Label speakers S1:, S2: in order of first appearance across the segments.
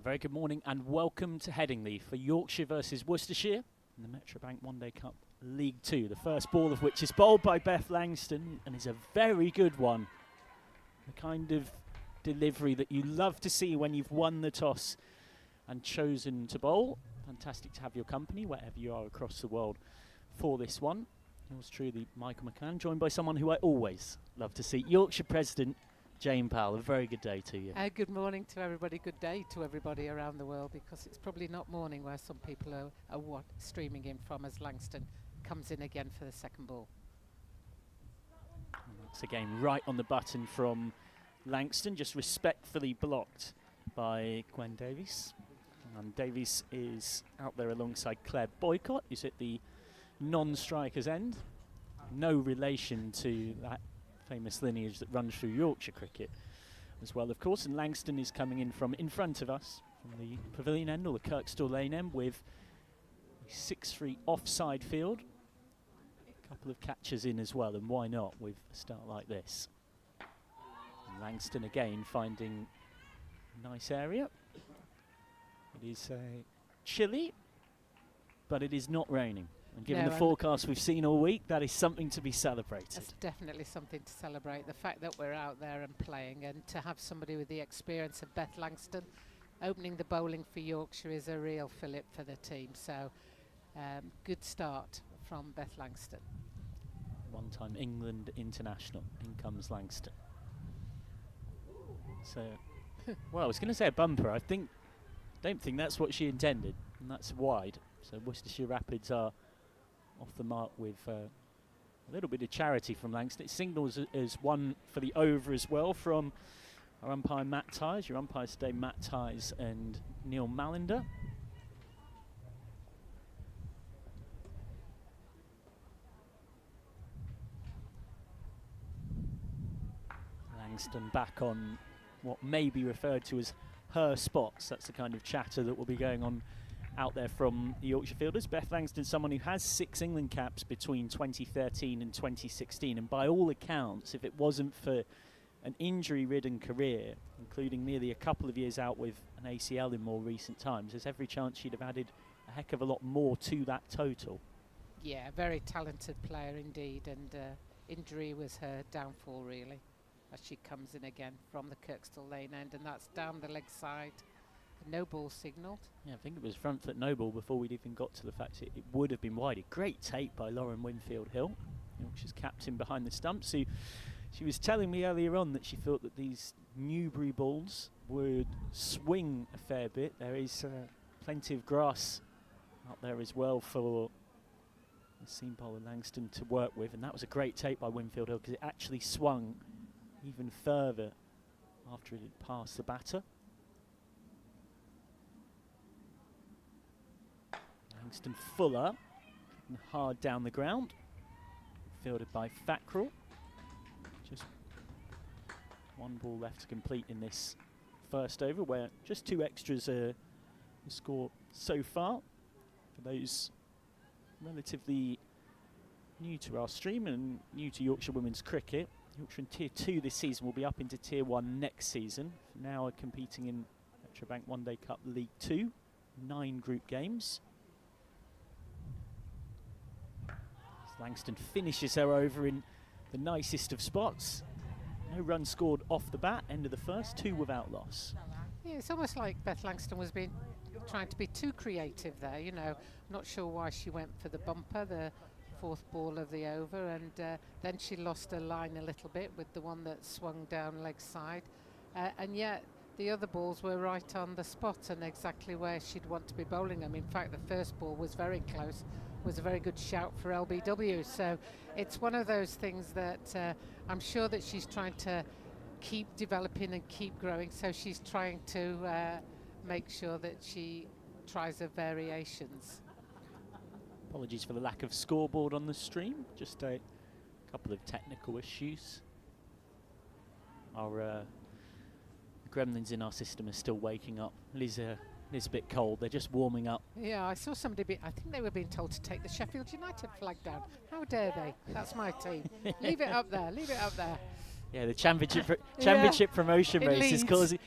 S1: very good morning and welcome to Headingley for Yorkshire versus Worcestershire in the Metrobank One Day Cup League 2. The first ball of which is bowled by Beth Langston and is a very good one. The kind of delivery that you love to see when you've won the toss and chosen to bowl. Fantastic to have your company wherever you are across the world for this one. Yours truly, Michael McCann, joined by someone who I always love to see, Yorkshire President Jane Powell. A very good day to you.
S2: Good morning to everybody. Good day to everybody around the world, because it's probably not morning where some people are streaming in from, as Langston comes in again for the second ball.
S1: And that's again right on the button from Langston, just respectfully blocked by Gwen Davies. And Davies is out there alongside Claire Boycott, who's at the non-striker's end. No relation to that famous lineage that runs through Yorkshire cricket as well, of course. And Langston is coming in from in front of us, from the pavilion end, or the Kirkstall Lane end, with a 6-3 offside field. A couple of catches in as well, and why not with a start like this. And Langston again finding a nice area. It is chilly, but it is not raining. And given the forecast we've seen all week, that is something to be celebrated.
S2: That's definitely something to celebrate. The fact that we're out there and playing, and to have somebody with the experience of Beth Langston opening the bowling for Yorkshire is a real fillip for the team. So good start from Beth Langston.
S1: One-time England international. In comes Langston. So, well, I was going to say a bumper. Don't think that's what she intended, and that's wide. So Worcestershire Rapids are off the mark with a little bit of charity from Langston. It signals as one for the over as well from our umpire Matt Tyes. Your umpires today, Matt Tyes and Neil Mallender. Langston back on what may be referred to as her spots. That's the kind of chatter that will be going on out there from the Yorkshire fielders. Beth Langston, someone who has 6 England caps between 2013 and 2016, and by all accounts, if it wasn't for an injury-ridden career, including nearly a couple of years out with an ACL in more recent times, there's every chance she'd have added a heck of a lot more to that total.
S2: Yeah, very talented player indeed, and injury was her downfall really, as she comes in again from the Kirkstall Lane end, and that's down the leg side. No ball signalled. Yeah,
S1: I think it was front foot no ball before we'd even got to the fact it would have been wide. A great take by Lauren Winfield-Hill, Yorkshire's captain behind the stumps, who she was telling me earlier on that she thought that these Newbury balls would swing a fair bit. There is plenty of grass out there as well for the seam bowler Langston to work with, and that was a great take by Winfield-Hill because it actually swung even further after it had passed the batter. Langston Fuller hard down the ground, fielded by Thackrell. Just one ball left to complete in this first over, where just 2 extras are the score so far. For those relatively new to our stream and new to Yorkshire women's cricket, Yorkshire in Tier 2 this season will be up into Tier 1 next season. Now are competing in Metrobank One Day Cup League 2, 9 group games. Langston finishes her over in the nicest of spots. No runs scored off the bat, end of the first, 2 without loss.
S2: Yeah, it's almost like Beth Langston was trying to be too creative there, you know. Not sure why she went for the bumper, the 4th ball of the over, and then she lost her line a little bit with the one that swung down leg side. And yet the other balls were right on the spot and exactly where she'd want to be bowling them. In fact, the first ball was very close, was a very good shout for LBW. So it's one of those things that I'm sure that she's trying to keep developing and keep growing. So she's trying to make sure that she tries her variations.
S1: Apologies for the lack of scoreboard on the stream. Just a couple of technical issues. Our gremlins in our system are still waking up. Liz a bit cold. They're just warming up.
S2: Yeah, I saw somebody. I think they were being told to take the Sheffield United flag down. How dare they? That's my team. Leave it up there. Leave it up there.
S1: Yeah, the championship promotion
S2: In
S1: race
S2: Leeds.
S1: is causing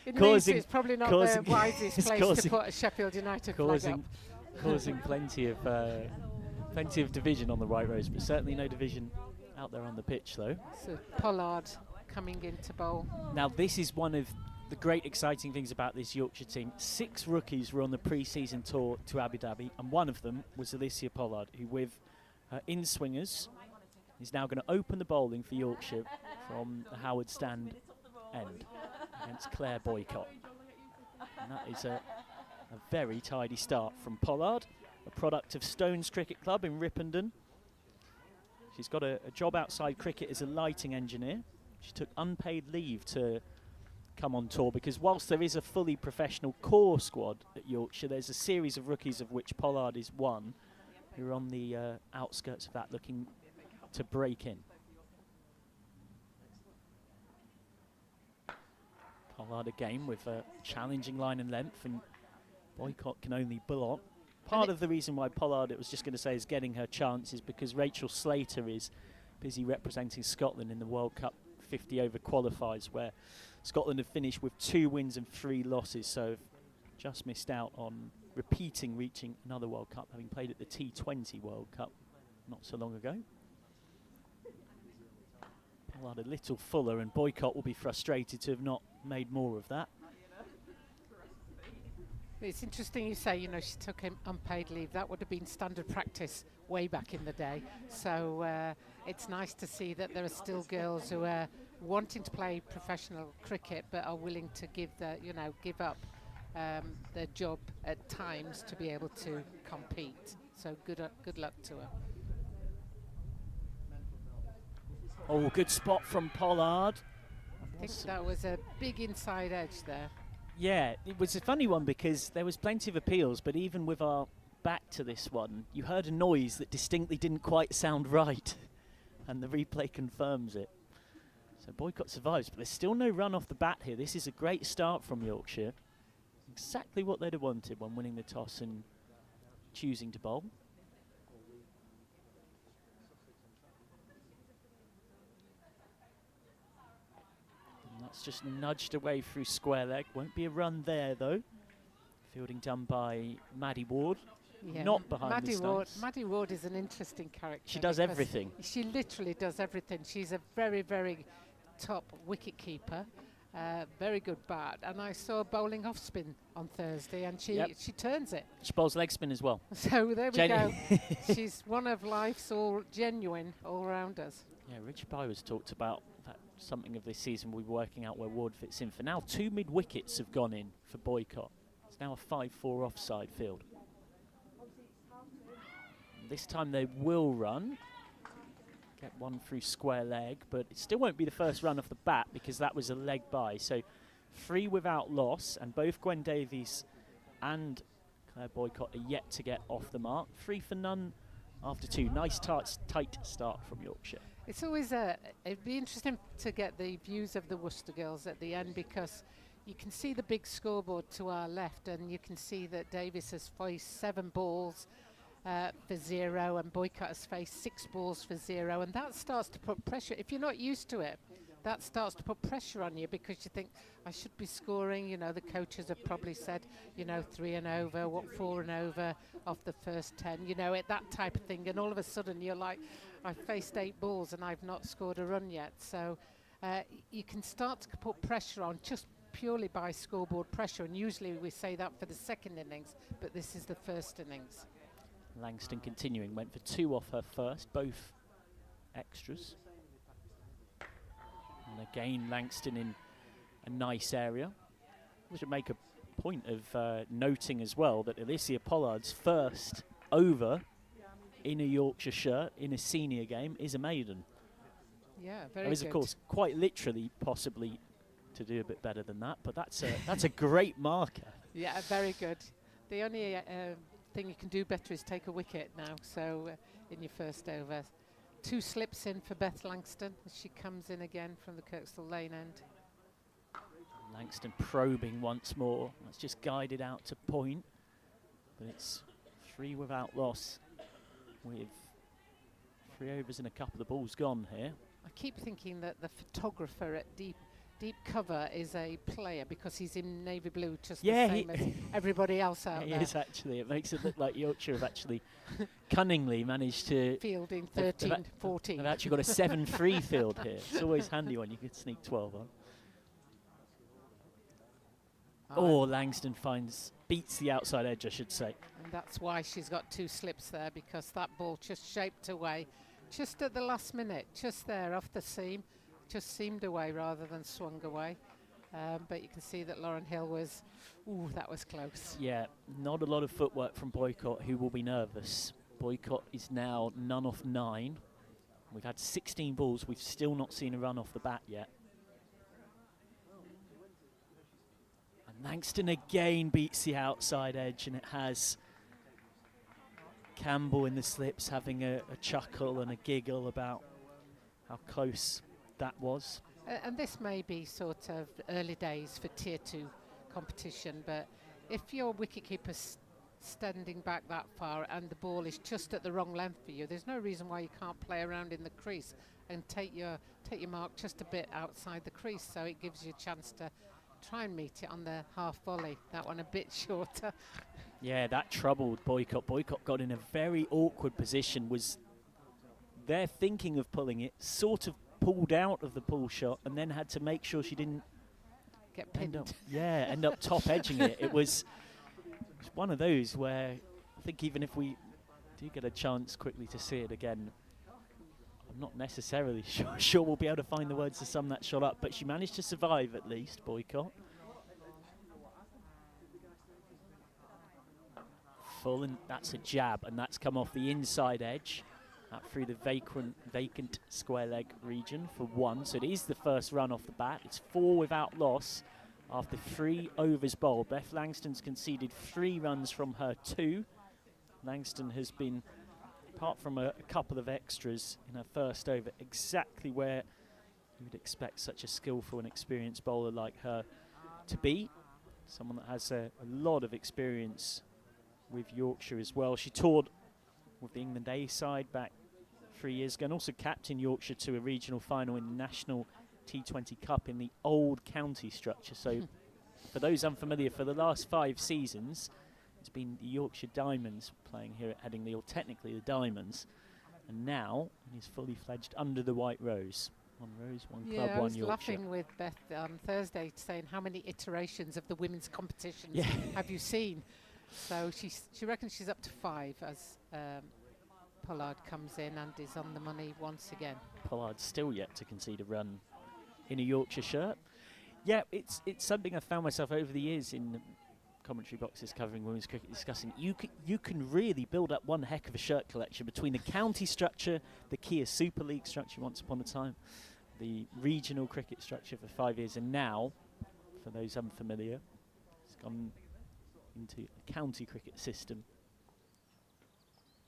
S2: It's probably not the wisest place to put a Sheffield United flag up.
S1: causing plenty of division on the white rose, but certainly no division out there on the pitch though.
S2: So Pollard coming into bowl.
S1: Now this is one of the great exciting things about this Yorkshire team. 6 rookies were on the pre-season tour to Abu Dhabi, and one of them was Alicia Pollard, who with her in-swingers is now going to open the bowling for Yorkshire from the Howard Stand end against Claire Boycott. And that is a very tidy start from Pollard, a product of Stones Cricket Club in Ripponden. She's got a job outside cricket as a lighting engineer. She took unpaid leave to come on tour because whilst there is a fully professional core squad at Yorkshire, there's a series of rookies of which Pollard is one, who are on the outskirts of that looking to break in. Pollard again with a challenging line and length, and Boycott can only block. Part of the reason why Pollard, it was just going to say, is getting her chance is because Rachel Slater is busy representing Scotland in the World Cup 50 over qualifiers, where Scotland have finished with 2 wins and 3 losses, so just missed out on reaching another World Cup, having played at the T20 World Cup not so long ago. Pollard a little fuller, and Boycott will be frustrated to have not made more of that.
S2: It's interesting you say, she took unpaid leave. That would have been standard practice way back in the day. So it's nice to see that there are still girls who are wanting to play professional cricket but are willing to give up their job at times to be able to compete. So good luck to her.
S1: Oh, good spot from Pollard.
S2: I think that was a big inside edge there.
S1: Yeah, it was a funny one because there was plenty of appeals, but even with our back to this one, you heard a noise that distinctly didn't quite sound right, and the replay confirms it. So Boycott survives, but there's still no run off the bat here. This is a great start from Yorkshire. Exactly what they'd have wanted when winning the toss and choosing to bowl. That's just nudged away through square leg. Won't be a run there, though. Fielding done by Maddie Ward.
S2: Yeah,
S1: not behind the stumps.
S2: Maddie Ward is an interesting character.
S1: She does everything.
S2: She literally does everything. She's a very, very top wicket keeper. Very good bat. And I saw bowling off spin on Thursday, and she turns it.
S1: She bowls leg spin as well.
S2: So there we go. She's one of life's genuine all-rounders.
S1: Yeah, Richard Byers talked about that something of this season we'll be working out where Ward fits in. For now, 2 mid-wickets have gone in for Boycott. It's now a 5-4 offside field. And this time they will run. Get one through square leg, but it still won't be the first run off the bat because that was a leg by. So 3 without loss, and both Gwen Davies and Claire Boycott are yet to get off the mark. 3 for none after 2. Nice tight start from Yorkshire.
S2: It's always it'd be interesting to get the views of the Worcester girls at the end, because you can see the big scoreboard to our left, and you can see that Davies has faced 7 balls for 0, and Boycott has faced 6 balls for 0, and that starts to put pressure. If you're not used to it, that starts to put pressure on you, because you think, I should be scoring. The coaches have probably said, 3 and over, 4 and over off the first 10, that type of thing. And all of a sudden you're like, I've faced 8 balls and I've not scored a run yet. So you can start to put pressure on just purely by scoreboard pressure. And usually we say that for the second innings, but this is the first innings.
S1: Langston continuing, went for 2 off her first, both extras. And again, Langston in a nice area. We should make a point of noting as well that Alicia Pollard's first over in a Yorkshire shirt in a senior game is a maiden.
S2: Yeah, very
S1: There is,
S2: good.
S1: of course, quite literally possibly to do a bit better than that, but that's a great marker.
S2: Yeah, very good. The only thing you can do better is take a wicket now. So in your first over. 2 slips in for Beth Langston as she comes in again from the Kirkstall Lane end.
S1: Langston probing once more. That's just guided out to point. But it's 3 without loss with 3 overs and a couple of balls gone here.
S2: I keep thinking that the photographer at deep cover is a player because he's in navy blue, just the same as everybody else out there.
S1: He is actually. It makes it look like Yorkshire have actually cunningly managed to
S2: fielding 13, 14.
S1: They've actually got a 7-3 field here. It's always handy when you can sneak 12 on. Oh, Langston beats the outside edge, I should say.
S2: And that's why she's got 2 slips there, because that ball just shaped away just at the last minute, just there off the seam, just seamed away rather than swung away. But you can see that Lauren Hill was, that was close.
S1: Yeah, not a lot of footwork from Boycott, who will be nervous. Boycott is now none off 9. We've had 16 balls. We've still not seen a run off the bat yet. And Langston again beats the outside edge, and it has Campbell in the slips having a chuckle and a giggle about how close that was.
S2: And this may be sort of early days for Tier 2 competition, but if your wicketkeeper's standing back that far and the ball is just at the wrong length for you, there's no reason why you can't play around in the crease and take your mark just a bit outside the crease, so it gives you a chance to try and meet it on the half volley. That one a bit shorter.
S1: Yeah, that troubled Boycott. Boycott got in a very awkward position, was there thinking of pulling it, sort of pulled out of the pull shot, and then had to make sure she didn't
S2: get pinned.
S1: End up top edging it. It was one of those where I think even if we do get a chance quickly to see it again, I'm not necessarily sure we'll be able to find the words to sum that shot up, but she managed to survive at least, Boycott. Full, and that's a jab, and that's come off the inside edge, through the vacant square leg region for 1. So it is the first run off the bat. It's 4 without loss after 3 overs bowled. Beth Langston's conceded 3 runs from her 2. Langston has been, apart from a couple of extras in her first over, exactly where you would expect such a skillful and experienced bowler like her to be. Someone that has a lot of experience with Yorkshire as well. She toured with the England A side back 3 years ago, and also captained Yorkshire to a regional final in the National T20 Cup in the old county structure. So for those unfamiliar, for the last 5 seasons, it's been the Yorkshire Diamonds playing here at Headingley, or technically the Diamonds, and now he's fully fledged under the White Rose. 1 Rose, 1 Club, 1 Yorkshire.
S2: I was laughing with Beth on Thursday, saying how many iterations of the women's competitions have you seen? So she reckons she's up to 5 as Pollard comes in and is on the money once again.
S1: Pollard's still yet to concede a run in a Yorkshire shirt. Yeah, it's something I've found myself over the years in commentary boxes covering women's cricket, discussing. You can really build up one heck of a shirt collection between the county structure, the Kia Super League structure once upon a time, the regional cricket structure for 5 years, and now, for those unfamiliar, it's gone into a county cricket system.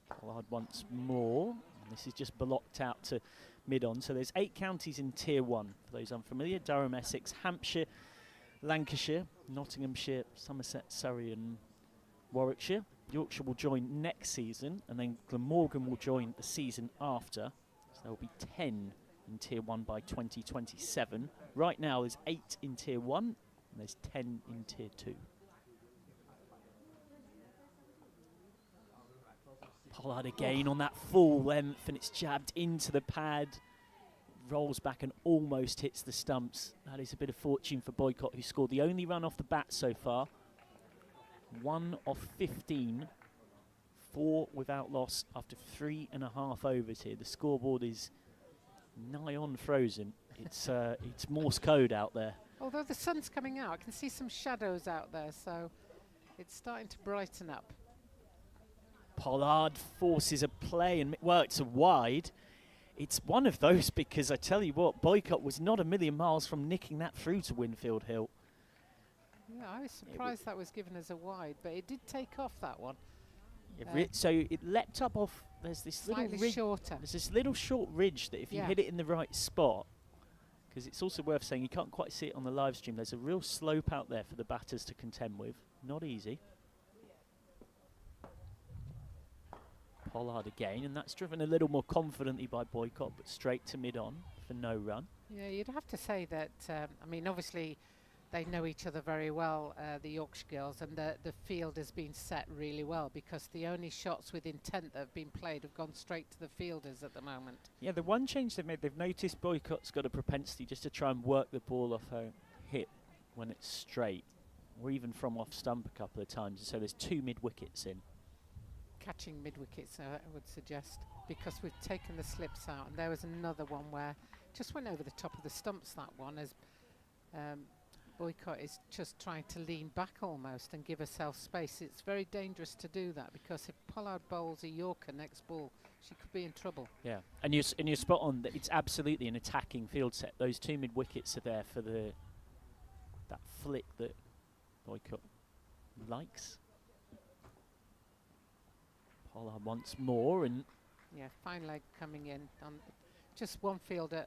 S1: Pollard once more, and this is just blocked out to mid-on. So there's 8 counties in Tier 1, for those unfamiliar: Durham, Essex, Hampshire, Lancashire, Nottinghamshire, Somerset, Surrey and Warwickshire. Yorkshire will join next season, and then Glamorgan will join the season after. So there will be 10 in Tier 1 by 2027. Right now there's 8 in Tier 1, and there's 10 in Tier 2. Pollard again on that full length, and it's jabbed into the pad, rolls back and almost hits the stumps. That is a bit of fortune for Boycott, who scored the only run off the bat so far. 1 of 15, 4 without loss after 3.5 overs here. The scoreboard is nigh on frozen. It's Morse code out there.
S2: Although the sun's coming out, I can see some shadows out there, so it's starting to brighten up.
S1: Pollard forces a play, and well, it's a wide. It's one of those, because I tell you what, Boycott was not a million miles from nicking that through to Winfield Hill.
S2: Yeah, I was surprised that was given as a wide, but it did take off, that one.
S1: So it leapt up off. There's this little ridge.
S2: Shorter.
S1: There's this little short ridge that if you hit it in the right spot, because it's also worth saying you can't quite see it on the live stream. There's a real slope out there for the batters to contend with. Not easy. Pollard again, and that's driven a little more confidently by Boycott, but straight to mid-on for no run.
S2: Yeah, you'd have to say that, I mean, obviously they know each other very well, the Yorkshire girls, and the field has been set really well, because the only shots with intent that have been played have gone straight to the fielders at the moment.
S1: Yeah, the one change they've made, they've noticed Boycott's got a propensity just to try and work the ball off her hip when it's straight, or even from off stump a couple of times. And so there's 2 mid-wickets in.
S2: Catching mid-wickets, I would suggest, because we've taken the slips out, and there was another one where just went over the top of the stumps, that one, as Boycott is just trying to lean back almost and give herself space. It's very dangerous to do that, because if Pollard bowls a Yorker next ball, she could be in trouble.
S1: Yeah, and you're spot on that it's absolutely an attacking field set. Those 2 mid-wickets are there for that flick that Boycott likes. Pollard once more, and
S2: yeah, fine leg coming in. Just one fielder,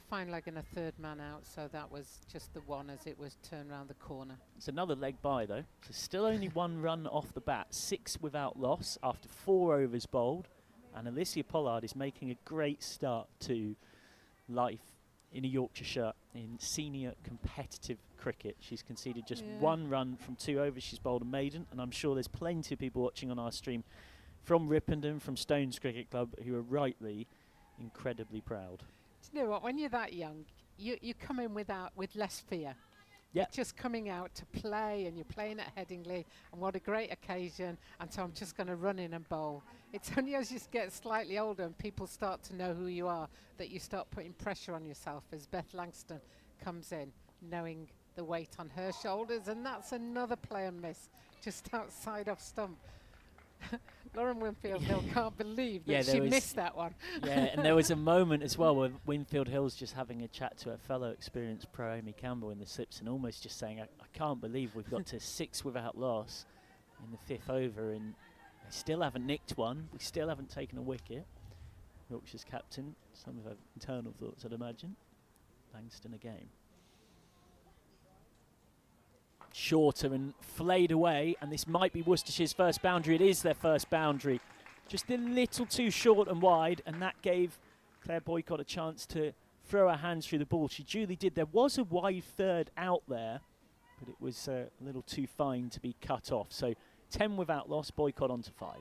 S2: fine leg and a third man out, so that was just the one as it was turned round the corner.
S1: it's another leg by though. So still only 1 run off the bat, 6 without loss after 4 overs bowled, and Alicia Pollard is making a great start to life in a Yorkshire shirt in senior competitive cricket. She's conceded just 1 run from 2 overs. She's bowled a maiden, and I'm sure there's plenty of people watching on our stream from Ripponden, from Stones Cricket Club, who are rightly incredibly proud.
S2: Do you know what? When you're that young, you come in with less fear.
S1: Yeah.
S2: You're just coming out to play, and you're playing at Headingley, and what a great occasion, and so I'm just going to run in and bowl. It's only as you get slightly older and people start to know who you are that you start putting pressure on yourself, as Beth Langston comes in, knowing the weight on her shoulders, and that's another play and miss, just outside off stump. Lauren Winfield-Hill can't believe that she missed that one.
S1: Yeah, and there was a moment as well where Winfield-Hill's just having a chat to her fellow experienced pro Amy Campbell in the slips, and almost just saying, I can't believe we've got to 6 without loss in the 5th over, and they still haven't nicked one. We still haven't taken a wicket. Yorkshire's captain, some of her internal thoughts, I'd imagine. Langston again. Shorter and flayed away, and this might be Worcestershire's first boundary. It is their first boundary. Just a little too short and wide, and that gave Claire Boycott a chance to throw her hands through the ball. She duly did. There was a wide third out there, but it was a little too fine to be cut off. So 10 without loss, Boycott on to 5.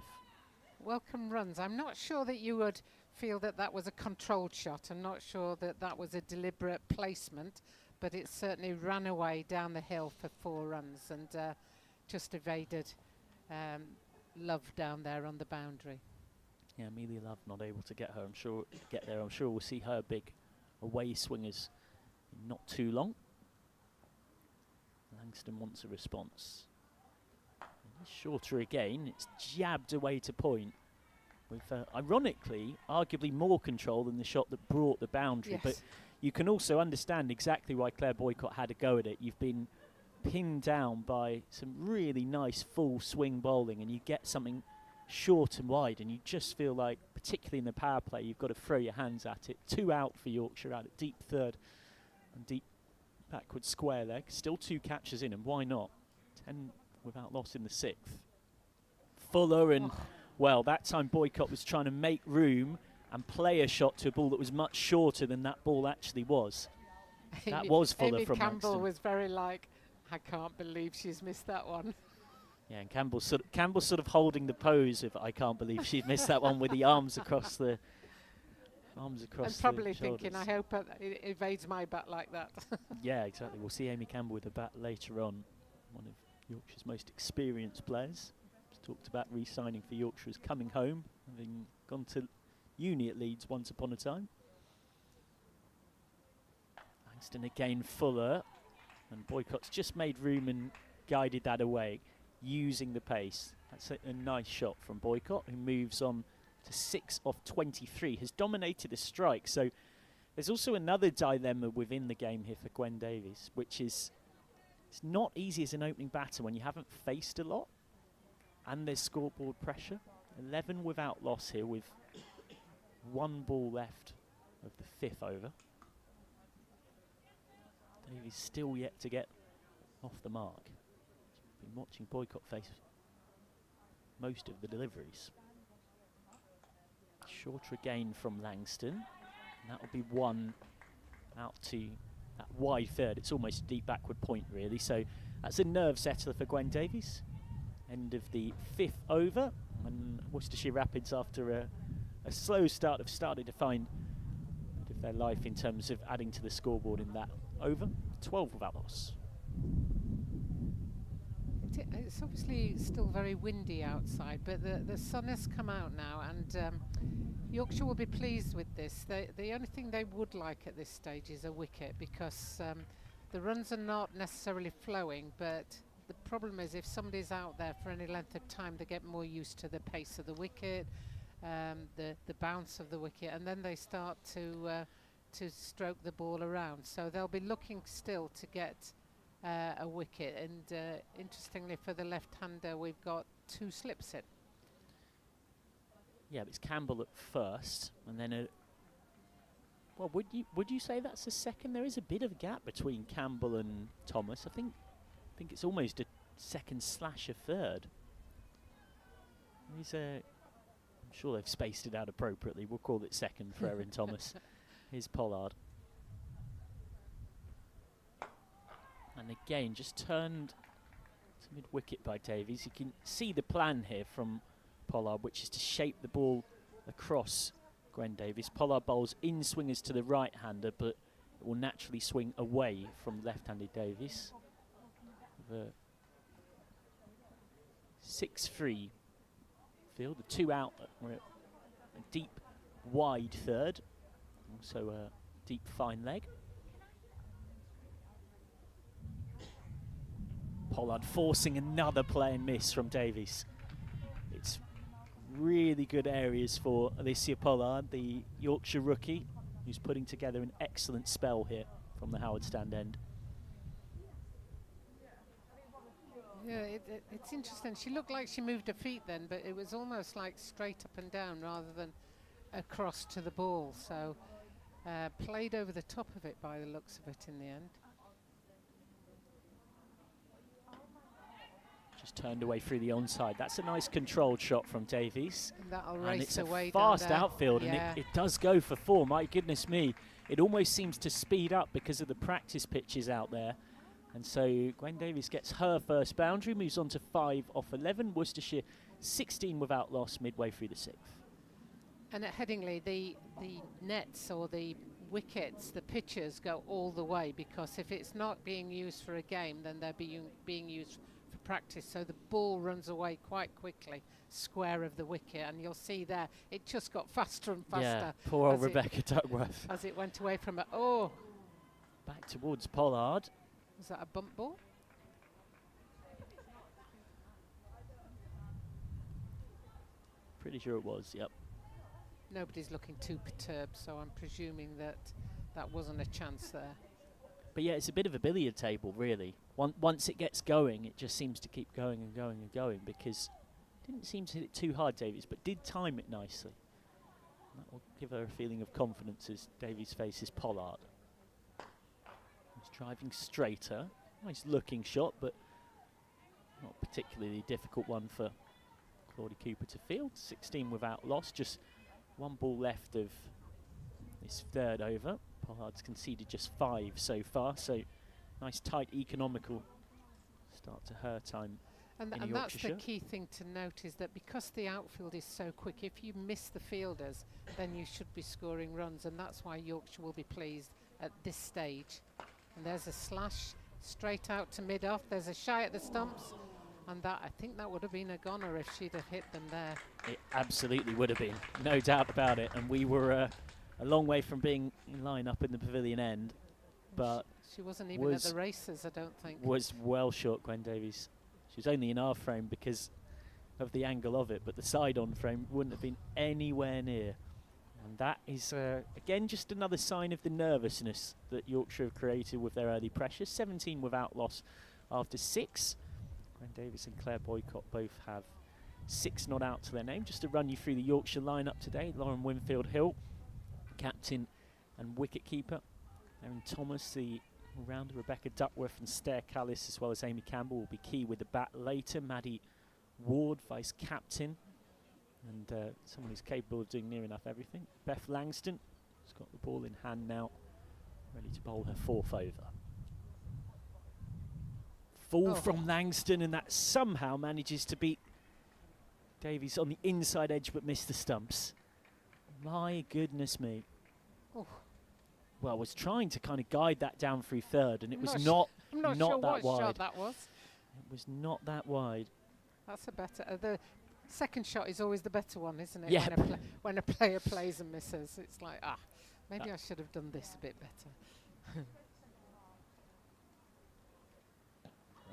S2: Welcome runs. I'm not sure that you would feel that that was a controlled shot. I'm not sure that that was a deliberate placement, but it certainly ran away down the hill for 4 runs and just evaded Love down there on the boundary.
S1: Yeah, Amelia Love not able to get there. I'm sure we'll see her big away swingers in not too long. Langston wants a response. Shorter again, it's jabbed away to point with, ironically, arguably more control than the shot that brought the boundary.
S2: Yes.
S1: But you can also understand exactly why Claire Boycott had a go at it. You've been pinned down by some really nice full swing bowling, and you get something short and wide, and you just feel like, particularly in the power play, you've got to throw your hands at it. 2 out for Yorkshire out at deep third and deep backward square leg. Still 2 catches in, and why not? 10 without loss in the 6th. Fuller, and well, that time Boycott was trying to make room and play a shot to a ball that was much shorter than that ball actually was. That was Fuller
S2: Amy
S1: from
S2: Campbell
S1: Langston.
S2: was very like, I can't believe she's missed that one.
S1: Yeah, and Campbell's sort of holding the pose of I can't believe she missed that one with the arms across the
S2: And probably thinking, I hope it evades my bat like that.
S1: Yeah, exactly. We'll see Amy Campbell with the bat later on. One of Yorkshire's most experienced players. She's talked about re-signing for Yorkshire as coming home, having gone to uni at Leeds once upon a time. Langston again, Fuller, and Boycott's just made room and guided that away, using the pace. That's a nice shot from Boycott, who moves on to 6 off 23, has dominated the strike. So there's also another dilemma within the game here for Gwen Davies, which is it's not easy as an opening batter when you haven't faced a lot, and there's scoreboard pressure. 11 without loss here with 1 ball left of the 5th over. Davies still yet to get off the mark. Been watching Boycott face most of the deliveries. Shorter again from Langston. And that will be one out to that wide third. It's almost a deep backward point, really. So that's a nerve settler for Gwen Davies. End of the 5th over. And Worcestershire Rapids, after a slow start, have started to find a bit of their life in terms of adding to the scoreboard in that over. 12 without loss.
S2: It's obviously still very windy outside, but the sun has come out now, and Yorkshire will be pleased with this. The only thing they would like at this stage is a wicket, because the runs are not necessarily flowing, but the problem is if somebody's out there for any length of time, they get more used to the pace of the wicket, the bounce of the wicket, and then they start to stroke the ball around. So they'll be looking still to get a wicket, and interestingly for the left-hander, we've got 2 slips in.
S1: Yeah, but it's Campbell at first, and then well, would you say that's a second? There is a bit of a gap between Campbell and Thomas. I think it's almost a second slash a third. I'm sure they've spaced it out appropriately. We'll call it second for Erin Thomas. Here's Pollard. And again, just turned to mid-wicket by Davies. You can see the plan here from Pollard, which is to shape the ball across Gwen Davies. Pollard bowls in swingers to the right-hander, but it will naturally swing away from left-handed Davies. The 6-3 field, the 2 out, we're at a deep, wide third, also a deep, fine leg. Pollard forcing another play and miss from Davies. It's really good areas for Alicia Pollard, the Yorkshire rookie, who's putting together an excellent spell here from the Howard Stand end.
S2: Yeah, it's interesting. She looked like she moved her feet then, but it was almost like straight up and down rather than across to the ball. So played over the top of it by the looks of it in the end.
S1: Just turned away through the onside. That's a nice controlled shot from Davies.
S2: And that'll
S1: and
S2: race
S1: it's
S2: away
S1: a fast
S2: down
S1: outfield,
S2: yeah.
S1: and it does go for 4. My goodness me. It almost seems to speed up because of the practice pitches out there. And so Gwen Davies gets her first boundary, moves on to 5 off 11. Worcestershire 16 without loss midway through the 6th.
S2: And at Headingley, the nets or the wickets, the pitches go all the way, because if it's not being used for a game, then they're being used for practice. So the ball runs away quite quickly, square of the wicket, and you'll see there it just got faster and faster.
S1: Yeah, poor old Rebecca Duckworth.
S2: As it went away from it. Oh!
S1: Back towards Pollard.
S2: Was that a bump ball?
S1: Pretty sure it was, yep.
S2: Nobody's looking too perturbed, so I'm presuming that wasn't a chance there.
S1: But yeah, it's a bit of a billiard table, really. Once it gets going, it just seems to keep going and going and going, because it didn't seem to hit it too hard, Davies, but did time it nicely. And that will give her a feeling of confidence as Davies faces Pollard. He's driving straighter. Nice looking shot, but not particularly difficult one for Claudie Cooper to field. 16 without loss, just 1 ball left of this third over. Pollard's conceded just 5 so far, so nice tight economical start to her time. And
S2: that's the key thing to note, is that because the outfield is so quick, if you miss the fielders, then you should be scoring runs, and that's why Yorkshire will be pleased at this stage. And there's a slash straight out to mid-off. There's a shy at the stumps, and I think that would have been a goner if she'd have hit them there.
S1: It absolutely would have been, no doubt about it. And we were a long way from being in line up in the pavilion end, but
S2: she wasn't even at the races, I don't think.
S1: Was well short, Gwen Davies. She was only in our frame because of the angle of it, but the side-on frame wouldn't have been anywhere near. And that is, again, just another sign of the nervousness that Yorkshire have created with their early pressure. 17 without loss after 6. Gwen Davies and Claire Boycott both have 6 not out to their name. Just to run you through the Yorkshire lineup today: Lauren Winfield-Hill, captain and wicket-keeper. Erin Thomas, the all-rounder. Rebecca Duckworth and Stair Callis, as well as Amy Campbell, will be key with the bat later. Maddie Ward, vice-captain, and someone who's capable of doing near enough everything. Beth Langston, She's got the ball in hand now, ready to bowl her 4th over. Fall from Langston, and that somehow manages to beat Davies on the inside edge but missed the stumps. My goodness me. Well, I was trying to kind of guide that down through third, and it was not
S2: I'm not
S1: that
S2: sure what
S1: wide.
S2: shot that was.
S1: It was not that wide.
S2: That's a better. The second shot is always the better one, isn't it?
S1: Yeah.
S2: When a player plays and misses, it's like, maybe I should have done this a bit better.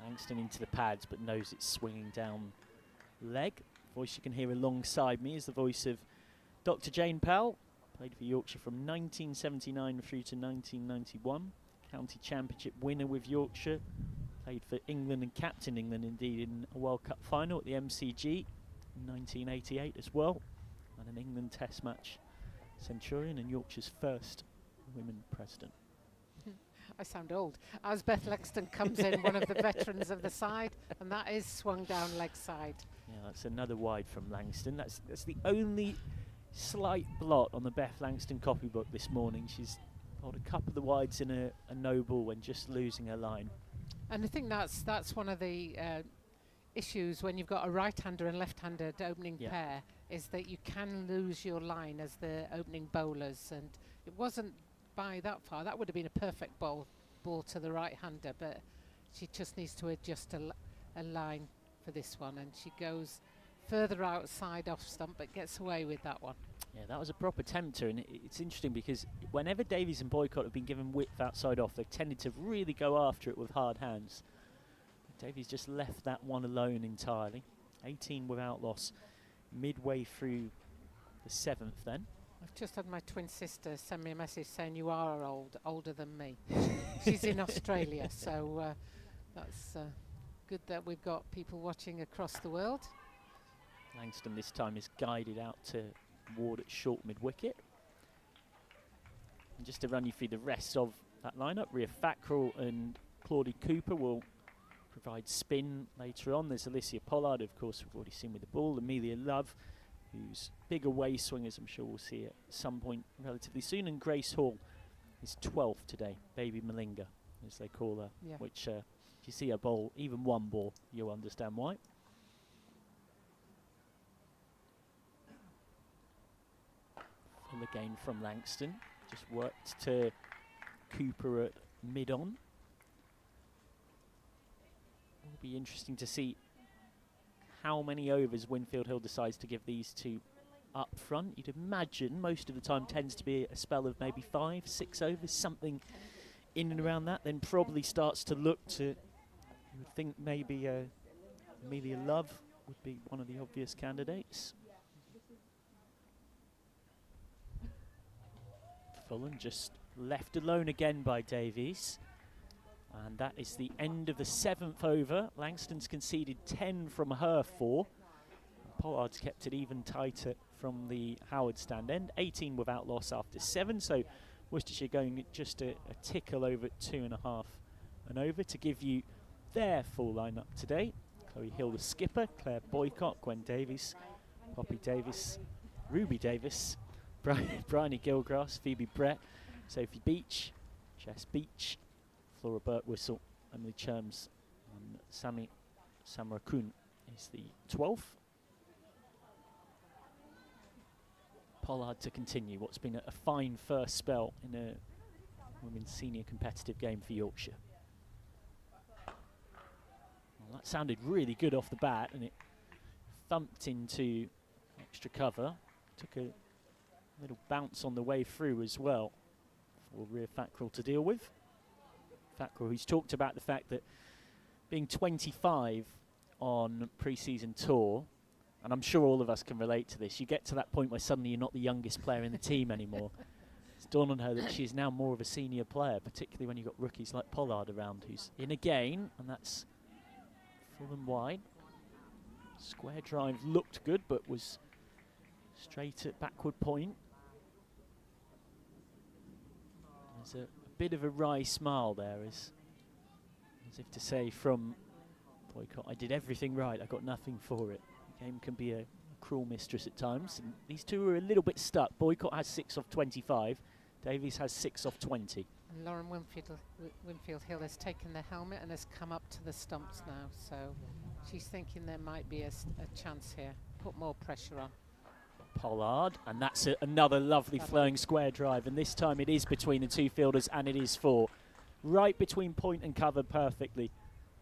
S1: Langston into the pads, but knows it's swinging down leg. Voice you can hear alongside me is the voice of Dr. Jane Powell. Played for Yorkshire from 1979 through to 1991. County Championship winner with Yorkshire. Played for England and captained England indeed in a World Cup final at the MCG in 1988 as well. And an England Test match centurion and Yorkshire's first women president.
S2: I sound old. As Beth Langston comes in, one of the veterans of the side, and that is swung down leg side.
S1: Yeah, that's another wide from Langston. That's the only slight blot on the Beth Langston copybook this morning. She's bowled a couple of the wides in a no ball when just losing her line.
S2: And I think that's one of the issues when you've got a right-hander and left-handed opening pair, is that you can lose your line as the opening bowlers, and it wasn't by that far. That would have been a perfect ball to the right-hander, but she just needs to adjust a line for this one, and she goes further outside off stump but gets away with that one.
S1: Yeah, that was a proper tempter, and it's interesting because whenever Davies and Boycott have been given width outside off, they've tended to really go after it with hard hands. Davies just left that one alone entirely. 18 without loss midway through the 7th then.
S2: I've just had my twin sister send me a message saying you are older than me. She's in Australia, so that's good that we've got people watching across the world.
S1: Langston this time is guided out to Ward at short mid-wicket. And just to run you through the rest of that lineup, Ria Thackrell and Claudie Cooper will provide spin later on. There's Alicia Pollard, of course, we've already seen with the ball. Amelia Love, who's big away swingers, I'm sure we'll see at some point relatively soon. And Grace Hall is 12th today, Baby Malinga, as they call her, which if you see her bowl, even one ball, you'll understand why. Full again from Langston, just worked to Cooper at mid-on. It'll be interesting to see how many overs Winfield Hill decides to give these two up front. You'd imagine most of the time tends to be a spell of maybe 5, 6 overs, something in and around that, then probably starts to look to, you would think maybe Amelia Love would be one of the obvious candidates. Fulham just left alone again by Davies. And that is the end of the 7th over. Langston's conceded 10 from her 4. Pollard's kept it even tighter from the Howard stand end. 18 without loss after 7. So Worcestershire going just a tickle over 2.5 and over to give you their full lineup today. Chloe Hill, the skipper. Claire Boycott, Gwen Davies, Poppy Davis, Ruby Davis, Bryony Gilgrass, Phoebe Brett, Sophie Beach, Jess Beach, Flora Birtwhistle, Emily Cherms, and Sami Samarakun is the 12th. Pollard to continue what's been a fine first spell in a women's senior competitive game for Yorkshire. Well, that sounded really good off the bat, and it thumped into extra cover. Took a little bounce on the way through as well for Ria Thackrell to deal with. Thackrell, who's talked about the fact that being 25 on pre-season tour, and I'm sure all of us can relate to this, you get to that point where suddenly you're not the youngest player in the team anymore. It's dawned on her that she's now more of a senior player, particularly when you've got rookies like Pollard around, who's in again, and that's full and wide. Square drive looked good, but was straight at backward point. There's a bit of a wry smile there, as if to say from Boycott, I did everything right, I got nothing for it. The game can be a cruel mistress at times, and these two are a little bit stuck. Boycott has 6 off 25, Davies has 6 off 20.
S2: And Lauren Winfield Hill has taken the helmet and has come up to the stumps now. So she's thinking there might be a chance here. Put more pressure on.
S1: Pollard, and that's another lovely flowing square drive, and this time it is between the two fielders, and it is 4. Right between point and cover perfectly.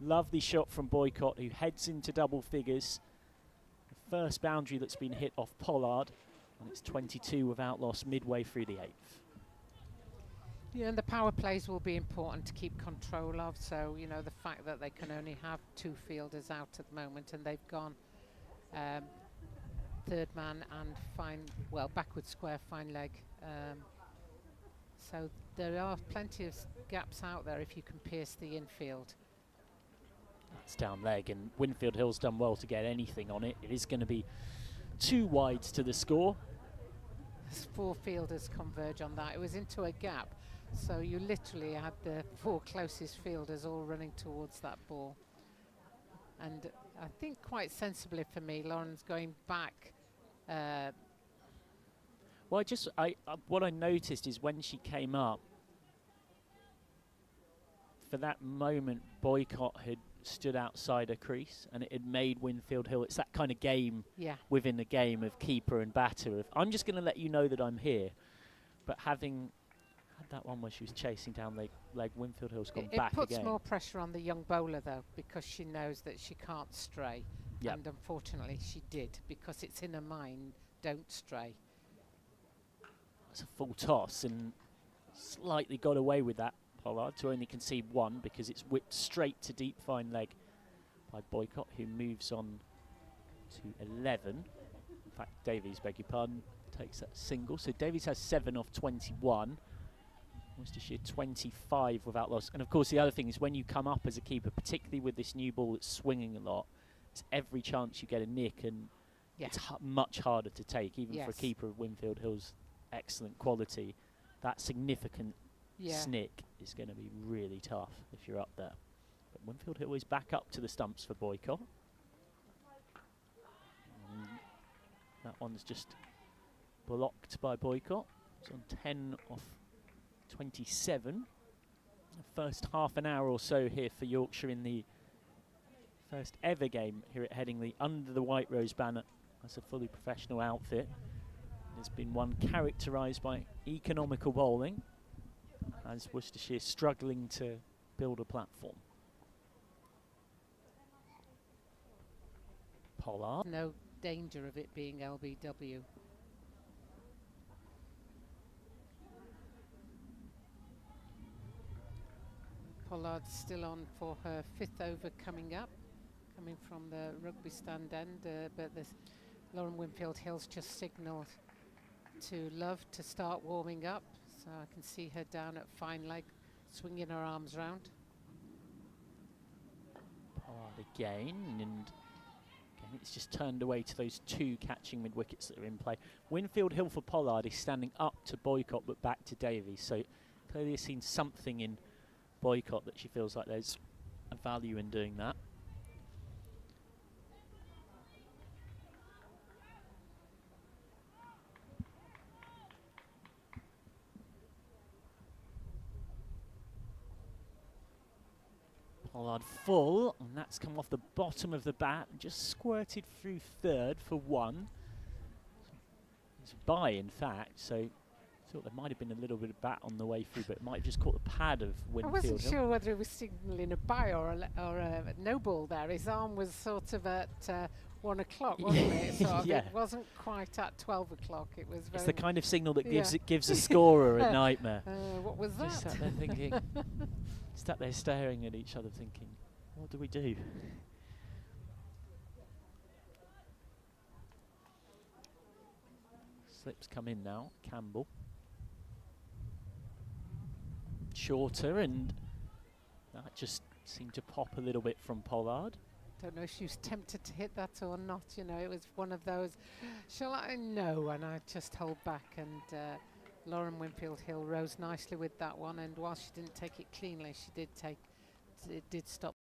S1: Lovely shot from Boycott, who heads into double figures. The first boundary that's been hit off Pollard, and it's 22 without loss midway through the 8th.
S2: Yeah, and the power plays will be important to keep control of. So, you know, the fact that they can only have 2 fielders out at the moment, and they've gone third man and backward square, fine leg. So there are plenty of gaps out there if you can pierce the infield.
S1: That's down leg, and Winfield Hill's done well to get anything on it. It is going to be 2 wides to the score.
S2: 4 fielders converge on that. It was into a gap, so you literally had the 4 closest fielders all running towards that ball. And I think quite sensibly for me, Lauren's going back.
S1: Well, what I noticed is when she came up, for that moment, Boycott had stood outside a crease, and it had made Winfield Hill. It's that kind of game within the game of keeper and batter. Of I'm just going to let you know that I'm here, but having had that one where she was chasing down leg Winfield Hill's gone back again.
S2: It puts more pressure on the young bowler though, because she knows that she can't stray, and unfortunately she did, because it's in her mind, don't stray.
S1: It's a full toss, and slightly got away with that, Pollard, to only concede 1 because it's whipped straight to deep fine leg by Boycott, who moves on to 11. In fact, Davies, beg your pardon, takes that single. So Davies has 7 off 21. Worcestershire 25 without loss. And of course, the other thing is when you come up as a keeper, particularly with this new ball that's swinging a lot, it's every chance you get a nick, and it's much harder to take, even for a keeper of Winfield Hill's excellent quality. That significant snick is going to be really tough if you're up there. But Winfield Hill is back up to the stumps for Boycott. And that one's just blocked by Boycott. It's on 10 off 27. The first half an hour or so here for Yorkshire in the first ever game here at Headingley under the White Rose banner as a fully professional outfit. It's been one characterised by economical bowling, as Worcestershire struggling to build a platform. Pollard.
S2: No danger of it being LBW. Pollard's still on for her 5th over coming up, coming from the rugby stand end, but Lauren Winfield Hill's just signalled to Love to start warming up, so I can see her down at fine leg, swinging her arms round.
S1: Pollard again, and again it's just turned away to those 2 catching mid-wickets that are in play. Winfield Hill for Pollard is standing up to Boycott but back to Davies, so clearly has seen something in Boycott that she feels like there's a value in doing that. Pollard full, and that's come off the bottom of the bat and just squirted through 3rd for 1. It's a bye, in fact, so I thought there might have been a little bit of bat on the way through, but it might have just caught the pad of Winfield.
S2: I wasn't sure whether it was signalling a bye or a no ball there. His arm was sort of at 1 o'clock, wasn't it? Sort of it wasn't quite at 12 o'clock. It was. It's
S1: the kind of signal that gives a scorer a nightmare.
S2: What was that?
S1: Just sat there thinking. Sat there staring at each other thinking, what do we do? Slips come in now, Campbell. Shorter, and that just seemed to pop a little bit from Pollard.
S2: Don't know if she was tempted to hit that or not, you know, it was one of those, shall I? No, and I just hold back, and Lauren Winfield Hill rose nicely with that one, and while she didn't take it cleanly, she did stop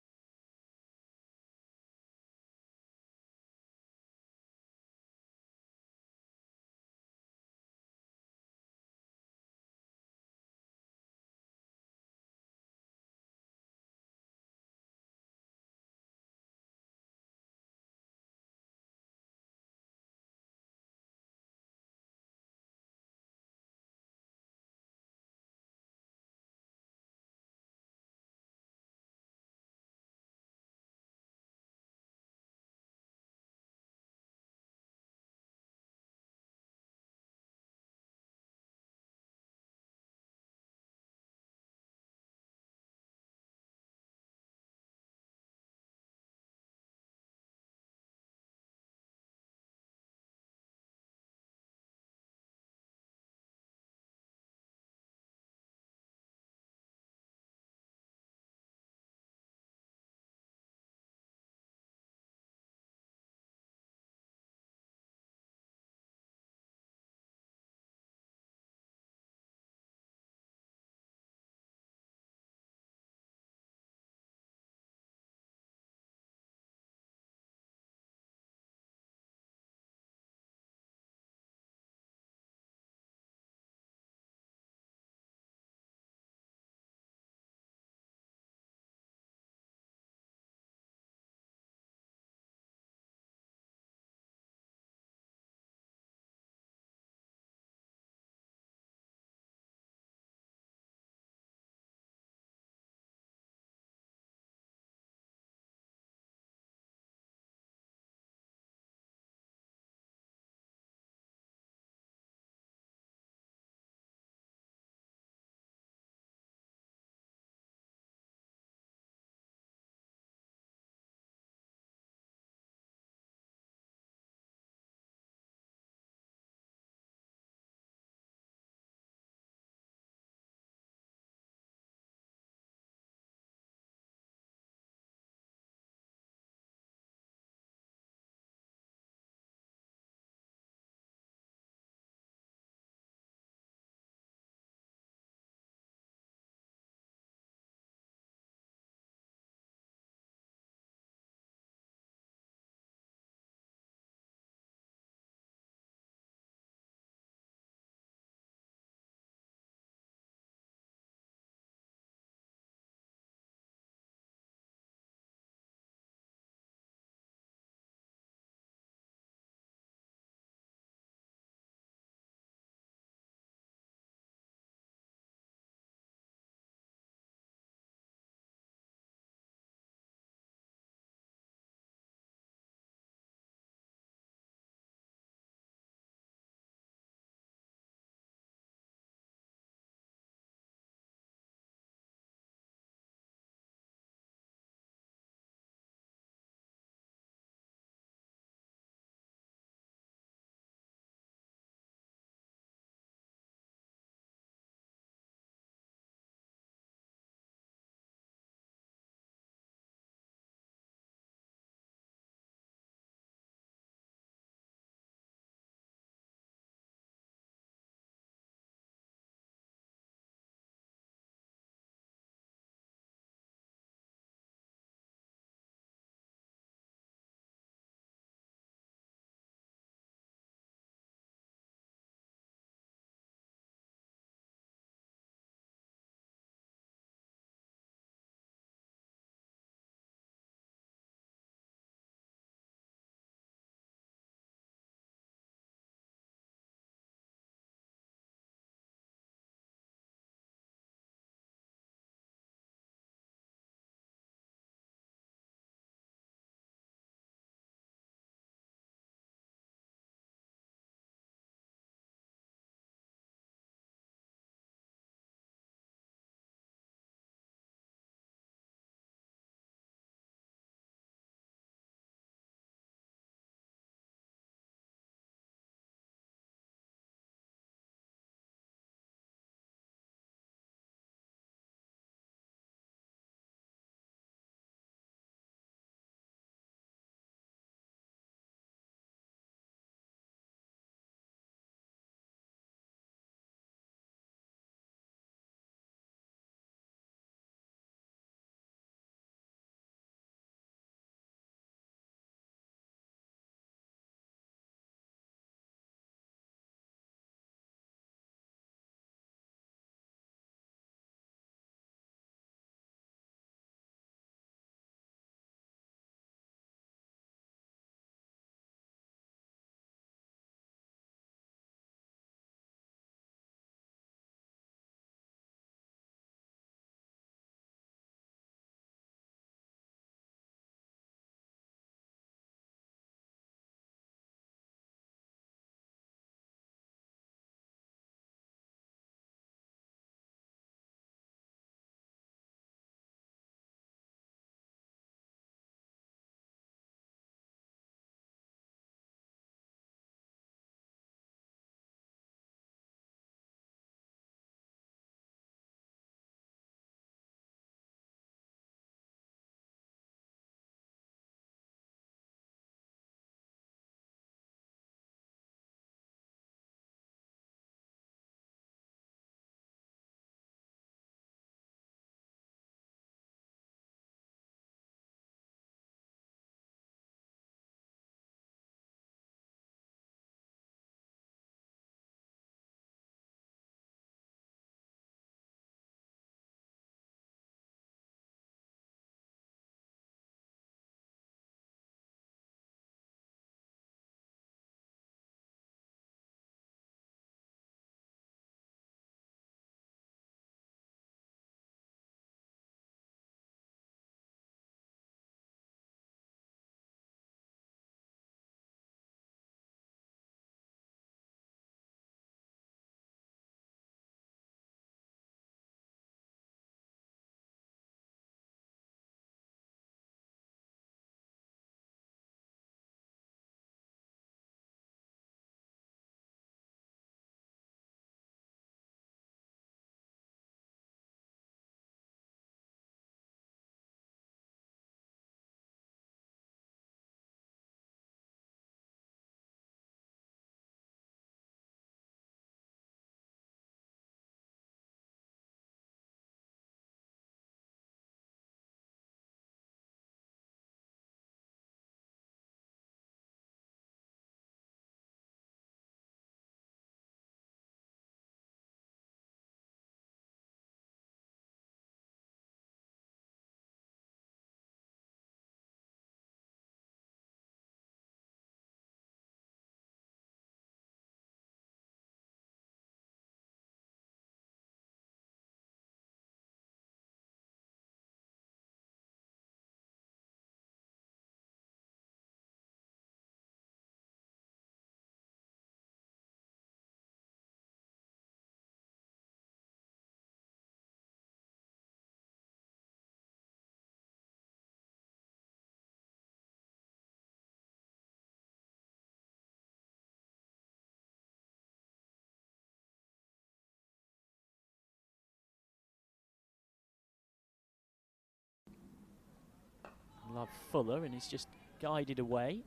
S1: above Fuller, and he's just guided away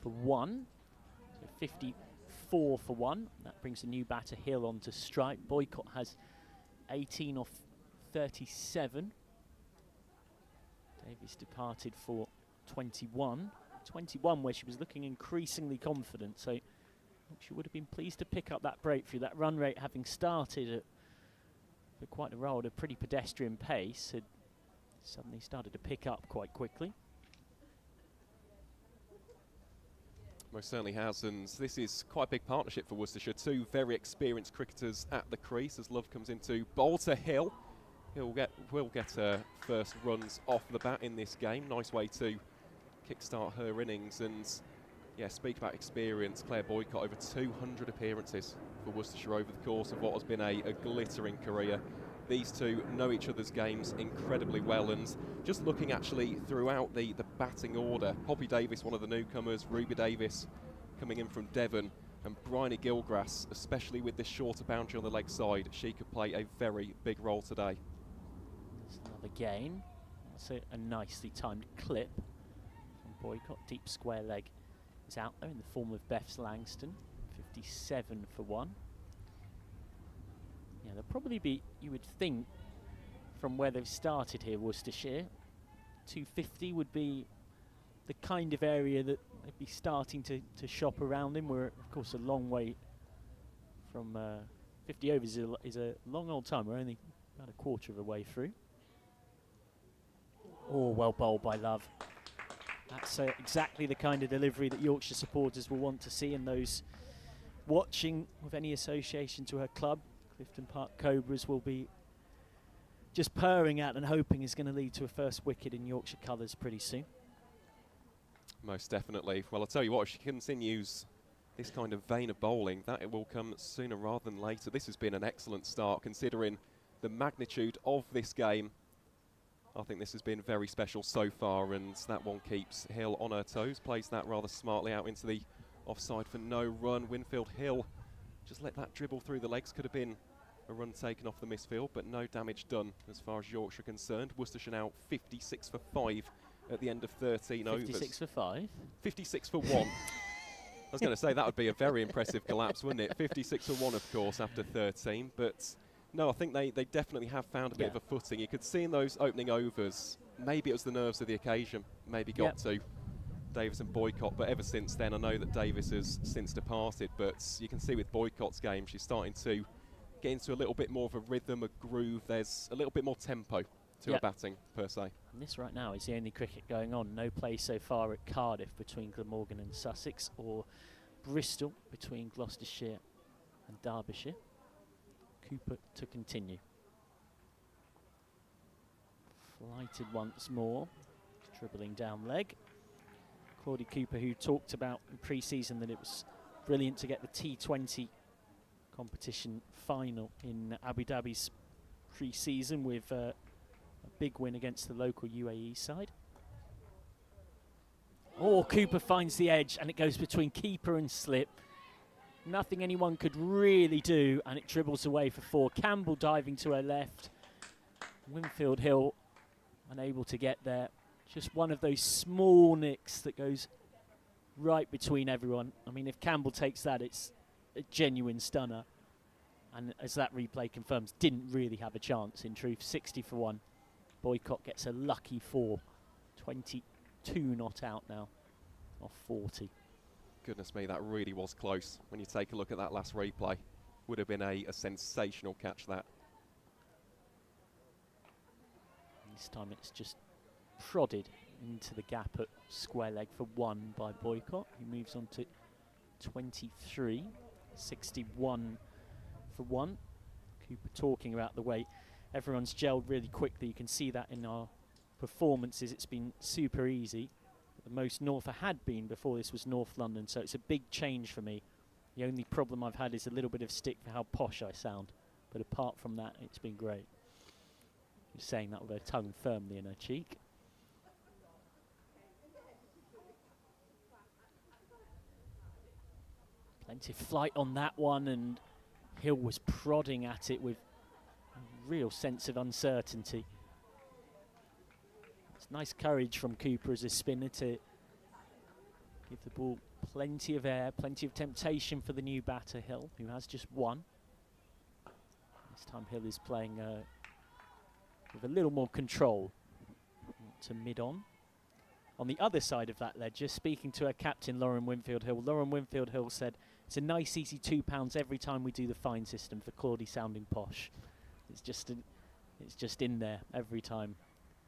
S1: for 1. So 54 for 1. That brings the new batter Hill onto strike. Boycott has 18 off 37. Davies departed for 21. 21 where she was looking increasingly confident, so she would have been pleased to pick up that breakthrough. That run rate, having started at for quite a while at a pretty pedestrian pace, had suddenly started to pick up quite quickly.
S3: Most certainly has, and this is quite a big partnership for Worcestershire. 2 very experienced cricketers at the crease as Love comes into bowl to Hill. Will get her first runs off the bat in this game. Nice way to kickstart her innings, and yeah, speak about experience. Claire Boycott, over 200 appearances for Worcestershire over the course of what has been a glittering career. These two know each other's games incredibly well, and just looking actually throughout the batting order, Poppy Davis, one of the newcomers, Ruby Davis coming in from Devon, and Bryony Gilgrass, especially with this shorter boundary on the leg side, she could play a very big role today.
S1: That's another gain. That's a nicely timed clip from Boycott. Deep square leg is out there in the form of Beth's Langston. 57 for 1. Yeah, there'll probably be, you would think, from where they've started here, Worcestershire, 250 would be the kind of area that they'd be starting to shop around in. We're, of course, a long way from 50 overs is a long old time. We're only about a quarter of a way through. Oh, well bowled by Love. That's exactly the kind of delivery that Yorkshire supporters will want to see, and those watching with any association to her club, Clifton Park Cobras, will be just purring at and hoping is going to lead to a first wicket in Yorkshire colours pretty soon.
S3: Most definitely. Well, I'll tell you what, if she continues this kind of vein of bowling, that it will come sooner rather than later. This has been an excellent start considering the magnitude of this game. I think this has been very special so far, and that one keeps Hill on her toes, plays that rather smartly out into the offside for no run. Winfield Hill just let that dribble through the legs. Could have been a run taken off the misfield, but no damage done as far as Yorkshire concerned. Worcestershire now 56 for 5 at the end of 13 overs.
S1: 56 for 5?
S3: 56 for 1. I was going to say that would be a very impressive collapse, wouldn't it? 56 for 1, of course, after 13, but no, I think they definitely have found a bit of a footing. You could see in those opening overs, maybe it was the nerves of the occasion, maybe got to Davis and Boycott, but ever since then, I know that Davis has since departed, but you can see with Boycott's game, she's starting to get into a little bit more of a rhythm, a groove. There's a little bit more tempo to her batting, per se. And
S1: this right now is the only cricket going on. No play so far at Cardiff between Glamorgan and Sussex, or Bristol between Gloucestershire and Derbyshire. Cooper to continue. Flighted once more, dribbling down leg. Claudie Cooper, who talked about in pre-season that it was brilliant to get the T20 competition final in Abu Dhabi's pre-season with a big win against the local UAE side. Oh, Cooper finds the edge, and it goes between keeper and slip. Nothing anyone could really do, and it dribbles away for 4. Campbell diving to her left. Winfield Hill unable to get there. Just one of those small nicks that goes right between everyone. I mean, if Campbell takes that, it's a genuine stunner. And as that replay confirms, didn't really have a chance, in truth. 60 for 1. Boycott gets a lucky 4. 22 not out now off 40.
S3: Goodness me, that really was close. When you take a look at that last replay, would have been a sensational catch, that.
S1: This time it's just prodded into the gap at square leg for 1 by Boycott, who moves on to 23. 61 for 1. Cooper talking about the way everyone's gelled really quickly. You can see that in our performances. It's been super easy. The most North I had been before this was North London, so it's a big change for me. The only problem I've had is a little bit of stick for how posh I sound, but apart from that, it's been great. Just saying that with her tongue firmly in her cheek. Plenty of flight on that one, and Hill was prodding at it with a real sense of uncertainty. It's It's nice courage from Cooper as a spinner to give the ball plenty of air, plenty of temptation for the new batter, Hill, who has just one. This time Hill is playing with a little more control to mid-on. On the other side of that ledger, speaking to her captain, Lauren Winfield-Hill, Lauren Winfield-Hill said, "It's a nice easy £2 every time we do the fine system for Claudie sounding posh." It's just in there every time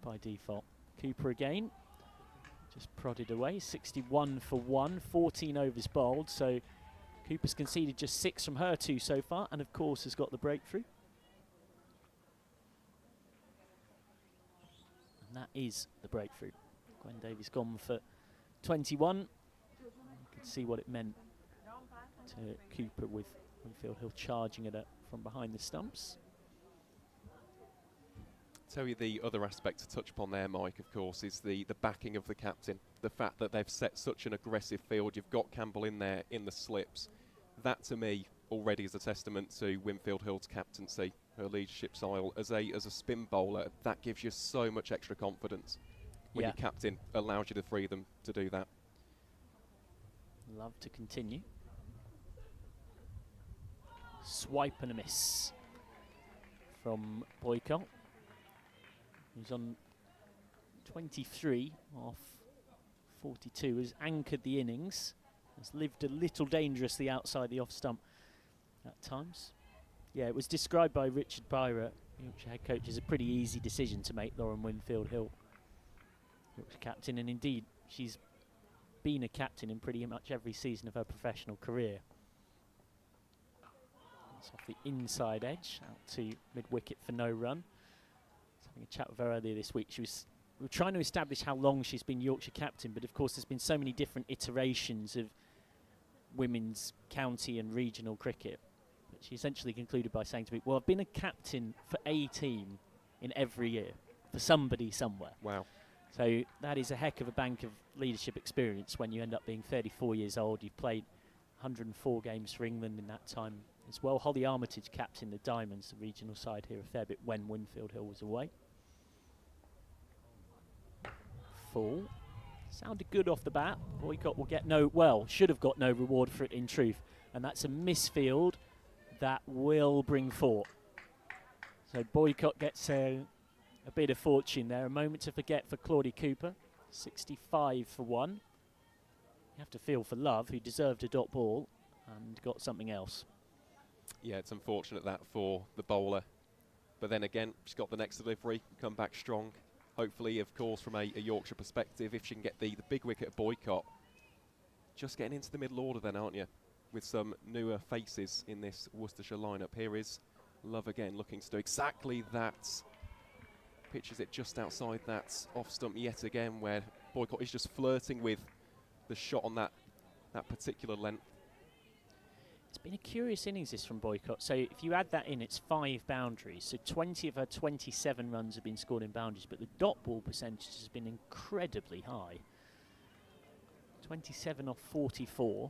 S1: by default. Cooper again, just prodded away, 61 for 1, 14 overs bowled, so Cooper's conceded just 6 from her 2 so far, and of course has got the breakthrough. And that is the breakthrough. Gwen Davies gone for 21. You could see what it meant to Cooper with Winfield-Hill charging at it from behind the stumps.
S3: Tell you the other aspect to touch upon there, Mike, of course, is the backing of the captain. The fact that they've set such an aggressive field. You've got Campbell in there in the slips. That, to me, already is a testament to Winfield-Hill's captaincy, her leadership style. As a spin bowler, that gives you so much extra confidence when your captain allows you the freedom to do that.
S1: Love to continue. Swipe and a miss from Boycott, who's on 23 off 42, has anchored the innings, has lived a little dangerously outside the off stump at times. Yeah, it was described by Richard Byra, Yorkshire head coach, as a pretty easy decision to make Lauren Winfield-Hill Yorkshire captain, and indeed she's been a captain in pretty much every season of her professional career. It's off the inside edge, out to mid-wicket for no run. I was having a chat with her earlier this week. We were trying to establish how long she's been Yorkshire captain, but of course there's been so many different iterations of women's county and regional cricket. But she essentially concluded by saying to me, well, I've been a captain for a team in every year, for somebody somewhere.
S3: Wow.
S1: So that is a heck of a bank of leadership experience when you end up being 34 years old. You've played 104 games for England in that time as well. Holly Armitage captained the Diamonds, the regional side here a fair bit when Winfield-Hill was away. Full. Sounded good off the bat. Boycott will get should have got no reward for it in truth. And that's a misfield that will bring 4. So Boycott gets a bit of fortune there. A moment to forget for Claudie Cooper. 65 for 1. You have to feel for Love, who deserved a dot ball and got something else.
S3: Yeah, it's unfortunate that for the bowler. But then again, she's got the next delivery, come back strong. Hopefully, of course, from a Yorkshire perspective, if she can get the big wicket of Boycott, just getting into the middle order then, aren't you? With some newer faces in this Worcestershire lineup. Here is Love again, looking to do exactly that. Pitches it just outside that off stump yet again, where Boycott is just flirting with the shot on that particular length.
S1: It's been a curious innings this from Boycott. So if you add that in, it's 5 boundaries. So 20 of her 27 runs have been scored in boundaries, but the dot ball percentage has been incredibly high. 27 off 44.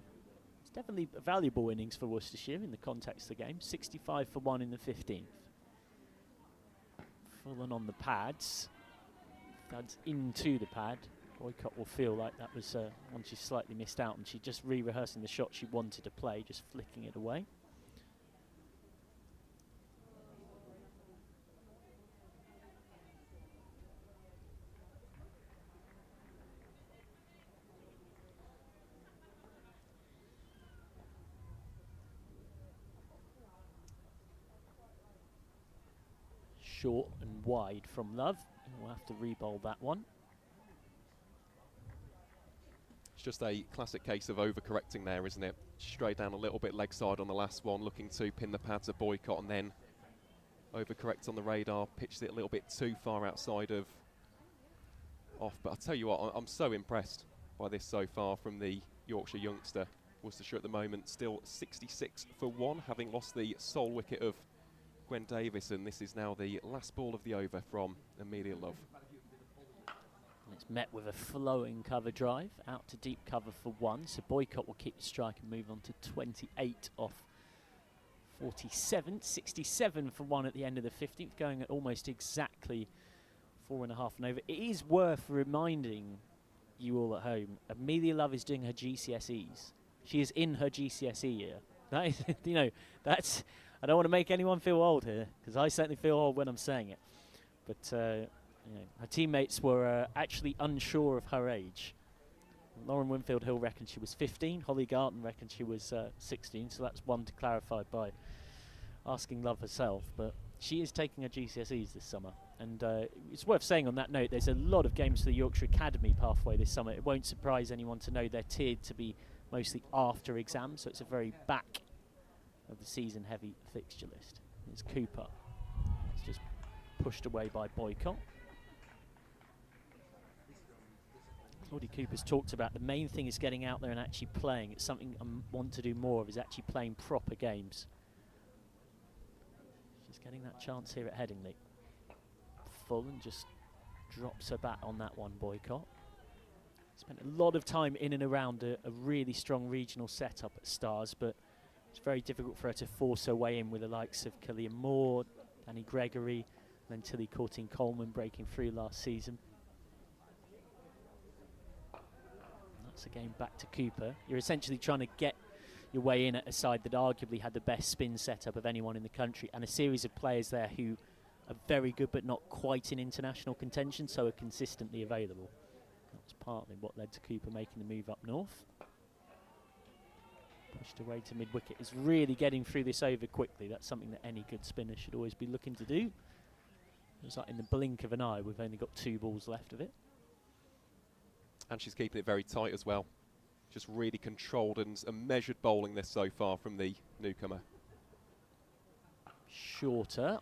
S1: It's definitely a valuable innings for Worcestershire in the context of the game. 65 for 1 in the 15th. Full on the pads. That's into the pad. Boycott will feel like that was one she slightly missed out, and she just re-rehearsing the shot she wanted to play, just flicking it away. Short and wide from Love. We'll have to re-bowl that one.
S3: It's just a classic case of overcorrecting there, isn't it? Straight down a little bit leg side on the last one, looking to pin the pads of Boycott, and then overcorrect on the radar, pitched it a little bit too far outside of off. But I'll tell you what, I'm so impressed by this so far from the Yorkshire youngster. Worcestershire at the moment still 66 for 1, having lost the sole wicket of Gwen Davies, and this is now the last ball of the over from Amelia Love.
S1: It's met with a flowing cover drive out to deep cover for 1, so Boycott will keep the strike and move on to 28 off 47. 67 for 1 at the end of the 15th, going at almost exactly 4.5 and over. It is worth reminding you all at home, Amelia Love is doing her GCSEs. She is in her GCSE year. That is, you know, that's, I don't want to make anyone feel old here, because I certainly feel old when I'm saying it. But you know, her teammates were actually unsure of her age. Lauren Winfield Hill reckoned she was 15. Holly Garton reckoned she was 16. So that's one to clarify by asking Love herself. But she is taking her GCSEs this summer. And it's worth saying on that note, there's a lot of games for the Yorkshire Academy pathway this summer. It won't surprise anyone to know they're tiered to be mostly after exams. So it's a very back of the season heavy fixture list. It's Cooper. It's just pushed away by Boycott. Claudie Cooper's talked about the main thing is getting out there and actually playing. It's something I want to do more of, is actually playing proper games. She's getting that chance here at Headingley. Full and just drops her bat on that one, Boycott. Spent a lot of time in and around a really strong regional setup at Stars, but it's very difficult for her to force her way in with the likes of Killian Moore, Danny Gregory, and then Tilly Courtine-Coleman breaking through last season. That's a game back to Cooper. You're essentially trying to get your way in at a side that arguably had the best spin setup of anyone in the country, and a series of players there who are very good but not quite in international contention, so are consistently available. That's partly what led to Cooper making the move up north. Pushed away to mid-wicket. Is really getting through this over quickly. That's something that any good spinner should always be looking to do. It's like in the blink of an eye, we've only got 2 balls left of it.
S3: And she's keeping it very tight as well. Just really controlled and a measured bowling this so far from the newcomer. Shorter,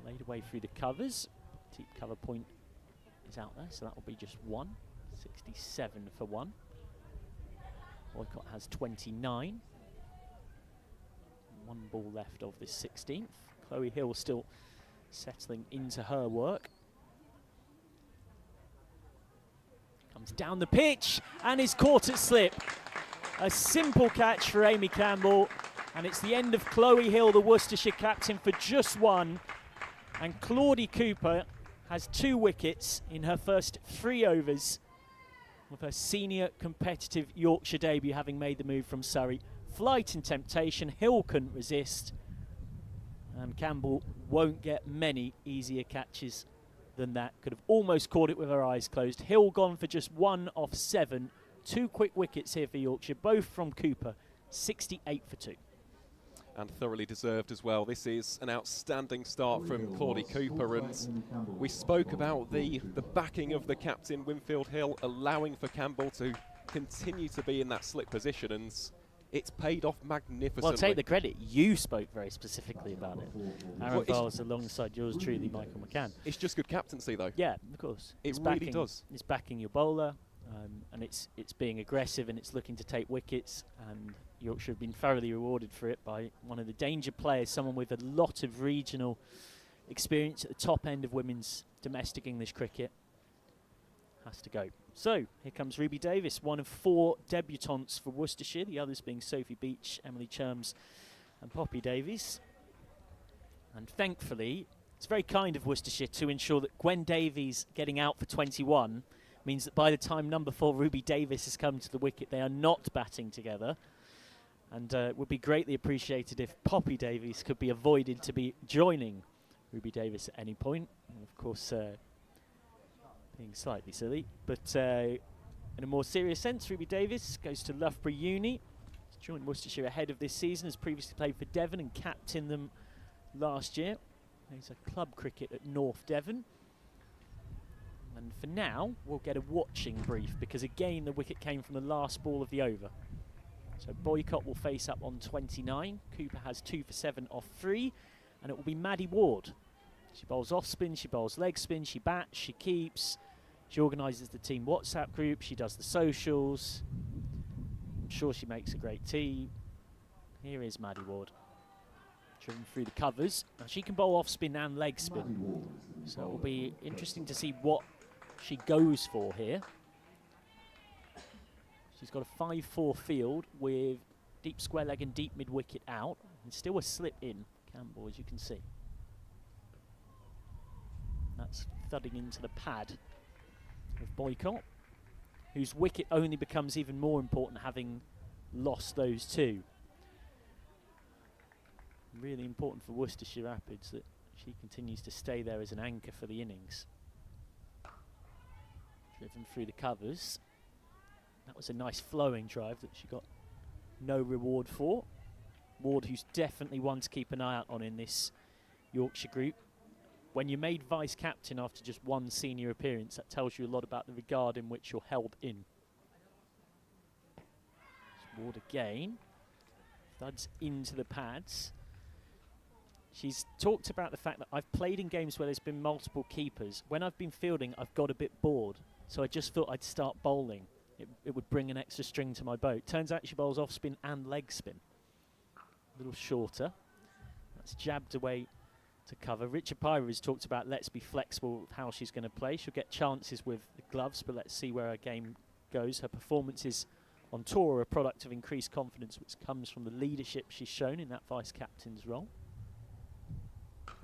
S1: laid away through the covers. Deep cover point is out there, so that will be just 1. 67 for 1. Boycott has 29. 1 ball left of this 16th. Chloe Hill still settling into her work. Comes down the pitch and is caught at slip. A simple catch for Amy Campbell, and it's the end of Chloe Hill, the Worcestershire captain, for just 1. And Claudie Cooper has 2 wickets in her first 3 overs of her senior competitive Yorkshire debut, having made the move from Surrey. Flight and temptation, Hill couldn't resist, and Campbell won't get many easier catches than that. Could have almost caught it with her eyes closed. Hill gone for just 1 off 7. 2 quick wickets here for Yorkshire, both from Cooper. 68 for 2.
S3: And thoroughly deserved as well. This is an outstanding start from Claudie Cooper, and we spoke about the backing of the captain, Winfield Hill, allowing for Campbell to continue to be in that slip position, and it's paid off magnificently.
S1: Well, take the credit. You spoke very specifically about it. Aaron Vowles alongside yours truly, Michael McCann.
S3: It's just good captaincy, though.
S1: Yeah, of course.
S3: It really does.
S1: It's backing your bowler, and it's being aggressive, and it's looking to take wickets, and Yorkshire have been thoroughly rewarded for it by one of the danger players, someone with a lot of regional experience at the top end of women's domestic English cricket. Has to go. So, here comes Ruby Davis, one of 4 debutantes for Worcestershire, the others being Sophie Beach, Emily Cherms and Poppy Davies. And thankfully, it's very kind of Worcestershire to ensure that Gwen Davies getting out for 21 means that by the time number 4 Ruby Davis has come to the wicket, they are not batting together. And it would be greatly appreciated if Poppy Davies could be avoided to be joining Ruby Davis at any point. And of course, being slightly silly, but in a more serious sense, Ruby Davis goes to Loughborough Uni. He's joined Worcestershire ahead of this season, has previously played for Devon and captained them last year. He's a club cricket at North Devon. And for now, we'll get a watching brief, because again, the wicket came from the last ball of the over. So Boycott will face up on 29. Cooper has 2 for 7 off 3, and it will be Maddie Ward. She bowls off spin, she bowls leg spin, she bats, she keeps. She organises the team WhatsApp group, she does the socials. I'm sure she makes a great tea. Here is Maddie Ward, driven through the covers. Now she can bowl off spin and leg spin, so it will be interesting to see what she goes for here. She's got a 5-4 field with deep square leg and deep mid wicket out, and still a slip in Campbell, as you can see. That's thudding into the pad of Boycott, whose wicket only becomes even more important having lost those two. Really important for Worcestershire Rapids that she continues to stay there as an anchor for the innings. Driven through the covers. That was a nice flowing drive that she got no reward for. Ward, who's definitely one to keep an eye out on in this Yorkshire group. When you're made vice-captain after just one senior appearance, that tells you a lot about the regard in which you're held in. Ward again. Thuds into the pads. She's talked about the fact that I've played in games where there's been multiple keepers. When I've been fielding, I've got a bit bored. So I just thought I'd start bowling. It would bring an extra string to my bow. Turns out she bowls off spin and leg spin. A little shorter. That's jabbed away to cover. Richard Pyra has talked about let's be flexible with how she's going to play. She'll get chances with the gloves, but let's see where her game goes. Her performances on tour are a product of increased confidence, which comes from the leadership she's shown in that vice-captain's role.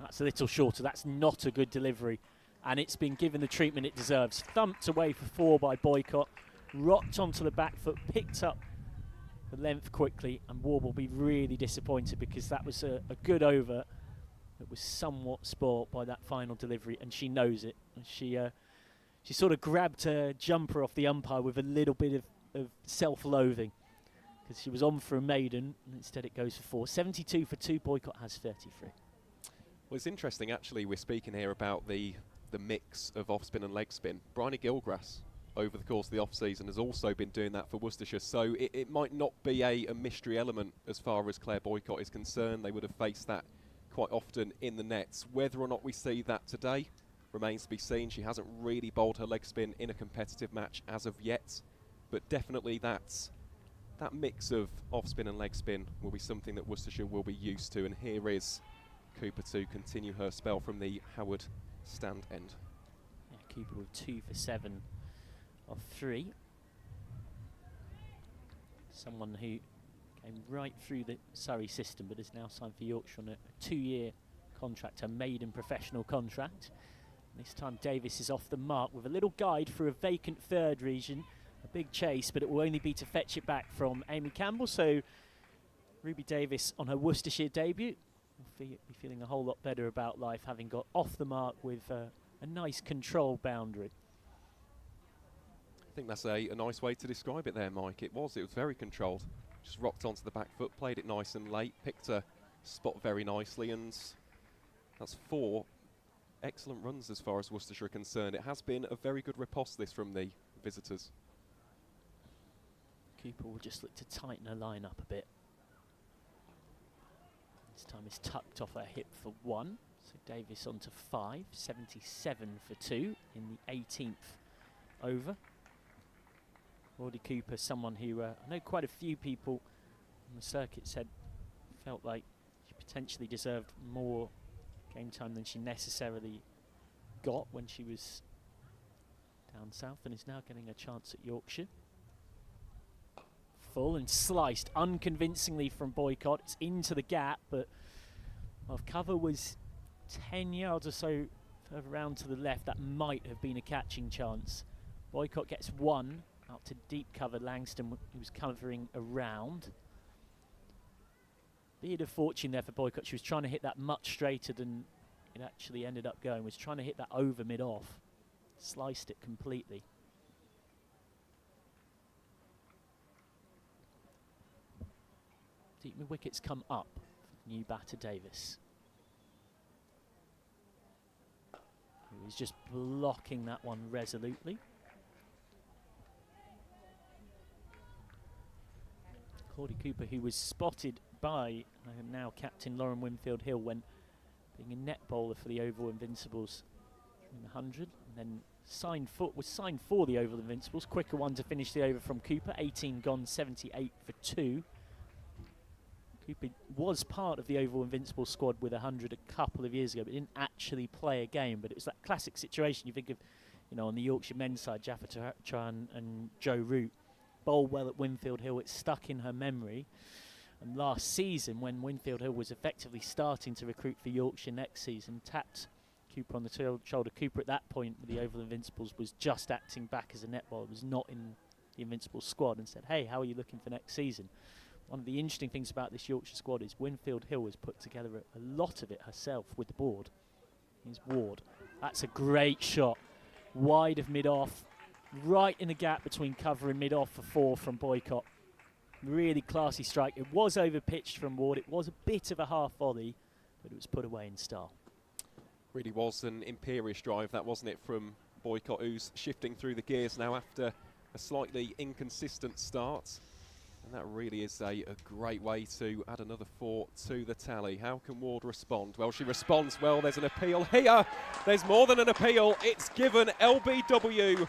S1: That's a little shorter. That's not a good delivery. And it's been given the treatment it deserves. Thumped away for 4 by Boycott. Rocked onto the back foot. Picked up the length quickly. And Ward will be really disappointed because that was a good over that was somewhat spoilt by that final delivery. And she knows it. And she sort of grabbed her jumper off the umpire with a little bit of self-loathing. Because she was on for a maiden. And instead it goes for 4. 72 for 2. Boycott has 33.
S3: Well, it's interesting, actually, we're speaking here about the mix of off-spin and leg spin. Bryony Gilgrass, over the course of the off-season, has also been doing that for Worcestershire, so it might not be a mystery element as far as Claire Boycott is concerned. They would have faced that quite often in the nets. Whether or not we see that today remains to be seen. She hasn't really bowled her leg spin in a competitive match as of yet, but definitely that mix of off-spin and leg spin will be something that Worcestershire will be used to, and here is Cooper to continue her spell from the Howard stand end.
S1: Yeah, Cooper with 2 for 7 of 3. Someone who came right through the Surrey system but is now signed for Yorkshire on a 2-year contract, a maiden professional contract. And this time Davis is off the mark with a little guide through a vacant third region. A big chase, but it will only be to fetch it back from Amy Campbell. So Ruby Davis on her Worcestershire debut will be feeling a whole lot better about life, having got off the mark with a nice control boundary.
S3: I think that's a nice way to describe it there, Mike. It was very controlled. Just rocked onto the back foot, played it nice and late, picked a spot very nicely, and that's 4 excellent runs as far as Worcestershire are concerned. It has been a very good riposte, this, from the visitors.
S1: Cooper will just look to tighten her line up a bit. This time is tucked off her hip for 1. So Davis on to 5, 77 for 2 in the 18th over. Roddy Cooper, someone who I know quite a few people on the circuit said felt like she potentially deserved more game time than she necessarily got when she was down south, and is now getting a chance at Yorkshire. Full and sliced unconvincingly from Boycott. It's into the gap, but if cover was 10 yards or so further round to the left, that might have been a catching chance. Boycott gets 1 out to deep cover. Langston, who was covering around. Bit of fortune there for Boycott. She was trying to hit that much straighter than it actually ended up going. Was trying to hit that over mid-off. Sliced it completely. Deep mid wickets come up for new batter Davis. He's just blocking that one resolutely. Claudie Cooper, who was spotted by now captain Lauren Winfield-Hill when being a net bowler for the Oval Invincibles in the 100, and then was signed for the Oval Invincibles. Quicker one to finish the over from Cooper. 18 gone, 78 for 2. Cooper was part of the Oval Invincibles squad with 100 a couple of years ago, but didn't actually play a game. But it was that classic situation you think of, on the Yorkshire men's side, Jaffa Tran and Joe Root bowl well at Winfield-Hill. It's stuck in her memory. And last season, when Winfield-Hill was effectively starting to recruit for Yorkshire next season, tapped Cooper on the shoulder. Cooper at that point with the Oval Invincibles was just acting back as a netballer, was not in the Invincibles squad, and said, hey, how are you looking for next season? One of the interesting things about this Yorkshire squad is Winfield Hill has put together a lot of it herself with the board. Here's Ward. That's a great shot. Wide of mid-off, right in the gap between cover and mid-off for 4 from Boycott. Really classy strike. It was over-pitched from Ward. It was a bit of a half volley, but it was put away in style.
S3: Really was an imperious drive, that wasn't it, from Boycott, who's shifting through the gears now after a slightly inconsistent start. And that really is a great way to add another 4 to the tally. How can Ward respond? Well, she responds well. There's an appeal here. There's more than an appeal. It's given LBW.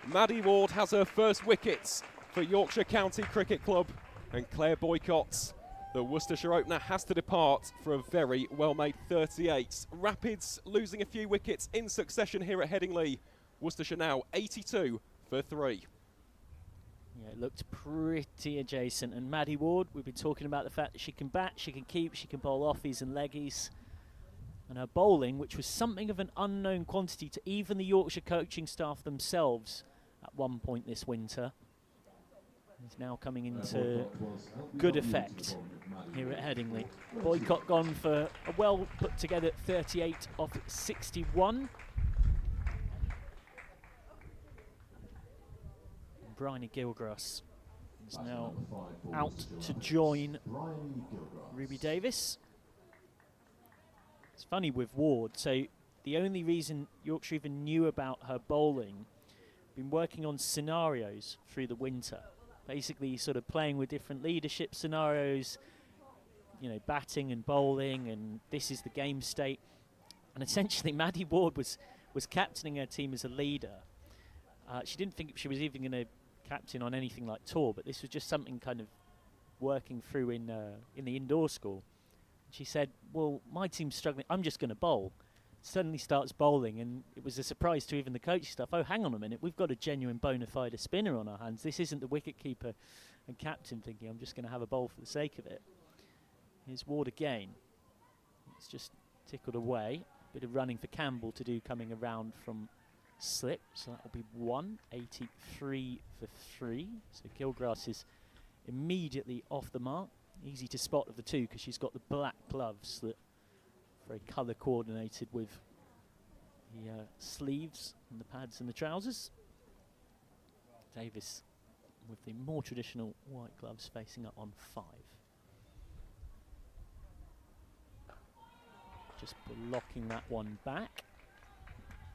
S3: Maddie Ward has her first wickets for Yorkshire County Cricket Club. And Claire Boycott, the Worcestershire opener, has to depart for a very well-made 38. Rapids losing a few wickets in succession here at Headingley. Worcestershire now 82 for 3.
S1: Yeah, it looked pretty adjacent. And Maddie Ward, we've been talking about the fact that she can bat, she can keep, she can bowl offies and leggies. And her bowling, which was something of an unknown quantity to even the Yorkshire coaching staff themselves at one point this winter, is now coming into good effect here at Headingley. Boycott gone for a well put together 38 off 61. Bryony Gilgrass is now out to join Ruby Davis. It's funny with Ward, so the only reason Yorkshire even knew about her bowling, been working on scenarios through the winter. Basically sort of playing with different leadership scenarios, you know, batting and bowling, and this is the game state. And essentially Maddie Ward was captaining her team as a leader. She didn't think she was even going to captain on anything like tour, but this was just something kind of working through in the indoor school. She said, well, my team's struggling, I'm just going to bowl. Suddenly starts bowling, and it was a surprise to even the coach stuff. Oh, hang on a minute, we've got a genuine bona fide spinner on our hands. This isn't the wicket keeper and captain thinking, I'm just going to have a bowl for the sake of it. Here's Ward again. It's just tickled away. Bit of running for Campbell to do coming around from slip, so that will be 183 for 3. So Gilgrass is immediately off the mark. Easy to spot of the two because she's got the black gloves that very colour coordinated with the sleeves and the pads and the trousers. Davis with the more traditional white gloves facing up on 5. Just blocking that one back.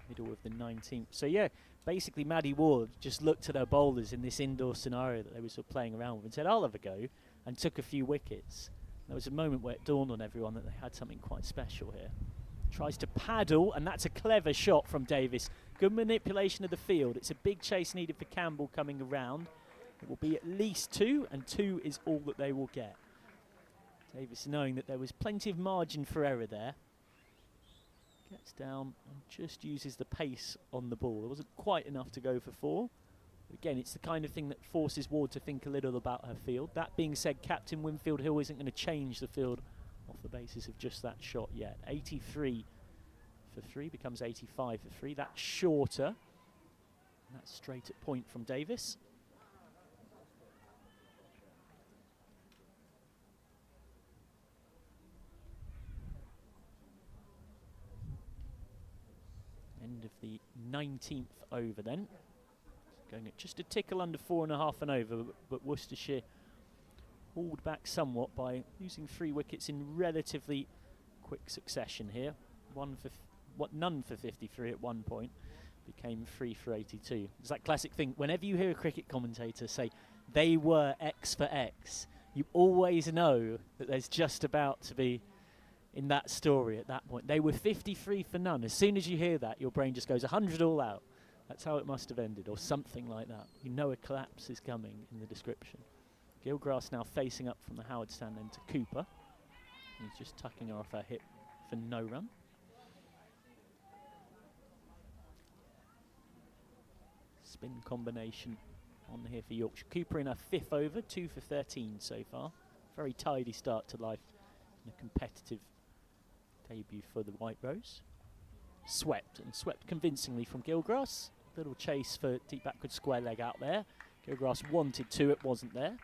S1: Middle of the 19th. So yeah, basically Maddie Ward just looked at her bowlers in this indoor scenario that they were sort of playing around with and said, I'll have a go, and took a few wickets. There was a moment where it dawned on everyone that they had something quite special here. Tries to paddle, and that's a clever shot from Davis. Good manipulation of the field. It's a big chase needed for Campbell coming around. It will be at least 2, and 2 is all that they will get. Davis knowing that there was plenty of margin for error there. Gets down and just uses the pace on the ball. There wasn't quite enough to go for 4. But again, it's the kind of thing that forces Ward to think a little about her field. That being said, Captain Winfield Hill isn't going to change the field off the basis of just that shot yet. 83 for 3 becomes 85 for 3. That's shorter. And that's straight at point from Davis. End of the 19th over then. Going at just a tickle under 4.5 and over, but Worcestershire hauled back somewhat by losing 3 wickets in relatively quick succession here. None for 53 at one point, became 3 for 82. It's that classic thing, whenever you hear a cricket commentator say, they were X for X, you always know that there's just about to be in that story at that point. They were 53 for none. As soon as you hear that, your brain just goes 100 all out. That's how it must have ended, or something like that. You know a collapse is coming in the description. Gilgrass now facing up from the Howard stand end to Cooper. He's just tucking her off her hip for no run. Spin combination on here for Yorkshire. Cooper in her 5th over, 2 for 13 so far. Very tidy start to life and a competitive debut for the White Rose. swept, and swept convincingly from Gilgrass. Little chase for deep backward square leg out there. Gilgrass wanted 2, it wasn't there.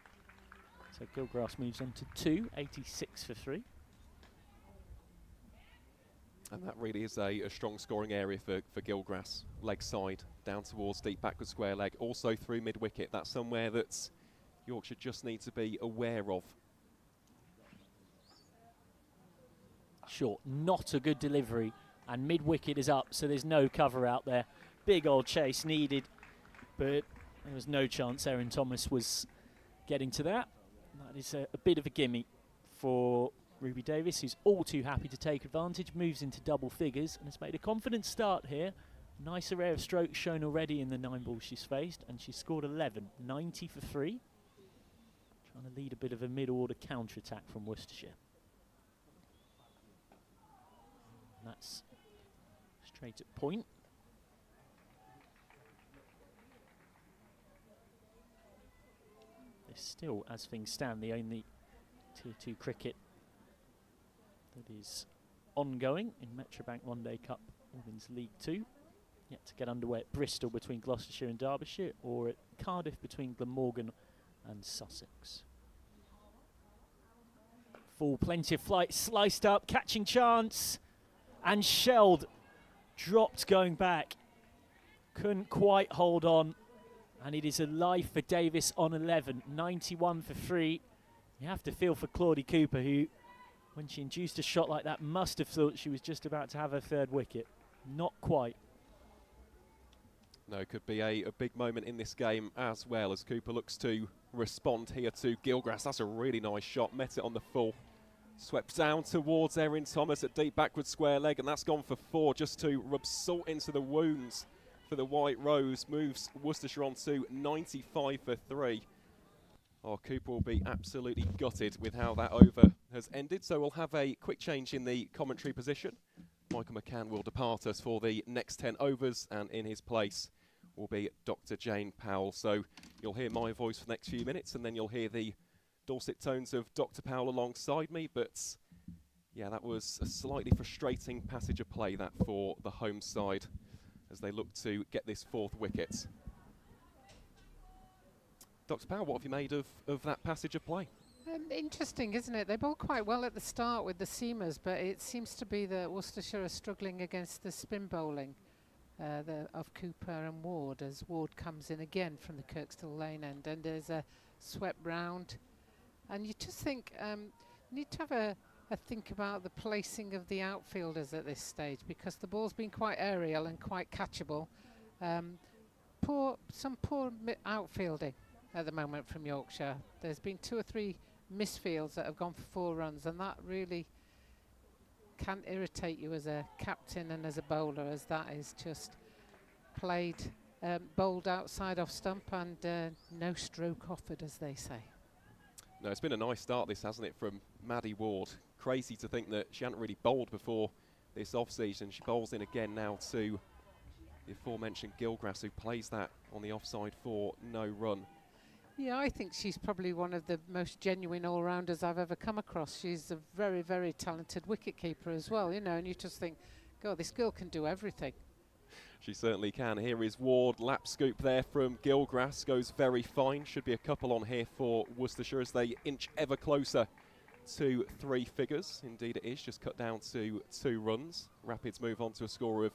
S1: So Gilgrass moves on to 2, 86 for 3.
S3: And that really is a strong scoring area for Gilgrass. Leg side, down towards deep backward square leg, also through mid-wicket. That's somewhere that Yorkshire just need to be aware of.
S1: Short, not a good delivery, and mid-wicket is up, so there's no cover out there. Big old chase needed, but there was no chance Erin Thomas was getting to that. That is a bit of a gimme for Ruby Davies, who's all too happy to take advantage, moves into double figures and has made a confident start here. Nice array of strokes shown already in the 9 balls she's faced, and she's scored 11, 90 for 3. Trying to lead a bit of a mid-order counter-attack from Worcestershire. And that's straight at point. This still, as things stand, the only Tier 2 cricket that is ongoing in Metrobank One Day Cup Women's League 2. Yet to get underway at Bristol between Gloucestershire and Derbyshire, or at Cardiff between Glamorgan and Sussex. Full, plenty of flight, sliced up, catching chance, and shelled, dropped going back. Couldn't quite hold on, and it is a life for Davis on 11, 91 for 3. You have to feel for Claudie Cooper, who, when she induced a shot like that, must have thought she was just about to have her 3rd wicket. Not quite.
S3: No, could be a big moment in this game as well, as Cooper looks to respond here to Gilgrass. That's a really nice shot, met it on the full. Swept down towards Erin Thomas at deep backward square leg, and that's gone for 4, just to rub salt into the wounds for the White Rose. Moves Worcestershire on to 95 for 3. Oh, Cooper will be absolutely gutted with how that over has ended, so we'll have a quick change in the commentary position. Michael McCann will depart us for the next 10 overs, and in his place will be Dr. Jane Powell. So you'll hear my voice for the next few minutes, and then you'll hear the dulcet tones of Dr. Powell alongside me. But yeah, that was a slightly frustrating passage of play, that, for the home side, as they look to get this 4th wicket. Dr. Powell, what have you made of that passage of play?
S2: Interesting, isn't it? They bowled quite well at the start with the seamers, but it seems to be that Worcestershire are struggling against the spin bowling of Cooper and Ward, as Ward comes in again from the Kirkstall Lane end, and there's a swept round. And you just think, you need to have a think about the placing of the outfielders at this stage, because the ball's been quite aerial and quite catchable. Some poor outfielding at the moment from Yorkshire. There's been 2 or 3 misfields that have gone for 4 runs, and that really can irritate you as a captain and as a bowler, as that is just played, bowled outside off stump, and no stroke offered, as they say.
S3: No, it's been a nice start, this, hasn't it, from Maddie Ward. Crazy to think that she hadn't really bowled before this off-season. She bowls in again now to the aforementioned Gilgrass, who plays that on the offside for no run.
S2: Yeah, I think she's probably one of the most genuine all-rounders I've ever come across. She's a very, very talented wicket-keeper as well, you know, and you just think, God, this girl can do everything.
S3: She certainly can. Here is Ward, lap scoop there from Gilgrass, goes very fine. Should be a couple on here for Worcestershire as they inch ever closer to 3 figures. Indeed it is, just cut down to 2 runs. Rapids move on to a score of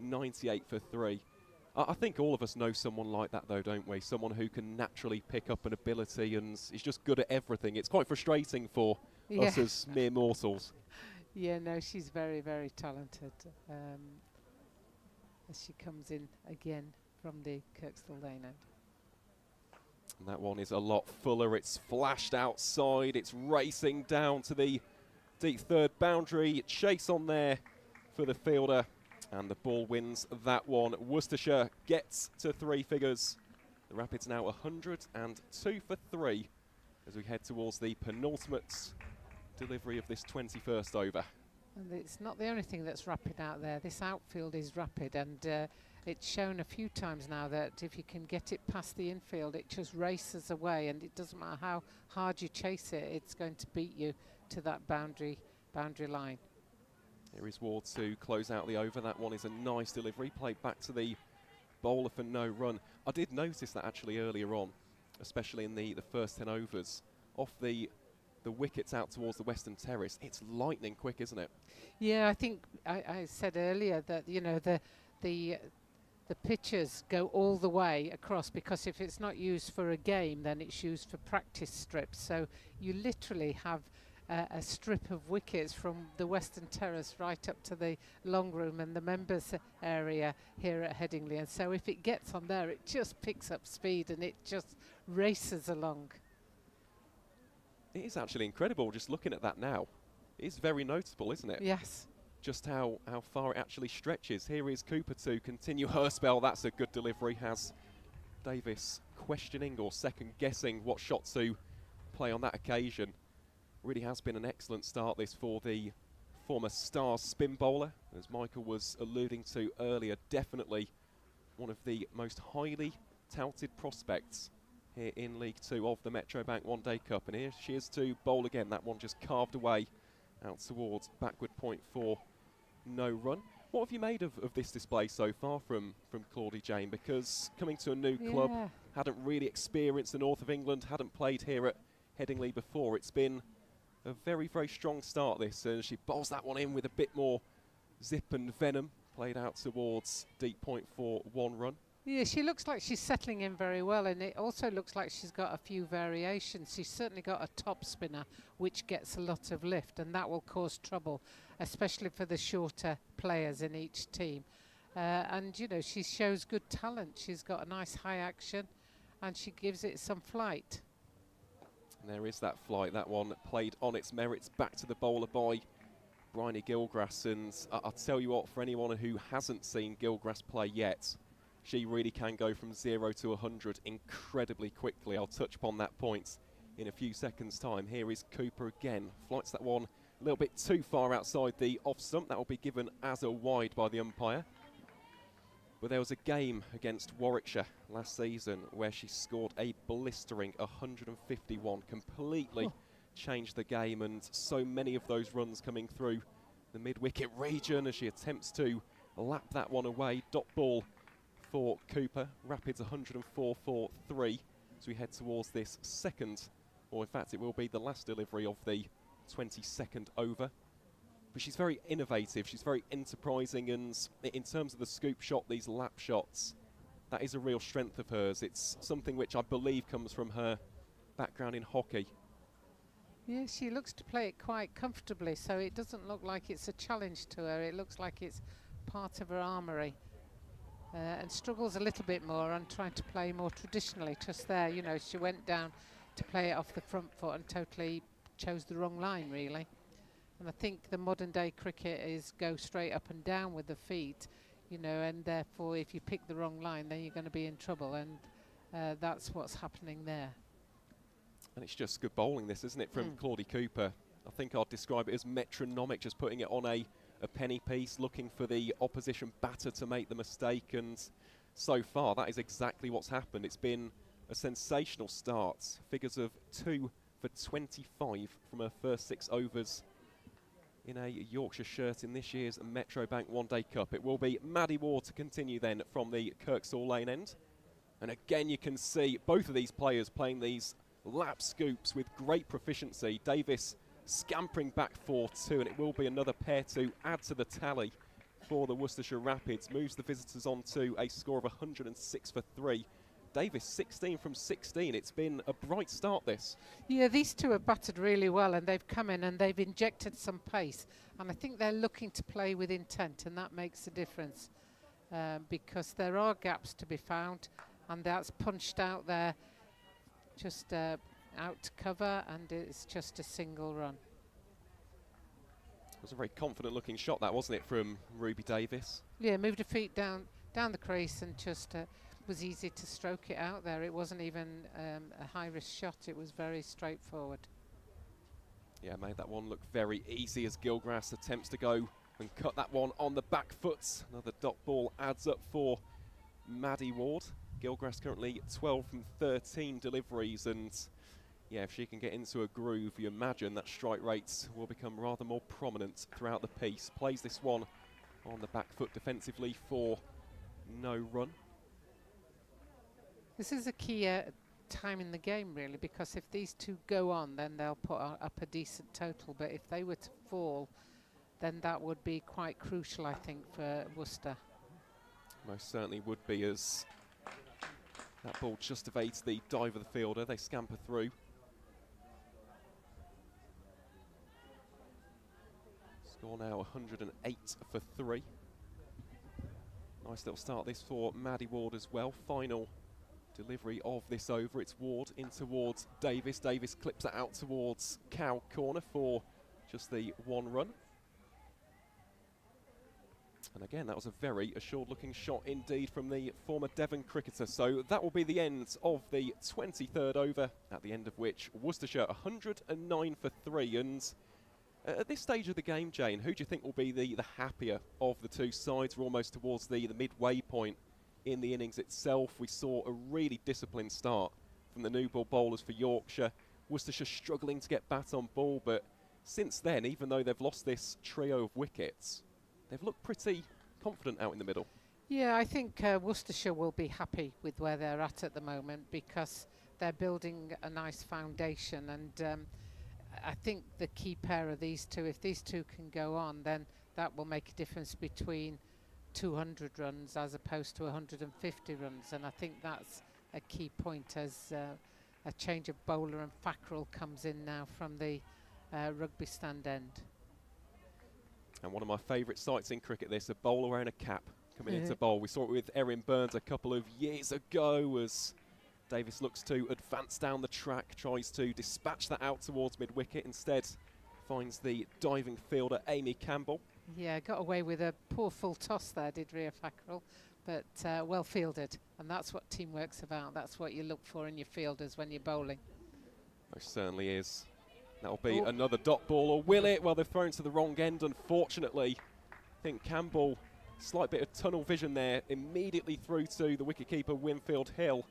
S3: 98 for 3. I think all of us know someone like that, though, don't we? Someone who can naturally pick up an ability and is just good at everything. It's quite frustrating for us as mere mortals.
S2: Yeah, no, she's very, very talented. As she comes in again from the Kirkstall Lane end.
S3: And that one is a lot fuller. It's flashed outside. It's racing down to the deep 3rd boundary. Chase on there for the fielder. And the ball wins that one. Worcestershire gets to 3 figures. The Rapids now 102 for 3 as we head towards the penultimate delivery of this 21st over.
S2: And it's not the only thing that's rapid out there. This outfield is rapid, and it's shown a few times now that if you can get it past the infield, it just races away, and it doesn't matter how hard you chase it, it's going to beat you to that boundary line.
S3: Here is Ward to close out the over. That one is a nice delivery, played back to the bowler for no run. I did notice that actually earlier on, especially in the first 10 overs, off the wickets out towards the Western Terrace. It's lightning quick, isn't it?
S2: Yeah, I think I said earlier that, you know, the pitches go all the way across, because if it's not used for a game, then it's used for practice strips. So you literally have a strip of wickets from the Western Terrace right up to the long room and the members area here at Headingley. And so if it gets on there, it just picks up speed and it just races along.
S3: It is actually incredible just looking at that now. It's very noticeable, isn't it?
S2: Yes.
S3: Just how far it actually stretches. Here is Cooper to continue her spell. That's a good delivery. Has Davis questioning or second guessing what shot to play on that occasion. Really has been an excellent start this for the former Stars spin bowler. As Michael was alluding to earlier, definitely one of the most highly touted prospects here in League 2 of the Metrobank One Day Cup. And here she is to bowl again. That one just carved away out towards backward point for no run. What have you made of this display so far from Claudie Jane? Because coming to a new club, hadn't really experienced the north of England, hadn't played here at Headingley before. It's been a very, very strong start this, and she bowls that one in with a bit more zip and venom, played out towards deep point for one run.
S2: Yeah, she looks like she's settling in very well, and it also looks like she's got a few variations. She's certainly got a top spinner, which gets a lot of lift, and that will cause trouble, especially for the shorter players in each team. And, you know, she shows good talent. She's got a nice high action, and she gives it some flight.
S3: And there is that flight. That one played on its merits back to the bowler by Bryony Gilgrass. And I'll tell you what, for anyone who hasn't seen Gilgrass play yet, she really can go from 0 to 100 incredibly quickly. I'll touch upon that point in a few seconds' time. Here is Cooper again. Flights that one a little bit too far outside the off stump. That will be given as a wide by the umpire. But there was a game against Warwickshire last season where she scored a blistering 151. Completely changed the game, and so many of those runs coming through the mid-wicket region as she attempts to lap that one away. Dot ball for Cooper. Rapids 104 for 3 as we head towards this second, or in fact it will be the last delivery of the 22nd over. But she's very innovative, she's very enterprising, and in terms of the scoop shot, these lap shots, that is a real strength of hers. It's something which I believe comes from her background in hockey.
S2: Yeah, she looks to play it quite comfortably, so it doesn't look like it's a challenge to her. It looks like it's part of her armoury. And struggles a little bit more on trying to play more traditionally. Just there, you know, she went down to play it off the front foot and totally chose the wrong line, really. And I think the modern day cricket is go straight up and down with the feet, you know, and therefore if you pick the wrong line, then you're going to be in trouble, and that's what's happening there.
S3: And it's just good bowling this, isn't it, from Claudie Cooper. I think I'd describe it as metronomic, just putting it on a penny piece, looking for the opposition batter to make the mistake, and so far that is exactly what's happened. It's been a sensational start. Figures of 2 for 25 from her first 6 overs in a Yorkshire shirt in this year's Metrobank One Day Cup. It will be Maddie Ward to continue then from the Kirksall Lane end. And again you can see both of these players playing these lap scoops with great proficiency. Davis scampering back for 2, and it will be another pair to add to the tally for the Worcestershire Rapids. Moves the visitors on to a score of 106 for 3. Davis 16 from 16. It's been a bright start this.
S2: Yeah, these two have battered really well, and they've come in and they've injected some pace, and I think they're looking to play with intent, and that makes a difference because there are gaps to be found, and that's punched out there just out to cover, and it's just a single run.
S3: It was a very confident looking shot that, wasn't it, from Ruby Davis?
S2: Yeah, moved her feet down the crease and just was easy to stroke it out there. It wasn't even a high risk shot, it was very straightforward.
S3: Yeah, made that one look very easy as Gilgrass attempts to go and cut that one on the back foot. Another dot ball adds up for Maddie Ward. Gilgrass currently 12 from 13 deliveries, and yeah, if she can get into a groove, you imagine that strike rates will become rather more prominent throughout the piece. Plays this one on the back foot defensively for no run.
S2: This is a key time in the game, really, because if these two go on, then they'll put up a decent total. But if they were to fall, then that would be quite crucial, I think, for Worcester.
S3: Most certainly would be, as that ball just evades the dive of the fielder. They scamper through. Score now 108 for 3. Nice little start this for Maddie Ward as well. Final delivery of this over. It's Ward in towards Davis. Davis clips it out towards Cow corner for just the 1 run. And again, that was a very assured looking shot indeed from the former Devon cricketer. So that will be the end of the 23rd over, at the end of which Worcestershire 109 for 3. And at this stage of the game, Jane, who do you think will be the happier of the two sides? We're almost towards the midway point in the innings itself. We saw a really disciplined start from the new ball bowlers for Yorkshire. Worcestershire struggling to get bat on ball, but since then, even though they've lost this trio of wickets, they've looked pretty confident out in the middle.
S2: Yeah, I think Worcestershire will be happy with where they're at the moment, because they're building a nice foundation, and I think the key pair of these two, if these two can go on, then that will make a difference between 200 runs as opposed to 150 runs, and I think that's a key point as a change of bowler and Fackrell comes in now from the rugby stand end.
S3: And one of my favourite sights in cricket, this, a bowler wearing a cap coming into bowl. We saw it with Erin Burns a couple of years ago as Davis looks to advance down the track, tries to dispatch that out towards mid-wicket, instead finds the diving fielder Amy Campbell.
S2: Yeah, got away with a poor full toss there, did Rhea Fackrell, but well fielded, and that's what teamwork's about. That's what you look for in your fielders when you're bowling.
S3: Most certainly is. That'll be another dot ball, or will it? Well, they've thrown to the wrong end, unfortunately. I think Campbell, slight bit of tunnel vision there, immediately through to the wicketkeeper Winfield Hill.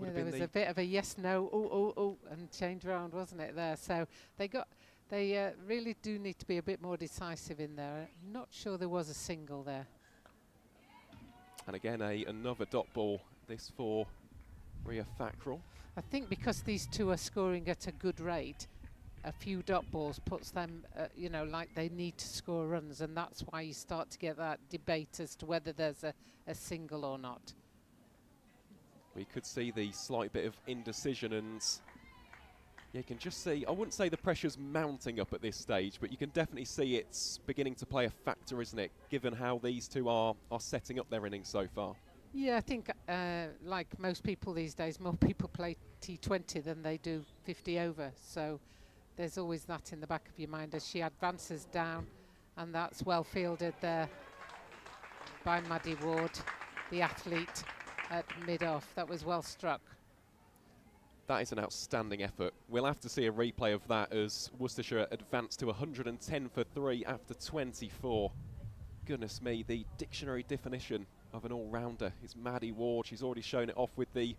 S2: Yeah, there was a bit of a yes, no, and change round, wasn't it, there? So they really do need to be a bit more decisive in there. I'm not sure there was a single there.
S3: And again, another dot ball, this for Rhea Fackrell.
S2: I think because these two are scoring at a good rate, a few dot balls puts them, you know, like they need to score runs, and that's why you start to get that debate as to whether there's a single or not.
S3: We could see the slight bit of indecision, and you can just see, I wouldn't say the pressure's mounting up at this stage, but you can definitely see it's beginning to play a factor, isn't it, given how these two are setting up their innings so far.
S2: Yeah, I think like most people these days, more people play T20 than they do 50 over. So there's always that in the back of your mind as she advances down, and that's well fielded there by Maddie Ward, the athlete at mid-off. That was well struck.
S3: That is an outstanding effort. We'll have to see a replay of that as Worcestershire advance to 110 for 3 after 24. Goodness me, the dictionary definition of an all-rounder is Maddie Ward. She's already shown it off with the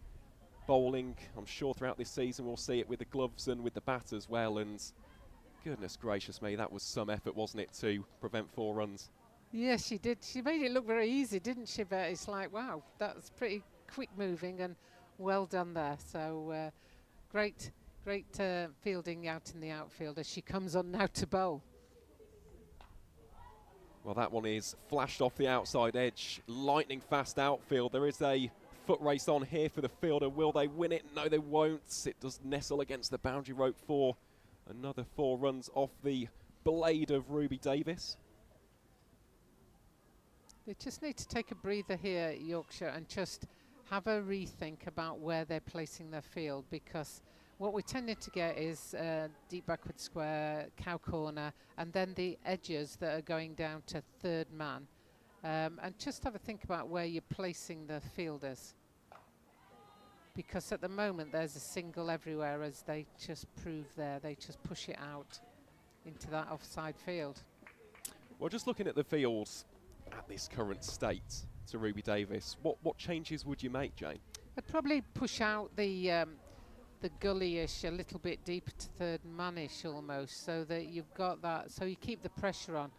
S3: bowling. I'm sure throughout this season we'll see it with the gloves and with the bat as well. And goodness gracious me, that was some effort, wasn't it, to prevent 4 runs?
S2: Yes, she did. She made it look very easy, didn't she? But it's like, wow, that's pretty quick moving and well done there. So great fielding out in the outfield as she comes on now to bowl.
S3: Well, that one is flashed off the outside edge. Lightning fast outfield. There is a foot race on here for the fielder. Will they win it? No, they won't. It does nestle against the boundary rope for another 4 runs off the blade of Ruby Davis.
S2: They just need to take a breather here, Yorkshire, and just have a rethink about where they're placing their field, because what we're tending to get is deep backward square, cow corner, and then the edges that are going down to third man. And just have a think about where you're placing the fielders. Because at the moment there's a single everywhere, as they just prove there. They just push it out into that offside field.
S3: Well, just looking at the fields at this current state to Ruby Davis, what changes would you make, Jane?
S2: I'd probably push out the the gullyish a little bit deeper to third manish almost, so that you've got that, so you keep the pressure on,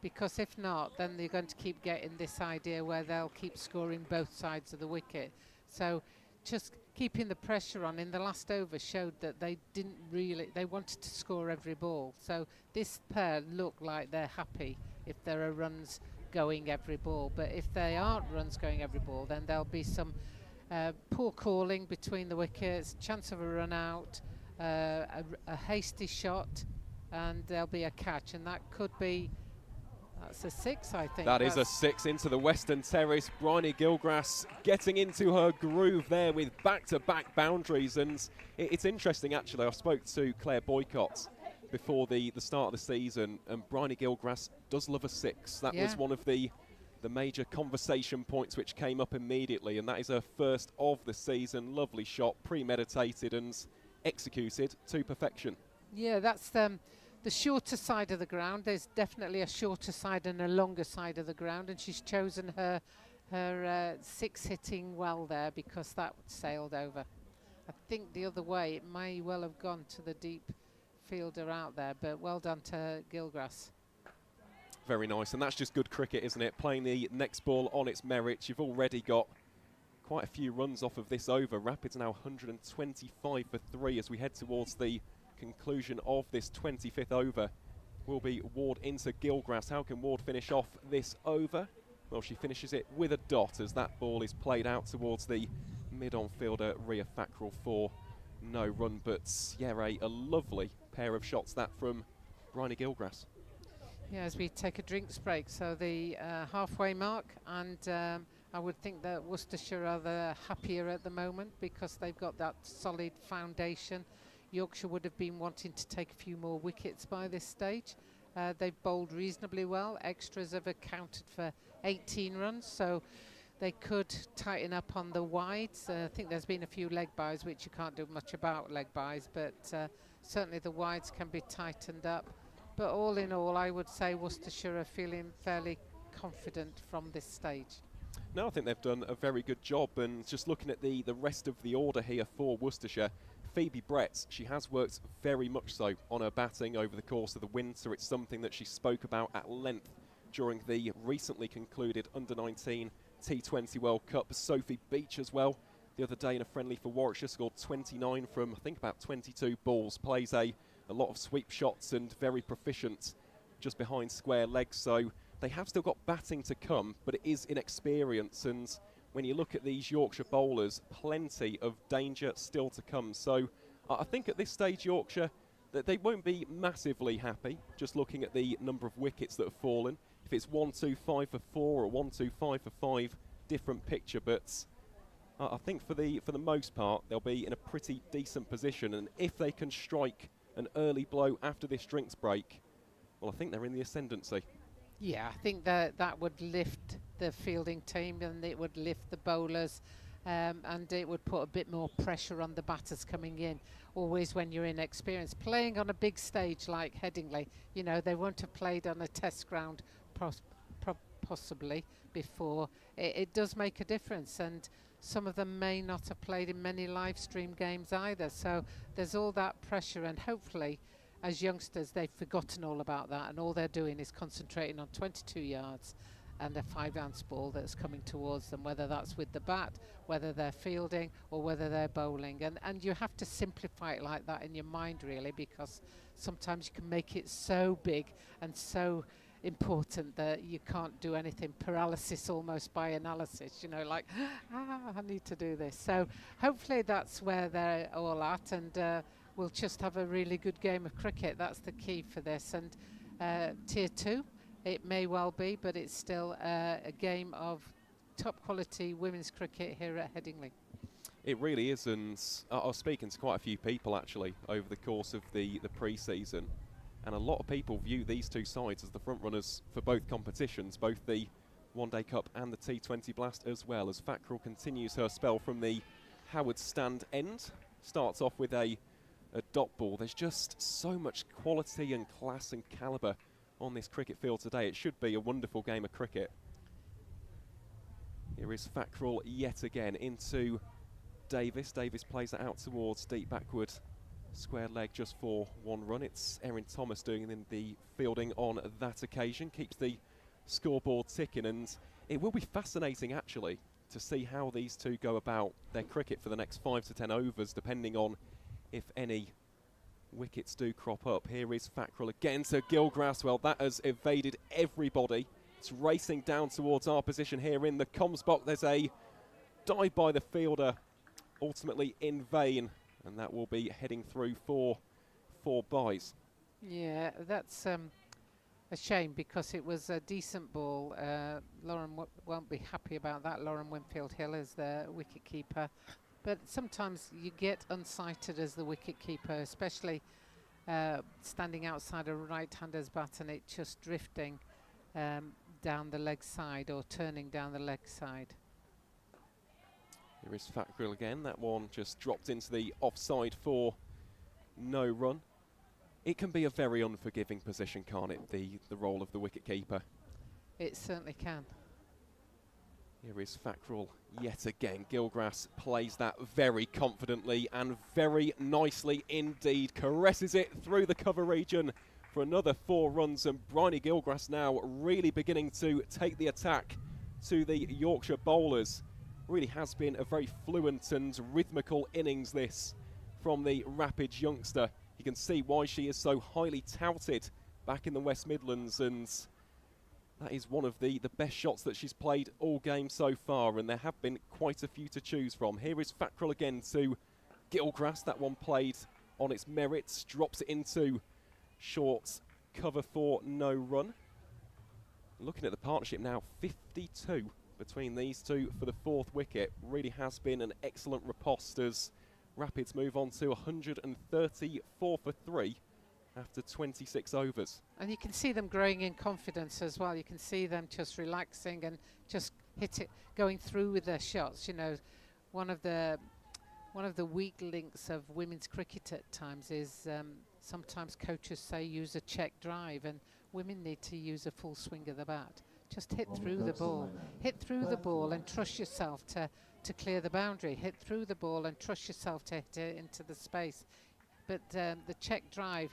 S2: because if not, then they're going to keep getting this idea where they'll keep scoring both sides of the wicket. So just keeping the pressure on in the last over showed that they didn't really, they wanted to score every ball. So this pair look like they're happy if there are runs going every ball, but if they aren't runs going every ball, then there'll be some poor calling between the wickets, chance of a run out, a hasty shot, and there'll be a catch, and that could be, that's a 6, I think.
S3: That is a 6 into the Western Terrace. Bryony Gilgrass getting into her groove there with back-to-back boundaries, and it's interesting actually. I spoke to Claire Boycott before the start of the season, and Bryony Gilgrass does love a 6. That was one of the major conversation points which came up immediately, and that is her first of the season. Lovely shot, premeditated and executed to perfection.
S2: Yeah, that's the shorter side of the ground. There's definitely a shorter side and a longer side of the ground, and she's chosen her 6 hitting well there because that sailed over. I think the other way, it may well have gone to the deep fielder out there, but well done to Gilgrass.
S3: Very nice, and that's just good cricket, isn't it? Playing the next ball on its merits. You've already got quite a few runs off of this over. Rapids now 125 for 3 as we head towards the conclusion of this 25th over. Will be Ward into Gilgrass. How can Ward finish off this over? Well, she finishes it with a dot as that ball is played out towards the mid-on fielder Ria Fackrell for no run. But yeah, a lovely pair of shots that from Bryony Gilgrass.
S2: Yeah, as we take a drinks break, so the halfway mark, and I would think that Worcestershire are the happier at the moment because they've got that solid foundation. Yorkshire would have been wanting to take a few more wickets by this stage. They've bowled reasonably well. Extras have accounted for 18 runs, so they could tighten up on the wides. I think there's been a few leg byes, which you can't do much about leg byes, but certainly the wides can be tightened up. But all in all, I would say Worcestershire are feeling fairly confident from this stage.
S3: No, I think they've done a very good job, and just looking at the rest of the order here for Worcestershire, Phoebe Brett, she has worked very much so on her batting over the course of the winter. It's something that she spoke about at length during the recently concluded Under-19 T20 World Cup. Sophie Beach as well, the other day in a friendly for Warwickshire, scored 29 from, I think, about 22 balls. Plays a lot of sweep shots and very proficient just behind square legs. So they have still got batting to come, but it is inexperience. And when you look at these Yorkshire bowlers, plenty of danger still to come. So I think at this stage, Yorkshire, that they won't be massively happy just looking at the number of wickets that have fallen. If it's 1-2-5 for 4 or 1-2-5 for 5, different picture. But I think for the most part, they'll be in a pretty decent position. And if they can strike an early blow after this drinks break, well, I think they're in the ascendancy.
S2: Yeah, I think that would lift the fielding team, and it would lift the bowlers, and it would put a bit more pressure on the batters coming in. Always when you're inexperienced, playing on a big stage like Headingley, you know, they won't have played on a test ground possibly before. It does make a difference, and some of them may not have played in many live stream games either. So there's all that pressure, and hopefully as youngsters they've forgotten all about that, and all they're doing is concentrating on 22 yards and a 5-ounce ball that's coming towards them, whether that's with the bat, whether they're fielding or whether they're bowling. And you have to simplify it like that in your mind, really, because sometimes you can make it so big and so important that you can't do anything. Paralysis almost by analysis, you know, like, I need to do this. So hopefully that's where they're all at, and we'll just have a really good game of cricket. That's the key for this. And Tier 2, it may well be, but it's still a game of top quality women's cricket here at Headingley.
S3: It really is, and I was speaking to quite a few people actually over the course of the pre-season, and a lot of people view these two sides as the front runners for both competitions, both the One Day Cup and the T20 Blast, as well as Fackrell continues her spell from the Howard Stand end. Starts off with a dot ball. There's just so much quality and class and calibre on this cricket field today. It should be a wonderful game of cricket. Here is Fackrell yet again into Davis. Davis plays it out towards deep backward square leg just for 1 run. It's Erin Thomas doing in the fielding on that occasion. Keeps the scoreboard ticking, and it will be fascinating actually to see how these two go about their cricket for the next 5 to 10 overs, depending on if any wickets do crop up. Here is Fackrell again to Gilgrass. Well, that has evaded everybody. It's racing down towards our position here in the comms box. There's a dive by the fielder, ultimately in vain, and that will be heading through for 4 byes.
S2: Yeah, that's a shame because it was a decent ball. Lauren won't be happy about that. Lauren Winfield-Hill is the wicket keeper. But sometimes you get unsighted as the wicket keeper, especially standing outside a right-hander's bat and it just drifting down the leg side or turning down the leg side.
S3: Here is Fackrell again. That one just dropped into the offside for no run. It can be a very unforgiving position, can't it, the role of the wicket-keeper?
S2: It certainly can.
S3: Here is Fackrell yet again. Gilgrass plays that very confidently and very nicely indeed. Caresses it through the cover region for another 4 runs, and Bryony Gilgrass now really beginning to take the attack to the Yorkshire bowlers. Really has been a very fluent and rhythmical innings this from the Rapids youngster. You can see why she is so highly touted back in the West Midlands, and that is one of the best shots that she's played all game so far, and there have been quite a few to choose from. Here is Fackrell again to Gilgrass. That one played on its merits, drops it into short cover for no run. Looking at the partnership now, 52 between these two for the 4th wicket. Really has been an excellent riposte as Rapids move on to 134 for 3 after 26 overs.
S2: And you can see them growing in confidence as well. You can see them just relaxing and just going through with their shots. You know, one of the weak links of women's cricket at times is sometimes coaches say use a check drive, and women need to use a full swing of the bat. Just hit through the ball. Hit through the ball and trust yourself to clear the boundary. Hit through the ball and trust yourself to hit it into the space. But the check drive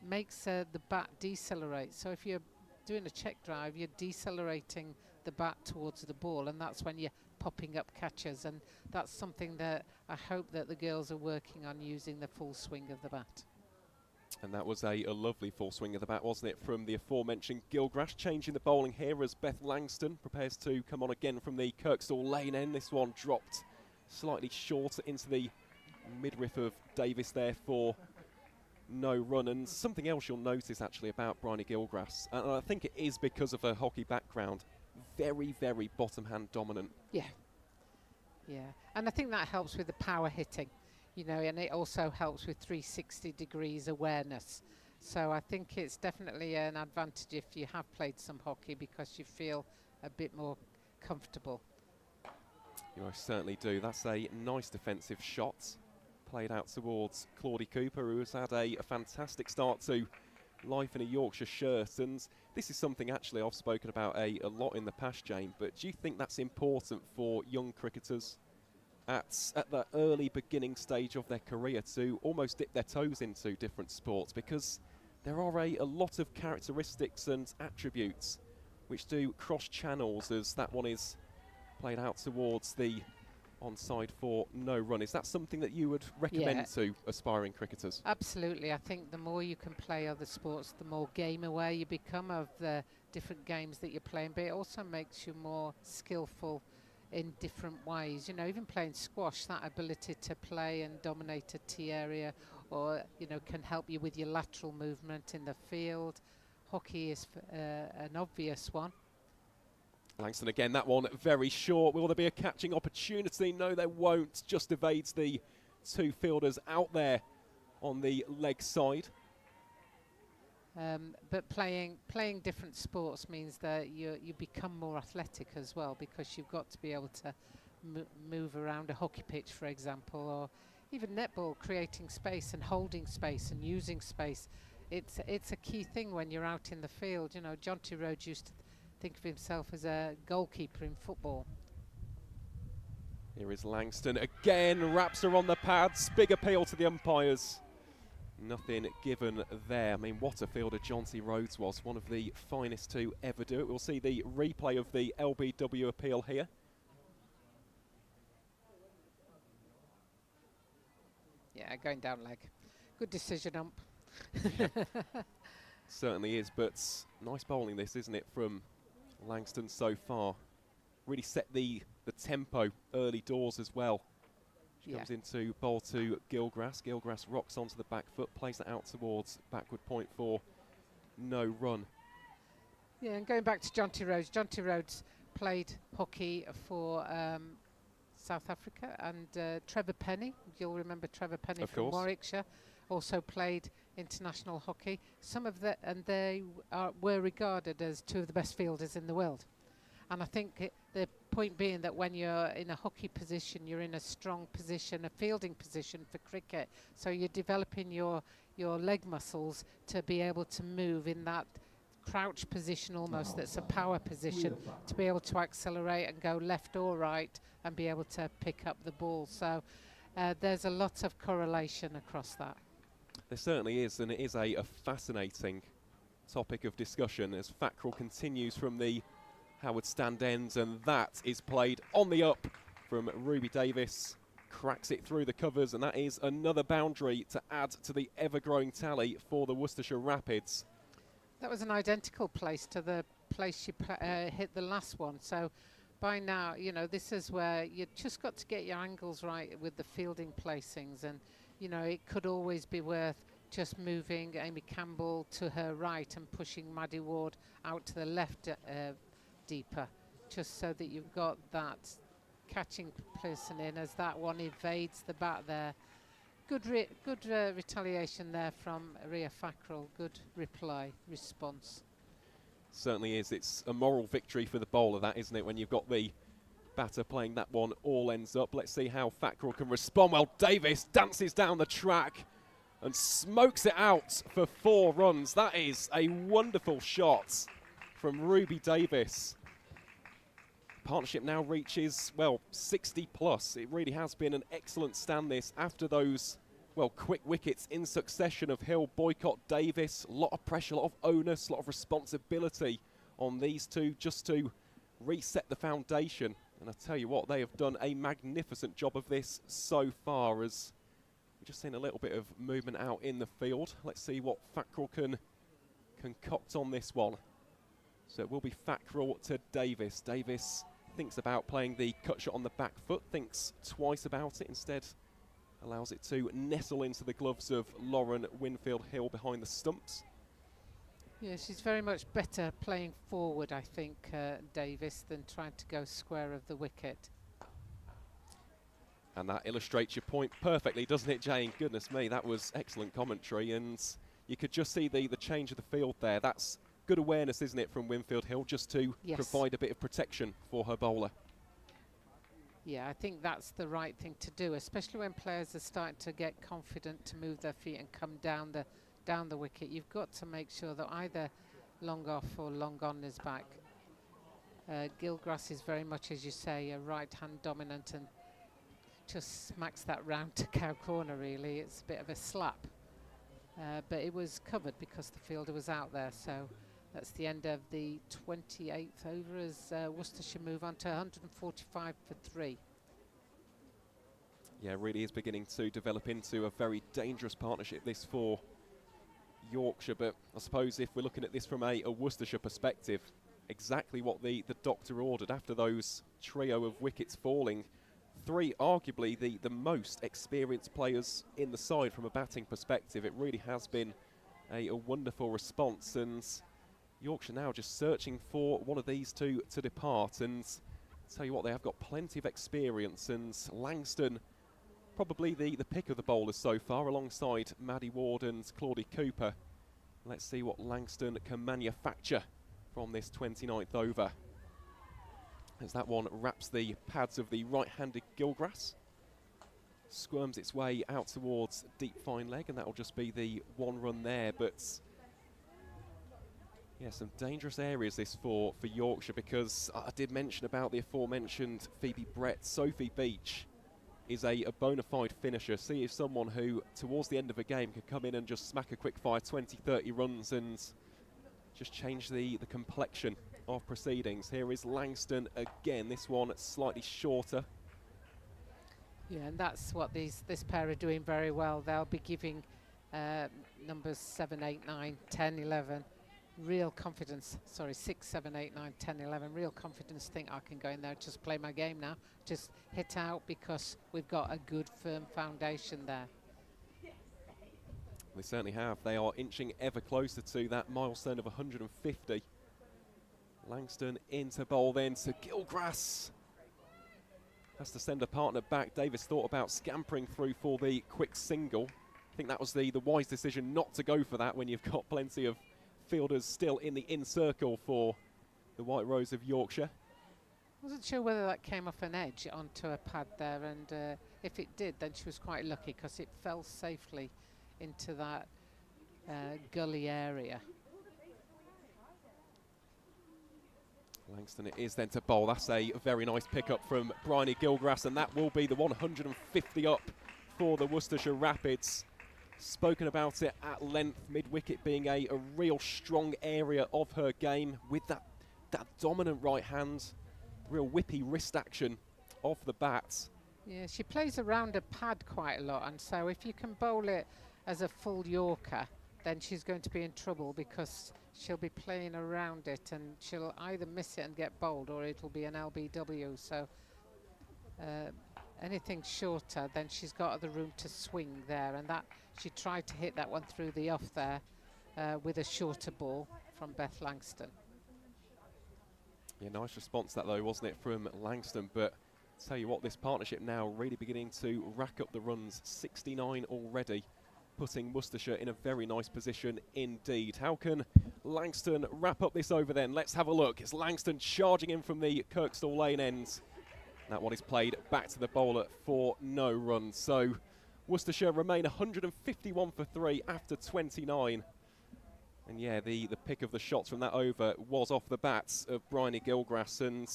S2: makes the bat decelerate. So if you're doing a check drive, you're decelerating the bat towards the ball, and that's when you're popping up catches. And that's something that I hope that the girls are working on, using the full swing of the bat.
S3: And that was a lovely full swing of the bat, wasn't it, from the aforementioned Gilgrass. Changing the bowling here as Beth Langston prepares to come on again from the Kirkstall Lane end. This one dropped slightly short into the midriff of Davis there for no run. And something else you'll notice actually about Bryony Gilgrass, and I think it is because of her hockey background, very, very bottom hand dominant.
S2: Yeah. And I think that helps with the power hitting. You know, and it also helps with 360 degrees awareness. So I think it's definitely an advantage if you have played some hockey, because you feel a bit more comfortable.
S3: You most certainly do. That's a nice defensive shot played out towards Claudie Cooper, who has had a fantastic start to life in a Yorkshire shirt. And this is something actually I've spoken about a lot in the past, Jane, but do you think that's important for young cricketers at the early beginning stage of their career to almost dip their toes into different sports? Because there are a lot of characteristics and attributes which do cross channels, as that one is played out towards the onside for no run. Is that something that you would recommend to aspiring cricketers?
S2: Absolutely. I think the more you can play other sports, the more game aware you become of the different games that you're playing, but it also makes you more skillful in different ways. You know, even playing squash, that ability to play and dominate a tee area, or, you know, can help you with your lateral movement in the field. Hockey is an obvious one.
S3: Langston again, that one very short. Will there be a catching opportunity? No, there won't. Just evades the 2 fielders out there on the leg side.
S2: But playing different sports means that you become more athletic as well, because you've got to be able to move around a hockey pitch, for example, or even netball, creating space and holding space and using space. It's a key thing when you're out in the field. You know, Jonty Rhodes used to think of himself as a goalkeeper in football.
S3: Here is Langston again, wraps her on the pads, big appeal to the umpires. Nothing given there. I mean, what a fielder Jonty Rhodes was, one of the finest to ever do it. We'll see the replay of the LBW appeal here.
S2: Yeah, going down leg. Good decision, ump.
S3: Certainly is, but nice bowling this, isn't it, from Langston so far. Really set the tempo early doors as well. She comes into bowl to Gilgrass. Gilgrass rocks onto the back foot, plays that out towards backward point for no run.
S2: Yeah, and going back to Jonty Rhodes. Jonty Rhodes played hockey for South Africa, and Trevor Penny, you'll remember Trevor Penny from Warwickshire, also played international hockey. They were regarded as two of the best fielders in the world. And I think the point being that when you're in a hockey position, you're in a strong position, a fielding position for cricket. So you're developing your leg muscles to be able to move in that crouch position almost, that's a power position, to be able to accelerate and go left or right and be able to pick up the ball. So there's a lot of correlation across that.
S3: There certainly is, and it is a fascinating topic of discussion as Fackrell continues from the Howard stand ends, and that is played on the up from Ruby Davis. Cracks it through the covers, and that is another boundary to add to the ever-growing tally for the Worcestershire Rapids.
S2: That was an identical place to the place she hit the last one. So by now, you know, this is where you just got to get your angles right with the fielding placings, and you know, it could always be worth just moving Amy Campbell to her right and pushing Maddie Ward out to the left deeper, just so that you've got that catching person in as that one evades the bat there. Good retaliation there from Ria Fackrell. Good response.
S3: Certainly is. It's a moral victory for the bowler, that, isn't it, when you've got the batter playing that one all ends up. Let's see how Fackrell can respond. Well, Davis dances down the track and smokes it out for 4 runs. That is a wonderful shot from Ruby Davis. Partnership now reaches, well, 60 plus. It really has been an excellent stand this after those, well, quick wickets in succession of Hill, Boycott, Davis. A lot of pressure, a lot of onus, a lot of responsibility on these two just to reset the foundation. And I tell you what, they have done a magnificent job of this so far, as we've just seen a little bit of movement out in the field. Let's see what Fackrell can concoct on this one. So it will be Fackrell to Davis. Davis thinks about playing the cut shot on the back foot, thinks twice about it, instead allows it to nestle into the gloves of Lauren Winfield Hill behind the stumps.
S2: Yeah, she's very much better playing forward, I think, Davis, than trying to go square of the wicket.
S3: And that illustrates your point perfectly, doesn't it, Jane? Goodness me, that was excellent commentary, and you could just see the change of the field there. That's good awareness, isn't it, from Winfield Hill, just to provide a bit of protection for her bowler.
S2: Yeah, I think that's the right thing to do, especially when players are starting to get confident to move their feet and come down the wicket. You've got to make sure that either long off or long on is back. Gilgrass is very much, as you say, a right-hand dominant and just smacks that round to cow corner, really. It's a bit of a slap. But it was covered because the fielder was out there, so that's the end of the 28th over as Worcestershire move on to 145 for 3.
S3: Yeah, really is beginning to develop into a very dangerous partnership, this for Yorkshire. But I suppose if we're looking at this from a Worcestershire perspective, exactly what the doctor ordered after those trio of wickets falling. 3 arguably the most experienced players in the side from a batting perspective. It really has been a wonderful response, and Yorkshire now just searching for one of these two to depart. And tell you what, they have got plenty of experience, and Langston probably the pick of the bowlers so far, alongside Maddie Ward and Claudie Cooper. Let's see what Langston can manufacture from this 29th over, as that one wraps the pads of the right-handed Gilgrass, squirms its way out towards deep fine leg, and that will just be the 1 run there. But Yeah, some dangerous areas this for Yorkshire, because I did mention about the aforementioned Phoebe Brett. Sophie Beach is a bona fide finisher. See if someone who, towards the end of a game, can come in and just smack a quick fire 20, 30 runs and just change the complexion of proceedings. Here is Langston again, this one slightly shorter.
S2: Yeah, and that's what this pair are doing very well. They'll be giving numbers 7, 8, 9, 10, 11 real confidence. Sorry, 6, 7, 8, 9, 10, 11 real confidence. Think I can go in there, just play my game now, just hit out, because we've got a good firm foundation there.
S3: They certainly have. They are inching ever closer to that milestone of 150. Langston into bowl then to Gilgrass. Has to send a partner back. Davis thought about scampering through for the quick single. I think that was the wise decision not to go for that when you've got plenty of fielders still in the in circle for the White Rose of Yorkshire.
S2: Wasn't sure whether that came off an edge onto a pad there, and if it did, then she was quite lucky, because it fell safely into that gully area.
S3: Langston it is then to bowl. That's a very nice pickup from Bryony Gilgrass, and that will be the 150 up for the Worcestershire Rapids. Spoken about it at length, mid-wicket being a real strong area of her game, with that dominant right hand, real whippy wrist action off the bat.
S2: Yeah, she plays around a pad quite a lot, and so if you can bowl it as a full Yorker, then she's going to be in trouble, because she'll be playing around it and she'll either miss it and get bowled, or it'll be an LBW. So anything shorter, then she's got the room to swing there, and that she tried to hit that one through the off there with a shorter ball from Beth Langston.
S3: Yeah, nice response that though, wasn't it, from Langston? But tell you what, this partnership now really beginning to rack up the runs, 69 already, putting Worcestershire in a very nice position indeed. How can Langston wrap up this over then? Let's have a look. It's Langston charging in from the Kirkstall Lane end. That one is played back to the bowler for no run. So Worcestershire remain 151 for 3 after 29. And yeah, the pick of the shots from that over was off the bats of Bryony Gilgrass. And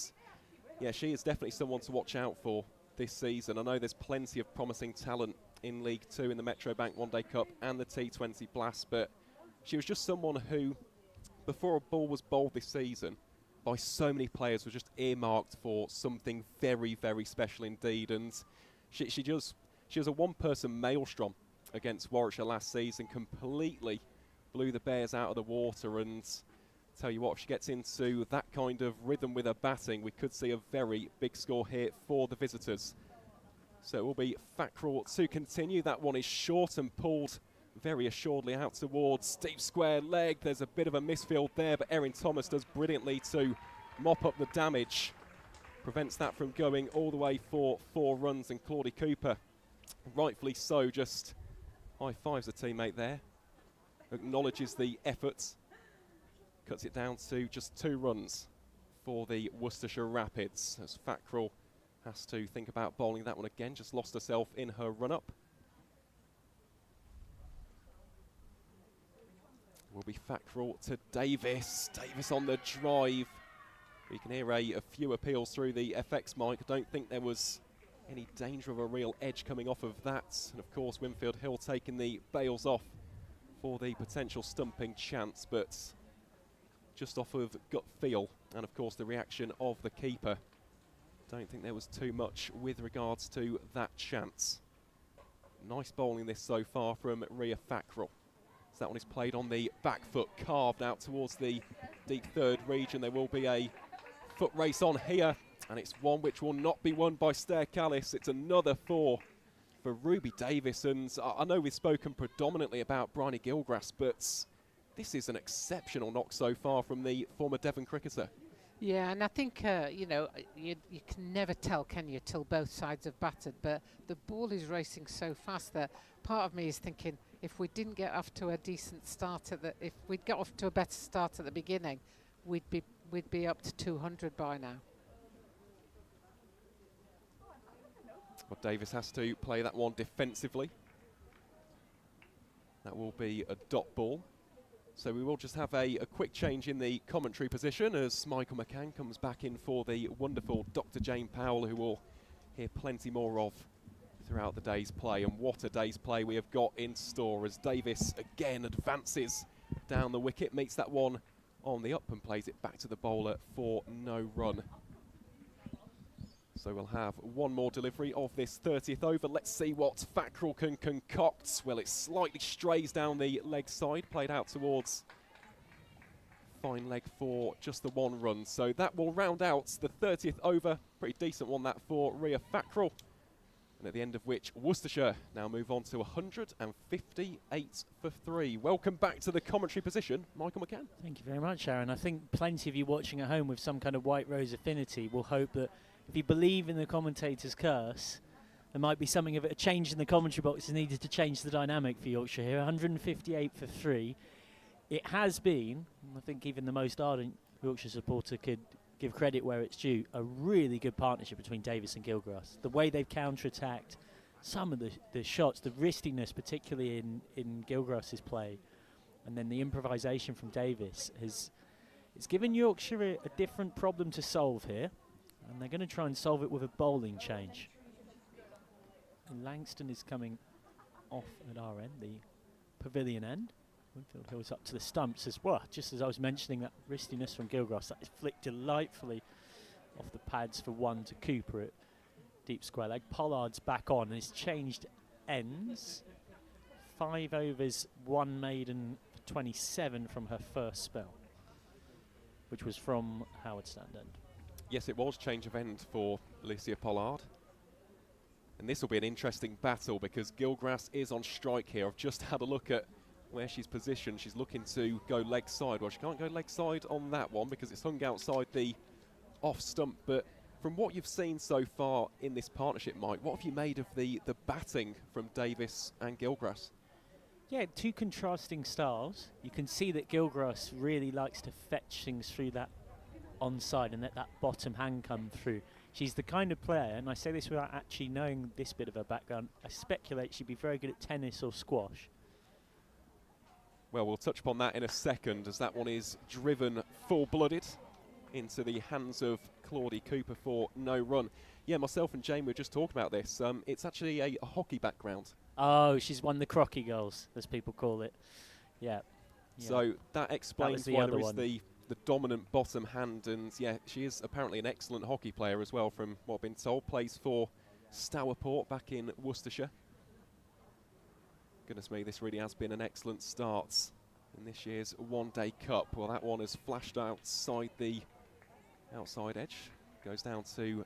S3: yeah, she is definitely someone to watch out for this season. I know there's plenty of promising talent in League 2 in the Metro Bank One Day Cup and the T20 Blast, but she was just someone who, before a ball was bowled this season, by so many players, was just earmarked for something very, very special indeed. And she was a one-person maelstrom against Warwickshire last season, completely blew the Bears out of the water. And tell you what, if she gets into that kind of rhythm with her batting, we could see a very big score here for the visitors. So it will be Fackrell to continue. That one is short and pulled very assuredly out towards deep square leg. There's a bit of a misfield there, but Erin Thomas does brilliantly to mop up the damage. Prevents that from going all the way for 4 runs, and Claudie Cooper, rightfully so, just high-fives a teammate there. Acknowledges the efforts. Cuts it down to just 2 runs for the Worcestershire Rapids, as Fackrell has to think about bowling that one again. Just lost herself in her run-up. Will be Fackrell to Davis. Davis on the drive. We can hear a few appeals through the FX mic. I don't think there was any danger of a real edge coming off of that. And of course, Winfield Hill taking the bails off for the potential stumping chance, but just off of gut feel and of course the reaction of the keeper, don't think there was too much with regards to that chance. Nice bowling this so far from Rhea Fackrell. So that one is played on the back foot, carved out towards the deep third region. There will be a foot race on here, and it's one which will not be won by Stair Callis. It's another 4 for Ruby Davis. And I know we've spoken predominantly about Bryony Gilgrass, but this is an exceptional knock so far from the former Devon cricketer.
S2: Yeah, and I think, you know, you can never tell, can you, till both sides have battered. But the ball is racing so fast that part of me is thinking, if we didn't get off to a decent start if we'd got off to a better start at the beginning, we'd be up to 200 by now.
S3: Well, Davis has to play that one defensively. That will be a dot ball. So we will just have a quick change in the commentary position as Michael McCann comes back in for the wonderful Dr. Jane Powell, who will hear plenty more of throughout the day's play. And what a day's play we have got in store as Davis again advances down the wicket, meets that one on the up and plays it back to the bowler for no run. So we'll have one more delivery of this 30th over. Let's see what Fackrell can concoct. Well, it slightly strays down the leg side, played out towards fine leg for just the one run. So that will round out the 30th over. Pretty decent one that for Ria Fackrell. And at the end of which, Worcestershire now move on to 158 for 3. Welcome back to the commentary position, Michael McCann.
S1: Thank you very much, Aaron. I think plenty of you watching at home with some kind of White Rose affinity will hope that if you believe in the commentator's curse, there might be something of a change in the commentary box is needed to change the dynamic for Yorkshire here. 158 for 3. It has been, I think even the most ardent Yorkshire supporter could give credit where it's due, a really good partnership between Davis and Gilgrass. The way they've counter-attacked some of the shots, the wristiness, particularly in Gilgrass's play, and then the improvisation from Davis, it's given Yorkshire a different problem to solve here. And they're going to try and solve it with a bowling change. And Langston is coming off at our end, the pavilion end. Winfield Hill's up to the stumps as well. Just as I was mentioning that wristiness from Gilgrass, that is flicked delightfully off the pads for one to Cooper at deep square leg. Pollard's back on and he's changed ends. 5 overs, 1 maiden, 27 from her first spell, which was from Howard Stand end.
S3: Yes, it was change of end for Alicia Pollard. And this will be an interesting battle because Gilgrass is on strike here. I've just had a look at where she's positioned. She's looking to go leg side. Well, she can't go leg side on that one because it's hung outside the off stump. But from what you've seen so far in this partnership, Mike, what have you made of the batting from Davis and Gilgrass?
S1: Yeah, two contrasting styles. You can see that Gilgrass really likes to fetch things through that onside and let that bottom hand come through. She's the kind of player, and I say this without actually knowing this bit of her background, I speculate she'd be very good at tennis or squash.
S3: Well, we'll touch upon that in a second as that one is driven full-blooded into the hands of Claudie Cooper for no run. Yeah, myself and Jane were just talking about this. It's actually a hockey background.
S1: Oh, she's won the crocky goals, as people call it. Yeah.
S3: So that explains why there is the dominant bottom hand, and yeah, she is apparently an excellent hockey player as well from what I've been told. Plays for Stourport back in Worcestershire. Goodness me, this really has been an excellent start in this year's one-day cup. Well, that one has flashed outside the outside edge. Goes down to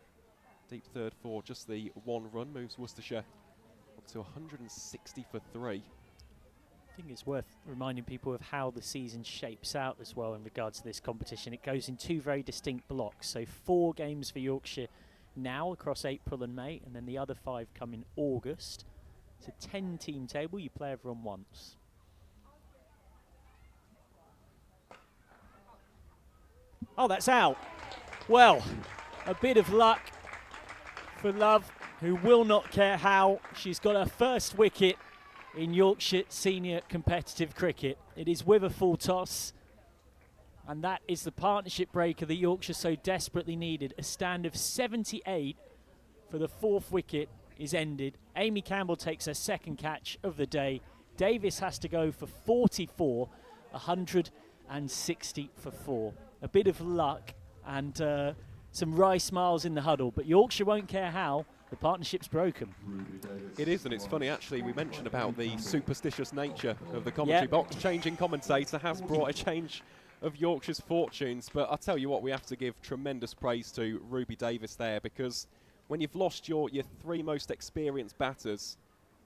S3: deep third for just the one run. Moves Worcestershire up to 160 for 3.
S1: I think it's worth reminding people of how the season shapes out as well in regards to this competition. It goes in 2 very distinct blocks. So 4 games for Yorkshire now across April and May, and then the other 5 come in August. It's a 10-team table. You play everyone once. Oh, that's out. Well, a bit of luck for Love, who will not care how. She's got her first wicket in Yorkshire senior competitive cricket. It is with a full toss, and that is the partnership breaker that Yorkshire so desperately needed. A stand of 78 for the 4th wicket is ended. Amy Campbell takes her 2nd catch of the day. Davis has to go for 44, 160 for 4. A bit of luck and some wry smiles in the huddle, but Yorkshire won't care how. The partnership's broken.
S3: It is, and it's funny actually, we mentioned about the superstitious nature of the commentary box. Changing commentator has brought a change of Yorkshire's fortunes, but I'll tell you what, we have to give tremendous praise to Ruby Davis there, because when you've lost your 3 most experienced batters,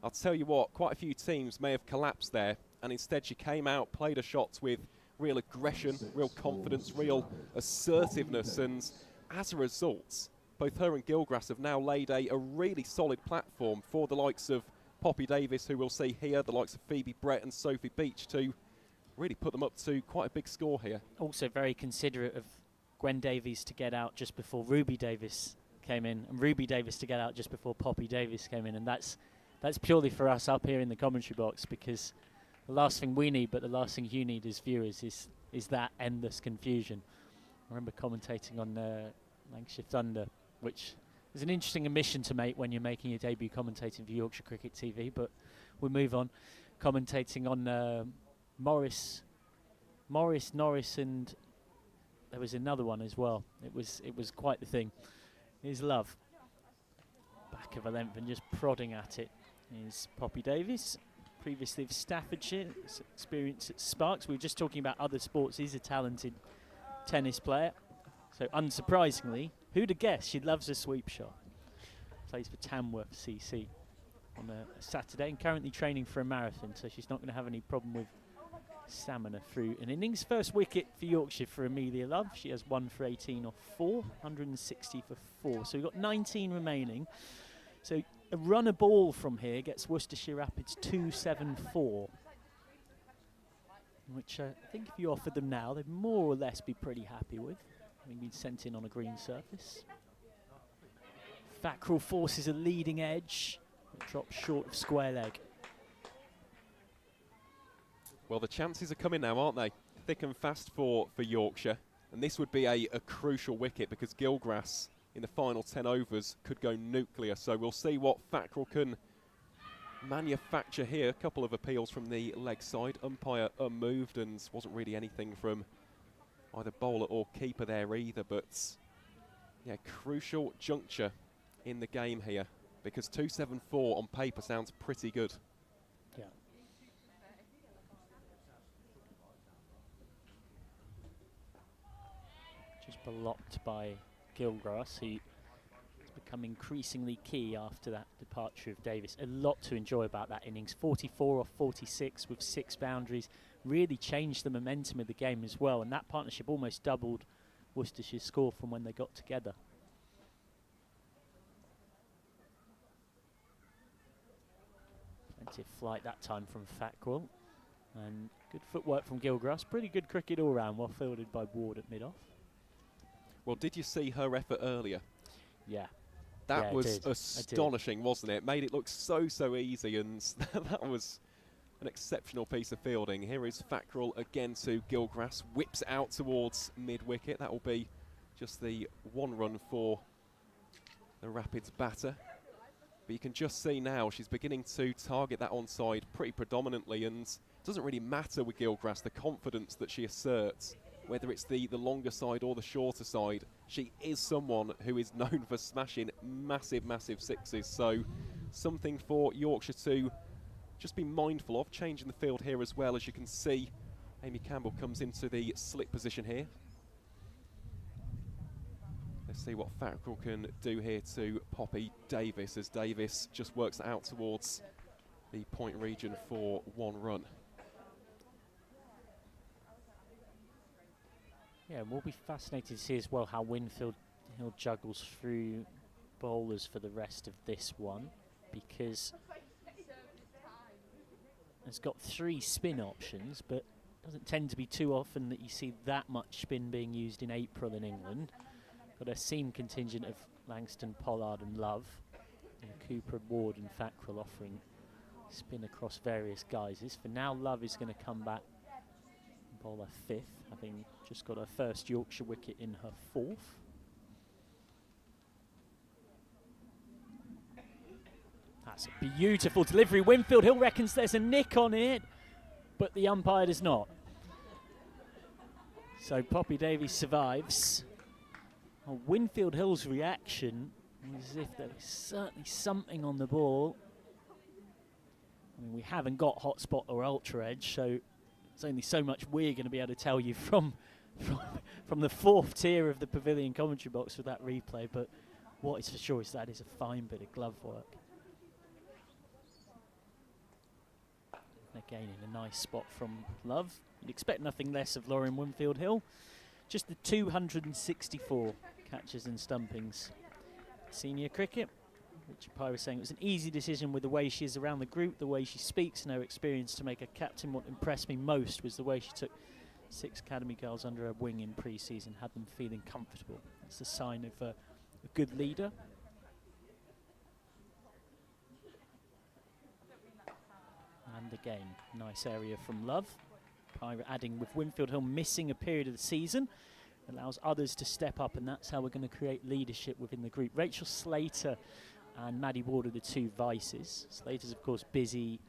S3: I'll tell you what, quite a few teams may have collapsed there, and instead she came out, played her shots with real aggression, real confidence, real assertiveness, and as a result, both her and Gilgrass have now laid a really solid platform for the likes of Poppy Davis, who we'll see here, the likes of Phoebe Brett and Sophie Beach, to really put them up to quite a big score here.
S1: Also very considerate of Gwen Davies to get out just before Ruby Davis came in, and Ruby Davis to get out just before Poppy Davis came in, and that's purely for us up here in the commentary box, because the last thing we need, but the last thing you need as viewers is that endless confusion. I remember commentating on Lancashire Thunder, which is an interesting omission to make when you're making your debut commentating for Yorkshire Cricket TV, but we'll move on. Commentating on Morris, Norris, and there was another one as well. It was quite the thing. Here's Love. Back of a length and just prodding at it is Poppy Davies. Previously of Staffordshire, experience at Sparks. We were just talking about other sports. He's a talented tennis player. So unsurprisingly, who'd have guessed she loves a sweep shot. Plays for Tamworth CC on a Saturday and currently training for a marathon, so she's not going to have any problem with stamina through an innings. First wicket for Yorkshire for Amelia Love. She has 1 for 18 off 4, 160 for 4. So we've got 19 remaining. So a run a ball from here gets Worcestershire Rapids 274, which I think if you offered them now, they'd more or less be pretty happy with, having been sent in on a green surface. Fackrell forces a leading edge. It drops short of square leg.
S3: Well, the chances are coming now, aren't they? Thick and fast for Yorkshire. And this would be a crucial wicket because Gilgrass in the final 10 overs could go nuclear. So we'll see what Fackrell can manufacture here. A couple of appeals from the leg side. Umpire unmoved, and wasn't really anything from either bowler or keeper there either. But yeah, crucial juncture in the game here because 274 on paper sounds pretty good.
S1: Yeah. Just blocked by Gilgrass, who has become increasingly key after that departure of Davis. A lot to enjoy about that innings. 44 off 46 with 6 boundaries. Really changed the momentum of the game as well, and that partnership almost doubled Worcestershire's score from when they got together. Plenty of flight that time from Fackrell, and good footwork from Gilgrass. Pretty good cricket all round, well fielded by Ward at mid-off.
S3: Well, did you see her effort earlier?
S1: Yeah.
S3: That was astonishing, wasn't it? Made it look so easy, and that was an exceptional piece of fielding. Here is Fackrell again to Gilgrass, whips out towards mid-wicket. That will be just the 1 run for the Rapids batter. But you can just see now she's beginning to target that onside pretty predominantly, and it doesn't really matter with Gilgrass, the confidence that she asserts. Whether it's the longer side or the shorter side, she is someone who is known for smashing massive sixes. So something for Yorkshire to just be mindful of. Changing the field here as well, as you can see. Amy Campbell comes into the slip position here. Let's see what Fackrell can do here to Poppy Davis, as Davis just works out towards the point region for 1 run.
S1: Yeah, and we'll be fascinated to see as well how Winfield Hill juggles through bowlers for the rest of this one, because it's got 3 spin options, but doesn't tend to be too often that you see that much spin being used in April in England. Got a seam contingent of Langston, Pollard and Love, and Cooper, Ward and Fackrell offering spin across various guises. For now, Love is going to come back and bowl her 5th, having just got her first Yorkshire wicket in her 4th. That's a beautiful delivery. Winfield Hill reckons there's a nick on it, but the umpire does not. So Poppy Davies survives. Well, Winfield Hill's reaction was as if there was certainly something on the ball. I mean, we haven't got hotspot or ultra edge, so there's only so much we're going to be able to tell you from the 4th tier of the pavilion commentary box with that replay. But what is for sure is that is a fine bit of glove work. And again, in a nice spot from Love. You'd expect nothing less of Lauren Winfield Hill. Just the 264 catches and stumpings. Senior cricket, which Pai was saying it was an easy decision with the way she is around the group, the way she speaks and her experience to make her captain. What impressed me most was the way she took 6 academy girls under her wing in pre-season, had them feeling comfortable. That's a sign of a good leader. And And again, nice area from Love. Pirate adding with Winfield Hill missing a period of the season. Allows others to step up, and that's how we're going to create leadership within the group. Rachel Slater and Maddie Ward are the two vices. Slater's, of course, busy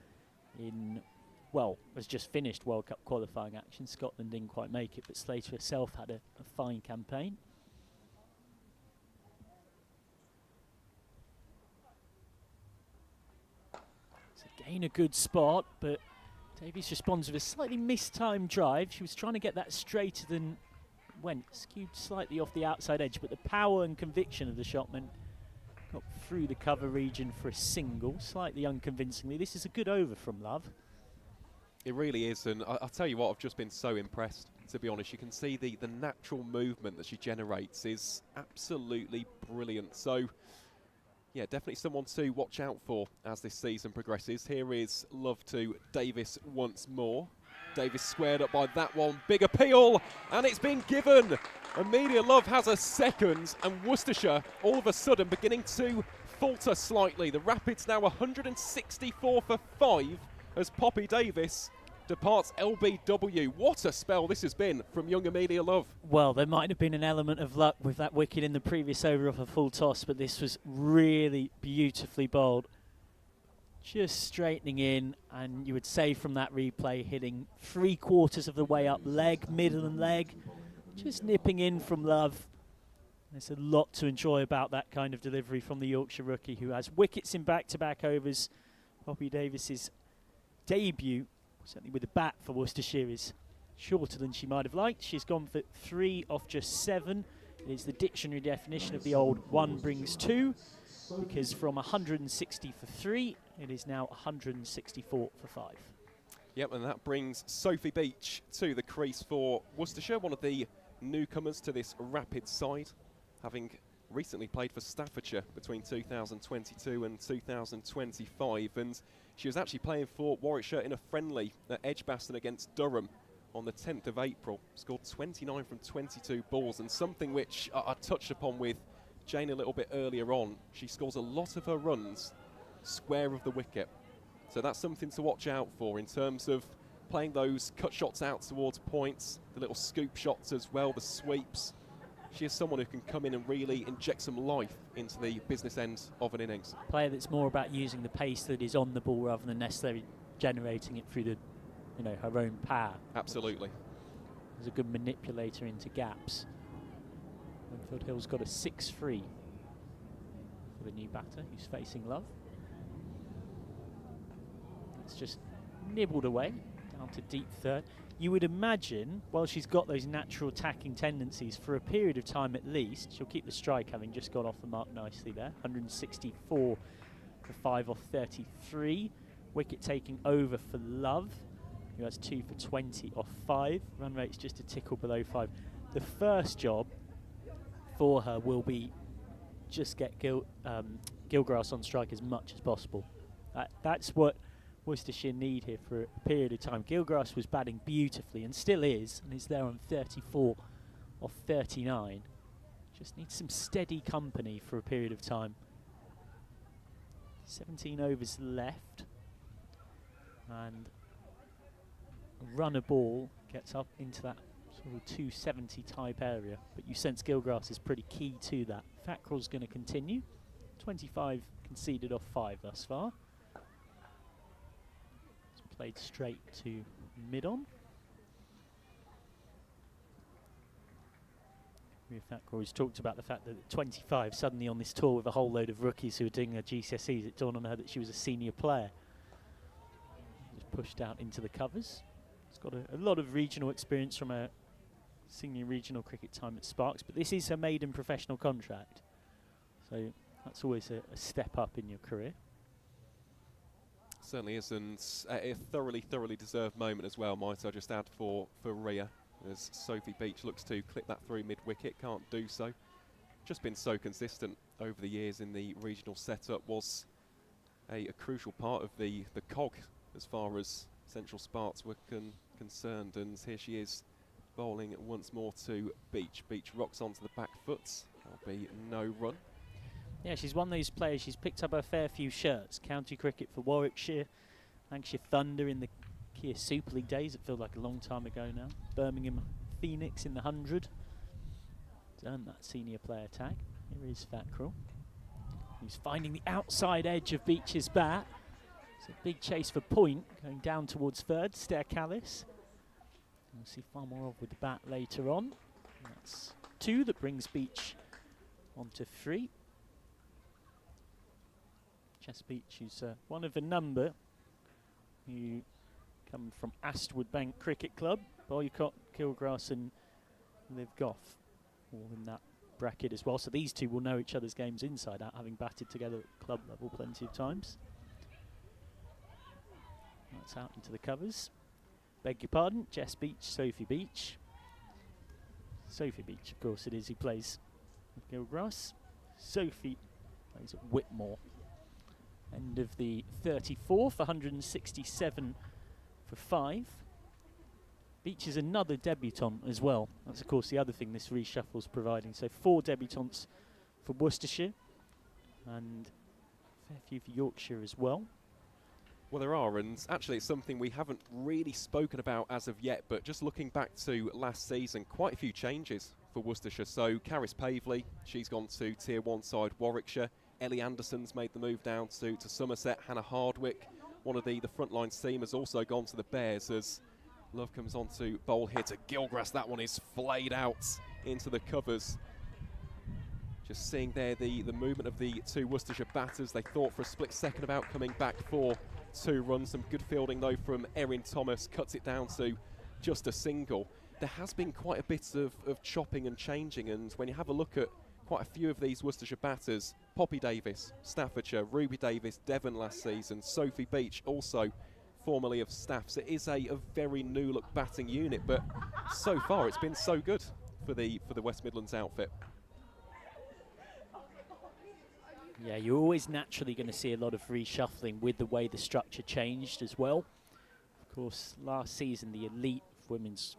S1: in, well, has just finished World Cup qualifying action. Scotland didn't quite make it, but Slater herself had a fine campaign. It's again a good spot, but Davies responds with a slightly mistimed drive. She was trying to get that straighter than went, skewed slightly off the outside edge, but the power and conviction of the shotman got through the cover region for a single, slightly unconvincingly. This is a good over from Love.
S3: It really is, and I'll tell you what, I've just been so impressed, to be honest. You can see the natural movement that she generates is absolutely brilliant. So, yeah, definitely someone to watch out for as this season progresses. Here is Love to Davis once more. Davis squared up by that one. Big appeal, and it's been given. Amelia Love has a second, and Worcestershire all of a sudden beginning to falter slightly. The Rapids now 164 for 5 as Poppy Davis departs LBW. What a spell this has been from young Amelia Love.
S1: Well, there might have been an element of luck with that wicket in the previous over off a full toss, but this was really beautifully bowled. Just straightening in, and you would say from that replay, hitting 3/4 of the way up leg, middle and leg. Just nipping in from Love. There's a lot to enjoy about that kind of delivery from the Yorkshire rookie, who has wickets in back-to-back overs. Poppy Davis's debut, certainly with the bat for Worcestershire, is shorter than she might have liked. She's gone for 3 off just 7. It is the dictionary definition of the old 1 brings 2, because from 160 for 3, it is now 164 for 5.
S3: Yep, and that brings Sophie Beach to the crease for Worcestershire, one of the newcomers to this Rapids side, having recently played for Staffordshire between 2022 and 2025, and she was actually playing for Warwickshire in a friendly at Edgbaston against Durham on the 10th of April. Scored 29 from 22 balls, and something which I touched upon with Jane a little bit earlier on, she scores a lot of her runs square of the wicket. So that's something to watch out for in terms of playing those cut shots out towards points, the little scoop shots as well, the sweeps. She is someone who can come in and really inject some life into the business end of an innings.
S1: Player that's more about using the pace that is on the ball rather than necessarily generating it through the, her own power.
S3: Absolutely.
S1: Is a good manipulator into gaps. Winfield Hill's got a 6-3 for the new batter who's facing Love. It's just nibbled away down to deep third. You would imagine, while she's got those natural attacking tendencies for a period of time at least, she'll keep the strike, having just gone off the mark nicely there. 164 for 5 off 33. Wicket taking over for Love, who has 2 for 20 off 5. Run rate's just a tickle below 5. The first job for her will be just get Gilgrass on strike as much as possible. That's what Worcestershire need here for a period of time. Gilgrass was batting beautifully and still is, and is there on 34 off 39. Just needs some steady company for a period of time. 17 overs left, and a runner ball gets up into that sort of 270 type area, but you sense Gilgrass is pretty key to that. Fackrell's going to continue. 25 conceded off 5 thus far. Played straight to mid-on. Fackrell has talked about the fact that at 25, suddenly on this tour with a whole load of rookies who are doing their GCSEs, it dawned on her that she was a senior player. Just pushed out into the covers. She's got a lot of regional experience from her senior regional cricket time at Sparks, but this is her maiden professional contract. So that's always a step up in your career.
S3: Certainly is, and a thoroughly deserved moment as well, might I just add, for Ria, as Sophie Beach looks to clip that through mid-wicket, can't do so. Just been so consistent over the years in the regional setup, was a crucial part of the cog as far as Central Sparks were concerned, and here she is bowling once more to Beach. Beach rocks onto the back foot, there'll be no run.
S1: Yeah, she's one of those players, she's picked up a fair few shirts. County cricket for Warwickshire, Lancashire Thunder in the Kia Super League days. It feels like a long time ago now. Birmingham Phoenix in the 100. Earned that senior player tag. Here is Fackrell. He's finding the outside edge of Beach's bat. It's a big chase for point, going down towards third. Stair Callis. We'll see far more of with the bat later on. And that's 2 that brings Beach onto 3. Jess Beach, who's one of a number who come from Astwood Bank Cricket Club, Boycott, Kilgrass and Liv Goff, all in that bracket as well. So these two will know each other's games inside out, having batted together at club level plenty of times. That's out into the covers. Beg your pardon, Jess Beach, Sophie Beach. Sophie Beach, of course it is, who plays with Kilgrass. Sophie plays at Whitmore. End of the 34th, 167 for 5. Beach is another debutant as well. That's of course the other thing this reshuffle's providing. So 4 debutants for Worcestershire and a fair few for Yorkshire as well.
S3: Well, there are, and actually it's something we haven't really spoken about as of yet, but just looking back to last season, quite a few changes for Worcestershire. So Caris Pavley, she's gone to Tier 1 side Warwickshire. Ellie Anderson's made the move down to Somerset. Hannah Hardwick, one of the frontline seamers, also gone to the Bears as Love comes on to bowl here to Gilgrass. That one is flayed out into the covers. Just seeing there the movement of the 2 Worcestershire batters. They thought for a split second about coming back for 2 runs. Some good fielding though from Erin Thomas, cuts it down to just a single. There has been quite a bit of chopping and changing, and when you have a look at quite a few of these Worcestershire batters, Poppy Davis, Staffordshire, Ruby Davis, Devon last season, Sophie Beach also formerly of Staffs. It is a very new look batting unit, but so far it's been so good for the West Midlands outfit.
S1: Yeah, you're always naturally going to see a lot of reshuffling with the way the structure changed as well. Of course, last season the elite of women's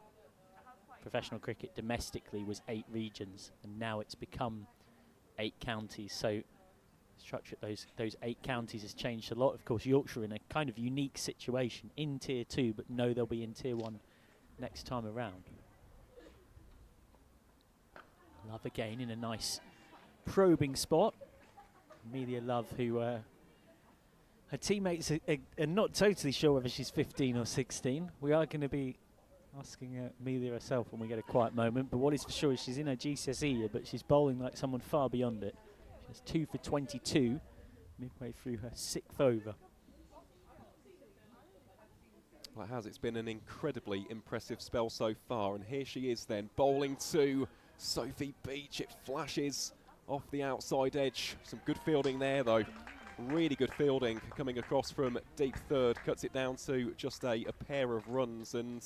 S1: professional cricket domestically was 8 regions, and now it's become 8 counties. So structure at those 8 counties has changed a lot. Of course, Yorkshire in a kind of unique situation in Tier 2, but know they'll be in Tier 1 next time around. Love again in a nice probing spot. Amelia Love, who her teammates are not totally sure whether she's 15 or 16. We are going to be asking Amelia herself when we get a quiet moment, but what is for sure is she's in her GCSE year, but she's bowling like someone far beyond it. She has 2 for 22 midway through her 6th over.
S3: Well, it has. It's been an incredibly impressive spell so far, and here she is then bowling to Sophie Beach. It flashes off the outside edge. Some good fielding there though. Really good fielding coming across from deep third. Cuts it down to just a pair of runs, and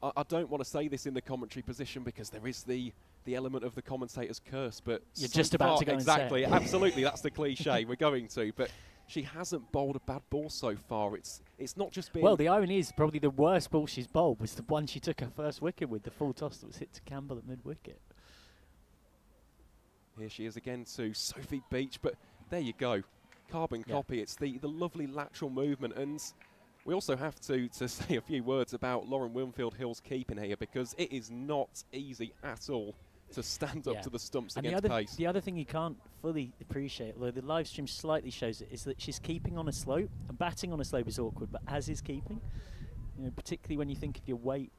S3: I don't want to say this in the commentary position because there is the element of the commentator's curse, but
S1: you're so just about to go
S3: exactly,
S1: and say it.
S3: Absolutely, that's the cliche. We're going to, but she hasn't bowled a bad ball so far. It's not just been...
S1: Well, the irony is probably the worst ball she's bowled was the one she took her first wicket with, the full toss that was hit to Campbell at mid-wicket.
S3: Here she is again to Sophie Beach, but there you go. Carbon copy. It's the lovely lateral movement, and we also have to say a few words about Lauren Winfield Hill's keeping here, because it is not easy at all to stand up to the stumps
S1: and
S3: against pace.
S1: The other thing you can't fully appreciate, although the live stream slightly shows it, is that she's keeping on a slope, and batting on a slope is awkward, but as is keeping, you know, particularly when you think of your weight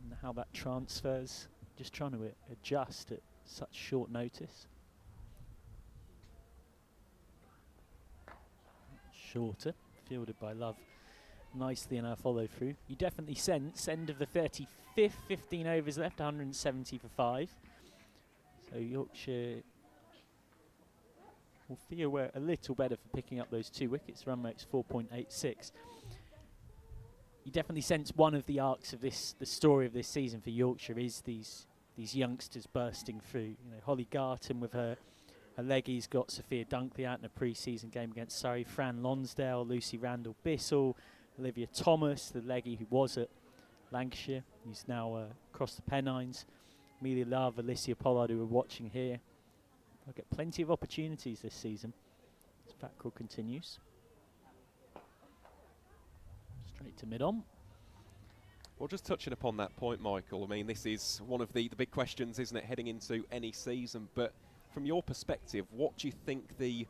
S1: and how that transfers, just trying to adjust at such short notice. Shorter, fielded by Love nicely in our follow through. You definitely sense end of the 35th, 15 overs left, 170 for 5. So Yorkshire will feel a little better for picking up those 2 wickets. Run rate's 4.86. You definitely sense one of the arcs of the story of this season for Yorkshire is these youngsters bursting through. You know, Holly Garton with her leggies got Sophia Dunkley out in a pre-season game against Surrey. Fran Lonsdale, Lucy Randall-Bissell, Olivia Thomas, the leggy who was at Lancashire, who's now across the Pennines. Amelia Love, Alicia Pollard, who we're watching here. They'll get plenty of opportunities this season as Fackrell continues. Straight to mid-on.
S3: Well, just touching upon that point, Michael, I mean, this is one of the big questions, isn't it, heading into any season? But from your perspective, what do you think the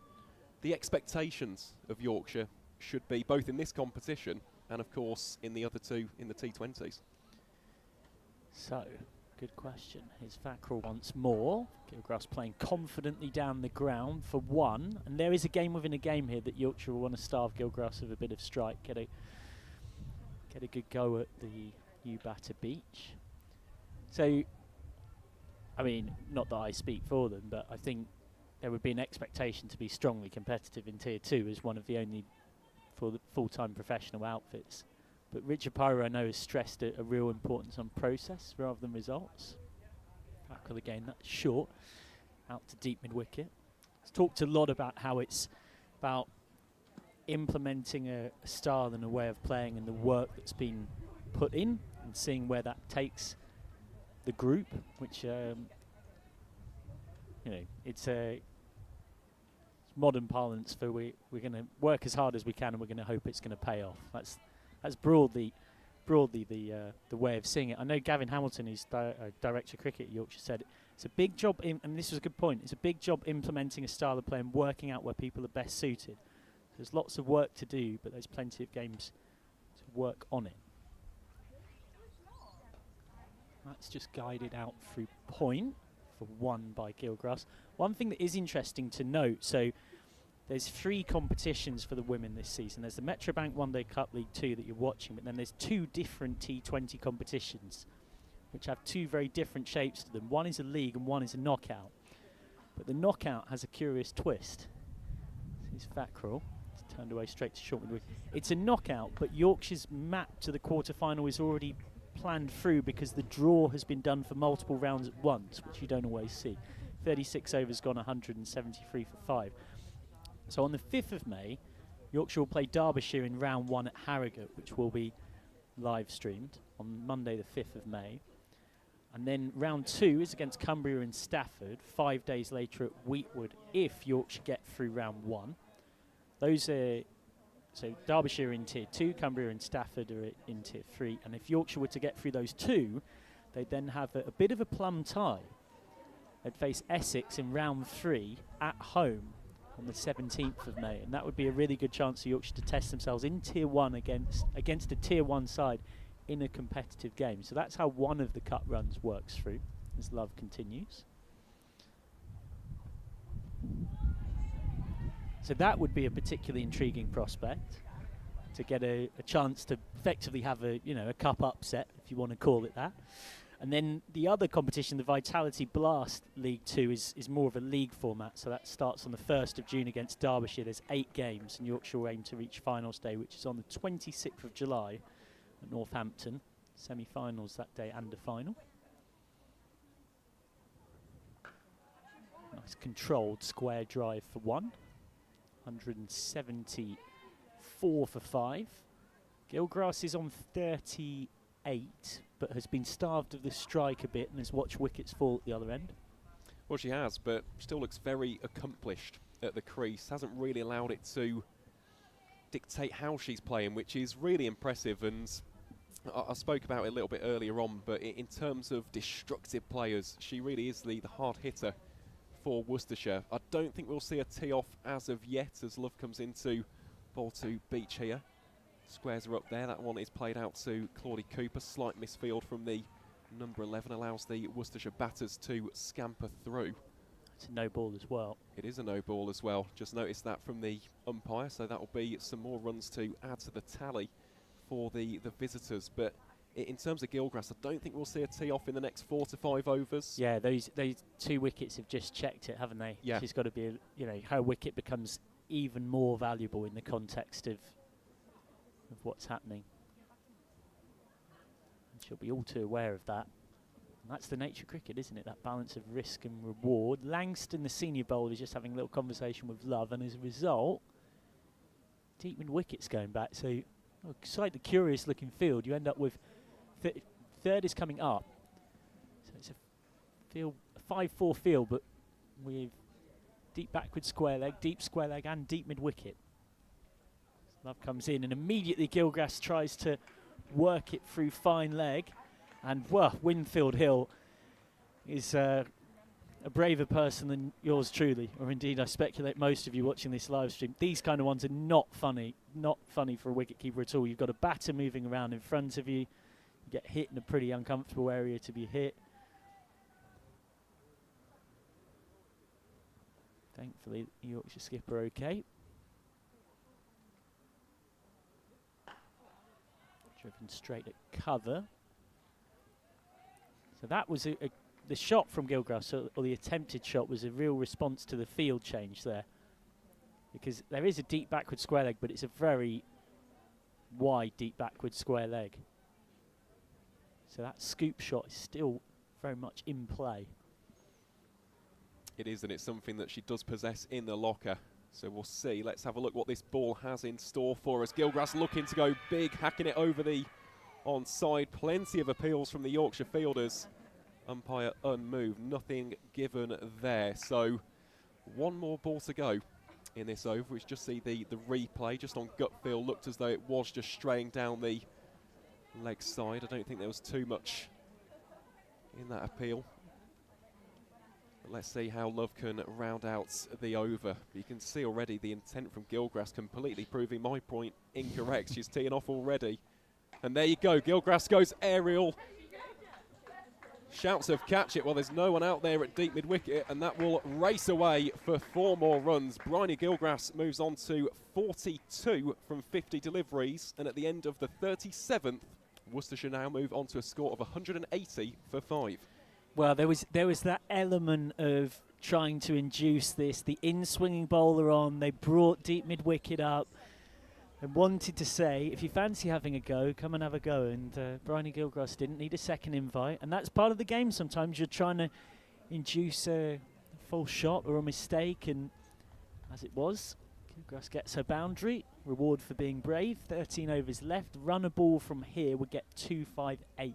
S3: expectations of Yorkshire should be, both in this competition and, of course, in the other two in the T20s?
S1: So, good question. Here's Fackrell once more. Gilgrass playing confidently down the ground for one. And there is a game within a game here that Yorkshire will want to starve Gilgrass with a bit of strike. Get a good go at the U-batter beach. So, I mean, not that I speak for them, but I think there would be an expectation to be strongly competitive in Tier 2 as one of the only full-time professional outfits. But Richard Pyro, I know, has stressed a real importance on process rather than results. Fackrell again, that's short, out to deep mid-wicket. He's talked a lot about how it's about implementing a style and a way of playing and the work that's been put in and seeing where that takes the group, which it's modern parlance for we're going to work as hard as we can and we're going to hope it's going to pay off. That's broadly the way of seeing it. I know Gavin Hamilton, who's director of cricket at Yorkshire, said it's a big job, and this was a good point, it's a big job implementing a style of play and working out where people are best suited. There's lots of work to do, but there's plenty of games to work on it. That's just guided out through point for one by Gilgrass. One thing that is interesting to note, so there's 3 competitions for the women this season. There's the Metrobank One Day Cup League 2 that you're watching, but then there's 2 different T20 competitions, which have 2 very different shapes to them. One is a league and one is a knockout. But the knockout has a curious twist. This is Fackrell. Turned away straight to short mid-wicket. It's a knockout, but Yorkshire's map to the quarter-final is already planned through because the draw has been done for multiple rounds at once, which you don't always see. 36 overs gone, 173 for 5. So on the 5th of May, Yorkshire will play Derbyshire in round 1 at Harrogate, which will be live streamed on Monday the 5th of May. And then round 2 is against Cumbria and Stafford, 5 days later at Wheatwood, if Yorkshire get through round 1. Those are, so Derbyshire in Tier 2, Cumbria and Stafford are in Tier 3, and if Yorkshire were to get through those 2, they'd then have a bit of a plum tie. They'd face Essex in round 3 at home on the 17th of May, and that would be a really good chance for Yorkshire to test themselves in Tier 1 against a Tier 1 side in a competitive game. So that's how one of the cut runs works through, as love continues. So that would be a particularly intriguing prospect, to get a chance to effectively have a cup upset, if you want to call it that. And then the other competition, the Vitality Blast League 2, is more of a league format. So that starts on the 1st of June against Derbyshire. There's 8 games, and Yorkshire will aim to reach finals day, which is on the 26th of July at Northampton. Semi-finals that day and a final. Nice controlled square drive for 1. 174 for 5. Gilgrass is on 38, but has been starved of the strike a bit and has watched wickets fall at the other end.
S3: Well, she has, but still looks very accomplished at the crease. Hasn't really allowed it to dictate how she's playing, which is really impressive. And I spoke about it a little bit earlier on, but in terms of destructive players, she really is the hard hitter for Worcestershire. I don't think we'll see a tee off as of yet, as Love comes into ball to beach here. Squares are up there. That one is played out to Claudie Cooper. Slight misfield from the number 11 allows the Worcestershire batters to scamper through.
S1: It's a no ball as well.
S3: It is a no ball as well. Just noticed that from the umpire, so that will be some more runs to add to the tally for the visitors. But in terms of Gilgrass, I don't think we'll see a tee off in the next 4 to 5 overs.
S1: Yeah, those 2 wickets have just checked it, haven't they?
S3: Yeah.
S1: She's got to be, her wicket becomes even more valuable in the context of what's happening. And she'll be all too aware of that. And that's the nature of cricket, isn't it? That balance of risk and reward. Langston, the senior bowler, is just having a little conversation with Love, and as a result, deep mid wickets going back. So, slightly curious looking field. You end up with third is coming up. So it's a 5-4 field, but with deep backward square leg, deep square leg, and deep mid wicket. Love comes in, and immediately Gilgrass tries to work it through fine leg. And, well, Winfield Hill is a braver person than yours truly, or indeed I speculate most of you watching this live stream. These kind of ones are not funny for a wicketkeeper at all. You've got a batter moving around in front of you. You get hit in a pretty uncomfortable area to be hit. Thankfully, Yorkshire skipper okay. Driven straight at cover. So that was the shot from Gilgrass, or the attempted shot, was a real response to the field change there. Because there is a deep backward square leg, but it's a very wide deep backward square leg. So that scoop shot is still very much in play.
S3: It is, and it's something that she does possess in the locker. So we'll see. Let's have a look what this ball has in store for us. Gilgrass looking to go big, hacking it over the onside. Plenty of appeals from the Yorkshire fielders. Umpire unmoved, nothing given there. So one more ball to go in this over. We just see the replay just on gut feel. Looked as though it was just straying down the leg side. I don't think there was too much in that appeal. But let's see how Love can round out the over. You can see already the intent from Gilgrass completely proving my point incorrect. She's teeing off already. And there you go, Gilgrass goes aerial. Shouts of catch it. Well, there's no one out there at deep mid-wicket, and that will race away for 4 more runs. Bryony Gilgrass moves on to 42 from 50 deliveries, and at the end of the 37th, Worcestershire now move on to a score of 180 for 5.
S1: Well, there was that element of trying to induce this. The in-swinging bowler on, they brought deep mid-wicket up and wanted to say, if you fancy having a go, come and have a go. And Bryony Gilgrass didn't need a second invite. And that's part of the game. Sometimes you're trying to induce a false shot or a mistake. And as it was, Gilgrass gets her boundary. Reward for being brave. 13 overs left. Run a ball from here would get 258.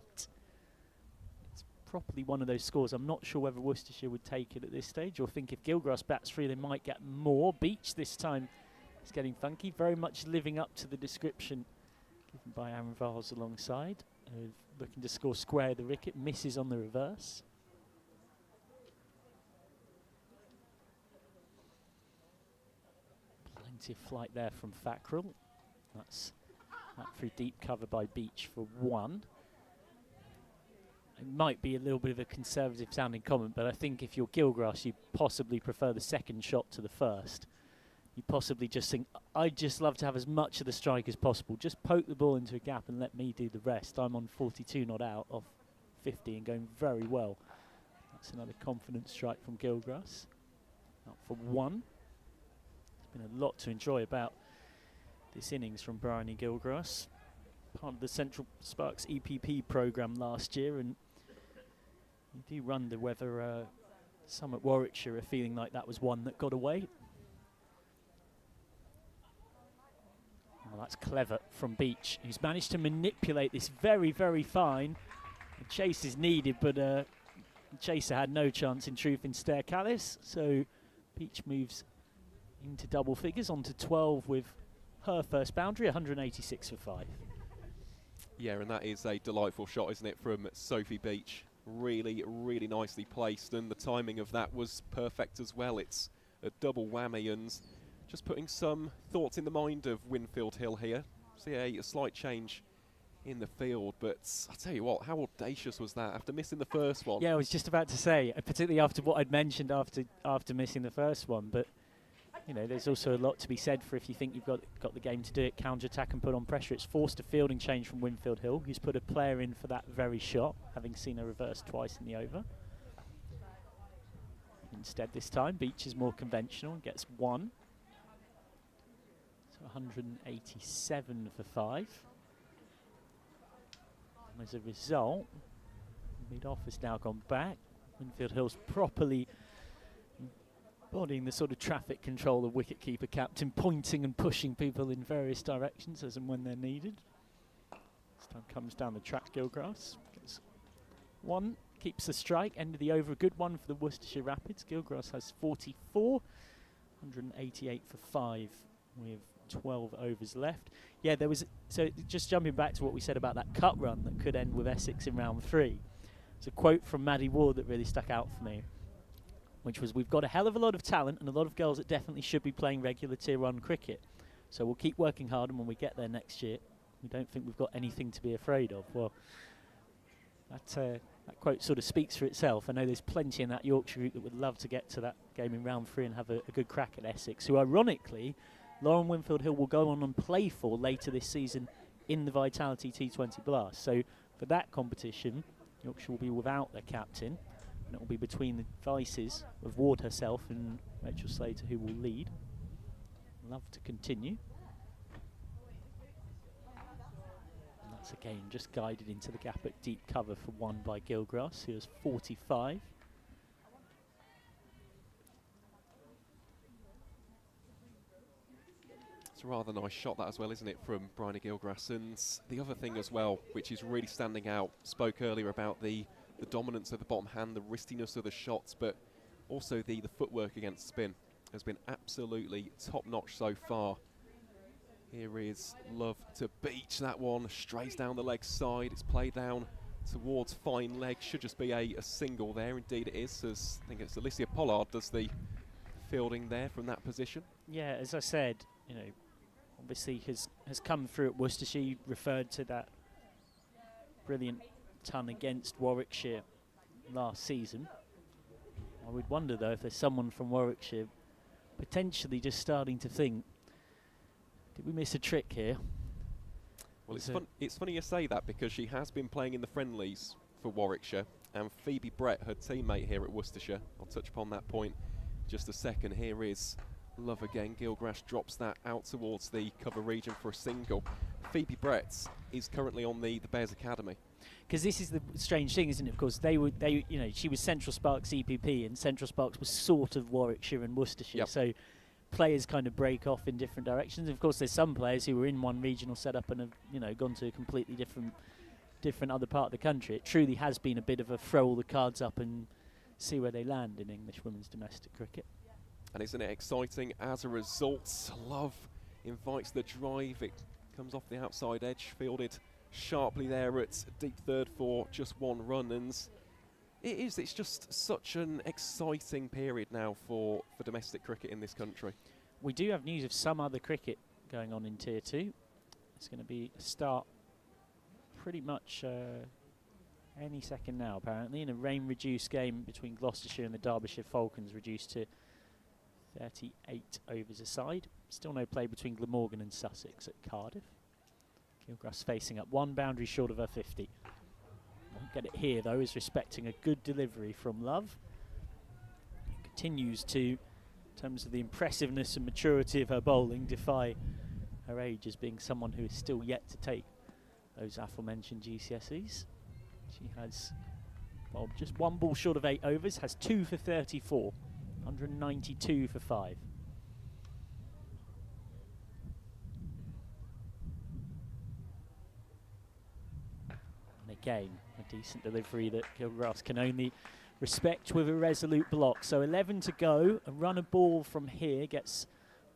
S1: It's properly one of those scores. I'm not sure whether Worcestershire would take it at this stage or think if Gilgrass bats free, they might get more. Beach this time. It's getting funky, very much living up to the description given by Aaron Vars alongside. Looking to score square the wicket, misses on the reverse. Plenty of flight there from Thackrell. That's that through deep cover by Beach for 1. It might be a little bit of a conservative sounding comment, but I think if you're Gilgrass, you possibly prefer the second shot to the first. You possibly just think, I'd just love to have as much of the strike as possible. Just poke the ball into a gap and let me do the rest. I'm on 42 not out of 50 and going very well. That's another confident strike from Gilgrass. Out for 1. There's been a lot to enjoy about this innings from Bryony Gilgrass. Part of the Central Sparks EPP programme last year, and you do wonder whether some at Warwickshire are feeling like that was one that got away. Well, that's clever from Beach, who's managed to manipulate this very, very fine. The chase is needed, but the chaser had no chance in truth in Stair Callis. So Beach moves into double figures, onto 12 with her first boundary, 186 for 5.
S3: Yeah, and that is a delightful shot, isn't it, from Sophie Beach. Really, really nicely placed, and the timing of that was perfect as well. It's a double whammy, and just putting some thoughts in the mind of Winfield Hill here. See a slight change in the field, but I tell you what, how audacious was that after missing the first one?
S1: Yeah, I was just about to say, particularly after what I'd mentioned after missing the first one, but you know, there's also a lot to be said for if you think you've got the game to do it, counter-attack and put on pressure. It's forced a fielding change from Winfield Hill, who's put a player in for that very shot, having seen her reverse twice in the over. Instead this time, Beach is more conventional and gets 1. 187 for 5. And as a result, mid-off has now gone back. Winfield Hill's properly embodying the sort of traffic control of wicket-keeper captain, pointing and pushing people in various directions as and when they're needed. This time comes down the track, Gilgrass. Gets 1, keeps the strike, end of the over, a good one for the Worcestershire Rapids. Gilgrass has 44, 188 for 5 with 12 overs left. Yeah, there was, so just jumping back to what we said about that cut run that could end with Essex in round 3. It's a quote from Maddie Ward that really stuck out for me, which was, "We've got a hell of a lot of talent and a lot of girls that definitely should be playing regular Tier 1 cricket. So we'll keep working hard, and when we get there next year, we don't think we've got anything to be afraid of." Well, that quote sort of speaks for itself. I know there's plenty in that Yorkshire group that would love to get to that game in round 3 and have a good crack at Essex, who ironically Lauren Winfield Hill will go on and play for later this season in the Vitality T20 Blast. So for that competition, Yorkshire will be without their captain, and it will be between the vices of Ward herself and Rachel Slater, who will lead. Love to continue. And that's again just guided into the gap at deep cover for 1 by Gilgrass, who has 45.
S3: It's a rather nice shot that as well, isn't it, from Bryony Gilgrass. And the other thing as well, which is really standing out, spoke earlier about the dominance of the bottom hand, the wristiness of the shots, but also the footwork against spin has been absolutely top-notch so far. Here is Love to beach that one, strays down the leg side. It's played down towards fine leg, should just be a single there. Indeed it is, as I think it's Alicia Pollard does the fielding there from that position.
S1: Yeah, as I said, you know, obviously has come through at Worcestershire. You referred to that brilliant ton against Warwickshire last season. I would wonder though if there's someone from Warwickshire potentially just starting to think, did we miss a trick here?
S3: Well, it's funny you say that, because she has been playing in the friendlies for Warwickshire, and Phoebe Brett, her teammate here at Worcestershire, I'll touch upon that point just a second. Here is Love again. Gilgrass drops that out towards the cover region for a single. Phoebe Brett is currently on the Bears Academy.
S1: Because this is the strange thing, isn't it? Of course, you know, she was Central Sparks EPP, and Central Sparks was sort of Warwickshire and Worcestershire.
S3: Yep.
S1: So players kind of break off in different directions. Of course, there's some players who were in one regional setup and have, you know, gone to a completely different other part of the country. It truly has been a bit of a throw all the cards up and see where they land in English women's domestic cricket.
S3: And isn't it exciting? As a result, Love invites the drive. It comes off the outside edge, fielded sharply there at deep third for just 1 run. And it's just such an exciting period now for domestic cricket in this country.
S1: We do have news of some other cricket going on in Tier 2. It's going to be a start pretty much any second now, apparently, in a rain-reduced game between Gloucestershire and the Derbyshire Falcons, reduced to 38 overs aside. Still no play between Glamorgan and Sussex at Cardiff. Gilgrass facing up 1 boundary short of her 50. Won't get it here though, is respecting a good delivery from Love. Continues to, in terms of the impressiveness and maturity of her bowling, defy her age as being someone who is still yet to take those aforementioned GCSEs. She has just 1 ball short of 8 overs, has 2 for 34. 192 for 5. And again, a decent delivery that Gilgrass can only respect with a resolute block. So 11 to go. A run a ball from here gets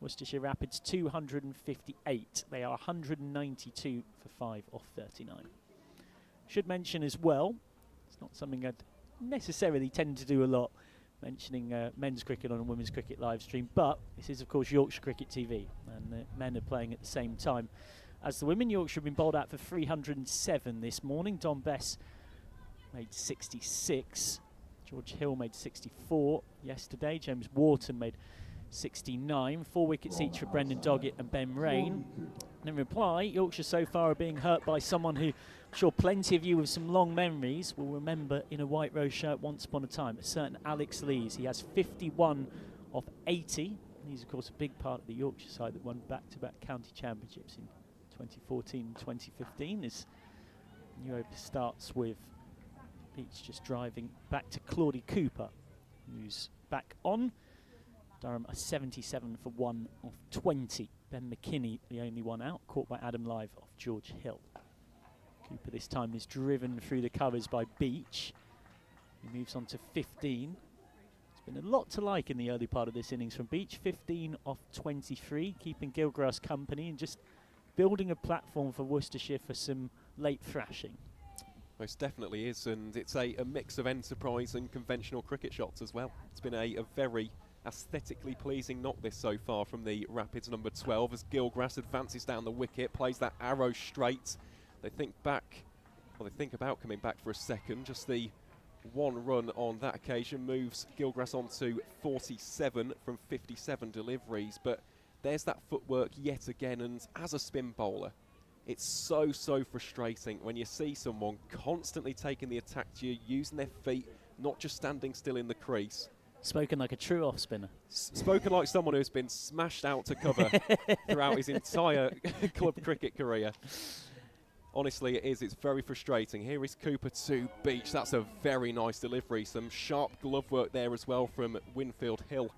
S1: Worcestershire Rapids 258. They are 192 for 5 off 39. Should mention as well, it's not something I'd necessarily tend to do a lot, mentioning men's cricket on a women's cricket live stream, but this is of course Yorkshire Cricket TV, and the men are playing at the same time as the women. Yorkshire have been bowled out for 307 this morning. Don Bess made 66, George Hill made 64 yesterday, James Wharton made 69, 4 wickets each for Brendan Doggett and Ben Rain. And in reply, Yorkshire so far are being hurt by someone who I'm sure plenty of you with some long memories will remember in a white rose shirt once upon a time, a certain Alex Lees. He has 51 of 80. He's of course a big part of the Yorkshire side that won back-to-back county championships in 2014 and 2015. This new over starts with Beach just driving back to Claudie Cooper, who's back on. Durham a 77 for 1 off 20. Ben McKinney, the only one out, caught by Adam Live off George Hill. Cooper this time is driven through the covers by Beach. He moves on to 15. It's Been a lot to like in the early part of this innings from Beach. 15 off 23, keeping Gilgrass company and just building a platform for Worcestershire for some late thrashing.
S3: Most definitely is, and it's a mix of enterprise and conventional cricket shots as well. It's been a very aesthetically pleasing knock this so far from the Rapids number 12 as Gilgrass advances down the wicket, plays that arrow straight. They think about coming back for a second. Just the one run on that occasion moves Gilgrass on to 47 from 57 deliveries, but there's that footwork yet again, and as a spin bowler, it's so frustrating when you see someone constantly taking the attack to you, using their feet, not just standing still in the crease.
S1: Spoken like a true off-spinner.
S3: Spoken like someone who's been smashed out to cover throughout his entire club cricket career. Honestly, it is. It's very frustrating. Here is Cooper to Beach. That's a very nice delivery. Some sharp glove work there as well from Winfield Hill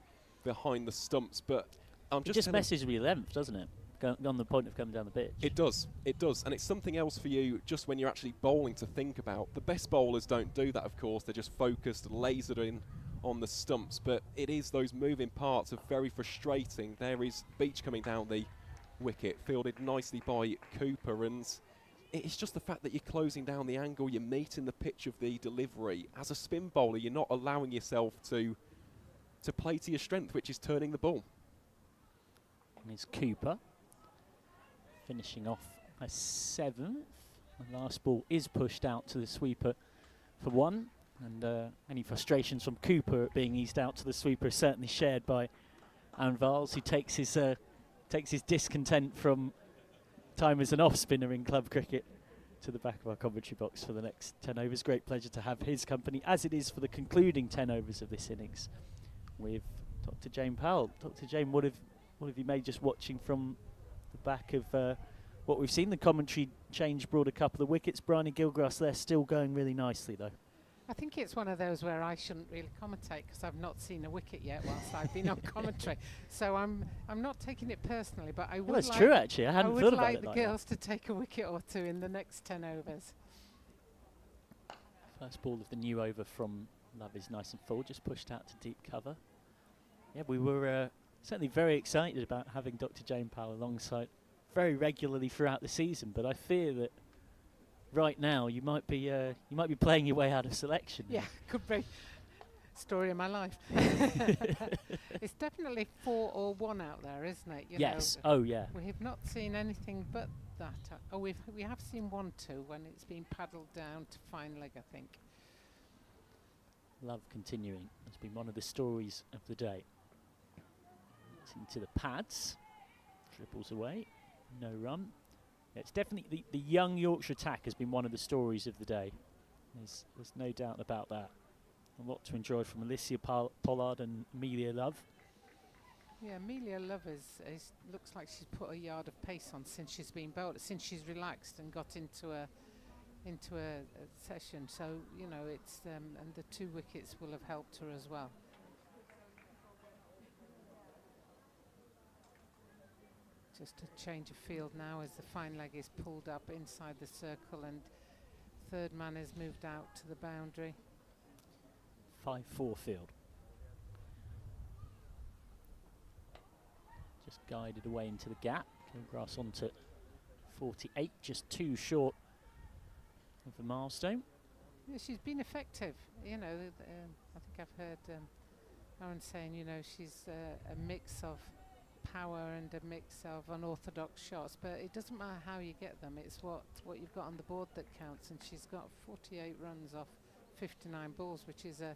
S3: behind the stumps. But I'm
S1: it just messes with your length, doesn't it? On the point of coming down the pitch.
S3: It does. And it's something else for you just when you're actually bowling to think about. The best bowlers don't do that, of course. They're just focused, lasered in on the stumps. But it is those moving parts are very frustrating. There is Beach coming down the wicket, fielded nicely by Cooper. And it's just the fact that you're closing down the angle, you're meeting the pitch of the delivery. As a spin bowler, you're not allowing yourself to play to your strength, which is turning the ball.
S1: And it's Cooper finishing off a 7th. The last ball is pushed out to the sweeper for 1. And any frustrations from Cooper at being eased out to the sweeper is certainly shared by Aaron Viles, who takes his discontent from time as an off-spinner in club cricket to the back of our commentary box for the next 10 overs. Great pleasure to have his company, as it is for the concluding 10 overs of this innings, with Dr. Jane Powell. Dr. Jane, what have you made just watching from the back of what we've seen? The commentary change brought a couple of wickets. Bryony Gilgrass there still going really nicely, though.
S2: I think it's one of those where I shouldn't really commentate because I've not seen a wicket yet whilst I've been on commentary. So I'm not taking it personally, but I would
S1: that's
S2: like
S1: true, actually. I hadn't thought about it
S2: the
S1: like
S2: girls to take a wicket or two in the next 10 overs.
S1: First ball of the new over from Love is nice and full, just pushed out to deep cover. Yeah, we were certainly very excited about having Dr. Jane Powell alongside very regularly throughout the season, but I fear that right now you might be playing your way out of selection.
S2: Yeah, could be. Story of my life. It's definitely 4 or 1 out there, isn't it? You
S1: yes.
S2: know,
S1: oh yeah.
S2: We have not seen anything but that. We have seen 1-2 when it's been paddled down to fine leg, I think.
S1: Love continuing. It's been one of the stories of the day. It's into the pads. Triples away. No run. Yeah, it's definitely the young Yorkshire attack has been one of the stories of the day. There's no doubt about that. A lot to enjoy from Alicia Pollard and Amelia Love.
S2: Yeah, Amelia Love looks like she's put a yard of pace on since she's been bowled, since she's relaxed and got into a session. So you know it's and the 2 wickets will have helped her as well. Just a change of field now as the fine leg is pulled up inside the circle and third man has moved out to the boundary.
S1: 5-4 field. Just guided away into the gap. Gilgrass on to 48, just 2 short of the milestone.
S2: Yeah, she's been effective. You know, I think I've heard Aaron saying, you know, she's a mix of power and a mix of unorthodox shots, but it doesn't matter how you get them, it's what you've got on the board that counts, and she's got 48 runs off 59 balls, which is a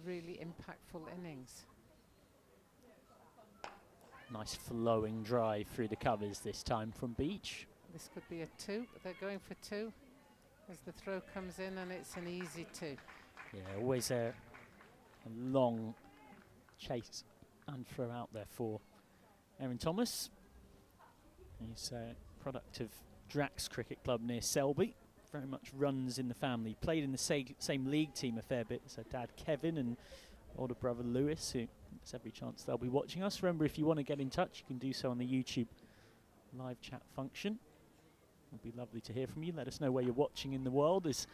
S2: really impactful innings.
S1: Nice flowing drive through the covers this time from Beach.
S2: This could be a 2, but they're going for 2 as the throw comes in, and it's an easy 2.
S1: Yeah, always a long chase and throw out there for Erin Thomas. He's a product of Drax Cricket Club near Selby. Very much runs in the family. Played in the same league team a fair bit as her dad Kevin and older brother Lewis, who there's every chance they'll be watching us. Remember, if you want to get in touch, you can do so on the YouTube live chat function. It'd be lovely to hear from you. Let us know where you're watching in the world as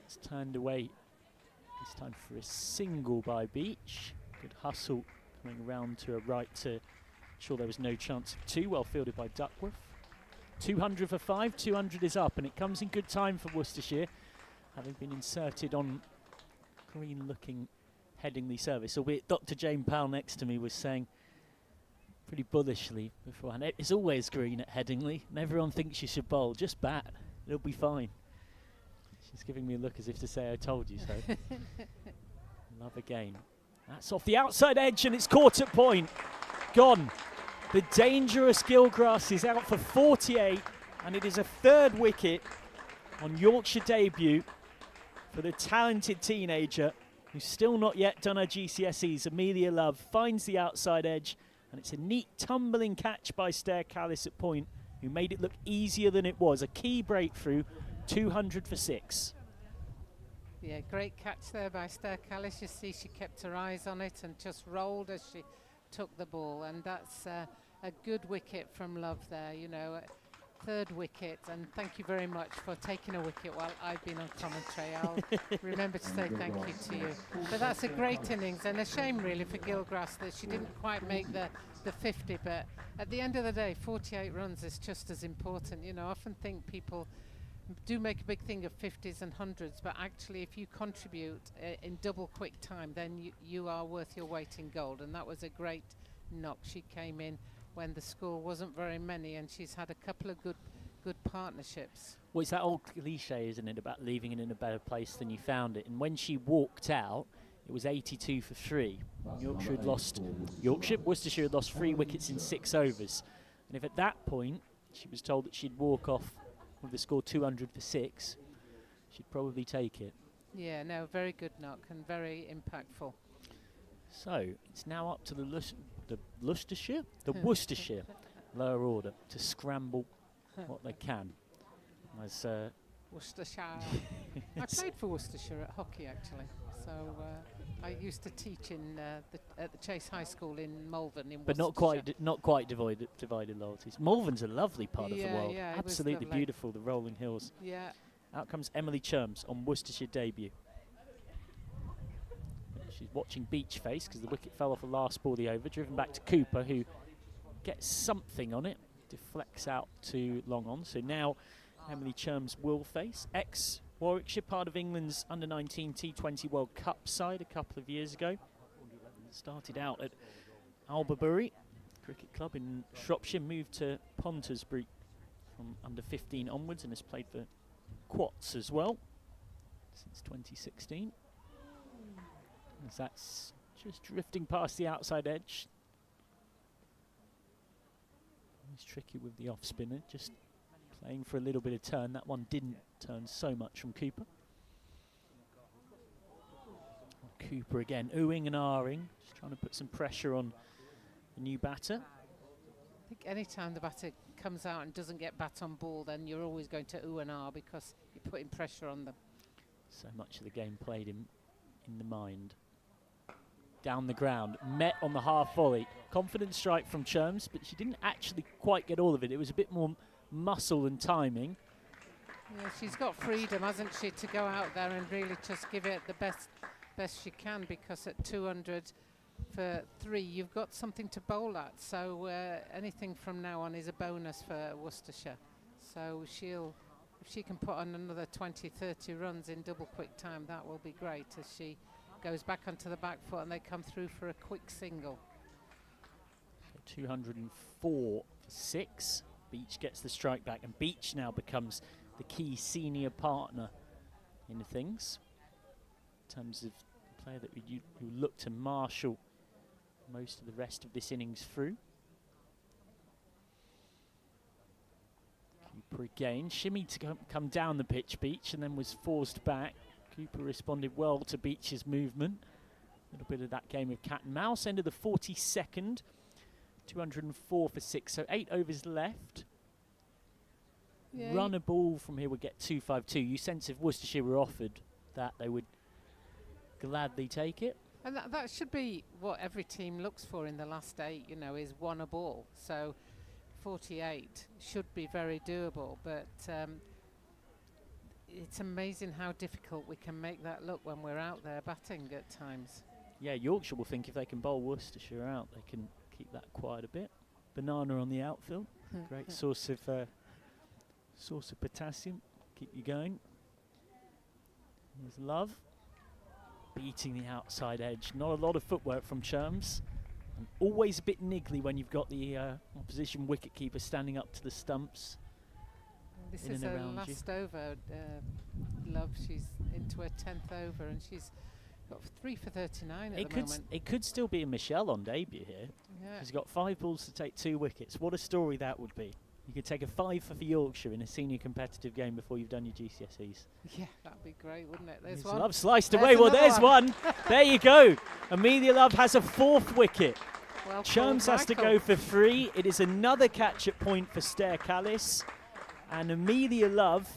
S1: it's turned away This time for a single by Beach. Good hustle coming round to a right to ensure there was no chance of two. Well fielded by Duckworth. 200 for 5, 200 is up, and it comes in good time for Worcestershire, having been inserted on green-looking Headingley service. Albeit Dr. Jane Powell next to me was saying pretty bullishly beforehand, it's always green at Headingley, and everyone thinks you should bowl. Just bat, it'll be fine. She's giving me a look as if to say, I told you so. Love again. That's off the outside edge, and it's caught at point. Gone. The dangerous Gilgrass is out for 48, and it is a third wicket on Yorkshire debut for the talented teenager who's still not yet done her GCSEs. Amelia Love finds the outside edge, and it's a neat tumbling catch by Callis at point, who made it look easier than it was. A key breakthrough, 200 for 6.
S2: Yeah, great catch there by Callis. You see she kept her eyes on it and just rolled as she took the ball, and that's a good wicket from Love there, you know, third wicket, and thank you very much for taking a wicket while I've been on commentary. I'll remember to say thank you to you. But that's a great innings, and a shame really for Gilgrass that she didn't quite make the 50, but at the end of the day 48 runs is just as important. You know, I often think people do make a big thing of 50s and 100s, but actually if you contribute in double quick time, then you are worth your weight in gold, and that was a great knock. She came in when the score wasn't very many, and she's had a couple of good partnerships.
S1: Well, it's that old cliche, isn't it, about leaving it in a better place than you found it, and when she walked out it was 82 for 3. Worcestershire had lost 3 wickets in 6 overs, and if at that point she was told that she'd walk off with the score 200 for 6, she'd probably take it.
S2: Yeah, no, very good knock and very impactful.
S1: So it's now up to the Worcestershire lower order to scramble what they can. As
S2: Worcestershire. I played for Worcestershire at hockey actually, so I used to teach in at the Chase High School in Malvern in
S1: but not quite divided loyalties. Malvern's a lovely part of the world, absolutely beautiful, the rolling hills.
S2: Yeah.
S1: Out comes Emily Cherms on Worcestershire debut. She's watching Beach face because the wicket fell off the last ball of the over, driven back to Cooper, who gets something on it, deflects out to long on. So now Emily Cherms will face ex-Warwickshire, part of England's under-19 T20 World Cup side a couple of years ago. Started out at Alberbury Cricket Club in Shropshire, moved to Pontersbury from under-15 onwards, and has played for Quats as well since 2016. As that's just drifting past the outside edge. He's tricky with the off-spinner, just playing for a little bit of turn. That one didn't turn so much from Cooper. Cooper again, oohing and ahhing, just trying to put some pressure on the new batter.
S2: I think any time the batter comes out and doesn't get bat on ball, then you're always going to ooh and ah because you're putting pressure on them.
S1: So much of the game played in the mind. Down the ground, met on the half volley. Confident strike from Cherms, but she didn't actually quite get all of it. It was a bit more muscle and timing.
S2: Yeah, she's got freedom, hasn't she, to go out there and really just give it the best she can, because at 200 for 3, you've got something to bowl at. So anything from now on is a bonus for Worcestershire. So if she can put on another 20, 30 runs in double quick time, that will be great as she goes back onto the back foot and they come through for a quick single.
S1: So 204 for 6. Beach gets the strike back, and Beach now becomes the key senior partner in things, in terms of the player that you look to marshal most of the rest of this innings through. Cooper again, shimmy to come down the pitch, Beach, and then was forced back. Cooper responded well to Beach's movement. A little bit of that game of cat and mouse. End of the 42nd. 204 for 6, so 8 overs left. Yeah, run a ball from here would get 252. You sense if Worcestershire were offered that, they would gladly take it.
S2: And that should be what every team looks for in the last 8, you know, is one a ball. So 48 should be very doable, but it's amazing how difficult we can make that look when we're out there batting at times.
S1: Yeah, Yorkshire will think if they can bowl Worcestershire out, they can keep that quiet a bit. Banana on the outfield, great source of potassium, keep you going. There's Love, beating the outside edge. Not a lot of footwork from Cherms. And always a bit niggly when you've got the opposition wicketkeeper standing up to the stumps.
S2: This is her last over, Love. She's into her 10th over and she's got 3 for 39 at the moment.
S1: It could still be a Michelle on debut here.
S2: Yeah.
S1: She's got 5 balls to take 2 wickets. What a story that would be. You could take a 5 for Yorkshire in a senior competitive game before you've done your GCSEs.
S2: Yeah, that'd be great, wouldn't it?
S1: There's
S2: one.
S1: Love sliced
S2: There's
S1: away. Well, there's
S2: one.
S1: There you go. Amelia Love has a 4th wicket.
S2: Well,
S1: Cherms has to go for 3. It is another catch at point for Callis. And Amelia Love,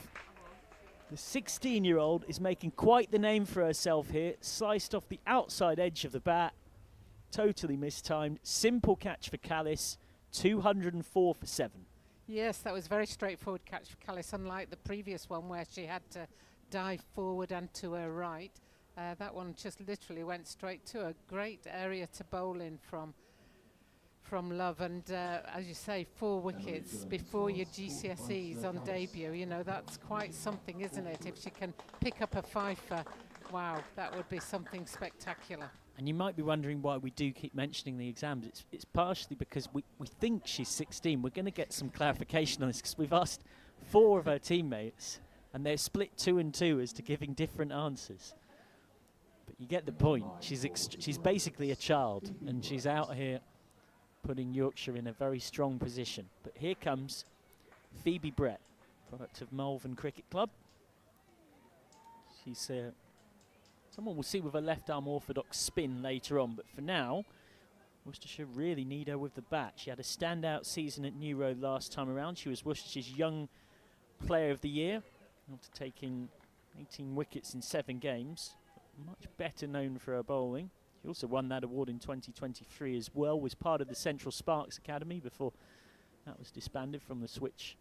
S1: the 16-year-old, is making quite the name for herself here. Sliced off the outside edge of the bat. Totally mistimed. Simple catch for Callis. 204 for 7.
S2: Yes, that was very straightforward catch for Callis, unlike the previous one where she had to dive forward and to her right. That one just literally went straight to a great area to bowl in from Love, and as you say, 4 wickets before your GCSEs on debut. You know, that's quite something, isn't it? If she can pick up a 5-fer, wow, that would be something spectacular.
S1: And you might be wondering why we do keep mentioning the exams. It's partially because we think she's 16. We're going to get some clarification on this because we've asked 4 of her teammates and they're split 2 and 2 as to giving different answers. But you get the point. She's basically a child and she's out here putting Yorkshire in a very strong position. But here comes Phoebe Brett, product of Malvern Cricket Club. She's someone we'll see with a left arm orthodox spin later on, but for now, Worcestershire really need her with the bat. She had a standout season at New Road last time around. She was Worcestershire's Young Player of the Year, after taking 18 wickets in 7 games. Much better known for her bowling. She also won that award in 2023 as well, was part of the Central Sparks Academy before that was disbanded from the switch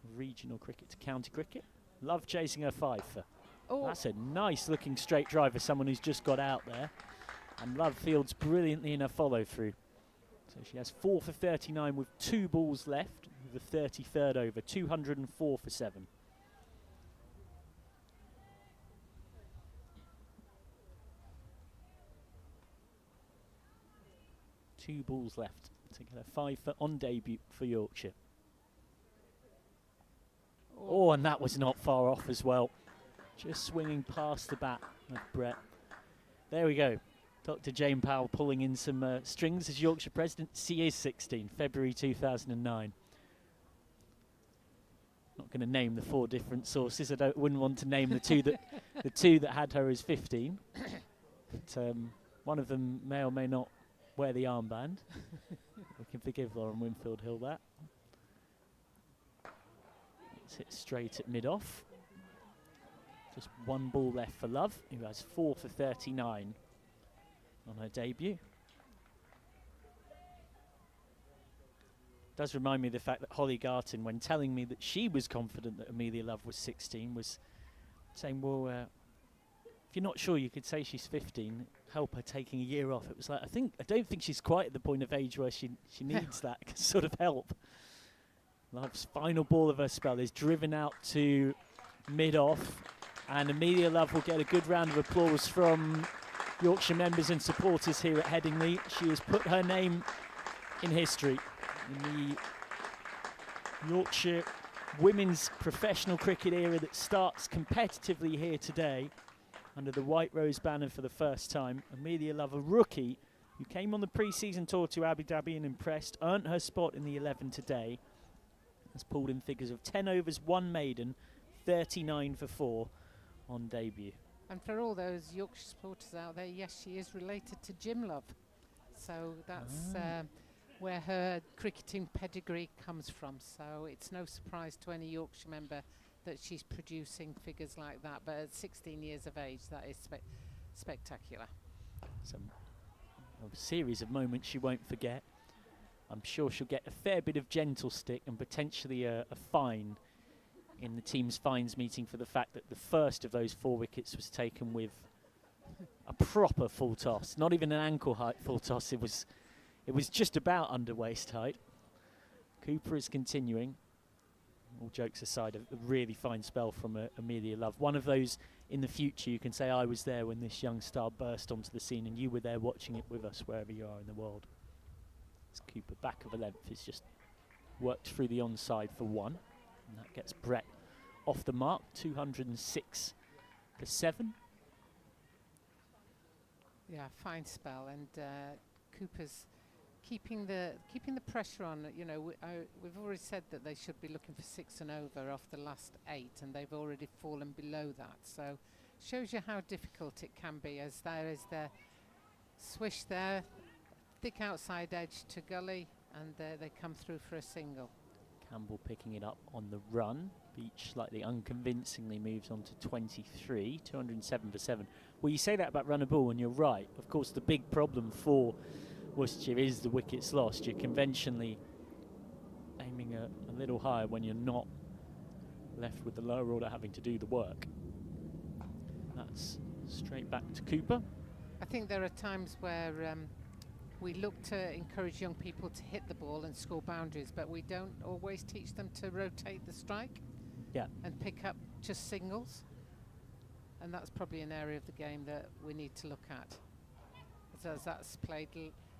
S1: of regional cricket to county cricket. Love chasing her 5-fer. Oh. That's a nice looking straight drive for someone who's just got out there. And Love fields brilliantly in her follow through. So she has 4 for 39 with 2 balls left with the 33rd over, 204 for 7. Two balls left to get a 5-fer on debut for Yorkshire. Oh, and that was not far off as well. Just swinging past the bat of Brett. There we go. Dr. Jane Powell pulling in some strings as Yorkshire president. She is 16, February 2009. Not going to name the 4 different sources. Wouldn't want to name the two that had her as 15. But one of them may or may not wear the armband. We can forgive Lauren Winfield Hill that. It's hit straight at mid-off. Just 1 ball left for Love, who has 4 for 39 on her debut. Does remind me of the fact that Holly Garton, when telling me that she was confident that Amelia Love was 16, was saying, well, if you're not sure, you could say she's 15, help her taking a year off. It was like, I don't think she's quite at the point of age where she needs that sort of help. Love's final ball of her spell is driven out to mid-off. And Amelia Love will get a good round of applause from Yorkshire members and supporters here at Headingley. She has put her name in history in the Yorkshire women's professional cricket era that starts competitively here today under the White Rose banner for the first time. Amelia Love, a rookie who came on the pre-season tour to Abu Dhabi and impressed, earned her spot in the 11 today. Has pulled in figures of 10 overs, 1 maiden, 39 for 4 on debut.
S2: And for all those Yorkshire supporters out there, yes, she is related to Jim Love. So that's where her cricketing pedigree comes from. So it's no surprise to any Yorkshire member that she's producing figures like that. But at 16 years of age, that is spectacular.
S1: A series of moments she won't forget. I'm sure she'll get a fair bit of gentle stick and potentially a fine in the team's fines meeting for the fact that the first of those 4 wickets was taken with a proper full toss, not even an ankle height full toss. It was just about under waist height. Cooper is continuing. All jokes aside, a really fine spell from Amelia Love. One of those in the future you can say, I was there when this young star burst onto the scene and you were there watching it with us wherever you are in the world. As Cooper, back of a length, is just worked through the onside for 1. And that gets Brett off the mark, 206 for 7.
S2: Yeah, fine spell, and Cooper's keeping the pressure on. You know, we've already said that they should be looking for 6 and over off the last 8, and they've already fallen below that. So shows you how difficult it can be, as there is the swish there, thick outside edge to gully, and they come through for a single.
S1: Campbell picking it up on the run. Beach slightly unconvincingly moves on to 23, 207 for 7. Well, you say that about run a ball, and you're right. Of course, the big problem for Worcestershire is the wickets lost. You're conventionally aiming a little higher when you're not left with the lower order having to do the work. That's straight back to Cooper.
S2: I think there are times where we look to encourage young people to hit the ball and score boundaries, but we don't always teach them to rotate the strike and pick up just singles. And that's probably an area of the game that we need to look at. As that's played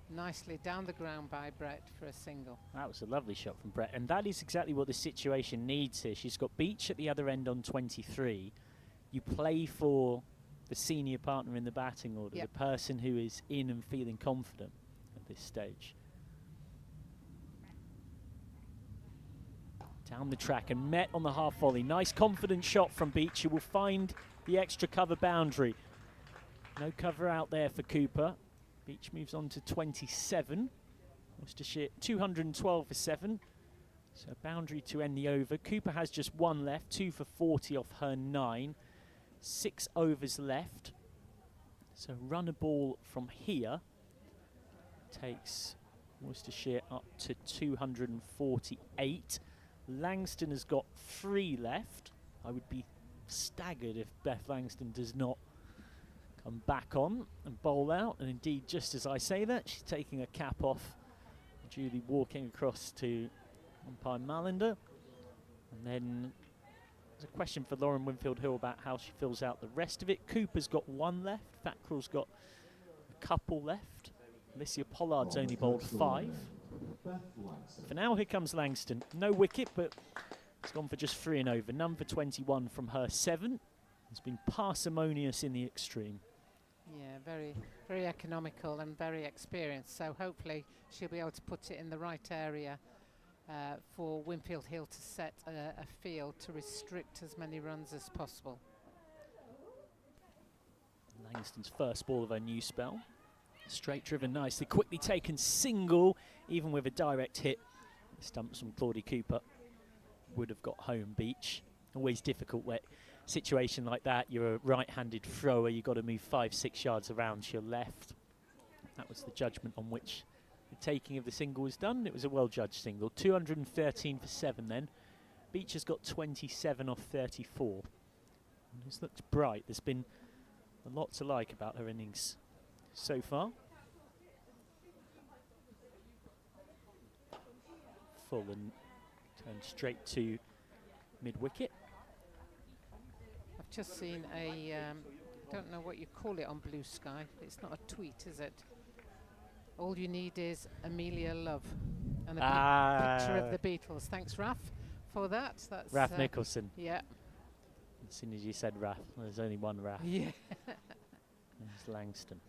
S2: nicely down the ground by Brett for a single.
S1: That was a lovely shot from Brett, and that is exactly what the situation needs here. She's got Beach at the other end on 23. You play for the senior partner in the batting order, the person who is in and feeling confident at this stage. Down the track and met on the half volley. Nice confident shot from Beach, who will find the extra cover boundary. No cover out there for Cooper. Beach moves on to 27. Worcestershire 212 for 7. So boundary to end the over. Cooper has just 1 left, 2 for 40 off her 9. 6 overs left. So run a ball from here takes Worcestershire up to 248. Langston has got 3 left. I would be staggered if Beth Langston does not come back on and bowl out. And indeed, just as I say that, she's taking her cap off, duly walking across to umpire Malander. And then there's a question for Lauren Winfield-Hill about how she fills out the rest of it. Cooper's got 1 left. Thackrell's got a couple left. Alicia Pollard's only bowled 5. For now, here comes Langston. No wicket, but it's gone for just 3 and over. None for 21 from her 7. It's been parsimonious in the extreme.
S2: Yeah, very, very economical and very experienced. So hopefully she'll be able to put it in the right area for Winfield-Hill to set a field to restrict as many runs as possible.
S1: Langston's first ball of her new spell. Straight driven nicely, quickly taken single, even with a direct hit. Stumps from Claudie Cooper would have got home. Beach. Always difficult situation like that. You're a right-handed thrower, you've got to move 5-6 yards around to your left. That was the judgment on which the taking of the single was done. It was a well-judged single. 213 for 7 then. Beach has got 27 off 34. And this looks bright. There's been a lot to like about her innings so far. Full and turned straight to mid-wicket.
S2: I've just seen a, don't know what you call it on Blue Sky. It's not a tweet, is it? All you need is Amelia Love and a picture of the Beatles. Thanks, Raf, for that. That's
S1: Raf Nicholson.
S2: Yeah.
S1: As soon as you said Raf, there's only one Raf.
S2: Yeah.
S1: There's Langston.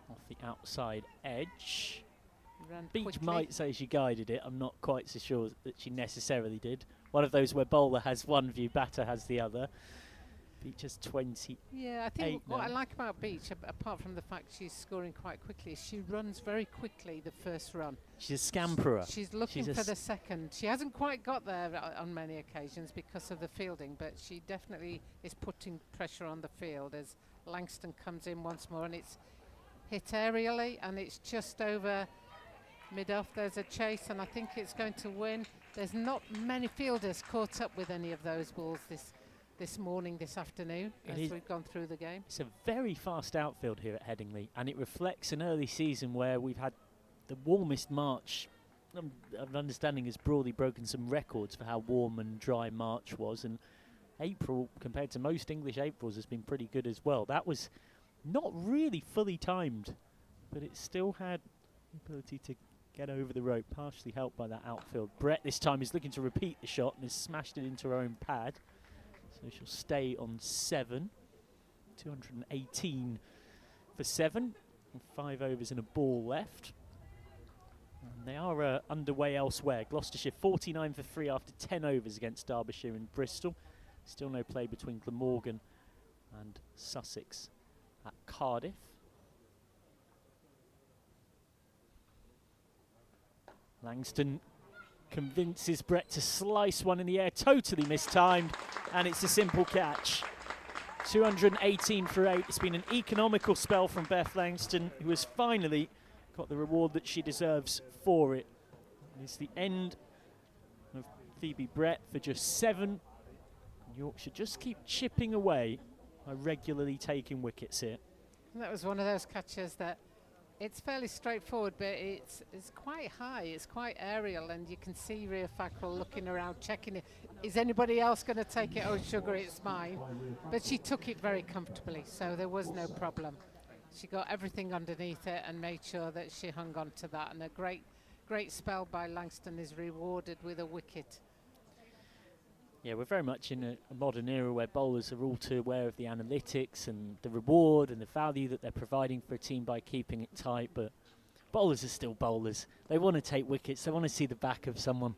S1: Off the outside edge. Beach
S2: quickly.
S1: might say she guided it. I'm not quite so sure that she necessarily did. One of those where bowler has one view, batter has the other. Beach has 20.
S2: Yeah, I think what I like about Beach, apart from the fact she's scoring quite quickly, is she runs very quickly the first run.
S1: She's a scamperer.
S2: She's looking for the second. She hasn't quite got there on many occasions because of the fielding, but she definitely is putting pressure on the field as Langston comes in once more, and it's hit aerially, and it's just over Mid-off, there's a chase, and I think it's going to win. There's not many fielders caught up with any of those balls this morning, this afternoon, as we've gone through the game.
S1: It's a very fast outfield here at Headingley, and it reflects an early season where we've had the warmest March. Of understanding has broadly broken some records for how warm and dry March was, and April, compared to most English Aprils, has been pretty good as well. That was not really fully timed, but it still had the ability to get over the rope, partially helped by that outfield. Brett this time is looking to repeat the shot and has smashed it into her own pad. So she'll stay on 7. 218 for 7. And 5 overs and a ball left. And they are underway elsewhere. Gloucestershire 49 for 3 after 10 overs against Derbyshire and Bristol. Still no play between Glamorgan and Sussex at Cardiff. Langston convinces Brett to slice one in the air, totally mistimed, and it's a simple catch. 218 for 8. It's been an economical spell from Beth Langston, who has finally got the reward that she deserves for it. It's the end of Phoebe Brett for just 7. Yorkshire just keep chipping away by regularly taking wickets here.
S2: And that was one of those catches that it's fairly straightforward, but it's quite high, it's quite aerial, and you can see Rhea Fackrell looking around, checking it. Is anybody else going to take it? Oh, sugar, it's mine. But she took it very comfortably, so there was no problem. She got everything underneath it and made sure that she hung on to that. And a great spell by Langston is rewarded with a wicket.
S1: Yeah, we're very much in a modern era where bowlers are all too aware of the analytics and the reward and the value that they're providing for a team by keeping it tight, but bowlers are still bowlers. They want to take wickets, they want to see the back of someone.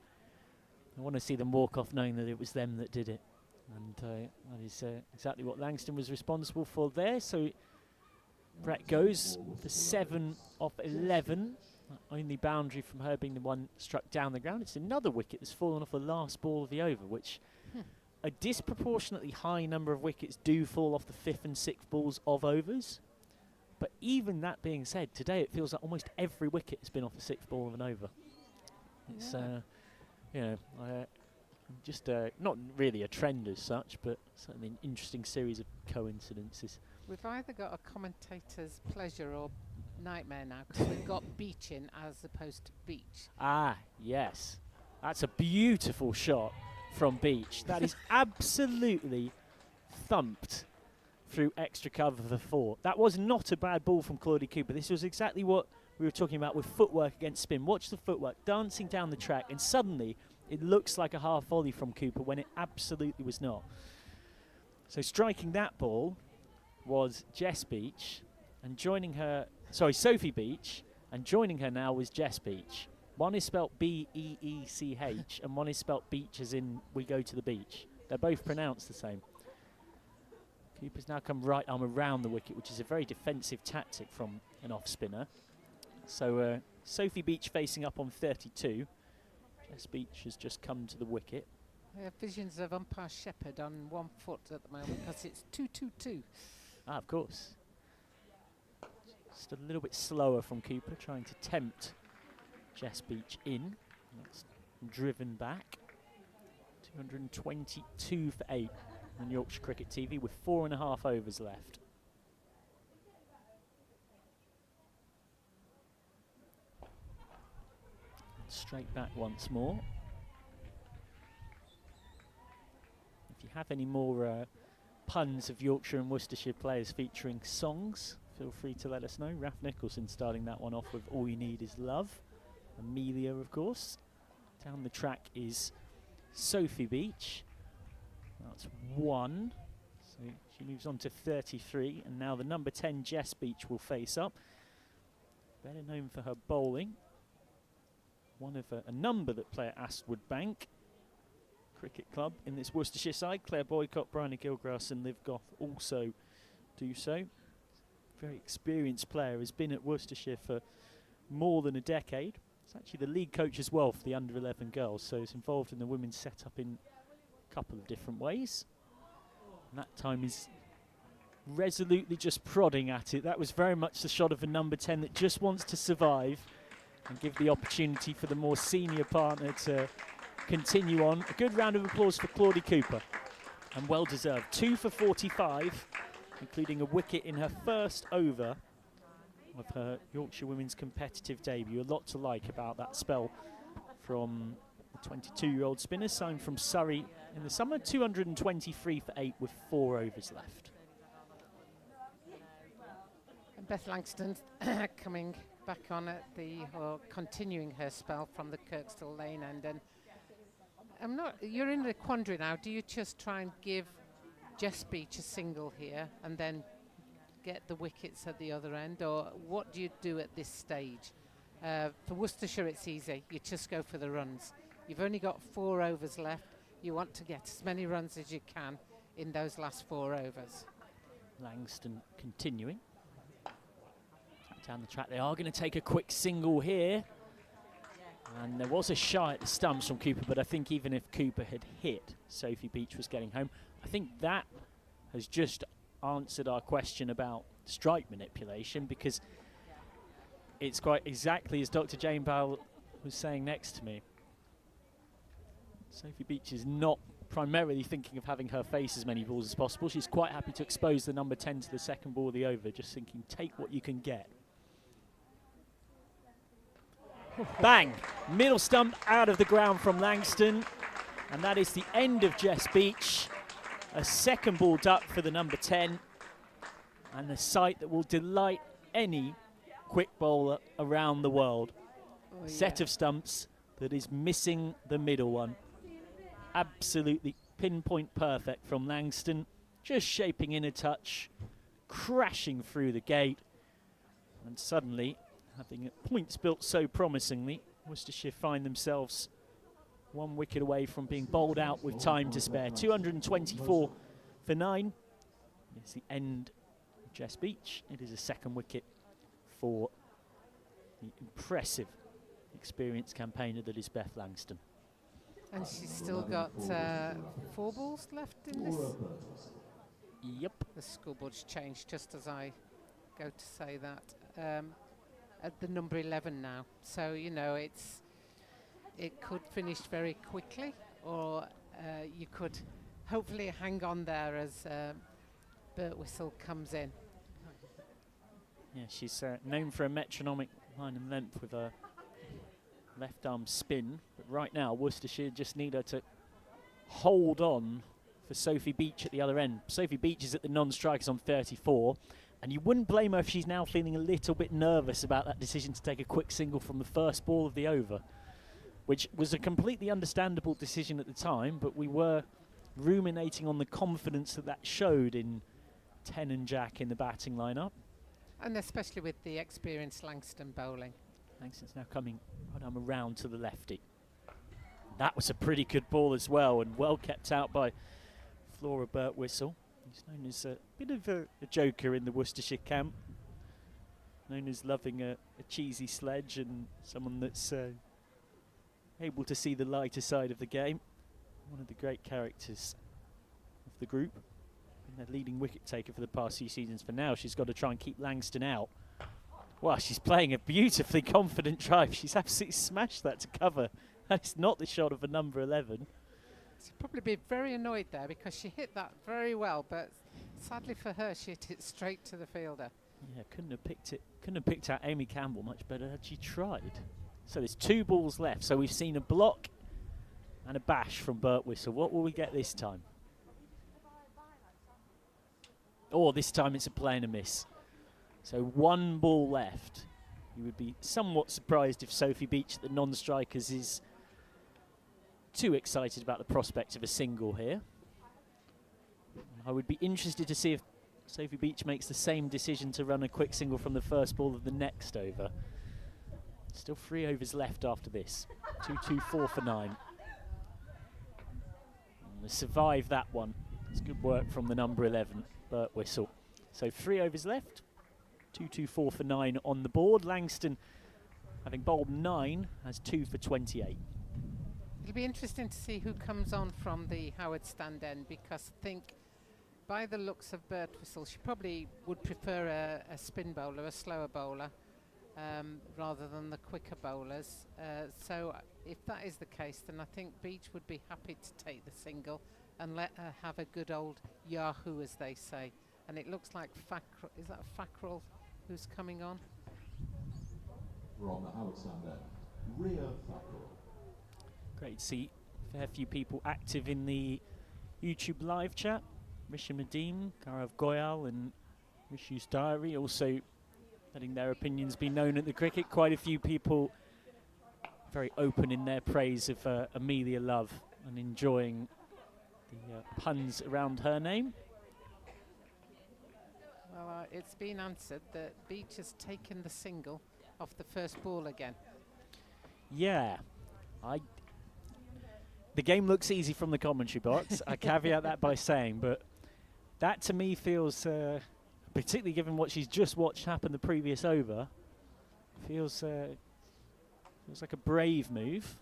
S1: They want to see them walk off knowing that it was them that did it. And that is exactly what Langston was responsible for there. So Brett goes for 7 off 11. Only boundary from her being the one struck down the ground. It's another wicket that's fallen off the last ball of the over, which a disproportionately high number of wickets do fall off the 5th and 6th balls of overs. But even that being said, today it feels like almost every wicket has been off the 6th ball of an over. It's, just not really a trend as such, but certainly an interesting series of coincidences.
S2: We've either got a commentator's pleasure or nightmare now, because we've got beaching as opposed to beach.
S1: Ah, yes. That's a beautiful shot from Beach. That is absolutely thumped through extra cover for 4. That was not a bad ball from Claudie Cooper. This was exactly what we were talking about with footwork against spin. Watch the footwork dancing down the track, and suddenly it looks like a half volley from Cooper when it absolutely was not. So striking that ball was Jess Beach, and joining her, Sophie Beach, and joining her now was Jess Beach. One is spelt B-E-E-C-H, and one is spelt beach as in we go to the beach. They're both pronounced the same. Cooper's now come right arm around the wicket, which is a very defensive tactic from an off-spinner. So Sophie Beach facing up on 32. Jess Beach has just come to the wicket.
S2: I have visions of umpire Shepherd on 1 foot at the moment because it's 2-2-2.
S1: Ah, of course. Just a little bit slower from Cooper, trying to tempt Jess Beach in. That's driven back. 222 for 8 on Yorkshire Cricket TV with 4.5 overs left. Straight back once more. If you have any more puns of Yorkshire and Worcestershire players featuring songs, feel free to let us know. Raf Nicholson starting that one off with All You Need Is Love. Amelia, of course. Down the track is Sophie Beach. That's 1. So she moves on to 33. And now the number 10, Jess Beach, will face up. Better known for her bowling. One of a number that play at Astwood Bank Cricket Club in this Worcestershire side. Claire Boycott, Bryony Gilgrass and Liv Goff also do so. Very experienced player, has been at Worcestershire for more than a decade. It's actually the league coach as well for the under-11 girls, so it's involved in the women's setup in a couple of different ways. And that time is resolutely just prodding at it. That was very much the shot of a number 10 that just wants to survive. and give the opportunity for the more senior partner to continue on. A good round of applause for Claudie Cooper, and well deserved. 2 for 45, including a wicket in her first over of her Yorkshire women's competitive debut. A lot to like about that spell from the 22-year-old spinner, signed from Surrey in the summer. 223 for 8 with 4 overs left.
S2: And Beth Langston coming back on at or continuing her spell from the Kirkstall Lane end. And you're in the quandary now. Do you just try and give Jess Beach a single here and then get the wickets at the other end, or what do you do at this stage? For Worcestershire it's easy, you just go for the runs. You've only got 4 overs left. You want to get as many runs as you can in those last 4 overs.
S1: Langston continuing down the track. They are going to take a quick single here, and there was a shy at the stumps from Cooper, but I think even if Cooper had hit, Sophie Beach was getting home. I think that has just answered our question about strike manipulation, because it's quite exactly as Dr. Jane Bowell was saying next to me. Sophie Beach is not primarily thinking of having her face as many balls as possible. She's quite happy to expose the number 10 to the second ball of the over, just thinking, take what you can get. Bang! Middle stump out of the ground from Langston, and that is the end of Jess Beach. A second ball duck for the number 10, and a sight that will delight any quick bowler around the world. Set of stumps that is missing the middle one. Absolutely pinpoint perfect from Langston, just shaping in a touch, crashing through the gate, and suddenly, having points built so promisingly, Worcestershire find themselves 1 wicket away from being bowled out with time to spare. 224 for 9. It's the end of Jess Beach. It is a second wicket for the impressive, experienced campaigner that is Beth Langston.
S2: And she's still got 4 balls left in this?
S1: Yep.
S2: The scoreboard's changed just as I go to say that. At the number 11 now. So, you know, it could finish very quickly, or you could hopefully hang on there as Bert Whistle comes in.
S1: Yeah, she's known for a metronomic line and length with a left arm spin, but right now Worcestershire just need her to hold on for Sophie Beach at the other end. Sophie Beach is at the non-strikers on 34, and you wouldn't blame her if she's now feeling a little bit nervous about that decision to take a quick single from the first ball of the over, which was a completely understandable decision at the time, but we were ruminating on the confidence that that showed in 10 and Jack in the batting lineup.
S2: And especially with the experienced Langston bowling.
S1: Langston's now coming right arm around to the lefty. That was a pretty good ball as well, and well kept out by Flora Birtwistle. He's known as a bit of a joker in the Worcestershire camp, known as loving a cheesy sledge and someone that's able to see the lighter side of the game. One of the great characters of the group, and their leading wicket taker for the past few seasons. For now, she's got to try and keep Langston out. Well, she's playing a beautifully confident drive. She's absolutely smashed that to cover. That's not the shot of a number 11.
S2: She'd probably be very annoyed there because she hit that very well, but sadly for her, she hit it straight to the fielder.
S1: Yeah, couldn't have picked out Amy Campbell much better had she tried. So there's 2 balls left. So we've seen a block and a bash from Birtwistle. What will we get this time? Oh, this time it's a play and a miss. So 1 ball left. You would be somewhat surprised if Sophie Beach at the non-strikers is too excited about the prospect of a single here. I would be interested to see if Sophie Beach makes the same decision to run a quick single from the first ball of the next over. Still 3 overs left after this. 2-2-4 for 9. And they survive that one. It's good work from the number 11, Birtwistle. So 3 overs left. 2-2-4 for 9 on the board. Langston, having bowled 9, has 2 for 28.
S2: It'll be interesting to see who comes on from the Howard stand end, because I think by the looks of Birtwistle, she probably would prefer a spin bowler, a slower bowler. rather than the quicker bowlers. So if that is the case, then I think Beach would be happy to take the single and let her have a good old Yahoo, as they say. And it looks like is that Fackrell who's coming on?
S4: From Alexander, Ria Fackrell.
S1: Great to see a fair few people active in the YouTube live chat. Risha Madeem, Gaurav Goyal and Rishu's Diary also letting their opinions be known at the cricket. Quite a few people very open in their praise of Amelia Love and enjoying the puns around her name.
S2: Well, it's been answered that Beach has taken the single off the first ball again.
S1: Yeah, the game looks easy from the commentary box. I caveat that by saying, but that to me feels, particularly given what she's just watched happen the previous over, feels like a brave move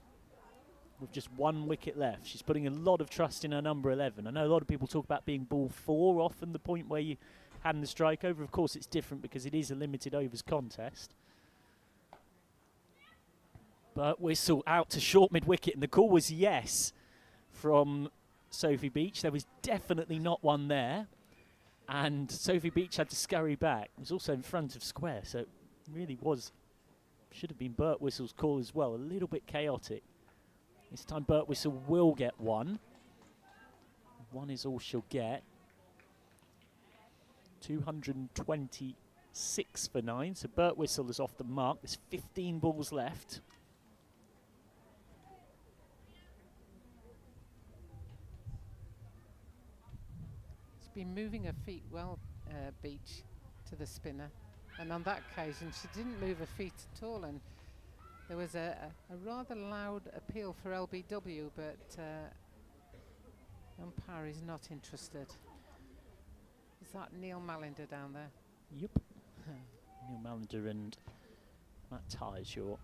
S1: with just 1 wicket left. She's putting a lot of trust in her number 11. I know a lot of people talk about being ball 4 often the point where you hand the strike over. Of course, it's different because it is a limited overs contest. But whistle out to short mid-wicket, and the call was yes from Sophie Beach. There was definitely not one there, and Sophie Beach had to scurry back. It was also in front of square, so it really should have been Bert Whistle's call as well. A little bit chaotic. This time Bert Whistle will get 1. 1 is all she'll get. 226 for 9, so Bert Whistle is off the mark. There's 15 balls left.
S2: Been moving her feet well, Beach, to the spinner, and on that occasion she didn't move her feet at all, and there was a rather loud appeal for LBW, but umpire is not interested. Is that Neil Mallender down there?
S1: Yep. Neil Mallender and Matt Tyers, your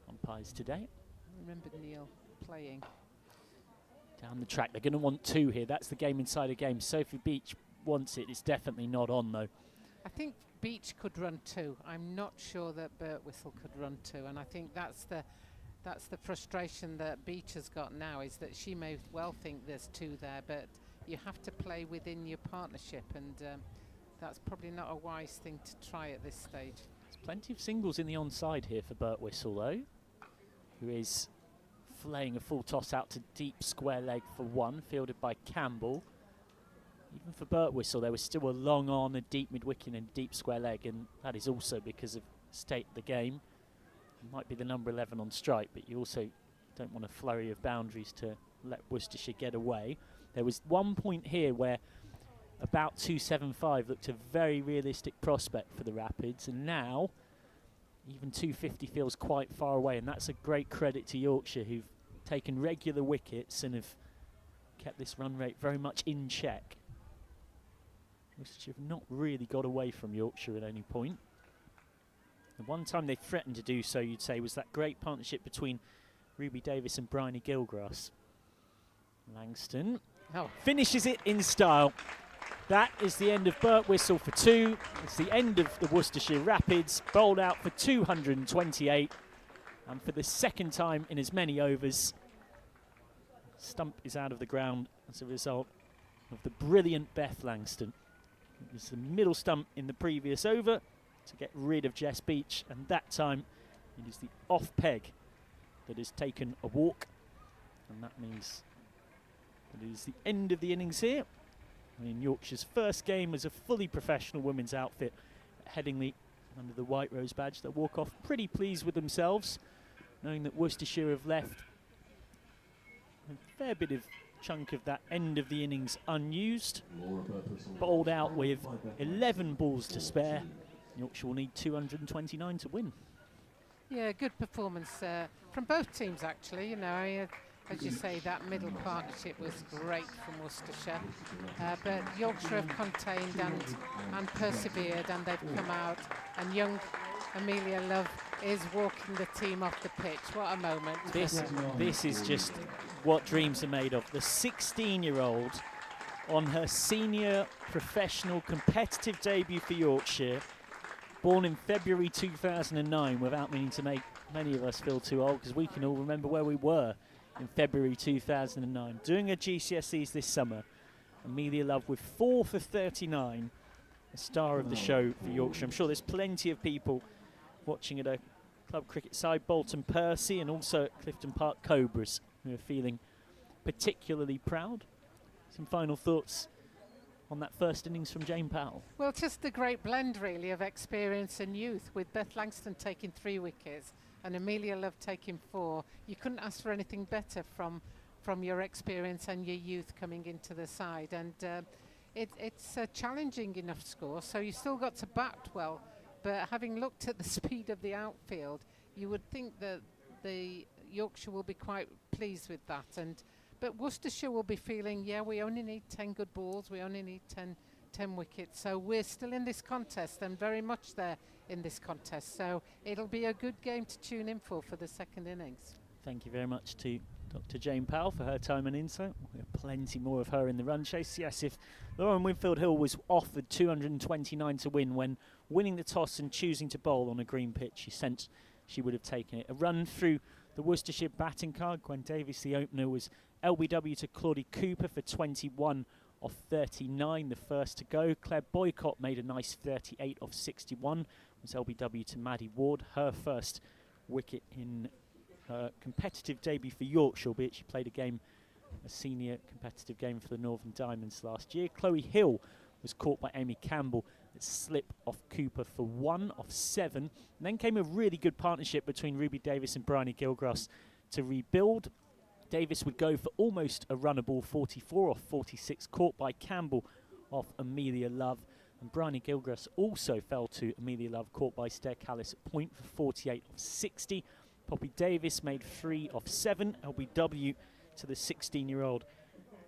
S1: umpires today.
S2: I remember Neil playing.
S1: Down the track, they're going to want 2 here. That's the game inside a game. Sophie Beach wants it. It's definitely not on, though.
S2: I think Beach could run 2. I'm not sure that Bert Whistle could run 2, and I think that's the frustration that Beach has got now, is that she may well think there's 2 there, but you have to play within your partnership, and that's probably not a wise thing to try at this stage.
S1: There's plenty of singles in the onside here for Bert Whistle, though, who is flaying a full toss out to deep square leg for 1, fielded by Campbell. Even for Bert Whistle, there was still a long on, a deep mid-wicket and deep square leg, and that is also because of state of the game. It might be the number 11 on strike, but you also don't want a flurry of boundaries to let Worcestershire get away. There was one point here where about 275 looked a very realistic prospect for the Rapids, and now even 250 feels quite far away, and that's a great credit to Yorkshire, who've taken regular wickets and have kept this run rate very much in check. Worcestershire have not really got away from Yorkshire at any point. The one time they threatened to do so, you'd say, was that great partnership between Ruby Davis and Bryony Gilgrass. Langston finishes it in style. That is the end of Bert Whistle for 2. It's the end of the Worcestershire Rapids, bowled out for 228. And for the second time in as many overs, stump is out of the ground as a result of the brilliant Beth Langston. It was the middle stump in the previous over to get rid of Jess Beach, and that time it is the off peg that has taken a walk, and that means that it is the end of the innings here. In Yorkshire's first game as a fully professional women's outfit at Headingley under the White Rose badge. They'll walk off pretty pleased with themselves, knowing that Worcestershire have left a fair bit of chunk of that end of the innings unused. Bowled out with 11 balls to spare. Yorkshire will need 229 to win.
S2: Yeah, good performance from both teams, actually. You know, as you say, that middle partnership was great from Worcestershire, but Yorkshire have contained and persevered, and they've come out, and young Amelia Love is walking the team off the pitch. What a moment.
S1: This is just what dreams are made of. The 16-year-old on her senior professional competitive debut for Yorkshire Born in February 2009, without meaning to make many of us feel too old, because we can all remember where we were in February 2009. Doing her GCSEs this summer, Amelia Love with 4 for 39, a star of the show for Yorkshire. I'm sure there's plenty of people watching at a club cricket side, Bolton Percy, and also at Clifton Park Cobras, who are feeling particularly proud. Some final thoughts on that first innings from Jane Powell?
S2: Well, just a great blend, really, of experience and youth, with Beth Langston taking 3 wickets and Amelia Love taking 4. You couldn't ask for anything better from your experience and your youth coming into the side. And it's a challenging enough score, so you still got to bat well. But having looked at the speed of the outfield, you would think that the Yorkshire will be quite pleased with that. But Worcestershire will be feeling, yeah, we only need 10 good balls, we only need 10 wickets. So we're still in this contest and very much there in this contest. So it'll be a good game to tune in for the second innings.
S1: Thank you very much to Dr. Jane Powell for her time and insight. We have plenty more of her in the run chase. Yes, if Lauren Winfield Hill was offered 229 to win when winning the toss and choosing to bowl on a green pitch, she sensed she would have taken it. A run through the Worcestershire batting card. Gwen Davies, the opener, was LBW to Claudie Cooper for 21 of 39, the first to go. Claire Boycott made a nice 38 of 61. Was LBW to Maddie Ward, her first wicket in her competitive debut for Yorkshire, albeit she played a senior competitive game for the Northern Diamonds last year. Chloe Hill was caught by Amy Campbell. A slip off Cooper for 1 of 7. And then came a really good partnership between Ruby Davis and Bryony Gilgrass to rebuild. Davis would go for almost a runnable 44 off 46, caught by Campbell off Amelia Love. And Bryony Gilgrass also fell to Amelia Love, caught by Callis at point for 48 of 60. Poppy Davis made 3 of 7. LBW to the 16-year-old,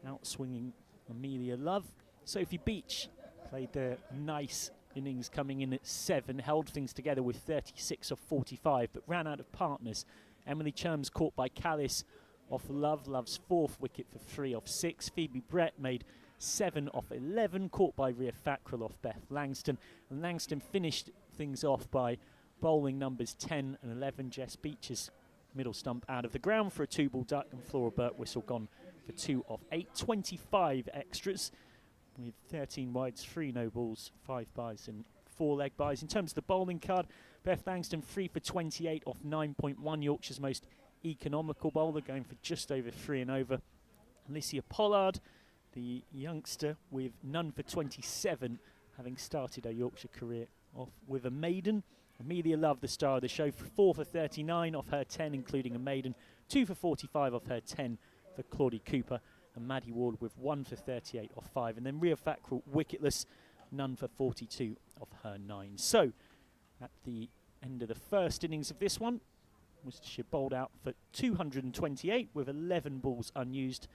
S1: outswinging Amelia Love. Sophie Beach played their nice innings, coming in at 7, held things together with 36 of 45, but ran out of partners. Emily Churms caught by Callis off Love. Love's 4th wicket for 3 of 6. Phoebe Brett made 7 off 11, caught by Rhea Fackrell off Beth Langston. And Langston finished things off by bowling numbers 10 and 11. Jess Beech's middle stump out of the ground for a 2-ball duck, and Flora Birtwhistle gone for 2 of 8. 25 extras with 13 wides, 3 no balls, 5 byes and 4 leg byes. In terms of the bowling card, Beth Langston 3 for 28 off 9.1, Yorkshire's most economical bowler, going for just over 3 and over. Alicia Pollard, the youngster, with none for 27, having started her Yorkshire career off with a maiden. Amelia Love, the star of the show, for 4 for 39 off her 10, including a maiden. 2 for 45 off her 10 for Claudie Cooper. And Maddie Ward with 1 for 38 off 5. And then Rhea Fackrell wicketless, none for 42 off her 9. So, at the end of the first innings of this one, Worcestershire bowled out for 228 with 11 balls unused.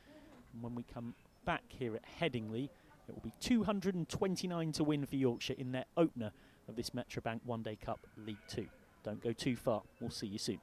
S1: And when we come back here at Headingley, it will be 229 to win for Yorkshire in their opener of this Metrobank One Day Cup League 2. Don't go too far. We'll see you soon.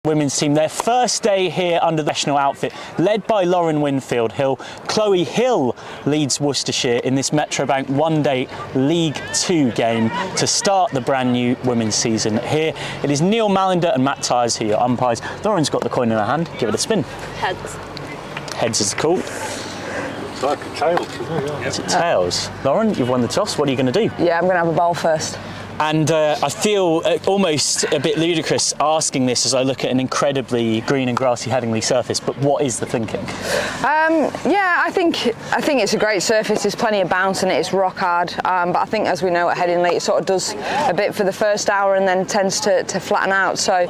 S1: women's team. Their first day here under the national outfit, led by Lauren Winfield Hill. Chloe Hill leads Worcestershire in this Metrobank one-day League 2 game to start the brand new women's season. Here it is Neil Mallender and Matt Tyers who are your umpires. Lauren's got the coin in her hand. Give it a spin.
S5: Heads.
S1: Heads is the call.
S6: It's like a tails, isn't it?
S1: Is it tails? Lauren, you've won the toss. What are you going to do?
S5: Yeah, I'm going to have a bowl first.
S1: And I feel almost a bit ludicrous asking this as I look at an incredibly green and grassy Headingley surface, but what is the thinking?
S5: Yeah, I think it's a great surface. There's plenty of bounce and it's rock hard. But I think, as we know at Headingley, it sort of does a bit for the first hour and then tends to flatten out. So,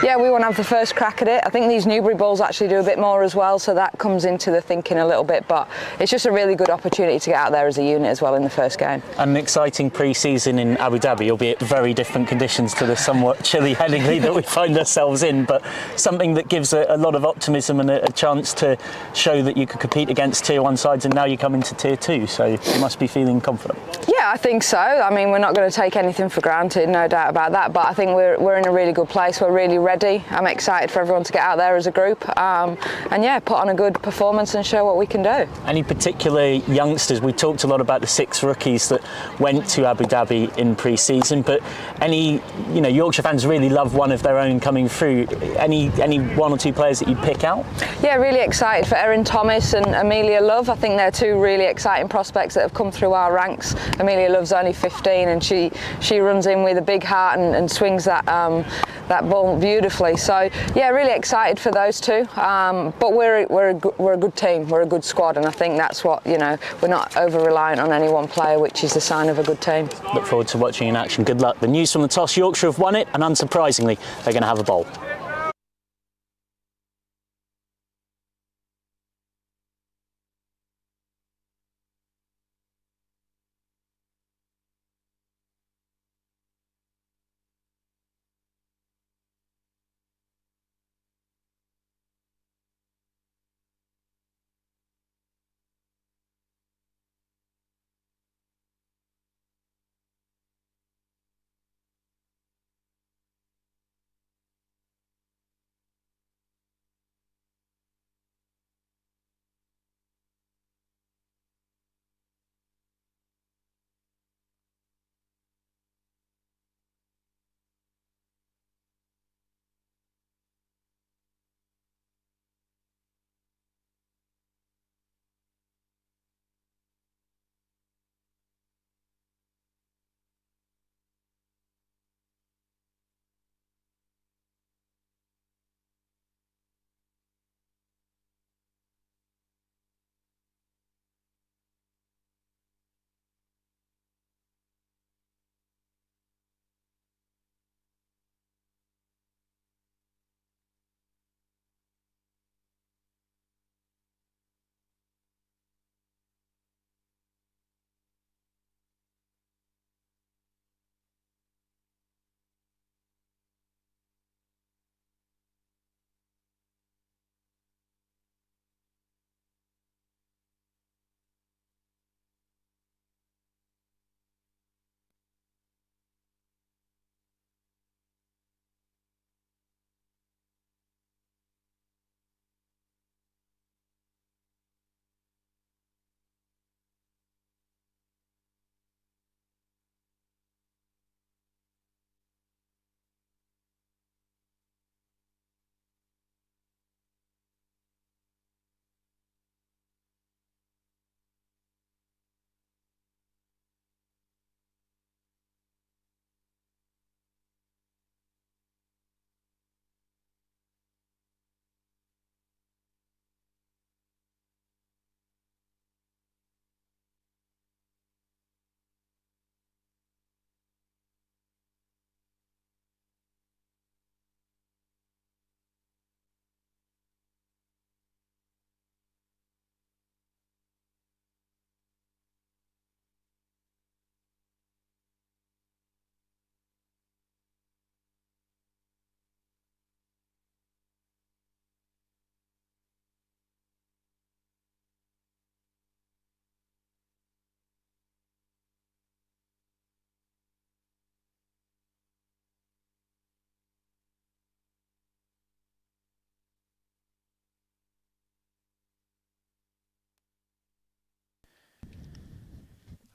S5: yeah, we want to have the first crack at it. I think these Newbury balls actually do a bit more as well, so that comes into the thinking a little bit. But it's just a really good opportunity to get out there as a unit as well in the first game.
S1: An exciting pre-season in Abu Dhabi, albeit very different conditions to the somewhat chilly Headingley that we find ourselves in, but something that gives a lot of optimism and a chance to show that you could compete against Tier 1 sides, and now you come into Tier 2, so you must be feeling confident.
S5: Yeah, I think so. I mean, we're not going to take anything for granted, no doubt about that, but I think we're in a really good place. We're really ready. I'm excited for everyone to get out there as a group and yeah, put on a good performance and show what we can do. Any
S1: particular youngsters? We talked a lot about the 6 rookies that went to Abu Dhabi in pre-season, but any, Yorkshire fans really love one of their own coming through. Any 1 or 2 players that you'd pick out? Yeah, really excited for Erin Thomas and Amelia Love. I think they're 2 really exciting prospects that have come through our ranks. Amelia Love's only 15 and she runs in with a big heart and swings that ball beautifully. So yeah, really excited for those 2. But we're a good team. We're a good squad, and I think that's what we're not over reliant on any one player, which is the sign of a good team. Look forward to watching in action. Good luck. The news from the toss: Yorkshire have won it, and unsurprisingly, they're going to have a bowl.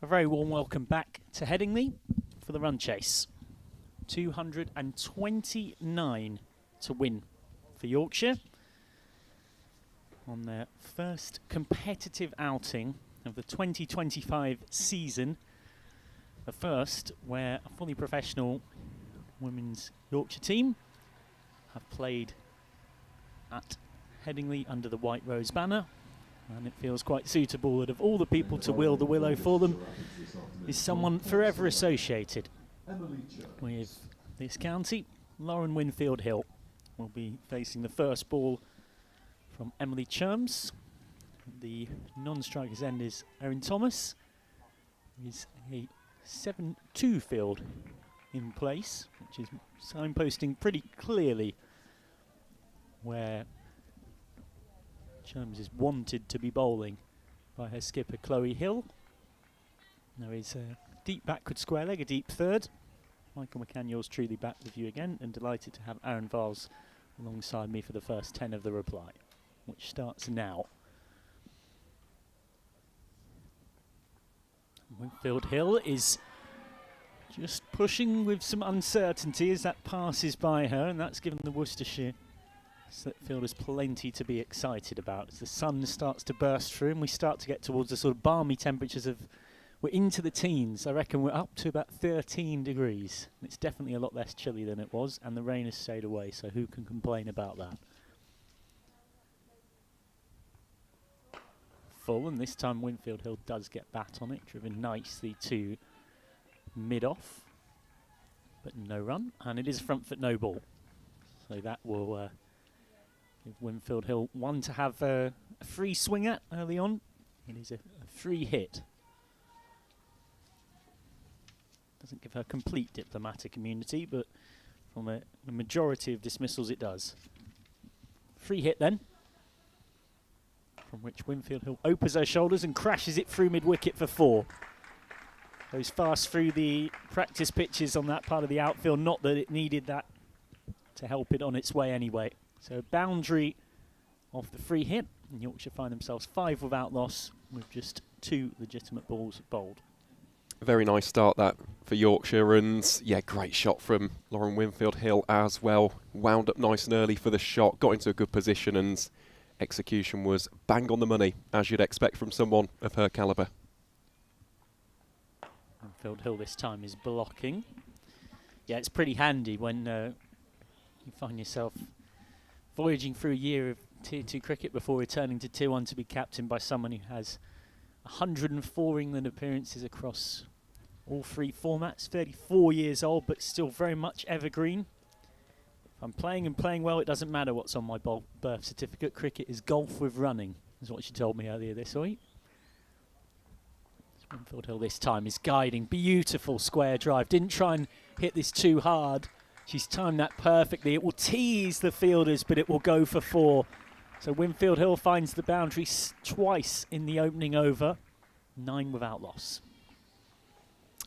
S1: A very warm welcome back to Headingley for the run chase. 229 to win for Yorkshire on their first competitive outing of the 2025 season. The first where a fully professional women's Yorkshire team have played at Headingley under the White Rose banner. And it feels quite suitable that of all the people to wield the willow for them is someone forever associated with this county. Lauren Winfield Hill will be facing the first ball from Emily Cherms. The non-striker's end is Erin Thomas. There is a 7-2 field in place, which is signposting pretty clearly where Cherms is wanted to be bowling by her skipper Chloe Hill. There is a deep backward square leg, a deep third. Michael McCann, yours truly back with you again, and delighted to have Aaron Vars alongside me for the first 10 of the reply, which starts now. Winfield Hill is just pushing with some uncertainty as that passes by her, and that's given the Worcestershire slip fielders plenty to be excited about. As the sun starts to burst through and we start to get towards the sort of balmy temperatures of, we're into the teens. I reckon we're up to about 13 degrees. It's definitely a lot less chilly than it was, and the rain has stayed away, so who can complain about that? Full, and this time Winfield Hill does get bat on it, driven nicely to mid-off, but no run, and it is front foot no ball. So that will give Winfield Hill one to have a free swing at early on. It is a free hit. Doesn't give her complete diplomatic immunity, but from a majority of dismissals it does. Free hit then, from which Winfield Hill opens her shoulders and crashes it through mid-wicket for 4. Goes fast through the practice pitches on that part of the outfield, not that it needed that to help it on its way anyway. So boundary of the free hit, and Yorkshire find themselves 5 without loss with just 2 legitimate balls bowled.
S3: Very nice start that for Yorkshire, and yeah, great shot from Lauren Winfield Hill as well. Wound up nice and early for the shot, got into a good position, and execution was bang on the money, as you'd expect from someone of her calibre.
S1: Winfield Hill this time is blocking. Yeah, it's pretty handy when you find yourself voyaging through a year of Tier 2 cricket before returning to Tier 1 to be captained by someone who has 104 England appearances across all 3 formats, 34 years old, but still very much evergreen. If I'm playing and playing well, it doesn't matter what's on my birth certificate. Cricket is golf with running, is what she told me earlier this week. Winfield Hill this time is guiding. Beautiful square drive. Didn't try and hit this too hard. She's timed that perfectly. It will tease the fielders, but it will go for 4. So Winfield Hill finds the boundary twice in the opening over. 9 without loss.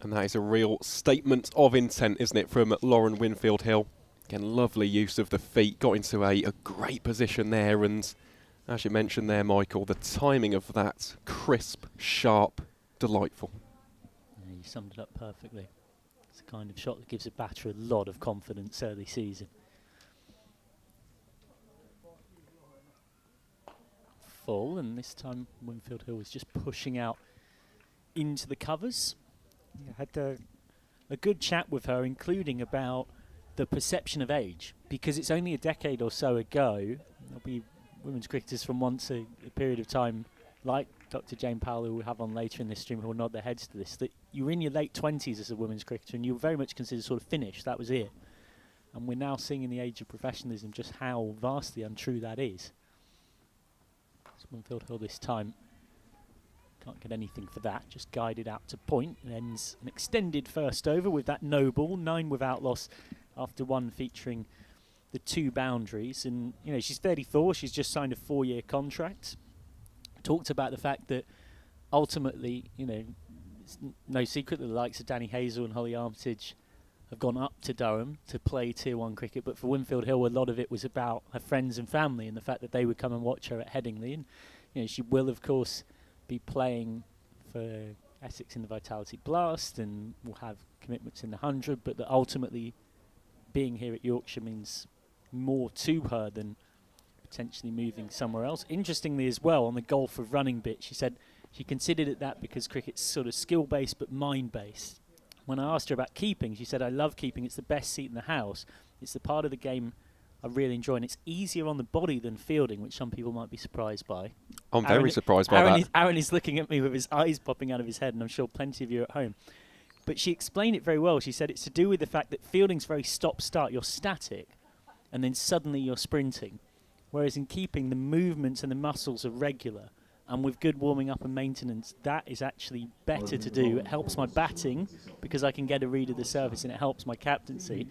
S3: And that is a real statement of intent, isn't it, from Lauren Winfield Hill. Again, lovely use of the feet. Got into a great position there. And as you mentioned there, Michael, the timing of that crisp, sharp, delightful.
S1: Yeah, you summed it up perfectly. It's the kind of shot that gives a batter a lot of confidence early season. Full, and this time Winfield Hill was just pushing out into the covers. Yeah, had a good chat with her, including about the perception of age, because it's only a decade or so ago. There'll be women's cricketers from once a period of time, like Dr. Jane Powell, who we'll have on later in this stream, who will nod their heads to this, that you were in your late 20s as a women's cricketer and you were very much considered sort of finished. That was it. And we're now seeing in the age of professionalism just how vastly untrue that is. Winfield Hill this time can't get anything for that, just guided out to point, and ends an extended first over with that no ball, 9 without loss after 1 featuring the 2 boundaries. And you know, she's 34, she's just signed a 4-year contract. Talked about the fact that ultimately, you know, it's no secret that the likes of Danny Hazel and Holly Armitage have gone up to Durham to play Tier 1 cricket, but for Winfield Hill a lot of it was about her friends and family and the fact that they would come and watch her at Headingley. And you know, she will of course be playing for Essex in the Vitality Blast and will have commitments in the 100, but that ultimately being here at Yorkshire means more to her than potentially moving somewhere else. Interestingly as well, on the golf of running bit, she said she considered it that because cricket's sort of skill-based but mind-based. When I asked her about keeping, she said, I love keeping. It's the best seat in the house. It's the part of the game I really enjoy, and it's easier on the body than fielding, which some people might be surprised by.
S3: I'm very surprised by that.
S1: Aaron is looking at me with his eyes popping out of his head, and I'm sure plenty of you at home. But she explained it very well. She said it's to do with the fact that fielding's very stop-start. You're static, and then suddenly you're sprinting. Whereas in keeping, the movements and the muscles are regular. And with good warming up and maintenance, that is actually better to do. It helps my batting because I can get a read of the surface, and it helps my captaincy.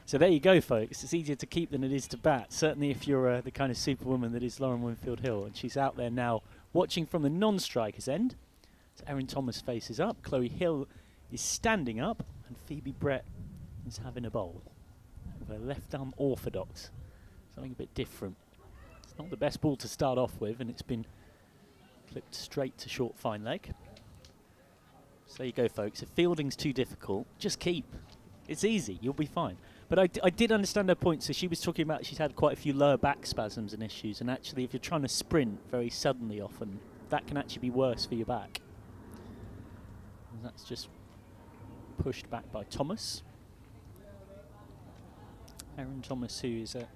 S1: So there you go, folks. It's easier to keep than it is to bat, certainly if you're the kind of superwoman that is Lauren Winfield-Hill. And she's out there now watching from the non-striker's end. So Erin Thomas faces up, Chloe Hill is standing up, and Phoebe Brett is having a bowl with her left arm orthodox. Something a bit different. It's not the best ball to start off with, and it's been clipped straight to short fine leg. So there you go, folks. If fielding's too difficult, just keep. It's easy. You'll be fine. But I did understand her point. So she was talking about she's had quite a few lower back spasms and issues. And actually, if you're trying to sprint very suddenly often, that can actually be worse for your back. And that's just pushed back by Thomas. Erin Thomas, who is a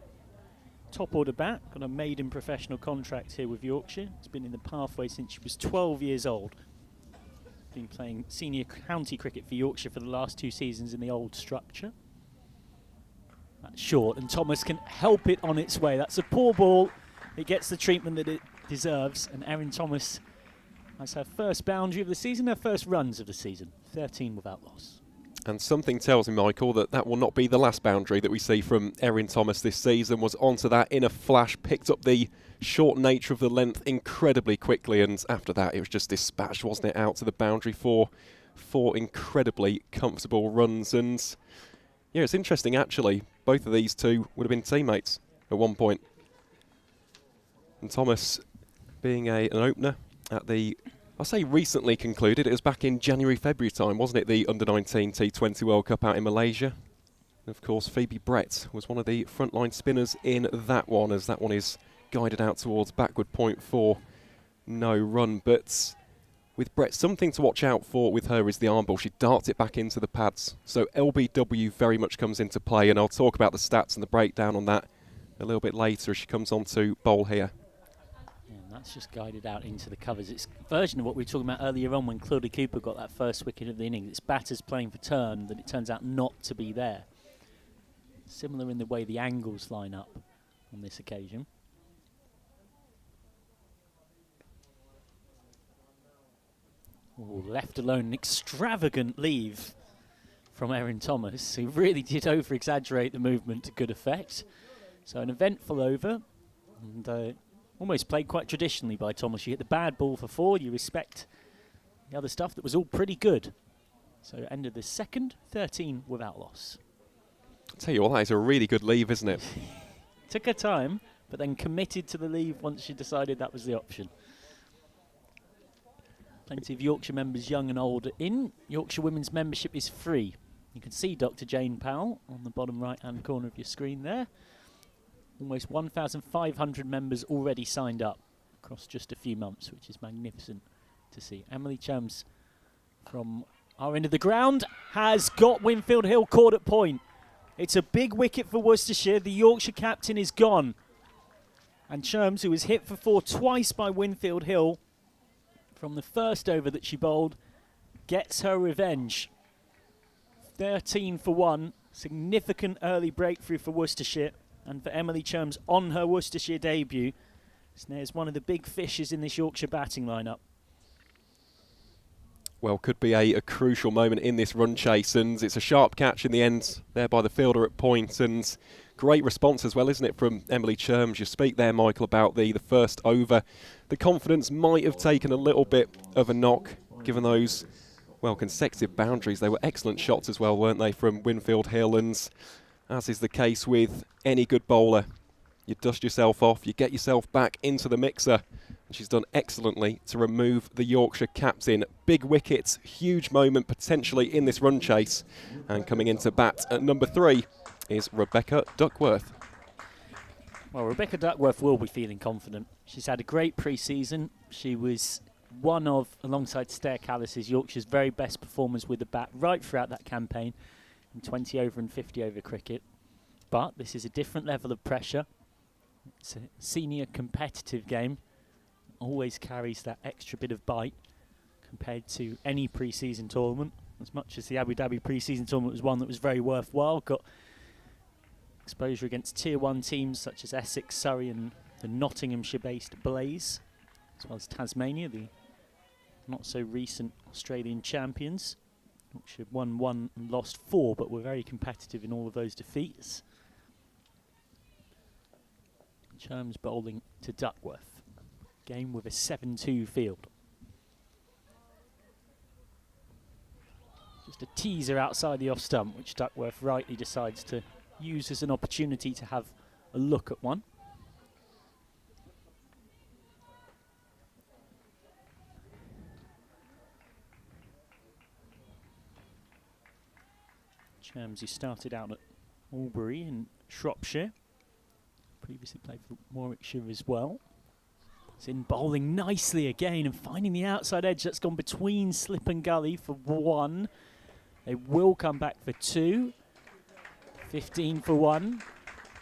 S1: top order bat, got a maiden professional contract here with Yorkshire. Has been in the pathway since she was 12 years old. Been playing senior county cricket for Yorkshire for the last 2 seasons in the old structure. That's short, and Thomas can help it on its way. That's a poor ball. It gets the treatment that it deserves, and Erin Thomas has her first boundary of the season, her first runs of the season. 13 without loss.
S3: And something tells me, Michael, that will not be the last boundary that we see from Erin Thomas this season. Was onto that in a flash, picked up the short nature of the length incredibly quickly, and after that it was just dispatched, wasn't it, out to the boundary for 4 incredibly comfortable runs. And yeah, it's interesting actually, both of these two would have been teammates at one point. And Thomas being an opener at the, I'll say recently concluded, it was back in January, February time, wasn't it, the Under-19 T20 World Cup out in Malaysia. And of course, Phoebe Brett was one of the frontline spinners in that one, as that one is guided out towards backward point for no run. But with Brett, something to watch out for with her is the arm ball. She darts it back into the pads. So LBW very much comes into play, and I'll talk about the stats and the breakdown on that a little bit later as she comes on to bowl here.
S1: That's just guided out into the covers. It's a version of what we were talking about earlier on when Claudia Cooper got that first wicket of the innings. It's batters playing for turn that it turns out not to be there. Similar in the way the angles line up on this occasion. Ooh, left alone, an extravagant leave from Erin Thomas, who really did over-exaggerate the movement to good effect. So an eventful over, and almost played quite traditionally by Thomas. You hit the bad ball for 4, you respect the other stuff that was all pretty good. So end of the second, 13 without loss.
S3: I'll tell you what, that is a really good leave, isn't it?
S1: Took her time, but then committed to the leave once she decided that was the option. Plenty of Yorkshire members, young and old, in. Yorkshire Women's membership is free. You can see Dr. Jane Powell on the bottom right-hand corner of your screen there. Almost 1,500 members already signed up across just a few months, which is magnificent to see. Emily Chums from our end of the ground has got Winfield-Hill caught at point. It's a big wicket for Worcestershire. The Yorkshire captain is gone. And Chums, who was hit for 4 twice by Winfield-Hill from the first over that she bowled, gets her revenge. 13 for 1. Significant early breakthrough for Worcestershire. And for Emily Chums on her Worcestershire debut. Snares one of the big fishes in this Yorkshire batting lineup.
S3: Well, could be a crucial moment in this run chase, and it's a sharp catch in the end there by the fielder at point, and great response as well, isn't it, from Emily Chums? You speak there, Michael, about the first over. The confidence might have taken a little bit of a knock, given those, well, consecutive boundaries. They were excellent shots as well, weren't they, from Winfield-Hill, and as is the case with any good bowler, you dust yourself off, you get yourself back into the mixer And she's done excellently to remove the Yorkshire captain. Big wickets, huge moment potentially in this run chase. And coming into bat at number 3 is Rebecca Duckworth.
S1: Well, Rebecca Duckworth will be feeling confident. She's had a great pre-season. She was one of, alongside Callis, Yorkshire's very best performers with the bat right throughout that campaign in 20 over and 50 over cricket. But this is a different level of pressure. It's a senior competitive game. Always carries that extra bit of bite compared to any pre-season tournament. As much as the Abu Dhabi pre-season tournament was one that was very worthwhile, got exposure against tier 1 teams such as Essex, Surrey and the Nottinghamshire-based Blaze, as well as Tasmania, the not so recent Australian champions. Yorkshire won 1 and lost 4, but were very competitive in all of those defeats. Cherms bowling to Duckworth. Game with a 7-2 field. Just a teaser outside the off stump, which Duckworth rightly decides to use as an opportunity to have a look at one. Cherms, who started out at Albury in Shropshire, previously played for Warwickshire as well. It's in bowling nicely again and finding the outside edge that's gone between slip and gully for 1. They will come back for 2. 15 for 1.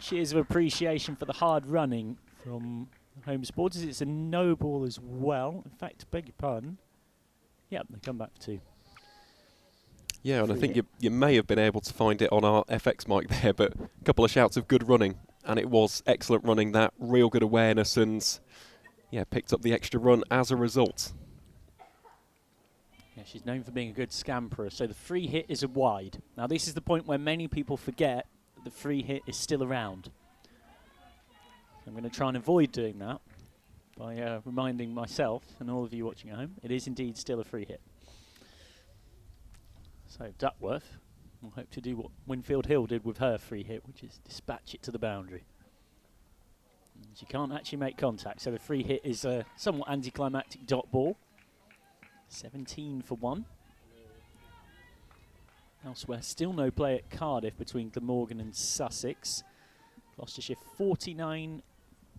S1: Cheers of appreciation for the hard running from home supporters. It's a no ball as well. In fact, beg your pardon. Yep, they come back for 2.
S3: Yeah, and I think you may have been able to find it on our FX mic there, but a couple of shouts of good running. And it was excellent running, that real good awareness, and yeah, picked up the extra run as a result.
S1: Yeah, she's known for being a good scamperer, so the free hit is a wide. Now this is the point where many people forget that the free hit is still around. I'm going to try and avoid doing that by reminding myself and all of you watching at home, it is indeed still a free hit. So Duckworth will hope to do what Winfield Hill did with her free hit, which is dispatch it to the boundary. And she can't actually make contact, so the free hit is a somewhat anticlimactic dot ball. 17 for 1. Elsewhere, still no play at Cardiff between Glamorgan and Sussex. Gloucestershire 49,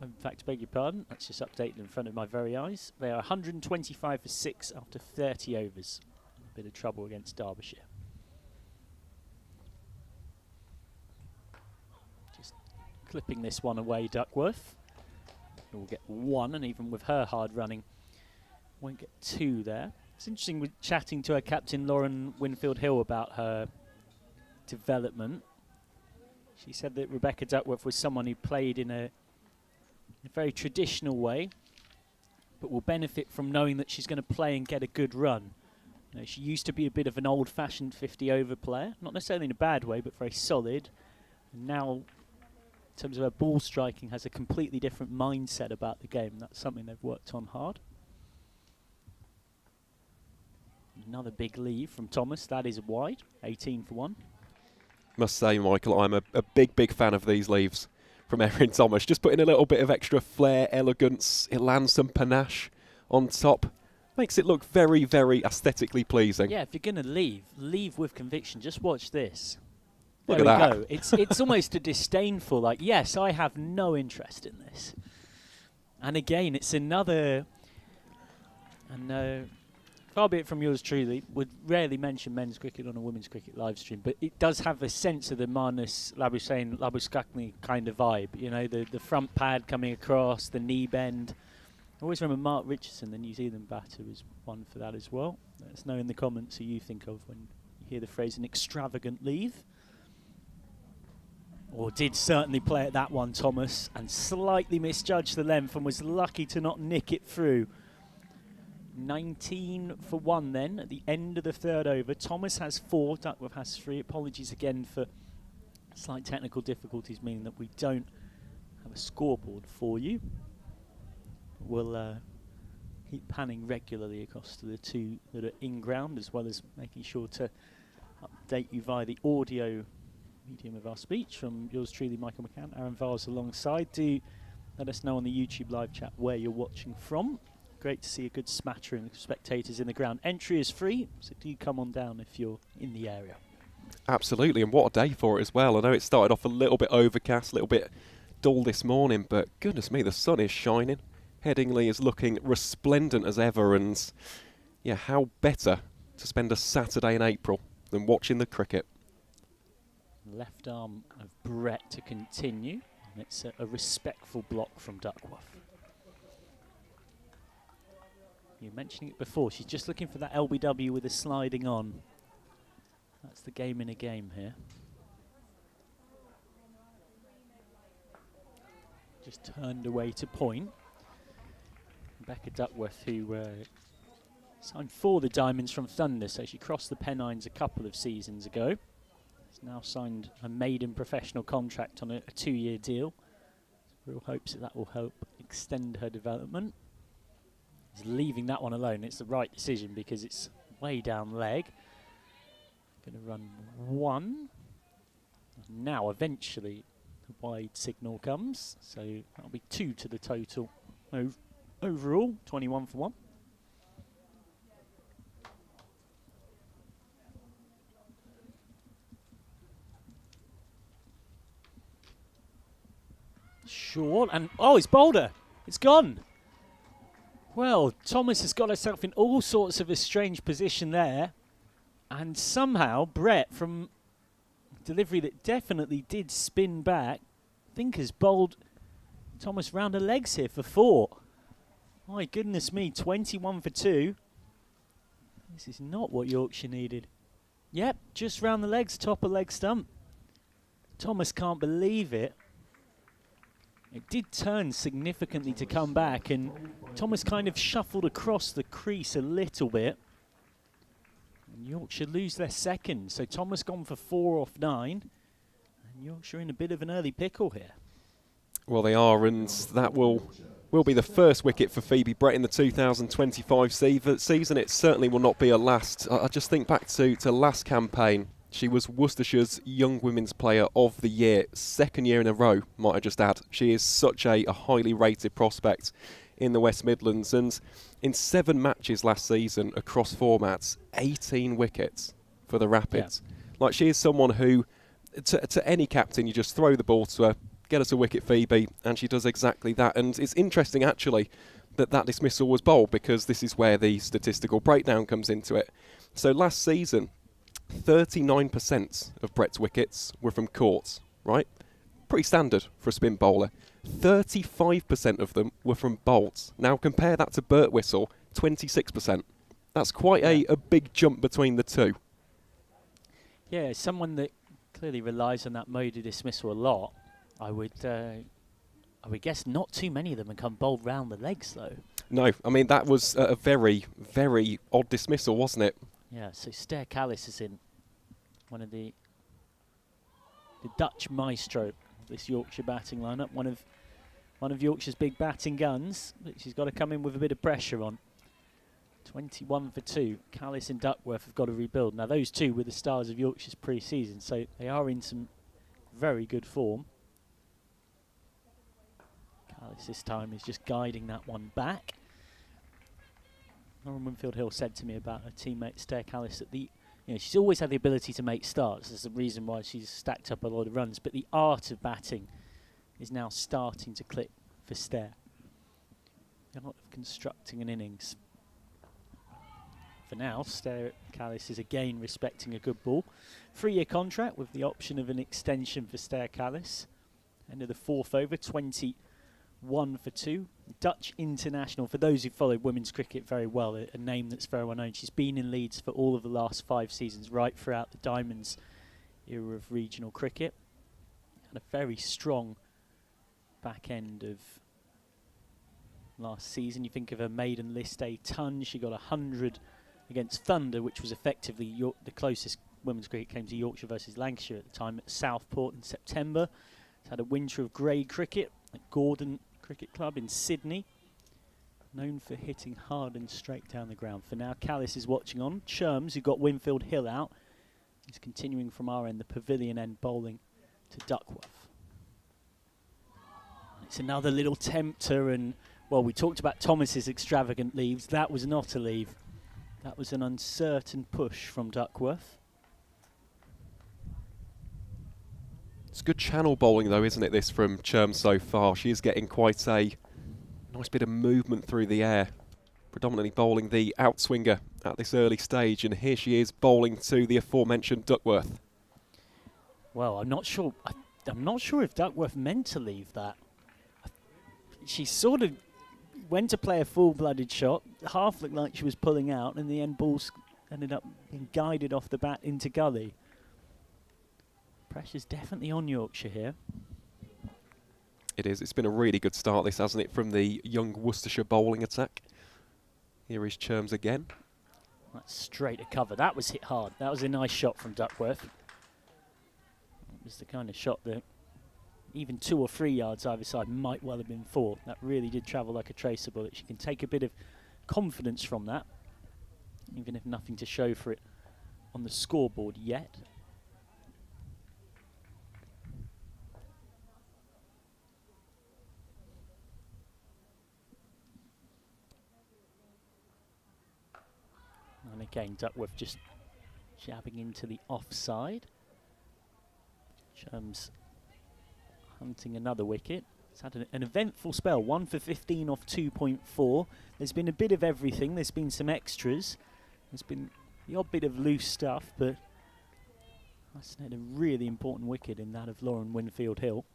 S1: in fact, beg your pardon, that's just updated in front of my very eyes. They are 125 for 6 after 30 overs. A bit of trouble against Derbyshire. Just clipping this one away, Duckworth. We'll get 1, and even with her hard running, won't get 2 there. It's interesting with chatting to her captain, Lauren Winfield Hill, about her development. She said that Rebecca Duckworth was someone who played in a very traditional way, but will benefit from knowing that she's going to play and get a good run. You know, she used to be a bit of an old-fashioned 50-over player, not necessarily in a bad way, but very solid. And now, in terms of her ball striking, has a completely different mindset about the game. That's something they've worked on hard. Another big lead from Thomas. That is wide. 18 for 1.
S3: Must say, Michael, I'm a big fan of these leaves from Erin Thomas. Just putting a little bit of extra flair, elegance. It lands some panache on top. Makes it look very, very aesthetically pleasing.
S1: Yeah, if you're going to leave with conviction. Just watch this.
S3: Look
S1: there
S3: at
S1: we
S3: that.
S1: go. It's almost a disdainful, like, yes, I have no interest in this. And again, it's another... And far be it from yours truly, would rarely mention men's cricket on a women's cricket live stream, but it does have a sense of the Marnus Labuschagne, Labuschagne kind of vibe. You know, the front pad coming across, the knee bend. I always remember Mark Richardson, the New Zealand batter, was one for that as well. Let us know in the comments who you think of when you hear the phrase an extravagant leave. Or did certainly play at that one, Thomas, and slightly misjudged the length and was lucky to not nick it through. 19 for 1 then at the end of the third over. Thomas has 4, Duckworth has 3. Apologies again for slight technical difficulties, meaning that we don't have a scoreboard for you. We'll keep panning regularly across to the 2 that are in ground, as well as making sure to update you via the audio medium of our speech from yours truly, Michael McCann, Aaron Vars alongside. Do Let us know on the YouTube live chat where you're watching from. Great to see a good smattering of spectators in the ground. Entry is free, so do come on down if you're in the area.
S3: Absolutely, and what a day for it as well. I know it started off a little bit overcast, a little bit dull this morning, but goodness me, the sun is shining. Headingley is looking resplendent as ever, and yeah, how better to spend a Saturday in April than watching the cricket.
S1: Left arm of Brett to continue, and it's a respectful block from Duckworth. You were mentioning it before, she's just looking for that LBW with a sliding on. That's the game in a game here. Just turned away to point. Becca Duckworth, who signed for the Diamonds from Thunder, so she crossed the Pennines a couple of seasons ago. Has now signed a maiden professional contract on a 2-year deal. Real hopes that will help extend her development. He's leaving that one alone. It's the right decision because it's way down leg. Going to run 1. Now eventually the wide signal comes, so that'll be 2 to the total overall, 21 for 1. Short, and oh, it's bolder. It's gone. Well, Thomas has got herself in all sorts of a strange position there. And somehow, Brett, from delivery that definitely did spin back, I think has bowled Thomas round her legs here for 4. My goodness me, 21 for 2. This is not what Yorkshire needed. Yep, just round the legs, top of leg stump. Thomas can't believe it. It did turn significantly to come back, and Thomas kind of shuffled across the crease a little bit. And Yorkshire lose their second, so Thomas gone for 4 off 9. And Yorkshire in a bit of an early pickle here.
S3: Well, they are, and that will be the first wicket for Phoebe Brett in the 2025 season. It certainly will not be a last. I just think back to last campaign. She was Worcestershire's Young Women's Player of the Year, 2nd year in a row, might I just add. She is such a highly rated prospect in the West Midlands, and in 7 matches last season across formats, 18 wickets for the Rapids. Yeah. Like, she is someone who, to any captain, you just throw the ball to her, get us a wicket, Phoebe, and she does exactly that. And it's interesting, actually, that dismissal was bowled, because this is where the statistical breakdown comes into it. So last season, 39% of Brett's wickets were from courts, right? Pretty standard for a spin bowler. 35% of them were from bolts. Now compare that to Burt Whistle, 26%. That's quite a big jump between the two.
S1: Yeah, someone that clearly relies on that mode of dismissal a lot. I would guess not too many of them have come bowled round the legs, though.
S3: No, I mean, that was a very, very odd dismissal, wasn't it?
S1: Yeah, so Stair Callis is in, one of the Dutch maestro of this Yorkshire batting lineup, one of Yorkshire's big batting guns. But she's got to come in with a bit of pressure on. 21 for 2. Callis and Duckworth have got to rebuild. Now those two were the stars of Yorkshire's pre-season, so they are in some very good form. Callis this time is just guiding that one back. Lauren Winfield-Hill said to me about her teammate Stair Callis that she's always had the ability to make starts. There's a reason why she's stacked up a lot of runs, but the art of batting is now starting to click for Stair. The art of constructing an innings. For now, Stair Callis is again respecting a good ball. 3-year contract with the option of an extension for Stair Callis. End of the 4th over, 21 for 2. Dutch international, for those who follow women's cricket very well, a name that's very well known. She's been in Leeds for all of the last 5 seasons, right throughout the Diamonds era of regional cricket. Had a very strong back end of last season. You think of her maiden list A ton. She got 100 against Thunder, which was effectively the closest women's cricket came to Yorkshire versus Lancashire at the time at Southport in September. It's had a winter of grade cricket at Gordon Cricket Club in Sydney, known for hitting hard and straight down the ground. For now, Callis is watching on. Churms, who got Winfield-Hill out, is continuing from our end, the pavilion end, bowling to Duckworth. And it's It's another little tempter, and well, we talked about Thomas's extravagant leaves. That was not a leave. That was an uncertain push from Duckworth.
S3: It's good channel bowling though, isn't it, this from Cherm so far? She is getting quite a nice bit of movement through the air. Predominantly bowling the outswinger at this early stage, and here she is bowling to the aforementioned Duckworth.
S1: Well, I'm not sure. I'm not sure if Duckworth meant to leave that. She sort of went to play a full-blooded shot. Half looked like she was pulling out, and in the end, balls ended up being guided off the bat into gully. Pressure's definitely on Yorkshire here.
S3: It is. It's been a really good start, this, hasn't it, from the young Worcestershire bowling attack. Here is Cherms again.
S1: That's straight to cover. That was hit hard. That was a nice shot from Duckworth. It was the kind of shot that even 2 or 3 yards either side might well have been 4. That really did travel like a tracer bullet. She can take a bit of confidence from that, even if nothing to show for it on the scoreboard yet. And again, Duckworth just jabbing into the offside. Cherms hunting another wicket. It's had an eventful spell, 1 for 15 off 2.4. There's been a bit of everything. There's been some extras. There's been the odd bit of loose stuff, but that's had a really important wicket in that of Lauren Winfield Hill.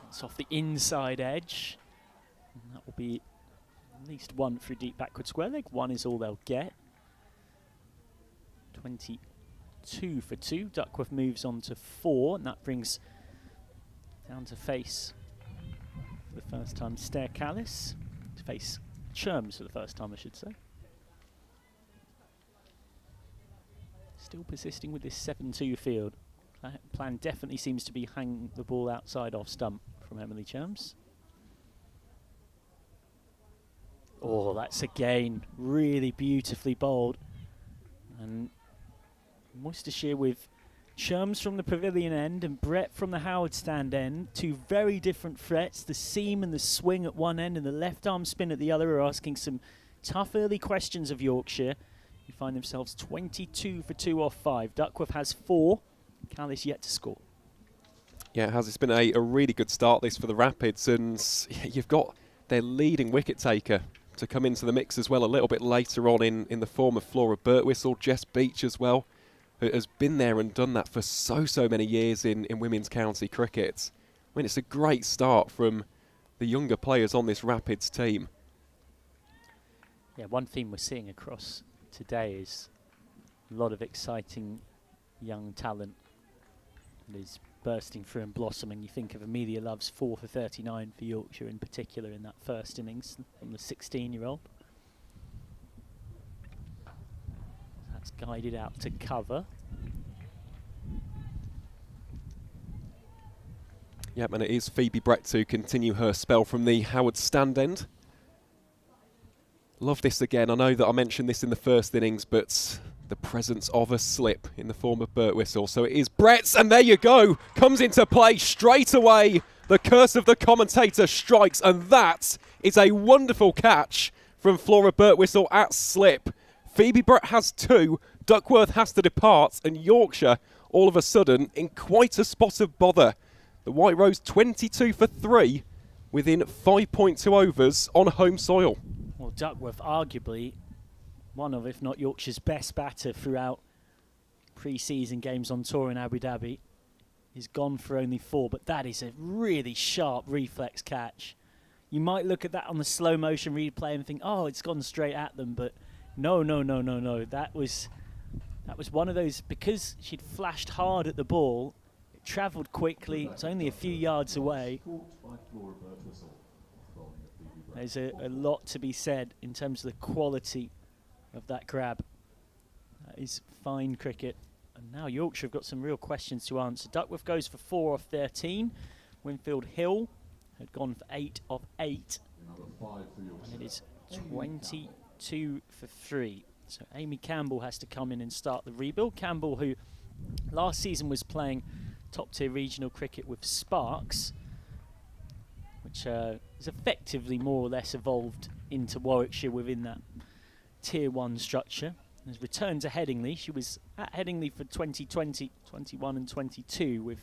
S1: It's off the inside edge. And that will be at least 1 through deep backward square leg. 1 is all they'll get. 22 for 2. Duckworth moves on to 4, and that brings down to face for the first time Stair Callis. To face Cherms for the first time, I should say. Still persisting with this 7-2 field. Plan definitely seems to be hang the ball outside off stump from Emily Cherms. Oh, that's again really beautifully bowled. And Worcestershire with Cherms from the pavilion end and Brett from the Howard stand end. 2 very different threats. The seam and the swing at one end and the left arm spin at the other are asking some tough early questions of Yorkshire. You find themselves 22 for 2 off 5. Duckworth has 4. Callis yet to score.
S3: Yeah, it has. It's been a really good start, this, for the Rapids, and you've got their leading wicket taker to come into the mix as well a little bit later on in the form of Flora Birtwistle. Jess Beach as well, who has been there and done that for so many years in women's county cricket. I mean, it's a great start from the younger players on this Rapids team.
S1: Yeah, one theme we're seeing across today is a lot of exciting young talent that is bursting through and blossoming. You think of Amelia Love's 4 for 39 for Yorkshire in particular in that first innings from the 16-year-old. That's guided out to cover.
S3: Yep, and it is Phoebe Brett to continue her spell from the Howard stand end. Love this again. I know that I mentioned this in the first innings, but the presence of a slip in the form of Birtwistle. So it is Brett's, and there you go. Comes into play straight away. The curse of the commentator strikes, and that is a wonderful catch from Flora Birtwistle at slip. Phoebe Brett has 2. Duckworth has to depart, and Yorkshire, all of a sudden, in quite a spot of bother. The White Rose 22 for 3 within 5.2 overs on home soil.
S1: Well, Duckworth arguably one of, if not Yorkshire's best batter throughout pre-season games on tour in Abu Dhabi. He's gone for only 4, but that is a really sharp reflex catch. You might look at that on the slow motion replay and think, oh, it's gone straight at them, but no. That was one of those, because she'd flashed hard at the ball, it travelled quickly, it's only a few yards away. There's a lot to be said in terms of the quality of that grab. That is fine cricket. And now Yorkshire have got some real questions to answer. Duckworth goes for 4 off 13. Winfield Hill had gone for 8 off 8. And it is 22 for 3. So Amy Campbell has to come in and start the rebuild. Campbell, who last season was playing top-tier regional cricket with Sparks, which is effectively more or less evolved into Warwickshire within that Tier 1 structure. Has returned to Headingley. She was at Headingley for 2020, 21 and 22 with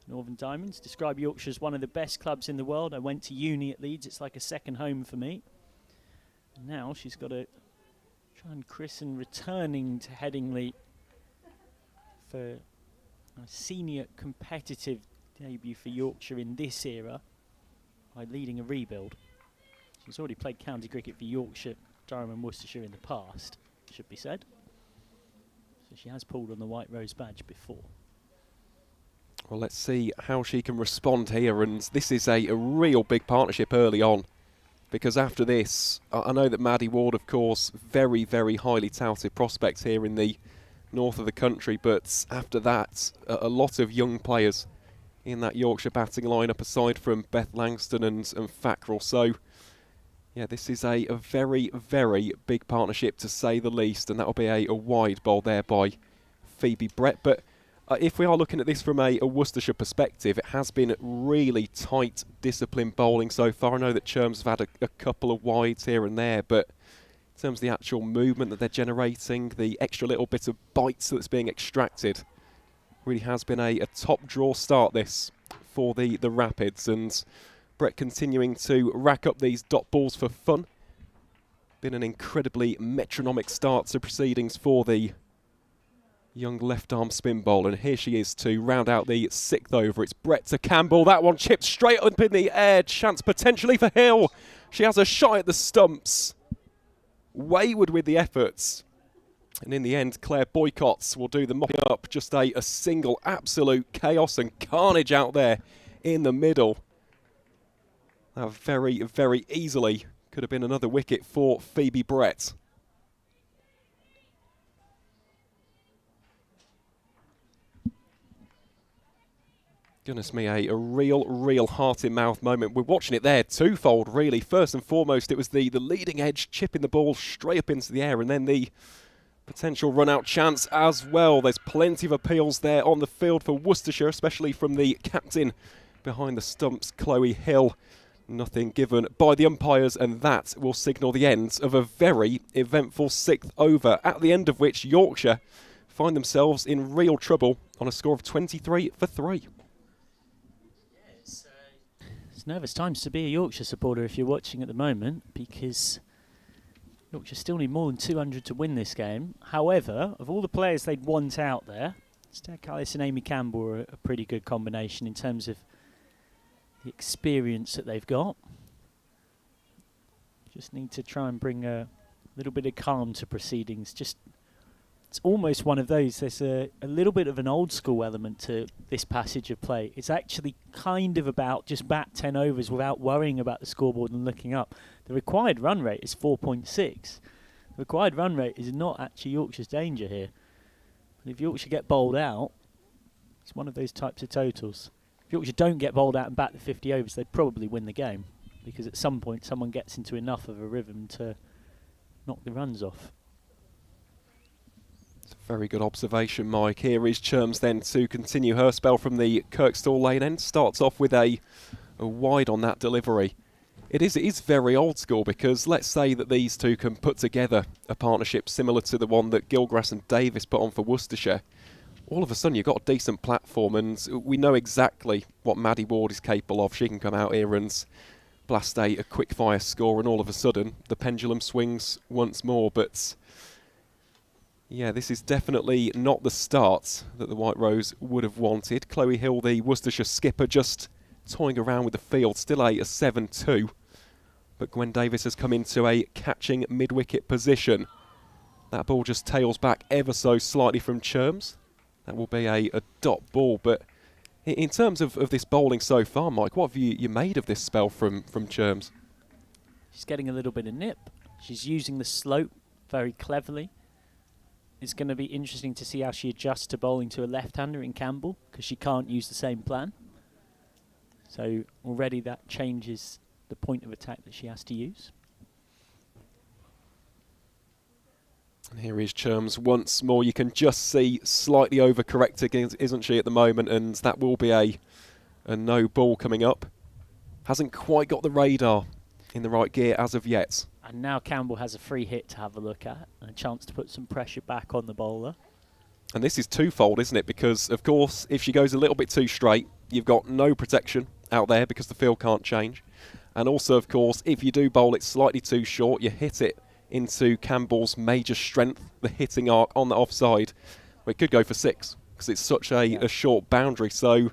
S1: Northern Diamonds. Describe Yorkshire as one of the best clubs in the world. I went to uni at Leeds. It's like a second home for me. And now she's got to try and christen returning to Headingley for a senior competitive debut for Yorkshire in this era by leading a rebuild. She's already played county cricket for Yorkshire, Durham and Worcestershire in the past, should be said. So she has pulled on the White Rose badge before.
S3: Well, let's see how she can respond here, and this is a real big partnership early on, because after this, I know that Maddie Ward, of course, very, very highly touted prospects here in the north of the country, but after that, a lot of young players in that Yorkshire batting lineup, aside from Beth Langston and Fackrell. So, yeah, this is a very, very big partnership, to say the least, and that'll be a wide bowl there by Phoebe Brett. But if we are looking at this from a Worcestershire perspective, it has been really tight, disciplined bowling so far. I know that Cherms have had a couple of wides here and there, but in terms of the actual movement that they're generating, the extra little bit of bites that's being extracted, really has been a top draw start this for the Rapids. And Brett continuing to rack up these dot balls for fun. Been an incredibly metronomic start to proceedings for the young left-arm spin bowler, and here she is to round out the 6th over. It's Brett to Campbell. That one chipped straight up in the air. Chance potentially for Hill. She has a shot at the stumps. Wayward with the efforts. And in the end, Claire Boycotts will do the mopping up. Just a single absolute chaos and carnage out there in the middle. That very, very easily could have been another wicket for Phoebe Brett. Goodness me, a real heart-in-mouth moment. We're watching it there twofold, really. First and foremost, it was the leading edge chipping the ball straight up into the air, and then the potential run-out chance as well. There's plenty of appeals there on the field for Worcestershire, especially from the captain behind the stumps, Chloe Hill. Nothing given by the umpires, and that will signal the end of a very eventful 6th over, at the end of which Yorkshire find themselves in real trouble on a score of 23 for 3.
S1: It's nervous times to be a Yorkshire supporter if you're watching at the moment, because Yorkshire still need more than 200 to win this game. However, of all the players they'd want out there, Callis and Amy Campbell are a pretty good combination in terms of the experience that they've got. Just need to try and bring a little bit of calm to proceedings. It's almost one of those. There's a little bit of an old school element to this passage of play. It's actually kind of about just bat 10 overs without worrying about the scoreboard and looking up. The required run rate is 4.6. The required run rate is not actually Yorkshire's danger here. But if Yorkshire get bowled out, it's one of those types of totals. If Yorkshire don't get bowled out and bat the 50 overs, they'd probably win the game, because at some point someone gets into enough of a rhythm to knock the runs off.
S3: It's a very good observation, Mike. Here is Cherms then to continue her spell from the Kirkstall lane end. Starts off with a wide on that delivery. It is very old school, because let's say that these two can put together a partnership similar to the one that Gilgrass and Davis put on for Worcestershire. All of a sudden you've got a decent platform, and we know exactly what Maddie Ward is capable of. She can come out here and blast a quick fire score, and all of a sudden the pendulum swings once more. But yeah, this is definitely not the start that the White Rose would have wanted. Chloe Hill, the Worcestershire skipper, just toying around with the field. Still a 7-2. But Gwen Davis has come into a catching mid-wicket position. That ball just tails back ever so slightly from Cherms. That will be a dot ball. But in terms of this bowling so far, Mike, what have you made of this spell from Cherms?
S1: She's getting a little bit of nip. She's using the slope very cleverly. It's going to be interesting to see how she adjusts to bowling to a left-hander in Campbell, because she can't use the same plan. So already that changes the point of attack that she has to use.
S3: And here is Churms once more. You can just see slightly overcorrecting, isn't she, at the moment? And that will be a no ball coming up. Hasn't quite got the radar in the right gear as of yet.
S1: And now Campbell has a free hit to have a look at and a chance to put some pressure back on the bowler.
S3: And this is twofold, isn't it? Because, of course, if she goes a little bit too straight, you've got no protection out there because the field can't change. And also, of course, if you do bowl it slightly too short, you hit it into Campbell's major strength, the hitting arc on the offside. Well, it could go for 6 because it's such a short boundary. So,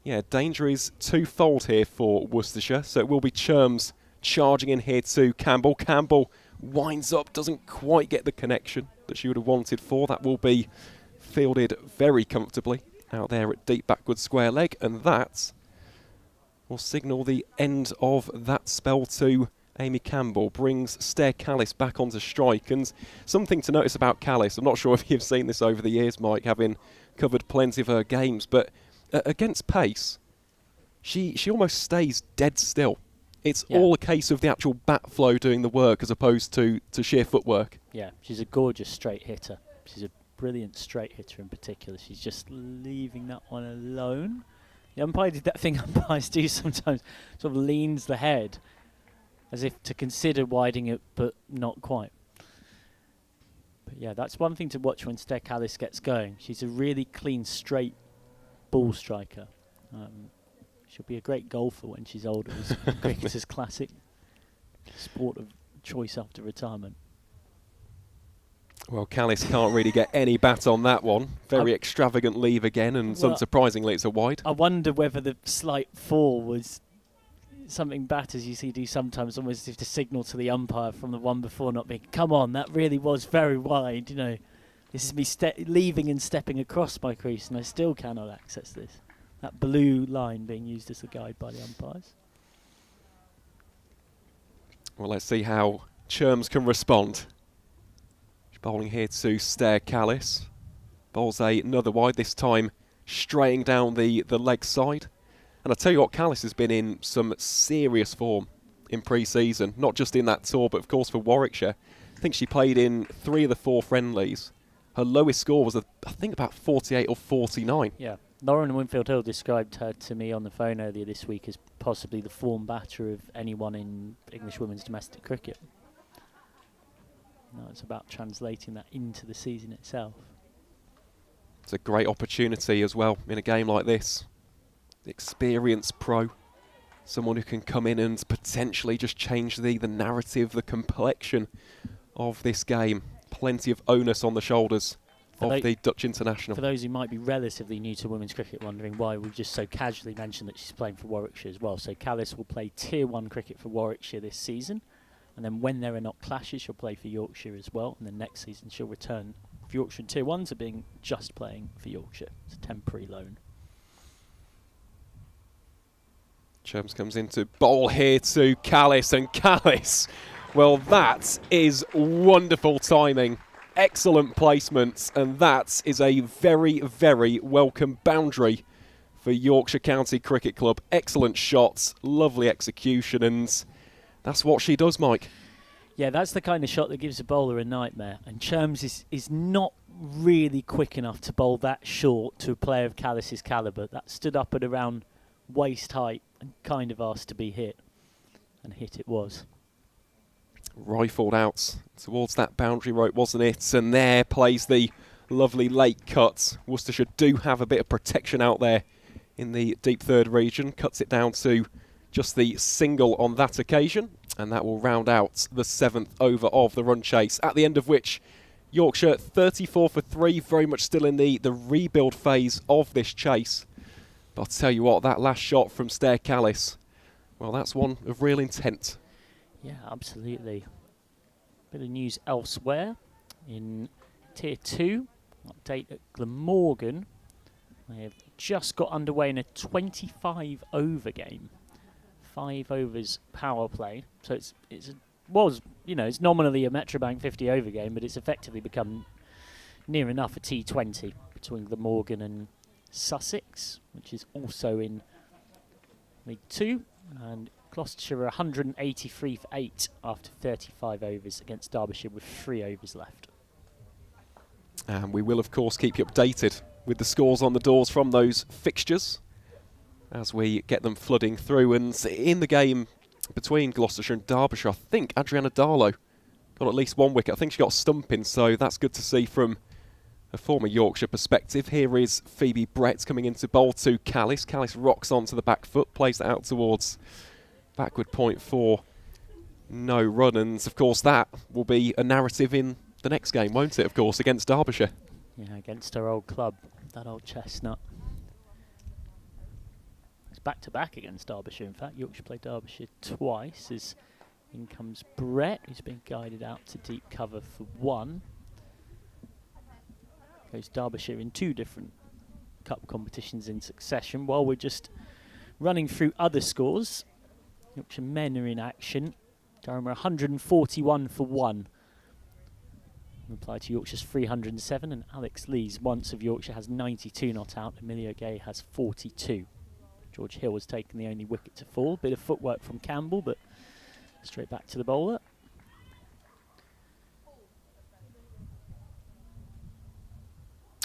S3: yeah, danger is twofold here for Worcestershire. So it will be Churms charging in here to Campbell. Campbell winds up, doesn't quite get the connection that she would have wanted for. That will be fielded very comfortably out there at deep backward square leg. And that will signal the end of that spell to Amy Campbell. Brings Callis back onto strike. And something to notice about Callis, I'm not sure if you've seen this over the years, Mike, having covered plenty of her games, but against pace, she almost stays dead still. It's all a case of the actual bat flow doing the work as opposed to sheer footwork.
S1: Yeah, she's a gorgeous straight hitter. She's a brilliant straight hitter in particular. She's just leaving that one alone. The umpire did that thing umpires do sometimes, sort of leans the head as if to consider widening it, but not quite. But yeah, that's one thing to watch when Callis gets going. She's a really clean, straight ball striker. She'll be a great golfer when she's older. It's cricketer's classic sport of choice after retirement.
S3: Well, Callis can't really get any bat on that one. Very extravagant leave again, and unsurprisingly, it's a wide.
S1: I wonder whether the slight fall was something batters you see do sometimes, almost as if to signal to the umpire from the one before not being, come on, that really was very wide. You know, this is me leaving and stepping across my crease, and I still cannot access this. That blue line being used as a guide by the umpires.
S3: Well, let's see how Churms can respond. She's bowling here to Callis. Bowls another wide, this time straying down the leg side. And I tell you what, Callis has been in some serious form in pre-season, not just in that tour, but of course for Warwickshire. I think she played in 3 of the 4 friendlies. Her lowest score was, I think, about 48 or 49.
S1: Yeah. Lauren Winfield Hill described her to me on the phone earlier this week as possibly the form batter of anyone in English women's domestic cricket. Now it's about translating that into the season itself.
S3: It's a great opportunity as well in a game like this. The experienced pro, someone who can come in and potentially just change the narrative, the complexion of this game. Plenty of onus on the shoulders of the Dutch international.
S1: For those who might be relatively new to women's cricket, wondering why we've just so casually mentioned that she's playing for Warwickshire as well. So Callis will play Tier 1 cricket for Warwickshire this season, and then when there are not clashes, she'll play for Yorkshire as well, and then next season she'll return for Yorkshire Tier 1 to being just playing for Yorkshire. It's a temporary loan.
S3: Churms comes into bowl here to Callis, and Callis, well, that is wonderful timing. Excellent placements, and that is a very, very welcome boundary for Yorkshire County Cricket Club. Excellent shots, lovely execution, and that's what she does, Mike.
S1: Yeah, that's the kind of shot that gives a bowler a nightmare, and Churms is not really quick enough to bowl that short to a player of Callis' calibre. That stood up at around waist height and kind of asked to be hit, and hit it was.
S3: Rifled out towards that boundary rope, wasn't it? And there plays the lovely late cut. Worcestershire do have a bit of protection out there in the deep third region. Cuts it down to just the single on that occasion, and that will round out the 7th over of the run chase, at the end of which Yorkshire 34 for 3, very much still in the rebuild phase of this chase. But I'll tell you what, that last shot from Callis, well, that's one of real intent.
S1: Yeah, absolutely. Bit of news elsewhere. In Tier 2, update at Glamorgan. They have just got underway in a 25 over game. 5 overs power play. So it's nominally a Metrobank 50 over game, but it's effectively become near enough a T20 between Glamorgan and Sussex, which is also in League 2, and Gloucestershire are 183 for 8 after 35 overs against Derbyshire with 3 overs left.
S3: And we will, of course, keep you updated with the scores on the doors from those fixtures as we get them flooding through. And in the game between Gloucestershire and Derbyshire, I think Adriana Darlow got at least one wicket. I think she got a stumping, so that's good to see from a former Yorkshire perspective. Here is Phoebe Brett coming into bowl to Callis. Callis rocks onto the back foot, plays that out towards backward point for no run. And, of course, that will be a narrative in the next game, won't it, of course, against Derbyshire?
S1: Yeah, against her old club, that old chestnut. It's back-to-back against Derbyshire, in fact. Yorkshire played Derbyshire twice. As in comes Brett, who's been guided out to deep cover for one. Goes Derbyshire in 2 different cup competitions in succession. While we're just running through other scores, Yorkshire men are in action. Durham are 141 for 1. Reply to Yorkshire's 307, and Alex Lees, once of Yorkshire, has 92 not out. Emilio Gay has 42. George Hill has taken the only wicket to fall. Bit of footwork from Campbell, but straight back to the bowler.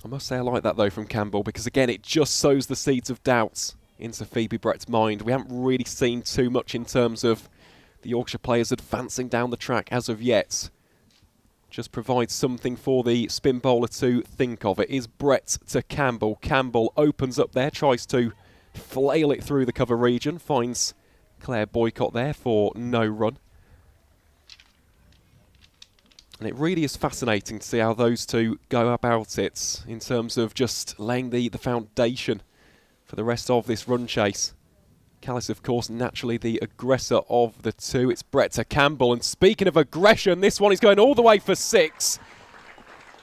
S3: I must say I like that, though, from Campbell, because, again, it just sows the seeds of doubts into Phoebe Brett's mind. We haven't really seen too much in terms of the Yorkshire players advancing down the track as of yet. Just provides something for the spin bowler to think of. It is Brett to Campbell. Campbell opens up there, tries to flail it through the cover region, finds Claire Boycott there for no run. And it really is fascinating to see how those two go about it in terms of just laying the foundation for the rest of this run chase. Callis, of course, naturally the aggressor of the two. It's Brett to Campbell. And speaking of aggression, this one is going all the way for 6.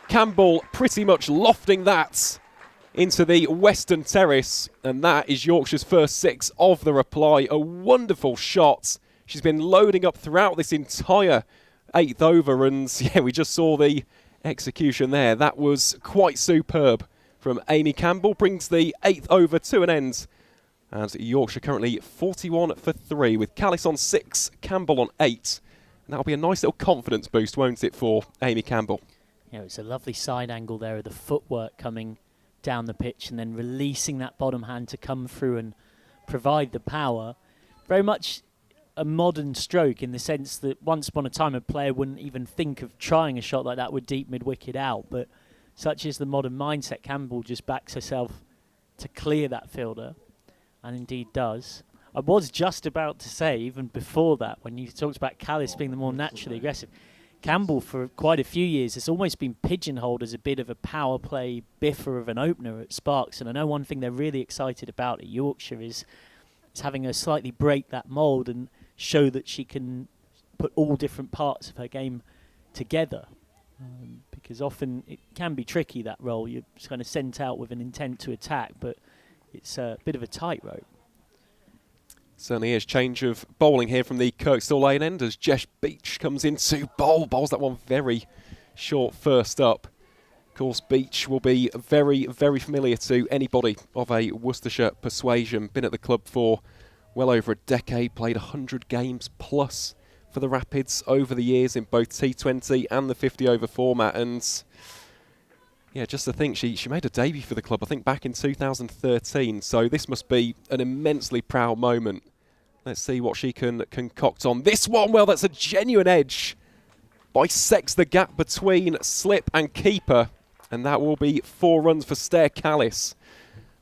S3: Campbell pretty much lofting that into the western terrace. And that is Yorkshire's first 6 of the reply. A wonderful shot. She's been loading up throughout this entire 8th over. And yeah, we just saw the execution there. That was quite superb from Amy Campbell. Brings the 8th over to an end. As Yorkshire currently 41 for 3 with Callis on 6, Campbell on 8. And that'll be a nice little confidence boost, won't it, for Amy Campbell?
S1: Yeah, it's a lovely side angle there of the footwork coming down the pitch and then releasing that bottom hand to come through and provide the power. Very much a modern stroke in the sense that once upon a time a player wouldn't even think of trying a shot like that with deep mid-wicket out. But such is the modern mindset. Campbell just backs herself to clear that fielder. And indeed does. I was just about to say, even before that, when you talked about Callis being the more naturally aggressive, Campbell for quite a few years has almost been pigeonholed as a bit of a power play biffer of an opener at Sparks. And I know one thing they're really excited about at Yorkshire is having her slightly break that mould and show that she can put all different parts of her game together. Because often it can be tricky, that role. You're just kind of sent out with an intent to attack, but it's a bit of a tightrope.
S3: Certainly is. Change of bowling here from the Kirkstall Lane end as Jesh Beach comes in to bowl. Bowls that one very short first up. Of course, Beach will be very, very familiar to anybody of a Worcestershire persuasion. Been at the club for well over a decade. Played 100 games plus for the Rapids over the years in both T20 and the 50 over format. And yeah, just to think, she made a debut for the club, I think, back in 2013. So this must be an immensely proud moment. Let's see what she can concoct on this one. Well, that's a genuine edge. Bisects the gap between slip and keeper. And that will be 4 runs for Stair Callis.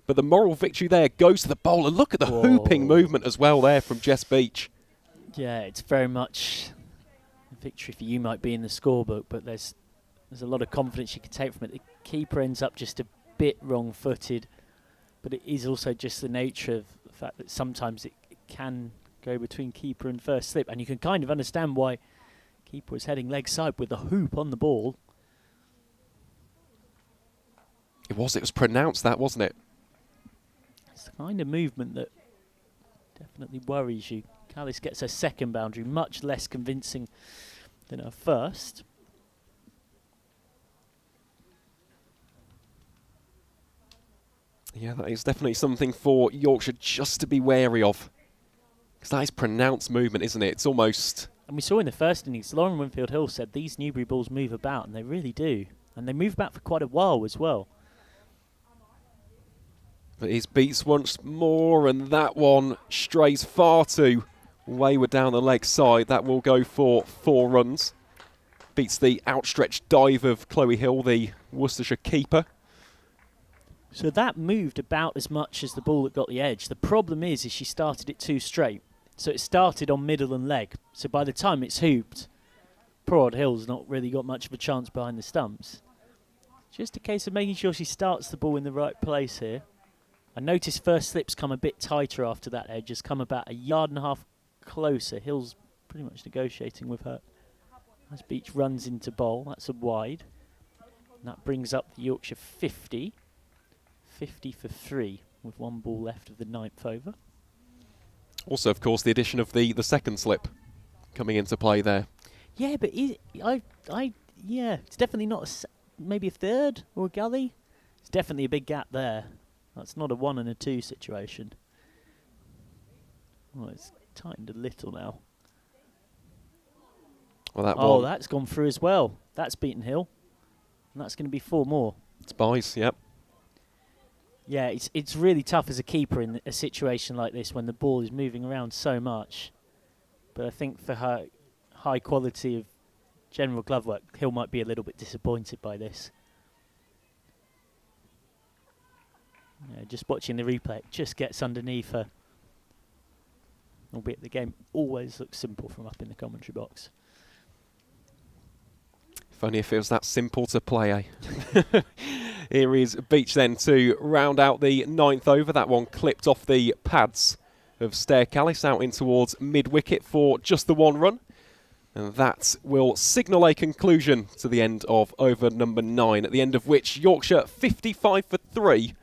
S3: But the moral victory there goes to the bowler. Look at the hooping movement as well there from Jess Beach.
S1: Yeah, it's very much a victory for you might be in the scorebook, but there's a lot of confidence you can take from it. The keeper ends up just a bit wrong-footed, but it is also just the nature of the fact that sometimes it can go between keeper and first slip, and you can kind of understand why keeper was heading leg side with the hoop on the ball.
S3: It was pronounced, that, wasn't it?
S1: It's the kind of movement that definitely worries you. Callis gets her second boundary, much less convincing than her first.
S3: Yeah, that is definitely something for Yorkshire just to be wary of. Because that is pronounced movement, isn't it? It's almost...
S1: And we saw in the first innings, Lauren Winfield-Hill said these Newbury balls move about, and they really do. And they move back for quite a while as well.
S3: But he's beats once more, and that one strays far too wayward down the leg side. That will go for 4 runs. Beats the outstretched dive of Chloe Hill, the Worcestershire keeper.
S1: So that moved about as much as the ball that got the edge. The problem is she started it too straight. So it started on middle and leg. So by the time it's hooped, poor old Hill's not really got much of a chance behind the stumps. Just a case of making sure she starts the ball in the right place here. I noticed first slips come a bit tighter after that edge, has come about 1.5 yards closer. Hill's pretty much negotiating with her. As Beach runs into bowl, that's a wide. And that brings up the Yorkshire 50. 50 for 3 with 1 ball left of the 9th over.
S3: Also, of course, the addition of the second slip coming into play there.
S1: Yeah, but yeah, it's definitely not maybe a third or a gully. It's definitely a big gap there. That's not a 1 and a 2 situation. Oh, it's tightened a little now.
S3: Well,
S1: that's gone through as well. That's beaten Hill. And that's going to be 4 more.
S3: It's buys, yep.
S1: Yeah, it's really tough as a keeper in a situation like this when the ball is moving around so much. But I think for her high quality of general glove work, Hill might be a little bit disappointed by this. Yeah, just watching the replay, it just gets underneath her. Albeit the game always looks simple from up in the commentary box.
S3: If only if it was that simple to play, eh? Here is Beach then to round out the 9th over. That one clipped off the pads of Stair Callis out in towards mid-wicket for just the 1 run. And that will signal a conclusion to the end of over number 9, at the end of which Yorkshire 55 for 3.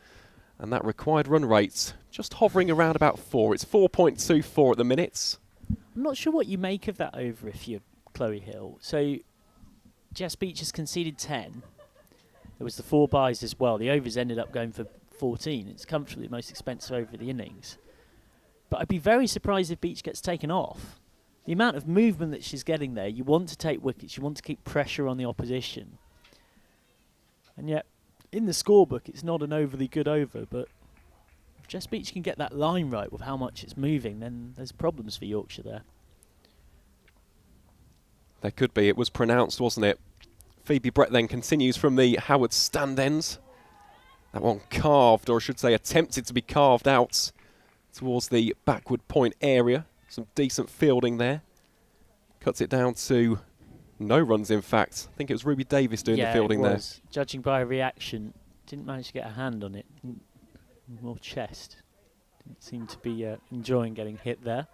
S3: And that required run rate just hovering around about 4. It's 4.24 at the minute.
S1: I'm not sure what you make of that over if you're Chloe Hill. So Jess Beach has conceded 10. There was the 4 buys as well. The overs ended up going for 14. It's comfortably the most expensive over the innings. But I'd be very surprised if Beach gets taken off. The amount of movement that she's getting there, you want to take wickets, you want to keep pressure on the opposition. And yet, in the scorebook, it's not an overly good over, but if Jess Beach can get that line right with how much it's moving, then there's problems for Yorkshire there.
S3: There could be. It was pronounced, wasn't it? Phoebe Brett then continues from the Howard stand ends. That one carved, or I should say attempted to be carved out towards the backward point area. Some decent fielding there. Cuts it down to no runs, in fact. I think it was Ruby Davis doing the fielding there.
S1: Judging by a reaction, didn't manage to get a hand on it. More chest. Didn't seem to be enjoying getting hit there.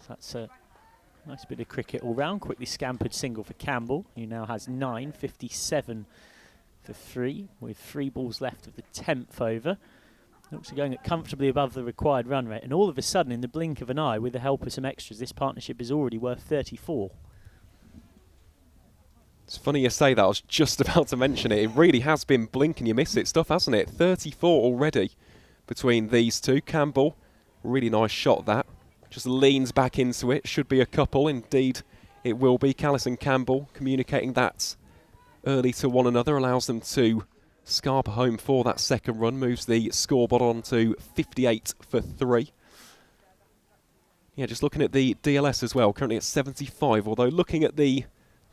S1: So that's a nice bit of cricket all round. Quickly scampered single for Campbell, who now has 9, 57 for 3, with 3 balls left of the 10th over. Looks going at comfortably above the required run rate, and all of a sudden, in the blink of an eye, with the help of some extras, this partnership is already worth 34.
S3: It's funny you say that. I was just about to mention it. It really has been blink and you miss it stuff, hasn't it? 34 already between these two. Campbell, really nice shot that. Just leans back into it. Should be a couple. Indeed, it will be. Callis and Campbell communicating that early to one another. Allows them to scarp home for that second run. Moves the scoreboard on to 58 for 3. Yeah, just looking at the DLS as well. Currently at 75. Although looking at the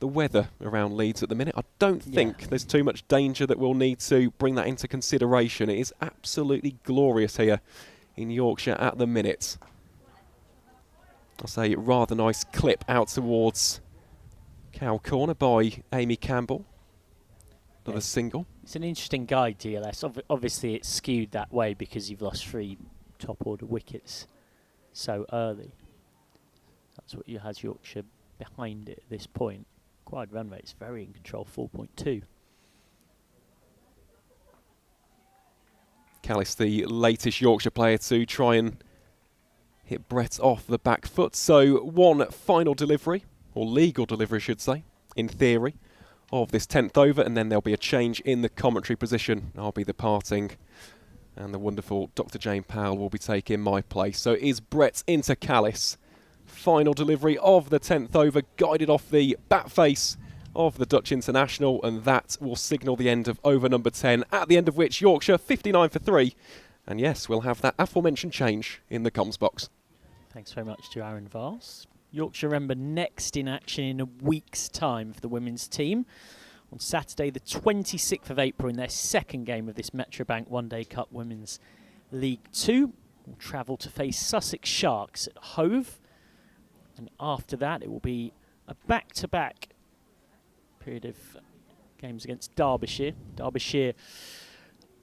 S3: weather around Leeds at the minute, I don't think there's too much danger that we'll need to bring that into consideration. It is absolutely glorious here in Yorkshire at the minute. I'll say rather nice clip out towards Cow Corner by Amy Campbell. Another single.
S1: It's an interesting guide, DLS. Obviously it's skewed that way because you've lost 3 top order wickets so early. That's what you has Yorkshire behind it at this point. Required run rate is very in control, 4.2.
S3: Callis, the latest Yorkshire player to try and hit Brett off the back foot. So one final delivery, or legal delivery I should say, in theory, of this 10th over, and then there'll be a change in the commentary position. I'll be departing, and the wonderful Dr. Jane Powell will be taking my place. So it is Brett into Callis. Final delivery of the 10th over, guided off the bat face of the Dutch international, and that will signal the end of over number 10, at the end of which Yorkshire 59 for 3. And yes, we'll have that aforementioned change in the comms box.
S1: Thanks very much to Aaron Vars. Yorkshire remember next in action in a week's time for the women's team. On Saturday the 26th of April in their second game of this Metrobank One Day Cup Women's League 2. Will travel to face Sussex Sharks at Hove. And after that it will be a back-to-back period of games against Derbyshire. Derbyshire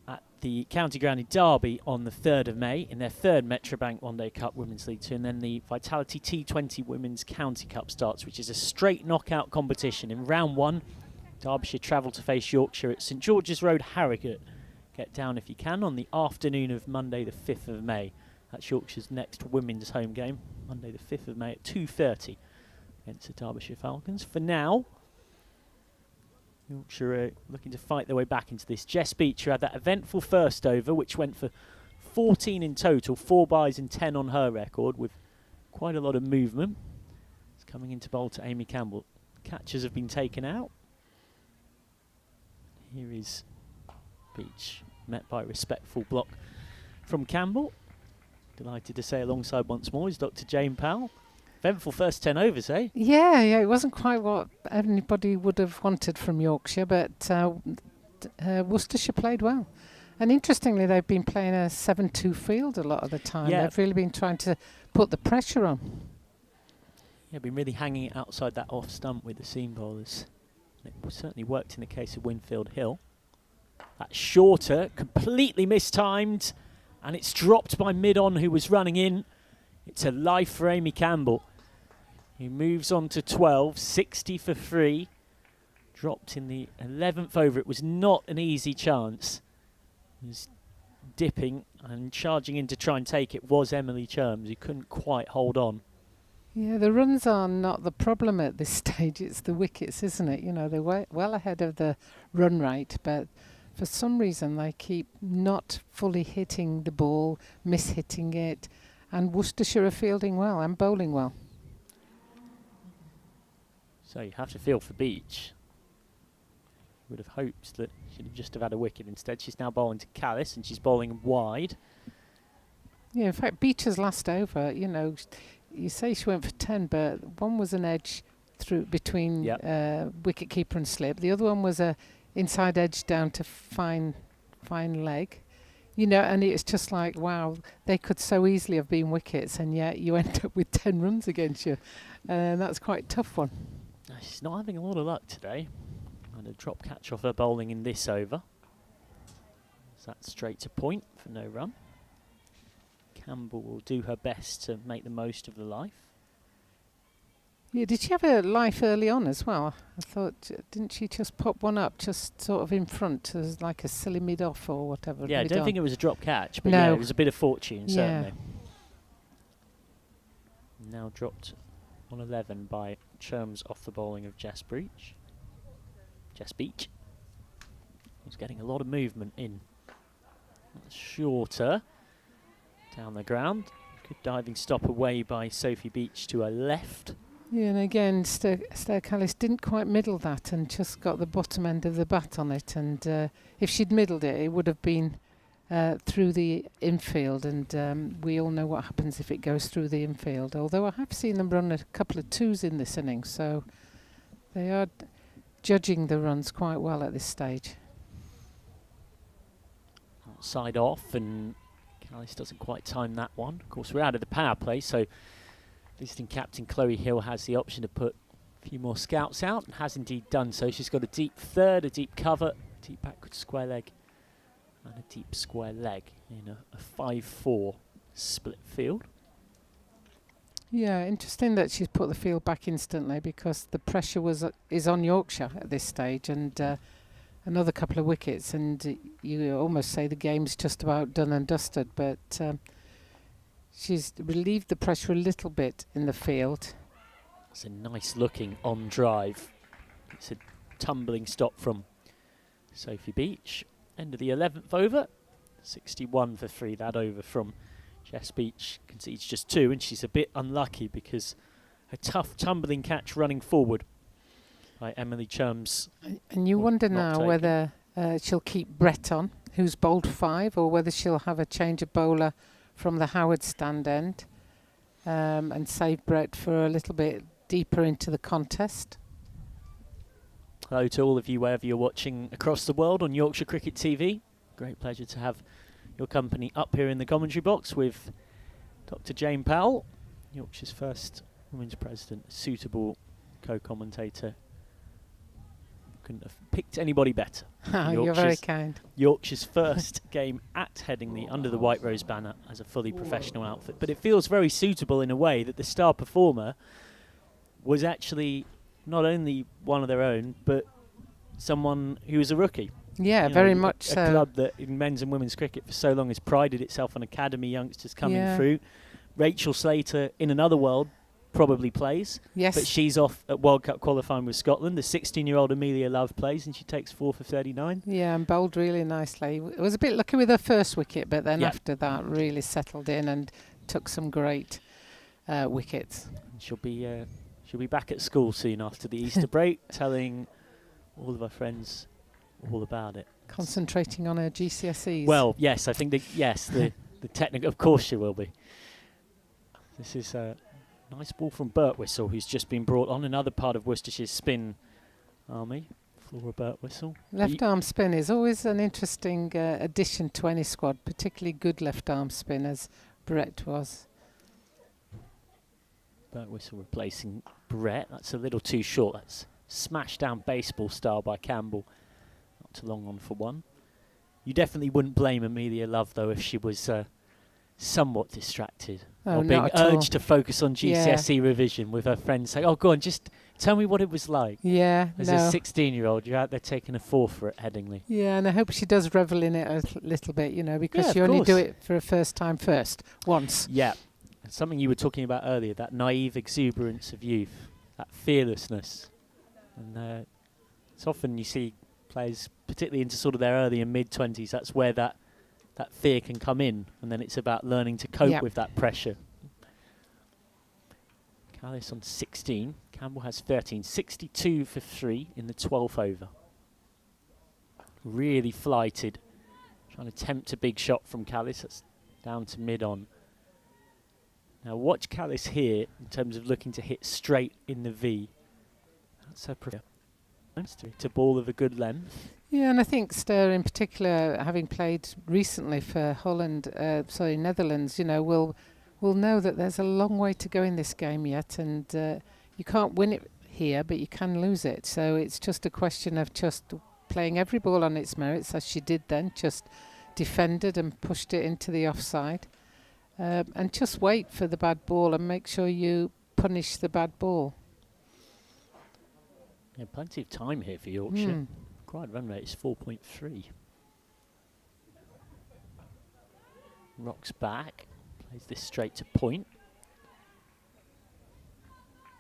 S1: at the County Ground in Derby on the 3rd of May in their third Metrobank One Day Cup Women's League 2. And then the Vitality T20 Women's County Cup starts, which is a straight knockout competition. In round 1, Derbyshire travel to face Yorkshire at St George's Road, Harrogate. Get down if you can on the afternoon of Monday the 5th of May. That's Yorkshire's next women's home game, Monday the 5th of May at 2:30 against the Derbyshire Falcons. For now, Yorkshire are looking to fight their way back into this. Jess Beecher had that eventful first over, which went for 14 in total, 4 byes and 10 on her record, with quite a lot of movement. It's coming into bowl to Amy Campbell. Catchers have been taken out. Here is Beach, met by a respectful block from Campbell. Delighted to say alongside once more is Dr. Jane Powell. Eventful first 10 overs, eh?
S2: Yeah, it wasn't quite what anybody would have wanted from Yorkshire, but Worcestershire played well. And interestingly, they've been playing a 7-2 field a lot of the time.
S1: Yeah.
S2: They've really been trying to put the pressure on.
S1: Yeah, been really hanging it outside that off stump with the seam bowlers. It certainly worked in the case of Winfield Hill. That's shorter, completely mistimed, and it's dropped by mid-on who was running in. It's a life for Amy Campbell. He moves on to 12, 60 for 3. Dropped in the 11th over. It was not an easy chance. He was dipping and charging in to try and take it was Emily Cherms, who couldn't quite hold on.
S2: Yeah, the runs are not the problem at this stage. It's the wickets, isn't it? You know, they're well ahead of the run rate, but for some reason they keep not fully hitting the ball, mishitting it, and Worcestershire are fielding well and bowling well.
S1: So you have to feel for Beach. Would have hoped that she'd have just have had a wicket. Instead, she's now bowling to Callis, and she's bowling wide.
S2: Yeah, in fact, Beecher's last over, you know, you say she went for 10, but one was an edge through between wicket keeper and slip. The other one was a inside edge down to fine leg. You know, and it's just like, wow, they could so easily have been wickets, and yet you end up with 10 runs against you. And that's quite a tough one.
S1: She's not having a lot of luck today. And a drop catch off her bowling in this over. So that's straight to point for no run. Campbell will do her best to make the most of the life.
S2: Yeah, did she have a life early on as well? I thought, didn't she just pop one up just sort of in front as like a silly mid-off or whatever?
S1: Yeah, I don't think it was a drop catch, but
S2: no.
S1: yeah, it was a bit of fortune,
S2: Yeah.
S1: certainly. Now dropped on 11 by Cherms off the bowling of Jess Beach. Who's getting a lot of movement in. That's shorter. Down the ground. Good diving stop away by Sophie Beach to her left.
S2: Yeah, and again, Esther Callis didn't quite middle that and just got the bottom end of the bat on it. And if she'd middled it, it would have been through the infield. And we all know what happens if it goes through the infield. Although I have seen them run a couple of 2s in this innings, so they are judging the runs quite well at this stage.
S1: Outside off, and Callis doesn't quite time that one. Of course, we're out of the power play, so visiting captain Chloe Hill has the option to put a few more scouts out, and has indeed done so. She's got a deep third, a deep cover, deep backward square leg, and a deep square leg in a 5-4 split field.
S2: Yeah, interesting that she's put the field back instantly, because the pressure is on Yorkshire at this stage, and another couple of wickets, and you almost say the game's just about done and dusted. But she's relieved the pressure a little bit in the field.
S1: It's a nice looking on drive. It's a tumbling stop from Sophie Beach. End of the 11th over. 61 for 3 that over from Jess Beach. Concedes just 2, and she's a bit unlucky because a tough tumbling catch running forward by Emily Chums.
S2: And you wonder
S1: not
S2: now
S1: taken.
S2: whether she'll keep Brett on, who's bowled 5, or whether she'll have a change of bowler from the Howard stand end and save Brett for a little bit deeper into the contest.
S1: Hello to all of you wherever you're watching across the world on Yorkshire Cricket TV. Great pleasure to have your company up here in the commentary box with Dr. Jane Powell, Yorkshire's first women's president, suitable co-commentator. Couldn't have picked anybody better.
S2: You're very kind.
S1: Yorkshire's first game at Headingley under the White Rose banner as a fully professional outfit. But it feels very suitable in a way that the star performer was actually not only one of their own, but someone who was a rookie.
S2: Yeah,
S1: You know,
S2: very much
S1: a
S2: so.
S1: club that in men's and women's cricket for so long has prided itself on academy youngsters coming through. Rachel Slater, in another world, probably plays.
S2: Yes.
S1: But she's off at World Cup qualifying with Scotland. The 16-year-old Amelia Love plays, and she takes 4 for 39.
S2: Yeah, and bowled really nicely. Was a bit lucky with her first wicket, but then
S1: Yeah.
S2: after that really settled in and took some great wickets.
S1: And she'll be back at school soon after the Easter break, telling all of our friends all about it.
S2: Concentrating on her GCSEs.
S1: Well, yes, I think the technical, of course she will be. This is a nice ball from Birtwistle, who's just been brought on, another part of Worcestershire's spin army. Flora Birtwistle.
S2: Left arm spin is always an interesting addition to any squad, particularly good left arm spin as Brett was.
S1: Birtwistle replacing Brett. That's a little too short. That's smashed down baseball style by Campbell. Not too long on for 1. You definitely wouldn't blame Amelia Love, though, if she was somewhat distracted.
S2: Oh,
S1: or being
S2: not at all.
S1: urged to focus on GCSE revision with her friends saying, oh, go on, just tell me what it was like.
S2: Yeah,
S1: As
S2: no.
S1: a 16-year-old, you're out there taking a 4 for at Headingley.
S2: Yeah, and I hope she does revel in it a little bit, you know, because
S1: Yeah,
S2: you
S1: of
S2: only do
S1: course.
S2: it for a first time once.
S1: Yeah. Something you were talking about earlier, that naive exuberance of youth, that fearlessness. And it's often you see players, particularly into sort of their early and mid-20s, that's where that fear can come in, and then it's about learning to cope with that pressure. Callis on 16, Campbell has 13, 62 for 3 in the 12th over. Really flighted, trying to tempt a big shot from Callis, that's down to mid-on. Now watch Callis here in terms of looking to hit straight in the V. That's her preference. To ball of a good length.
S2: Yeah, and I think Stir in particular, having played recently for Netherlands, you know, will know that there's a long way to go in this game yet, and you can't win it here, but you can lose it. So it's just a question of just playing every ball on its merits, as she did then, just defended and pushed it into the offside. And just wait for the bad ball and make sure you punish the bad ball.
S1: Yeah, plenty of time here for Yorkshire. Required run rate is 4.3. Rocks back, plays this straight to point.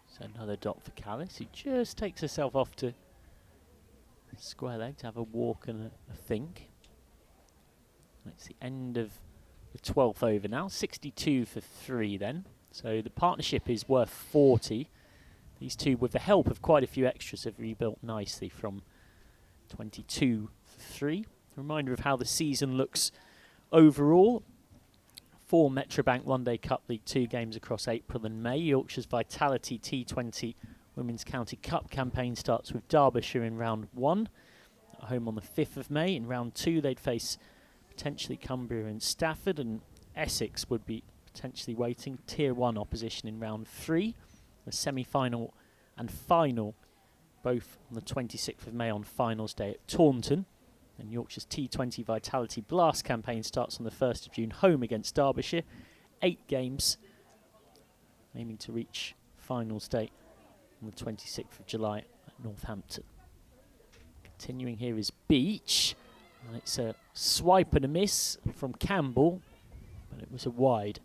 S1: So another dot for Callis, who just takes herself off to square leg to have a walk and a think. That's the end of the 12th over now, 62 for 3 then. So the partnership is worth 40. These two, with the help of quite a few extras, have rebuilt nicely from 22 for 3. A reminder of how the season looks overall. 4 Metrobank One Day Cup League 2 games across April and May. Yorkshire's Vitality T20 Women's County Cup campaign starts with Derbyshire in round 1. At home on the 5th of May. In round 2 they'd face potentially Cumbria and Stafford, and Essex would be potentially waiting Tier 1 opposition in round 3. The semi-final and final both on the 26th of May on finals day at Taunton. And Yorkshire's T20 Vitality Blast campaign starts on the 1st of June, home against Derbyshire. 8 games, aiming to reach finals date on the 26th of July at Northampton. Continuing here is Beach. And it's a swipe and a miss from Campbell, but it was a wide.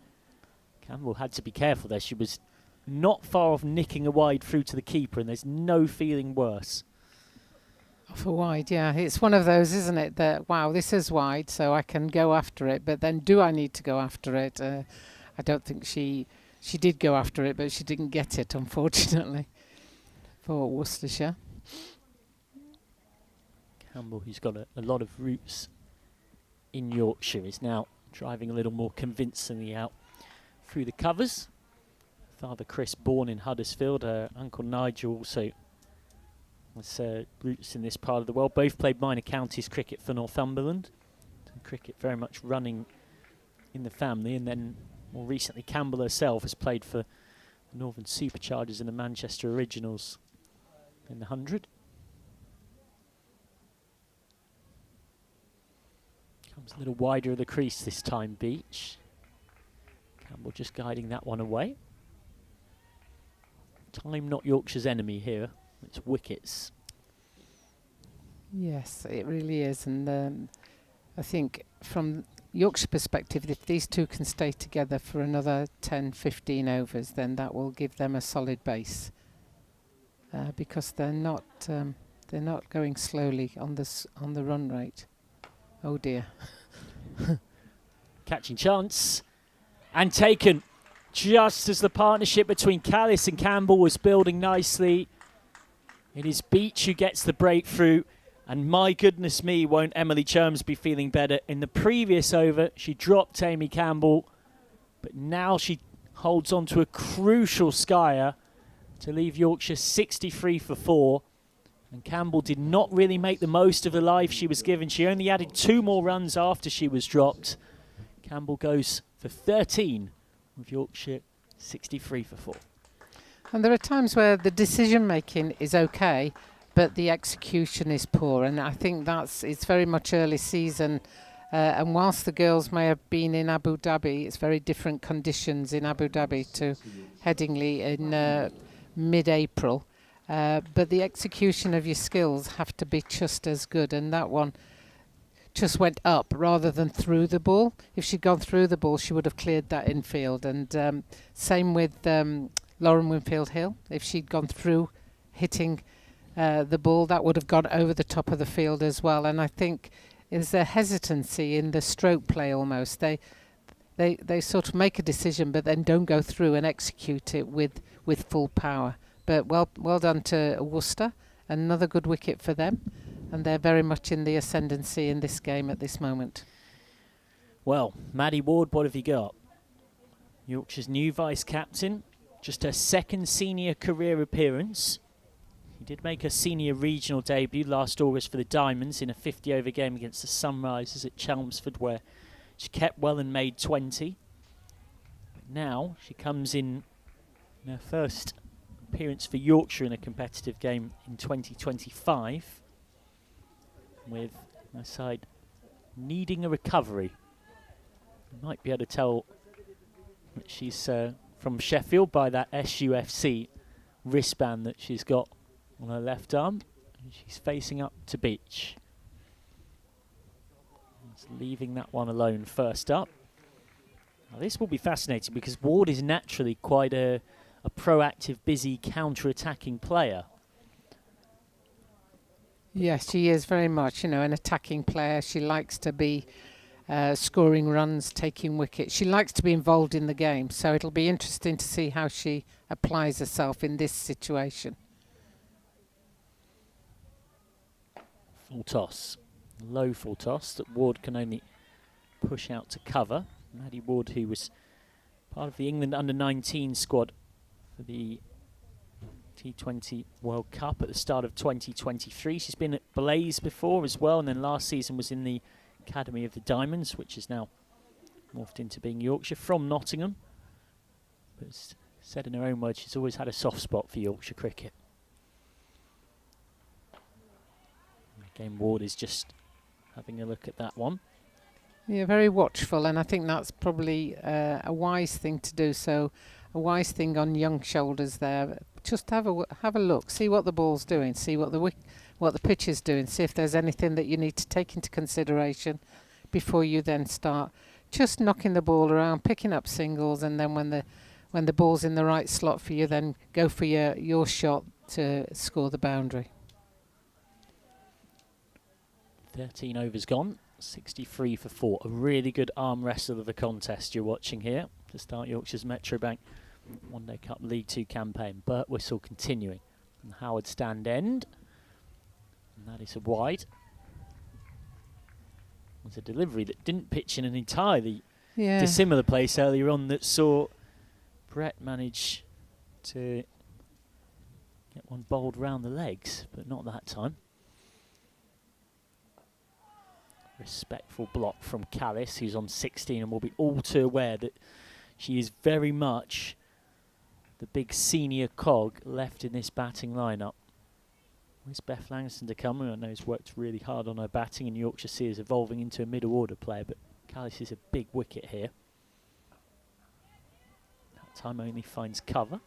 S1: Campbell had to be careful there. She was not far off nicking a wide through to the keeper, and there's no feeling worse.
S2: Off a wide, yeah. It's one of those, isn't it, that, wow, this is wide, so I can go after it, but then do I need to go after it? I don't think she did go after it, but she didn't get it, unfortunately, for Worcestershire.
S1: Campbell, who's got a lot of roots in Yorkshire, is now driving a little more convincingly out through the covers. Father Chris, born in Huddersfield, Uncle Nigel also has roots in this part of the world. Both played minor counties cricket for Northumberland. Cricket very much running in the family, and then more recently Campbell herself has played for the Northern Superchargers and the Manchester Originals in the 100. Comes a little wider of the crease this time, Beach. Campbell just guiding that one away. Time not Yorkshire's enemy here. It's wickets.
S2: Yes, it really is. And I think from Yorkshire perspective, if these two can stay together for another 10, 15 overs, then that will give them a solid base. Because they're not going slowly on the run rate. Oh dear.
S1: Catching chance and taken just as the partnership between Callis and Campbell was building nicely. It is Beach who gets the breakthrough, and my goodness me, won't Emily Cherms be feeling better. In the previous over she dropped Amy Campbell, but now she holds on to a crucial skyer to leave Yorkshire 63 for 4. And Campbell did not really make the most of the life she was given. She only added 2 more runs after she was dropped. Campbell goes for 13 with Yorkshire 63 for 4.
S2: And there are times where the decision making is okay, but the execution is poor. And I think it's very much early season. And whilst the girls may have been in Abu Dhabi, it's very different conditions in Abu Dhabi to Headingley in mid-April. But the execution of your skills have to be just as good, and that one just went up rather than through the ball. If she'd gone through the ball, she would have cleared that infield. And same with Lauren Winfield Hill. If she'd gone through hitting the ball, that would have gone over the top of the field as well. And I think there's a hesitancy in the stroke play almost. They sort of make a decision but then don't go through and execute it with full power. But well done to Worcester. Another good wicket for them. And they're very much in the ascendancy in this game at this moment.
S1: Well, Maddie Ward, what have you got? Yorkshire's new vice-captain. Just her second senior career appearance. She did make her senior regional debut last August for the Diamonds in a 50-over game against the Sunrisers at Chelmsford, where she kept well and made 20. But now she comes in her first appearance for Yorkshire in a competitive game in 2025, with her side needing a recovery. You might be able to tell that she's from Sheffield by that SUFC wristband that she's got on her left arm. And she's facing up to Beach. Just leaving that one alone first up. Now this will be fascinating because Ward is naturally quite a proactive, busy, counter-attacking player.
S2: Yes, she is very much, an attacking player. She likes to be scoring runs, taking wickets. She likes to be involved in the game, so it'll be interesting to see how she applies herself in this situation.
S1: Full toss. Low full toss that Ward can only push out to cover. Maddie Ward, who was part of the England under-19 squad for the T20 World Cup at the start of 2023. She's been at Blaze before as well, and then last season was in the Academy of the Diamonds, which is now morphed into being Yorkshire, from Nottingham. But as said in her own words, she's always had a soft spot for Yorkshire cricket. Again, Ward is just having a look at that one.
S2: Yeah, very watchful, and I think that's probably a wise thing to do. So, a wise thing on young shoulders there. Just have a look, see what the ball's doing, see what the pitch is doing, see if there's anything that you need to take into consideration before you then start just knocking the ball around, picking up singles, and then when the ball's in the right slot for you, then go for your shot to score the boundary.
S1: 13 overs gone, 63 for 4. A really good arm wrestle of the contest you're watching here to start Yorkshire's Metrobank One Day Cup League 2 campaign. Burt Whistle continuing. And Howard Stand end. And that is a wide. was a delivery that didn't pitch in an entirely
S2: Yeah.
S1: dissimilar place earlier on that saw Brett manage to get one bowled round the legs, but not that time. Respectful block from Callis, who's on 16 and will be all too aware that she is very much the big senior cog left in this batting lineup. Where's Beth Langston to come? I know he's worked really hard on her batting, and Yorkshire is evolving into a middle order player, but Callis is a big wicket here. That time only finds cover.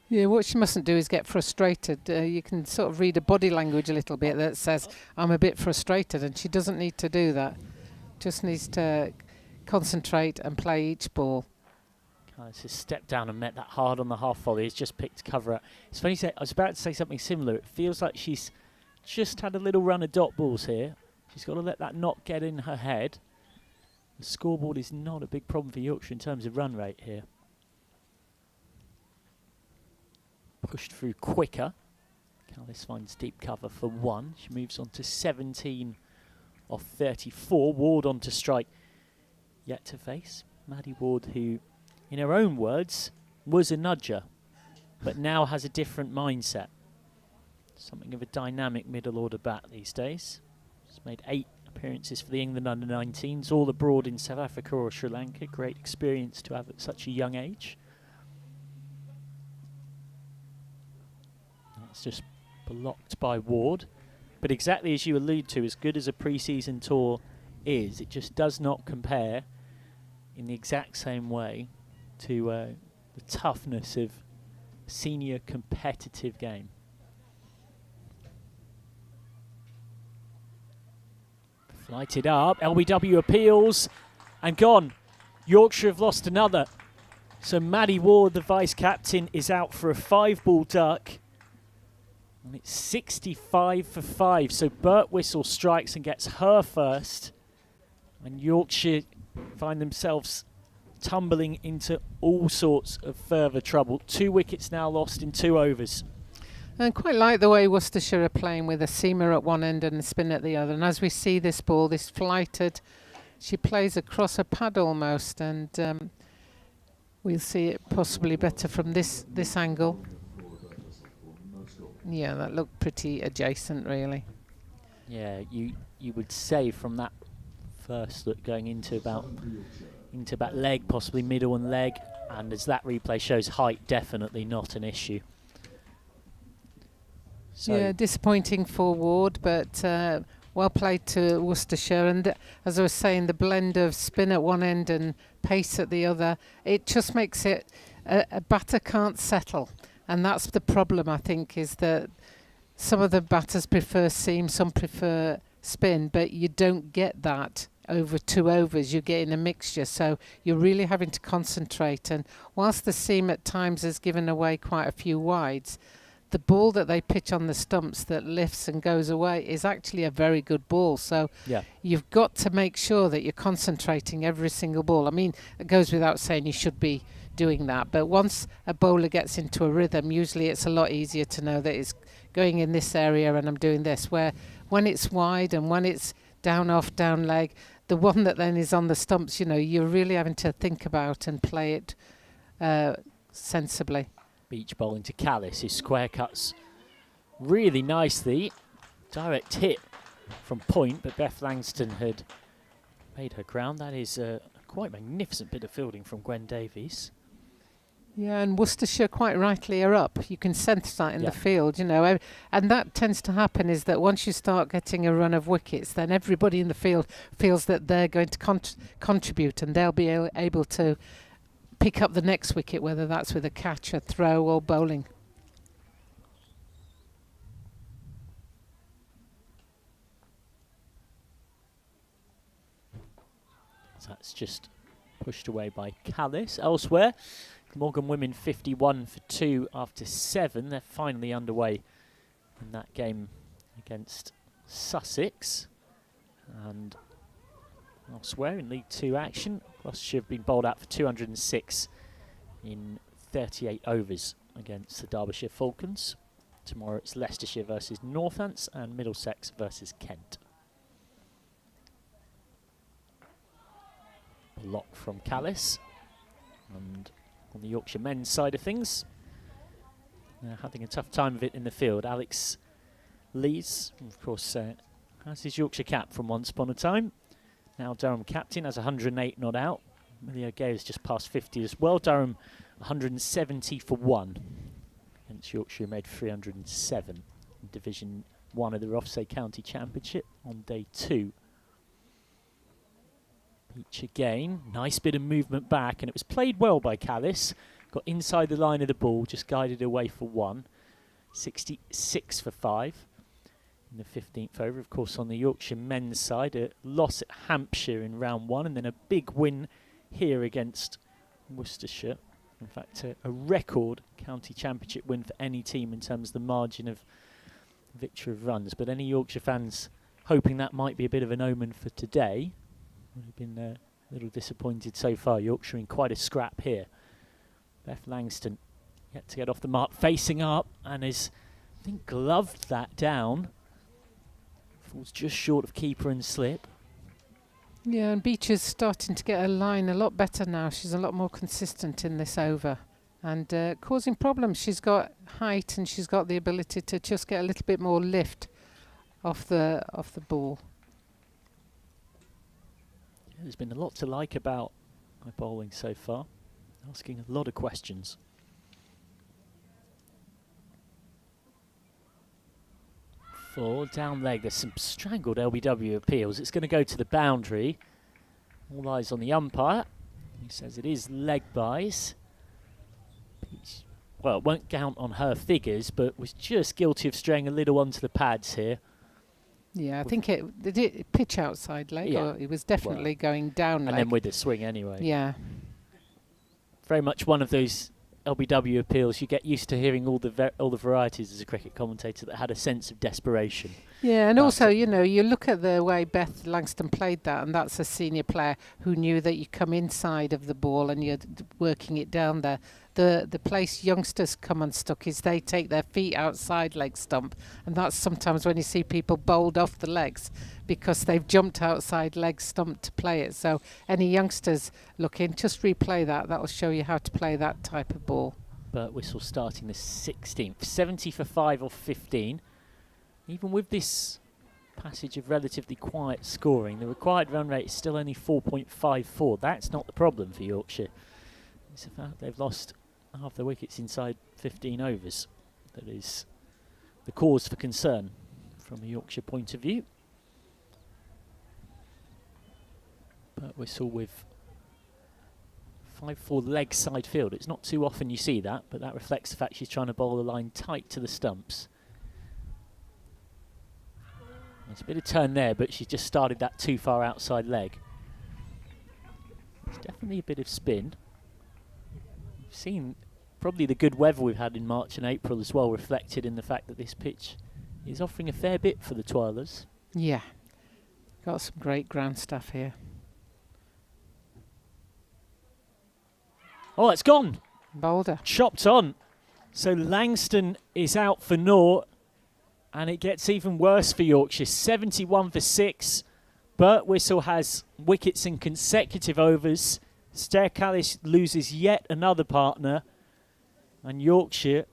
S2: Yeah, what she mustn't do is get frustrated. You can sort of read her body language a little bit that says, I'm a bit frustrated, and she doesn't need to do that. Just needs to concentrate and play each ball.
S1: Callis has stepped down and met that hard on the half volley. He's just picked cover up. It's funny, I was about to say something similar. It feels like she's just had a little run of dot balls here. She's got to let that not get in her head. The scoreboard is not a big problem for Yorkshire in terms of run rate here. Pushed through quicker. Callis finds deep cover for 1. She moves on to 17 off 34. Ward on to strike. Yet to face Maddie Ward, who, in her own words, was a nudger, but now has a different mindset. Something of a dynamic middle order bat these days. She's made 8 appearances for the England under-19s, all abroad in South Africa or Sri Lanka. Great experience to have at such a young age. That's just blocked by Ward. But exactly as you allude to, as good as a pre-season tour is, it just does not compare in the exact same way to the toughness of senior competitive game. Flighted up, LBW appeals and gone. Yorkshire have lost another. So Maddie Ward, the vice-captain, is out for a 5-ball duck. And it's 65 for 5. So Bert Whistle strikes and gets her first. And Yorkshire find themselves tumbling into all sorts of further trouble. 2 wickets now lost in 2 overs.
S2: And quite like the way Worcestershire are playing with a seamer at one end and a spin at the other. And as we see this ball, this flighted, she plays across a pad almost, and we'll see it possibly better from this angle. Yeah, that looked pretty adjacent, really.
S1: Yeah, you would say from that first look going into about leg, possibly middle and leg, and as that replay shows, height definitely not an issue. So
S2: yeah, disappointing for Ward, but well played to Worcestershire. And as I was saying, the blend of spin at one end and pace at the other, it just makes it a batter can't settle. And that's the problem, I think, is that some of the batters prefer seam, some prefer spin, but you don't get that over 2 overs. You're getting a mixture, so you're really having to concentrate. And whilst the seam at times has given away quite a few wides, the ball that they pitch on the stumps that lifts and goes away is actually a very good ball. So
S1: yeah,
S2: you've got to make sure that you're concentrating every single ball. I mean, it goes without saying you should be doing that, but once a bowler gets into a rhythm, usually it's a lot easier to know that it's going in this area and I'm doing this. Where when it's wide and when it's down off, down leg, the one that then is on the stumps, you know, you're really having to think about and play it sensibly.
S1: beach bowling to Callis, who square cuts really nicely. Direct hit from point, but Beth Langston had made her ground. That is a quite magnificent bit of fielding from Gwen Davies.
S2: Yeah, and Worcestershire quite rightly are up. You can sense that in the field, you know. And that tends to happen is that once you start getting a run of wickets, then everybody in the field feels that they're going to contribute and they'll be able to pick up the next wicket, whether that's with a catch, a throw or bowling.
S1: So that's just pushed away by Callis. Elsewhere, Morgan women 51 for 2 after 7. They're finally underway in that game against Sussex. And elsewhere in League 2 action, Worcestershire have been bowled out for 206 in 38 overs against the Derbyshire Falcons. Tomorrow it's Leicestershire versus Northants and Middlesex versus Kent. block from Callis. And on the Yorkshire men's side of things, having a tough time of it in the field. Alex leads, of course, has his Yorkshire cap from once upon a time. Now Durham captain has 108 not out. Emilio Gay has just passed 50 as well. Durham 170 for 1. Against Yorkshire made 307 in Division 1 of the Rothesay County Championship on day 2. Beach again, nice bit of movement back, and it was played well by Callis. Got inside the line of the ball, just guided away for 1. 66 for 5 in the 15th over. Of course, on the Yorkshire men's side, a loss at Hampshire in round 1, and then a big win here against Worcestershire. In fact, a record county championship win for any team in terms of the margin of victory of runs. But any Yorkshire fans hoping that might be a bit of an omen for today would have been a little disappointed so far. Yorkshire in quite a scrap here. Beth Langston yet to get off the mark, facing up, and is, I think, gloved that down. Falls just short of keeper and slip.
S2: Yeah, and Beach is starting to get her line a lot better now. She's a lot more consistent in this over and causing problems. She's got height and she's got the ability to just get a little bit more lift off the ball.
S1: Yeah, there's been a lot to like about my bowling so far. Asking a lot of questions. For down leg, there's some strangled LBW appeals. It's going to go to the boundary. All eyes on the umpire. He says it is leg byes. Well, it won't count on her figures, but was just guilty of straying a little onto the pads here.
S2: Yeah, I think did it pitch outside leg,
S1: yeah.
S2: Or it was definitely going down leg.
S1: And then with the swing anyway.
S2: Yeah.
S1: Very much one of those LBW appeals. You get used to hearing all the varieties as a cricket commentator that had a sense of desperation.
S2: Yeah, and also, you know, you look at the way Beth Langston played that, and that's a senior player who knew that you come inside of the ball and you're working it down there. The place youngsters come unstuck is they take their feet outside leg stump, and that's sometimes when you see people bowled off the legs because they've jumped outside leg stump to play it. So any youngsters looking, just replay that. That will show you how to play that type of ball.
S1: Burt Whistle starting the 16th. 70 for 5 off 15. Even with this passage of relatively quiet scoring, the required run rate is still only 4.54. That's not the problem for Yorkshire. It's the fact they've lost half their wickets inside 15 overs that is the cause for concern from a Yorkshire point of view. Burt Whistle with 5-4 leg side field. It's not too often you see that, but that reflects the fact she's trying to bowl the line tight to the stumps. There's a bit of turn there, but she's just started that too far outside leg. There's definitely a bit of spin. We've seen probably the good weather we've had in March and April as well, reflected in the fact that this pitch is offering a fair bit for the Twirlers.
S2: Yeah, got some great ground stuff here.
S1: Oh, it's gone.
S2: Boulder.
S1: Chopped on. So Langston is out for naught. And it gets even worse for Yorkshire. 71 for 6. Burt Whistle has wickets in consecutive overs. Stair Callis loses yet another partner. And Yorkshire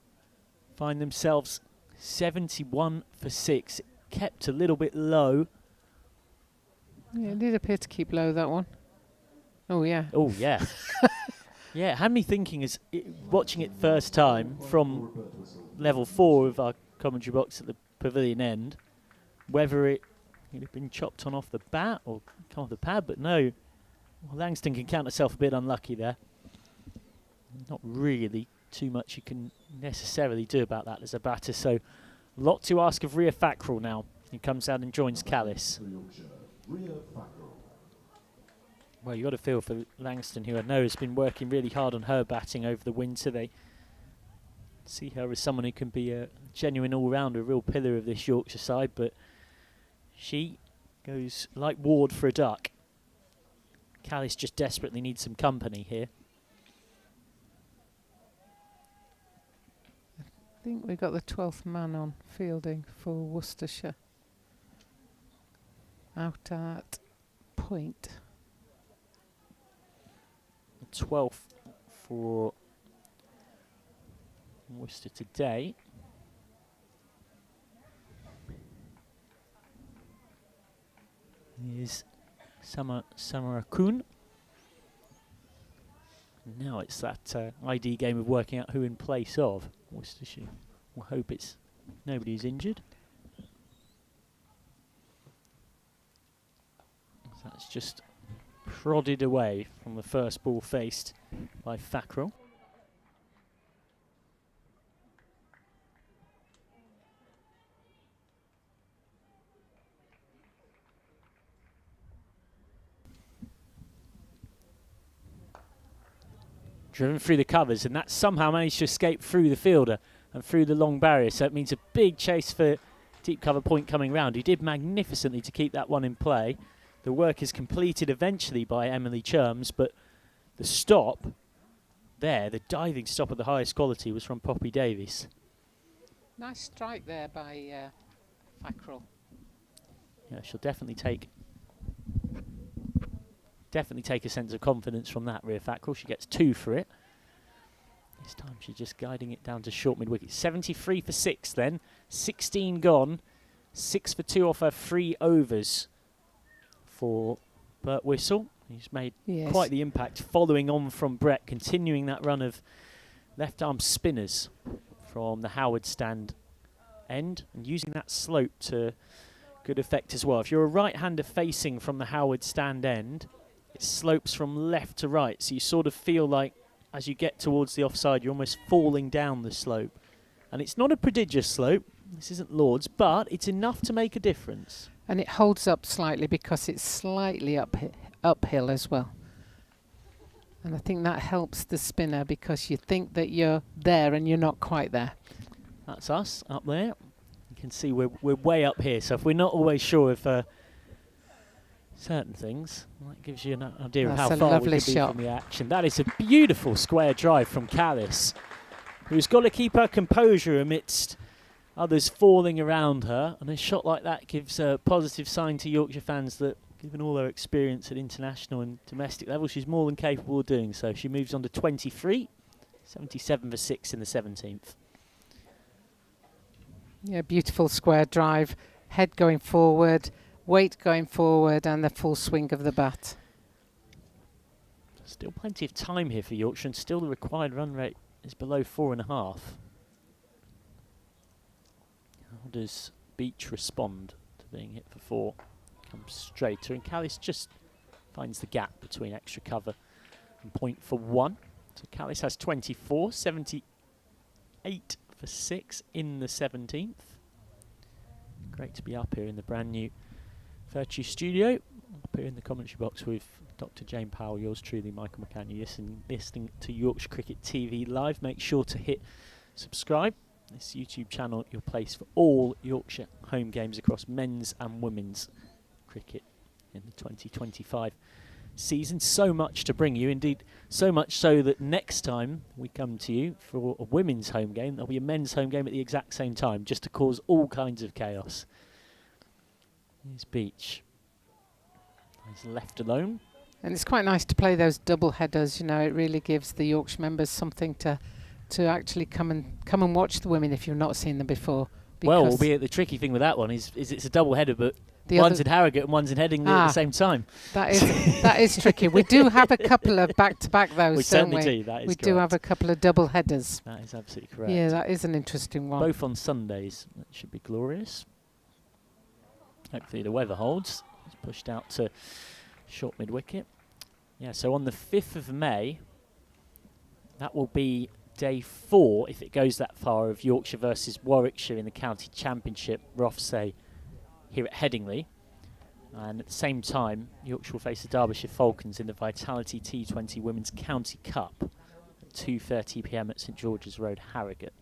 S1: find themselves 71 for 6. It kept a little bit low.
S2: Yeah, it did appear to keep low, that one. Oh, yeah.
S1: Oh, yeah. Yeah, it had me thinking, as watching it first time from level 4 of our commentary box at the pavilion end, whether it had been chopped on off the bat or come off the pad, but no. Well, Langston can count herself a bit unlucky there. Not really too much you can necessarily do about that as a batter, so a lot to ask of Ria Fackrell now. He comes out and joins Callis. Well, you've got to feel for Langston, who I know has been working really hard on her batting over the winter. They see her as someone who can be a genuine all-rounder, a real pillar of this Yorkshire side, but she goes like Ward for a duck. Callis just desperately needs some company here.
S2: I think we got the 12th man on fielding for Worcestershire. Out at point.
S1: 12th for Worcester today. Here's Samarakun. Now it's that ID game of working out who in place of Worcestershire. We'll hope it's nobody's injured. That's just prodded away from the first ball faced by Fackrell. Driven through the covers, and that somehow managed to escape through the fielder and through the long barrier, so it means a big chase for deep cover point coming round. He did magnificently to keep that one in play. The work is completed eventually by Emily Cherms, but the stop there, the diving stop of the highest quality, was from Poppy Davies.
S2: Nice strike there by Fackrell.
S1: Yeah, she'll definitely take a sense of confidence from that, Rhea Fackrell. She gets 2 for it. This time she's just guiding it down to short mid-wicket. 73 for 6 then. 16 gone. 6 for 2 off her 3 overs for Bert Whistle. He's made quite the impact, following on from Brett, continuing that run of left-arm spinners from the Howard stand end and using that slope to good effect as well. If you're a right-hander facing from the Howard stand end, it slopes from left to right, so you sort of feel like as you get towards the offside you're almost falling down the slope. And it's not a prodigious slope, this isn't Lord's, but it's enough to make a difference.
S2: And it holds up slightly because it's slightly uphill as well. And I think that helps the spinner because you think that you're there and you're not quite there.
S1: That's us up there. You can see we're way up here, so if we're not always sure of certain things, that gives you an idea of how far we could be from the action. That is a beautiful square drive from Callis, who's got to keep her composure amidst others falling around her, and a shot like that gives a positive sign to Yorkshire fans that, given all her experience at international and domestic level, she's more than capable of doing so. She moves on to 23, 77 for 6 in the 17th.
S2: Yeah, beautiful square drive, head going forward, weight going forward, and the full swing of the bat.
S1: Still plenty of time here for Yorkshire, and still the required run rate is below 4.5. How does Beach respond to being hit for 4? Comes straighter, and Callis just finds the gap between extra cover and point for 1. So Callis has 24, 78 for 6 in the 17th. Great to be up here in the brand new Vertu studio. Up here in the commentary box with Dr. Jane Powell, yours truly, Michael McCann. You're listening to Yorkshire Cricket TV live. Make sure to hit subscribe. This YouTube channel, your place for all Yorkshire home games across men's and women's cricket in the 2025 season. So much to bring you, indeed so much so that next time we come to you for a women's home game, there'll be a men's home game at the exact same time, just to cause all kinds of chaos. Here's Beach. He's left alone.
S2: And it's quite nice to play those double headers, you know, it really gives the Yorkshire members something to actually come and watch the women if you've not seen them before.
S1: Well, albeit the tricky thing with that one is it's a double header, but one's in Harrogate and one's in Headingley at the same time.
S2: That is tricky. We do have a couple of back-to-back those,
S1: we certainly do. That is
S2: we
S1: correct.
S2: do have a couple of double headers.
S1: That is absolutely correct.
S2: Yeah, that is an interesting one.
S1: Both on Sundays. That should be glorious. Hopefully the weather holds. It's pushed out to short mid-wicket. Yeah, so on the 5th of May, that will be day 4, if it goes that far, of Yorkshire versus Warwickshire in the county championship, Rothsay, here at Headingley. And at the same time, Yorkshire will face the Derbyshire Falcons in the Vitality T20 Women's County Cup at 2:30 p.m. at St George's Road, Harrogate.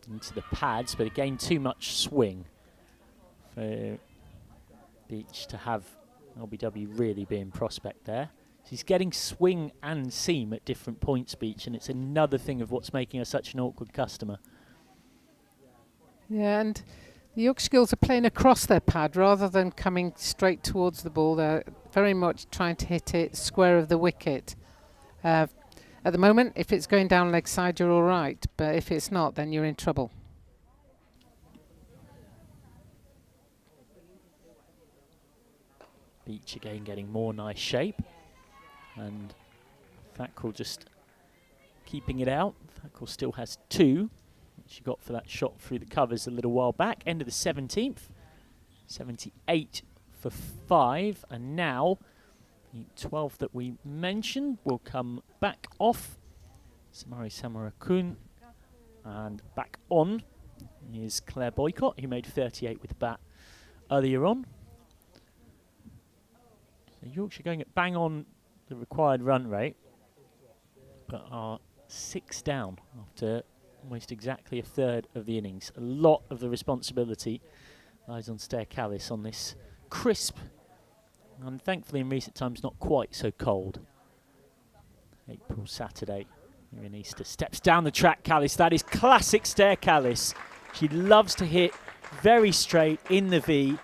S1: Into the pads, but again too much swing for Beach to have LBW really being prospect there. So he's getting swing and seam at different points, Beach, and it's another thing of what's making her such an awkward customer.
S2: Yeah, and The Yorkshire girls are playing across their pad rather than coming straight towards the ball. They're very much trying to hit it square of the wicket. At the moment, if it's going down leg side, you're all right. But if it's not, then you're in trouble.
S1: Beach again getting more nice shape. And Thackrell just keeping it out. Thackrell still has 2. She got for that shot through the covers a little while back. End of the 17th. 78 for 5. And now the 12th that we mentioned will come back off. Samari Samarakun. And back on is Claire Boycott, who made 38 with the bat earlier on. So Yorkshire going at bang on the required run rate, but are 6 down after almost exactly a third of the innings. A lot of the responsibility lies on Stair Callis on this crisp and thankfully in recent times not quite so cold April Saturday here in Easter. Steps down the track, Callis. That is classic Stair Callis. She loves to hit very straight in the V.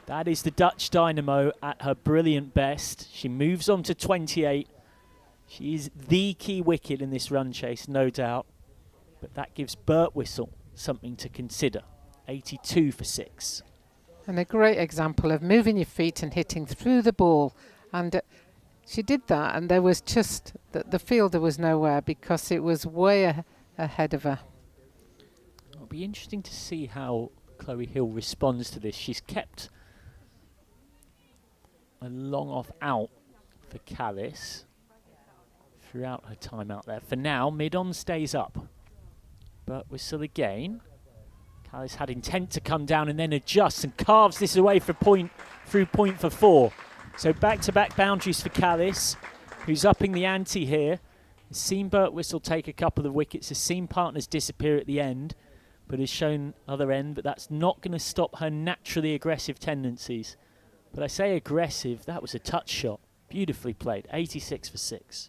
S1: That is the Dutch Dynamo at her brilliant best. She moves on to 28. She is the key wicket in this run chase, no doubt. But that gives Birtwistle something to consider. 82 for 6.
S2: And a great example of moving your feet and hitting through the ball. And she did that, and there was just the fielder was nowhere because it was way ahead of her.
S1: It'll be interesting to see how Chloe Hill responds to this. She's kept a long off out for Callis throughout her time out there. For now, mid-on stays up. Birtwistle again. Callis had intent to come down and then adjusts and carves this away for point through point for 4. So back-to-back boundaries for Callis, who's upping the ante here. Has seen Birtwistle take a couple of wickets, has seen partners disappear at the end, but has shown other end, but that's not going to stop her naturally aggressive tendencies. But I say aggressive, that was a touch shot. Beautifully played, 86 for 6.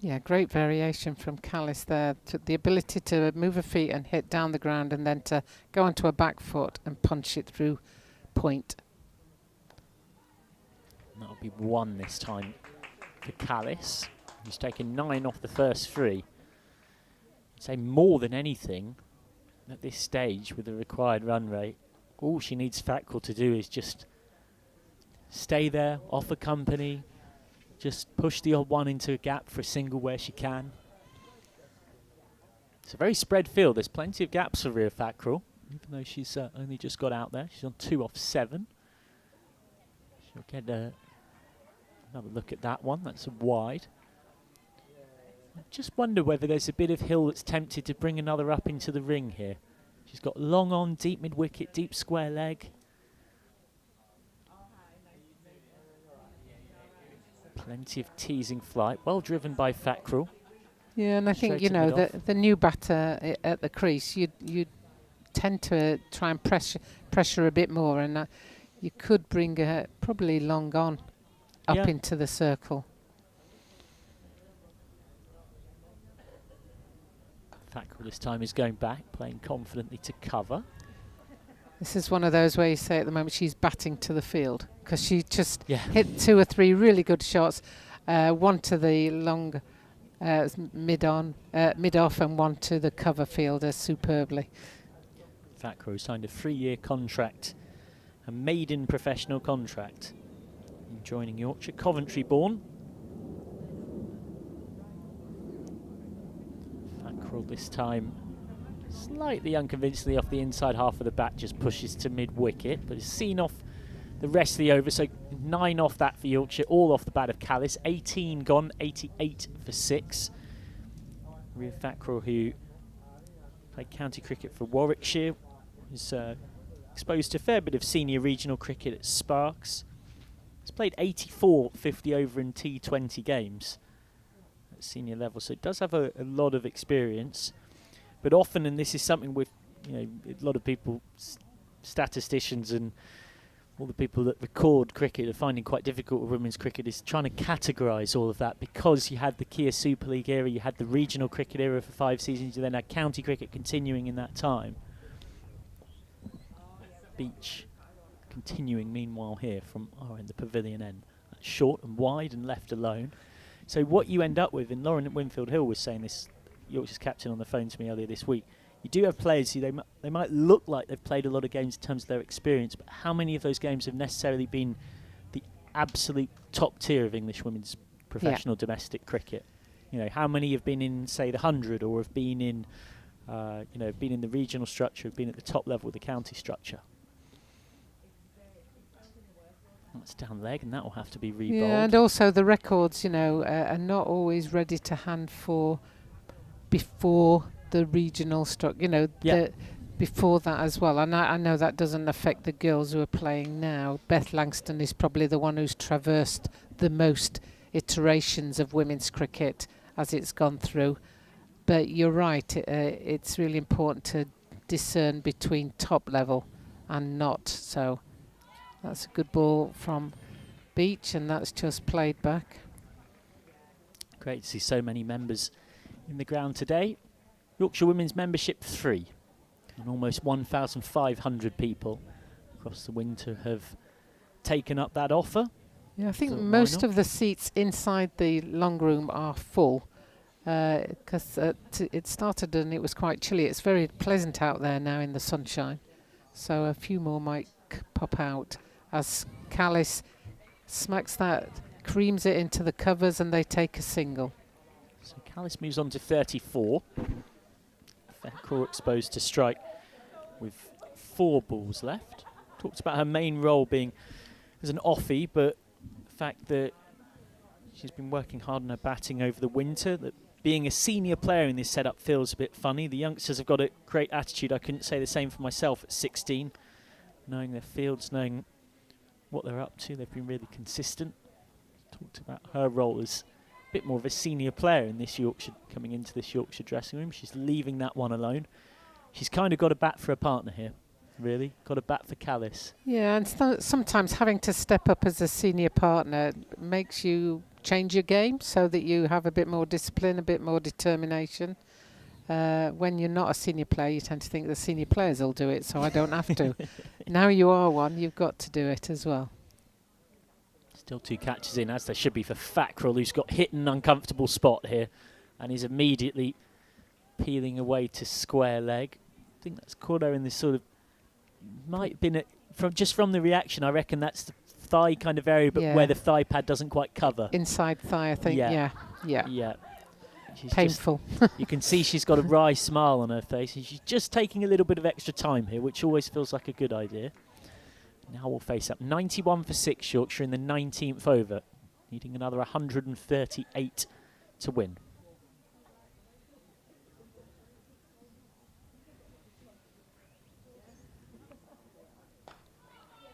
S2: Yeah, great variation from Callis there. The ability to move her feet and hit down the ground and then to go onto a back foot and punch it through point.
S1: That'll be 1 this time for Callis. He's taken 9 off the first 3. I'd say more than anything, at this stage with the required run rate, all she needs Thackrell to do is just stay there, offer company, just push the odd one into a gap for a single where she can. It's a very spread field. There's plenty of gaps for Rhea Thackrell, even though she's only just got out there. She's on 2 off 7. She'll get another look at that one. That's a wide. I just wonder whether there's a bit of Hill that's tempted to bring another up into the ring here. She's got long on, deep mid-wicket, deep square leg. Plenty of teasing flight, well driven by Thackrell.
S2: Yeah, and I think, you know, the new batter at the crease, you'd tend to try and pressure a bit more, and you could bring her probably long on up into the circle.
S1: Thackrell this time is going back, playing confidently to cover.
S2: This is one of those where you say at the moment she's batting to the field, because she just hit 2 or 3 really good shots, one to the long mid-off and one to the cover fielder superbly.
S1: Thackrell signed a 3-year contract, a maiden professional contract, joining Yorkshire, Coventry born. Thackrell this time slightly unconvincingly off the inside half of the bat, just pushes to mid-wicket, but is seen off the rest of the over, so 9 off that for Yorkshire, all off the bat of Callis. 18 gone, 88 for 6. Rhea Thackrell, who played county cricket for Warwickshire, was exposed to a fair bit of senior regional cricket at Sparks. He's played 84 50 over in T20 games at senior level, so it does have a lot of experience. But often, and this is something with, you know, a lot of people, statisticians and all the people that record cricket are finding quite difficult with women's cricket, is trying to categorise all of that, because you had the Kia Super League era, you had the regional cricket era for 5 seasons, you then had county cricket continuing in that time. Beach continuing meanwhile here from our end, the pavilion end. Short and wide and left alone. So what you end up with, and Lauren Winfield Hill was saying this, Yorkshire's captain, on the phone to me earlier this week, you do have players who they might look like they've played a lot of games in terms of their experience, but how many of those games have necessarily been the absolute top tier of English women's professional domestic cricket? You know, how many have been in, say, the 100, or have been in, been in the regional structure, have been at the top level of the county structure? That's down leg, and that will have to be rebowled.
S2: Yeah, and also the records, are not always ready to hand for before the regional structure, before that as well. And I know that doesn't affect the girls who are playing now. Beth Langston is probably the one who's traversed the most iterations of women's cricket as it's gone through. But you're right, it's really important to discern between top level and not. So that's a good ball from Beach, and that's just played back.
S1: Great to see so many members in the ground today. Yorkshire Women's membership 3, and almost 1,500 people across the winter have taken up that offer.
S2: Yeah, I think
S1: So
S2: most of the seats inside the long room are full, because it started and it was quite chilly. It's very pleasant out there now in the sunshine, so a few more might pop out as Callis smacks that, creams it into the covers, and they take a single.
S1: So Callis moves on to 34. Thackeray exposed to strike with 4 balls left. Talked about her main role being as an offie, but the fact that she's been working hard on her batting over the winter, that being a senior player in this setup feels a bit funny. The youngsters have got a great attitude. I couldn't say the same for myself at 16. Knowing their fields, knowing what they're up to, they've been really consistent. Talked about her role as a bit more of a senior player in this Yorkshire, coming into this Yorkshire dressing room. She's leaving that one alone. She's kind of got a bat for a partner here, really. Got a bat for Callis.
S2: Yeah, and sometimes having to step up as a senior partner makes you change your game so that you have a bit more discipline, a bit more determination. When you're not a senior player, you tend to think the senior players will do it, so I don't have to. Now you are one, you've got to do it as well.
S1: Still 2 catches in, as there should be for Thackeray, who's got hit in an uncomfortable spot here, and is immediately peeling away to square leg. I think that's caught her in this sort of, might have been from the reaction, I reckon that's the thigh kind of area, but where the thigh pad doesn't quite cover.
S2: Inside thigh, I think. Yeah.
S1: She's
S2: painful.
S1: You can see she's got a wry smile on her face, and she's just taking a little bit of extra time here, which always feels like a good idea. Now we'll face up 91 for 6 Yorkshire in the 19th over, needing another 138 to win.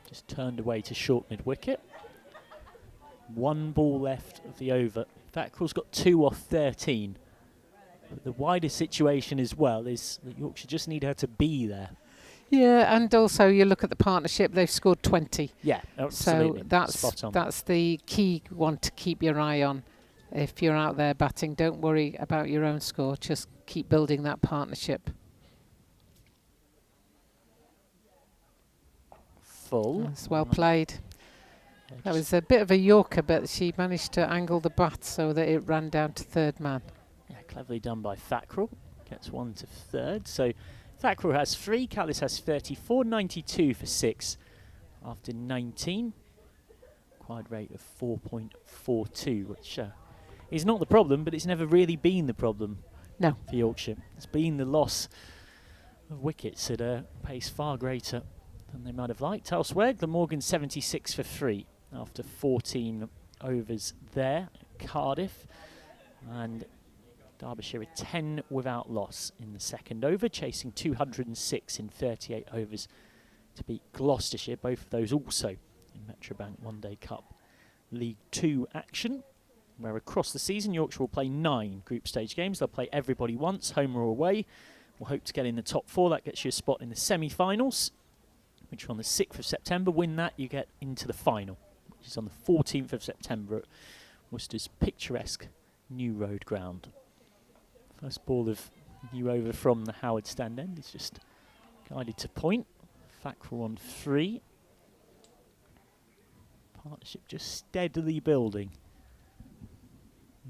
S1: Just turned away to short mid-wicket. 1 ball left of the over. Thackeray's got 2 off 13. But the wider situation as well is that Yorkshire just need her to be there.
S2: Yeah, and also you look at the partnership, they've scored 20.
S1: Yeah, absolutely.
S2: So that's the key one to keep your eye on. If you're out there batting, don't worry about your own score, just keep building that partnership.
S1: Full.
S2: That's well played. That was a bit of a Yorker, but she managed to angle the bat so that it ran down to 3rd man.
S1: Yeah, cleverly done by Thackeray. Gets 1 to 3rd. So Thackeray has 3, Callis has 34, 92 for 6 after 19. Acquired rate of 4.42, which is not the problem, but it's never really been the problem for Yorkshire. It's been the loss of wickets at a pace far greater than they might have liked. Elsewhere, Glamorgan 76 for 3 after 14 overs there at Cardiff. And Derbyshire 10 without loss in the 2nd over, chasing 206 in 38 overs to beat Gloucestershire, both of those also in Metrobank One Day Cup League 2 action, where across the season Yorkshire will play 9 group stage games. They'll play everybody once, home or away. We'll hope to get in the top 4. That gets you a spot in the semi-finals, which are on the 6th of September. Win that, you get into the final, which is on the 14th of September at Worcester's picturesque New Road ground. First ball of new over from the Howard stand end is just guided to point. Fackrell on 3. Partnership just steadily building.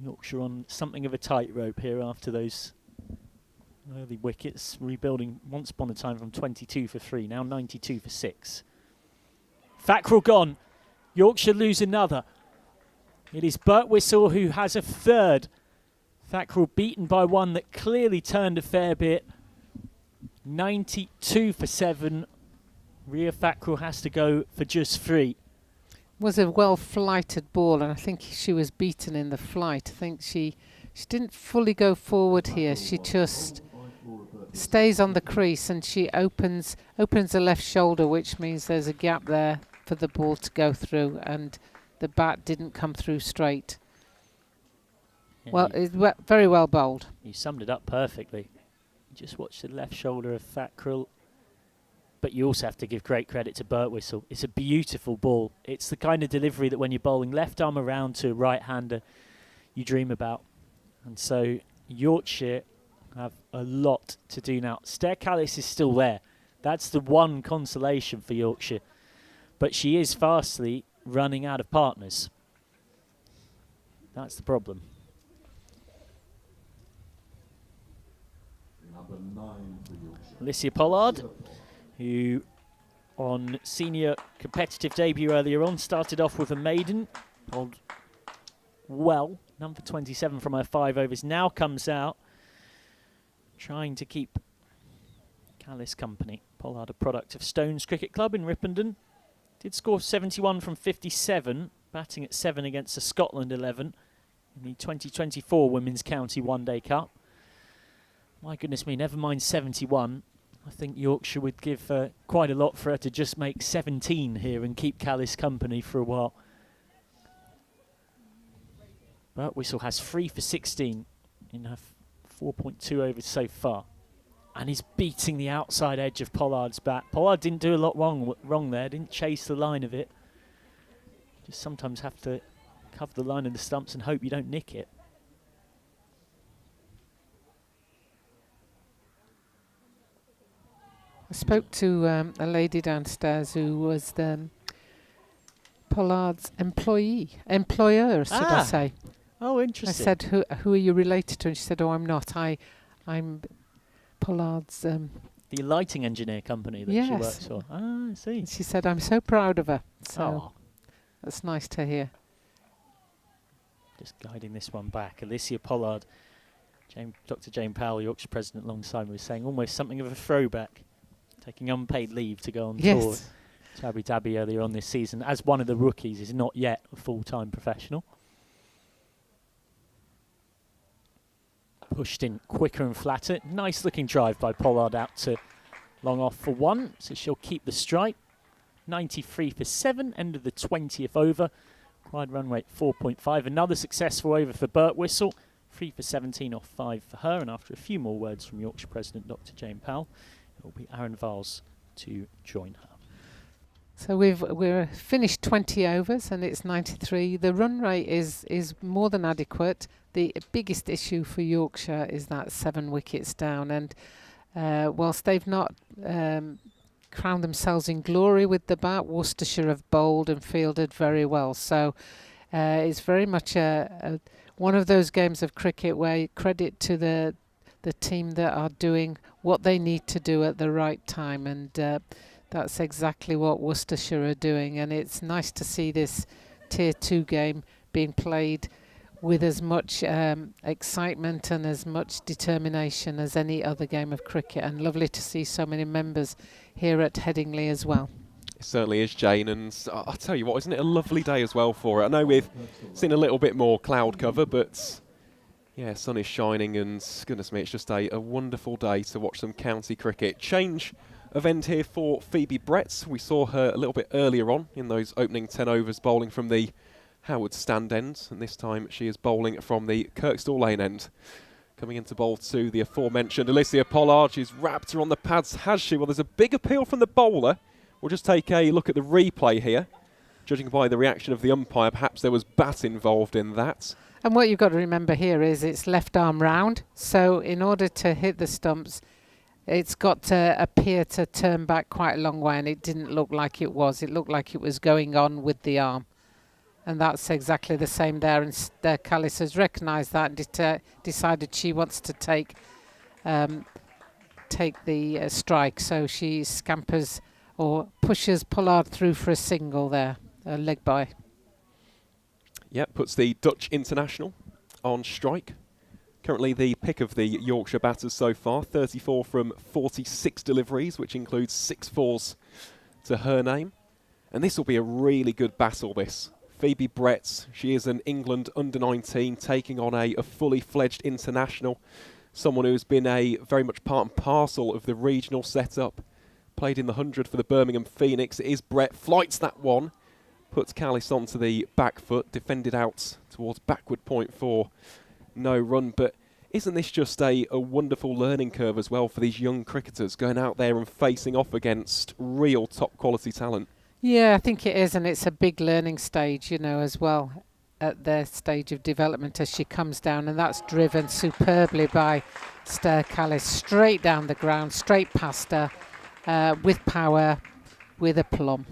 S1: Yorkshire on something of a tightrope here after those early wickets, rebuilding once upon a time from 22 for 3, now 92 for 6. Fackrell gone. Yorkshire lose another. It is Birtwistle who has a third. Fackrell beaten by one that clearly turned a fair bit. 92 for 7. Ria Fackrell has to go for just 3.
S2: Was a well-flighted ball, and I think she was beaten in the flight. I think she didn't fully go forward here. She just stays on the crease, and she opens the left shoulder, which means there's a gap there for the ball to go through, and the bat didn't come through straight.
S1: Yeah,
S2: Well, it's very well bowled.
S1: You summed it up perfectly. Just watch the left shoulder of Fackrell. But you also have to give great credit to Birtwistle. It's a beautiful ball. It's the kind of delivery that when you're bowling left arm around to a right-hander, you dream about. And so Yorkshire have a lot to do now. Callis is still there. That's the one consolation for Yorkshire. But she is fastly running out of partners. That's the problem.
S4: Number 9 for Yorkshire.
S1: Alicia Pollard, who on senior competitive debut earlier on started off with a maiden, bowled well, number 27 from her 5 overs, now comes out trying to keep Callis company. Pollard, a product of Stones Cricket Club in Ripponden, did score 71 from 57, batting at 7 against the Scotland 11 in the 2024 Women's County One Day Cup. My goodness me, never mind 71. I think Yorkshire would give quite a lot for her to just make 17 here and keep Callis company for a while. Birtwistle has 3 for 16 in her 4.2 overs so far. And he's beating the outside edge of Pollard's bat. Pollard didn't do a lot wrong there, didn't chase the line of it. Just sometimes have to cover the line of the stumps and hope you don't nick it.
S2: I spoke to a lady downstairs who was Pollard's employer, should I say.
S1: Oh, interesting.
S2: I said, who are you related to? And she said, oh, I'm not. I'm Pollard's...
S1: the lighting engineer company that she works for. Ah, I see.
S2: She said, I'm so proud of her. So that's nice to hear.
S1: Just guiding this one back. Alicia Pollard, Dr. Jane Powell, Yorkshire president alongside me, was saying almost something of a throwback. Taking unpaid leave to go on tour to Abu Dhabi earlier on this season. As one of the rookies, is not yet a full-time professional. Pushed in quicker and flatter. Nice looking drive by Pollard out to long off for 1. So she'll keep the strike. 93 for 7, end of the 20th over. Required run rate 4.5. Another successful over for Birtwistle. 3 for 17 off 5 for her. And after a few more words from Yorkshire president Dr. Jane Powell, it will be Aaron Vals to join her.
S2: So we're finished 20 overs and it's 93. The run rate is more than adequate. The biggest issue for Yorkshire is that 7 wickets down, and whilst they've not crowned themselves in glory with the bat, Worcestershire have bowled and fielded very well. So it's very much one of those games of cricket where credit to the team that are doing what they need to do at the right time, and that's exactly what Worcestershire are doing. And it's nice to see this Tier 2 game being played with as much excitement and as much determination as any other game of cricket, and lovely to see so many members here at Headingley as well.
S3: It certainly is, Jane, and I'll tell you what, isn't it a lovely day as well for it? I know we've seen a little bit more cloud cover, but yeah, sun is shining, and goodness me, it's just a wonderful day to watch some county cricket. Change of end here for Phoebe Brett. We saw her a little bit earlier on in those opening 10 overs bowling from the Howard stand end, and this time she is bowling from the Kirkstall Lane end. Coming into bowl to the aforementioned Alicia Pollard. She's wrapped her on the pads, has she? Well, there's a big appeal from the bowler. We'll just take a look at the replay here. Judging by the reaction of the umpire, perhaps there was bat involved in that.
S2: And what you've got to remember here is it's left arm round, so in order to hit the stumps, it's got to appear to turn back quite a long way, and it didn't look like it was. It looked like it was going on with the arm. And that's exactly the same there. And Callis has recognised that and decided she wants to take the strike. So she scampers or pushes Pollard through for a single there, a leg by.
S3: Yep, puts the Dutch international on strike. Currently the pick of the Yorkshire batters so far, 34 from 46 deliveries, which includes 6 fours to her name. And this will be a really good battle, this. Phoebe Brett, she is an England under-19 taking on a fully fledged international. Someone who's been a very much part and parcel of the regional setup. Played in the 100 for the Birmingham Phoenix. It is Brett, flights that one. Puts Callis onto the back foot, defended out towards backward point for no run. But isn't this just a wonderful learning curve as well for these young cricketers going out there and facing off against real top quality talent?
S2: Yeah, I think it is, and it's a big learning stage, you know, as well, at their stage of development as she comes down, and that's driven superbly by Callis, straight down the ground, straight past her, with power, with aplomb.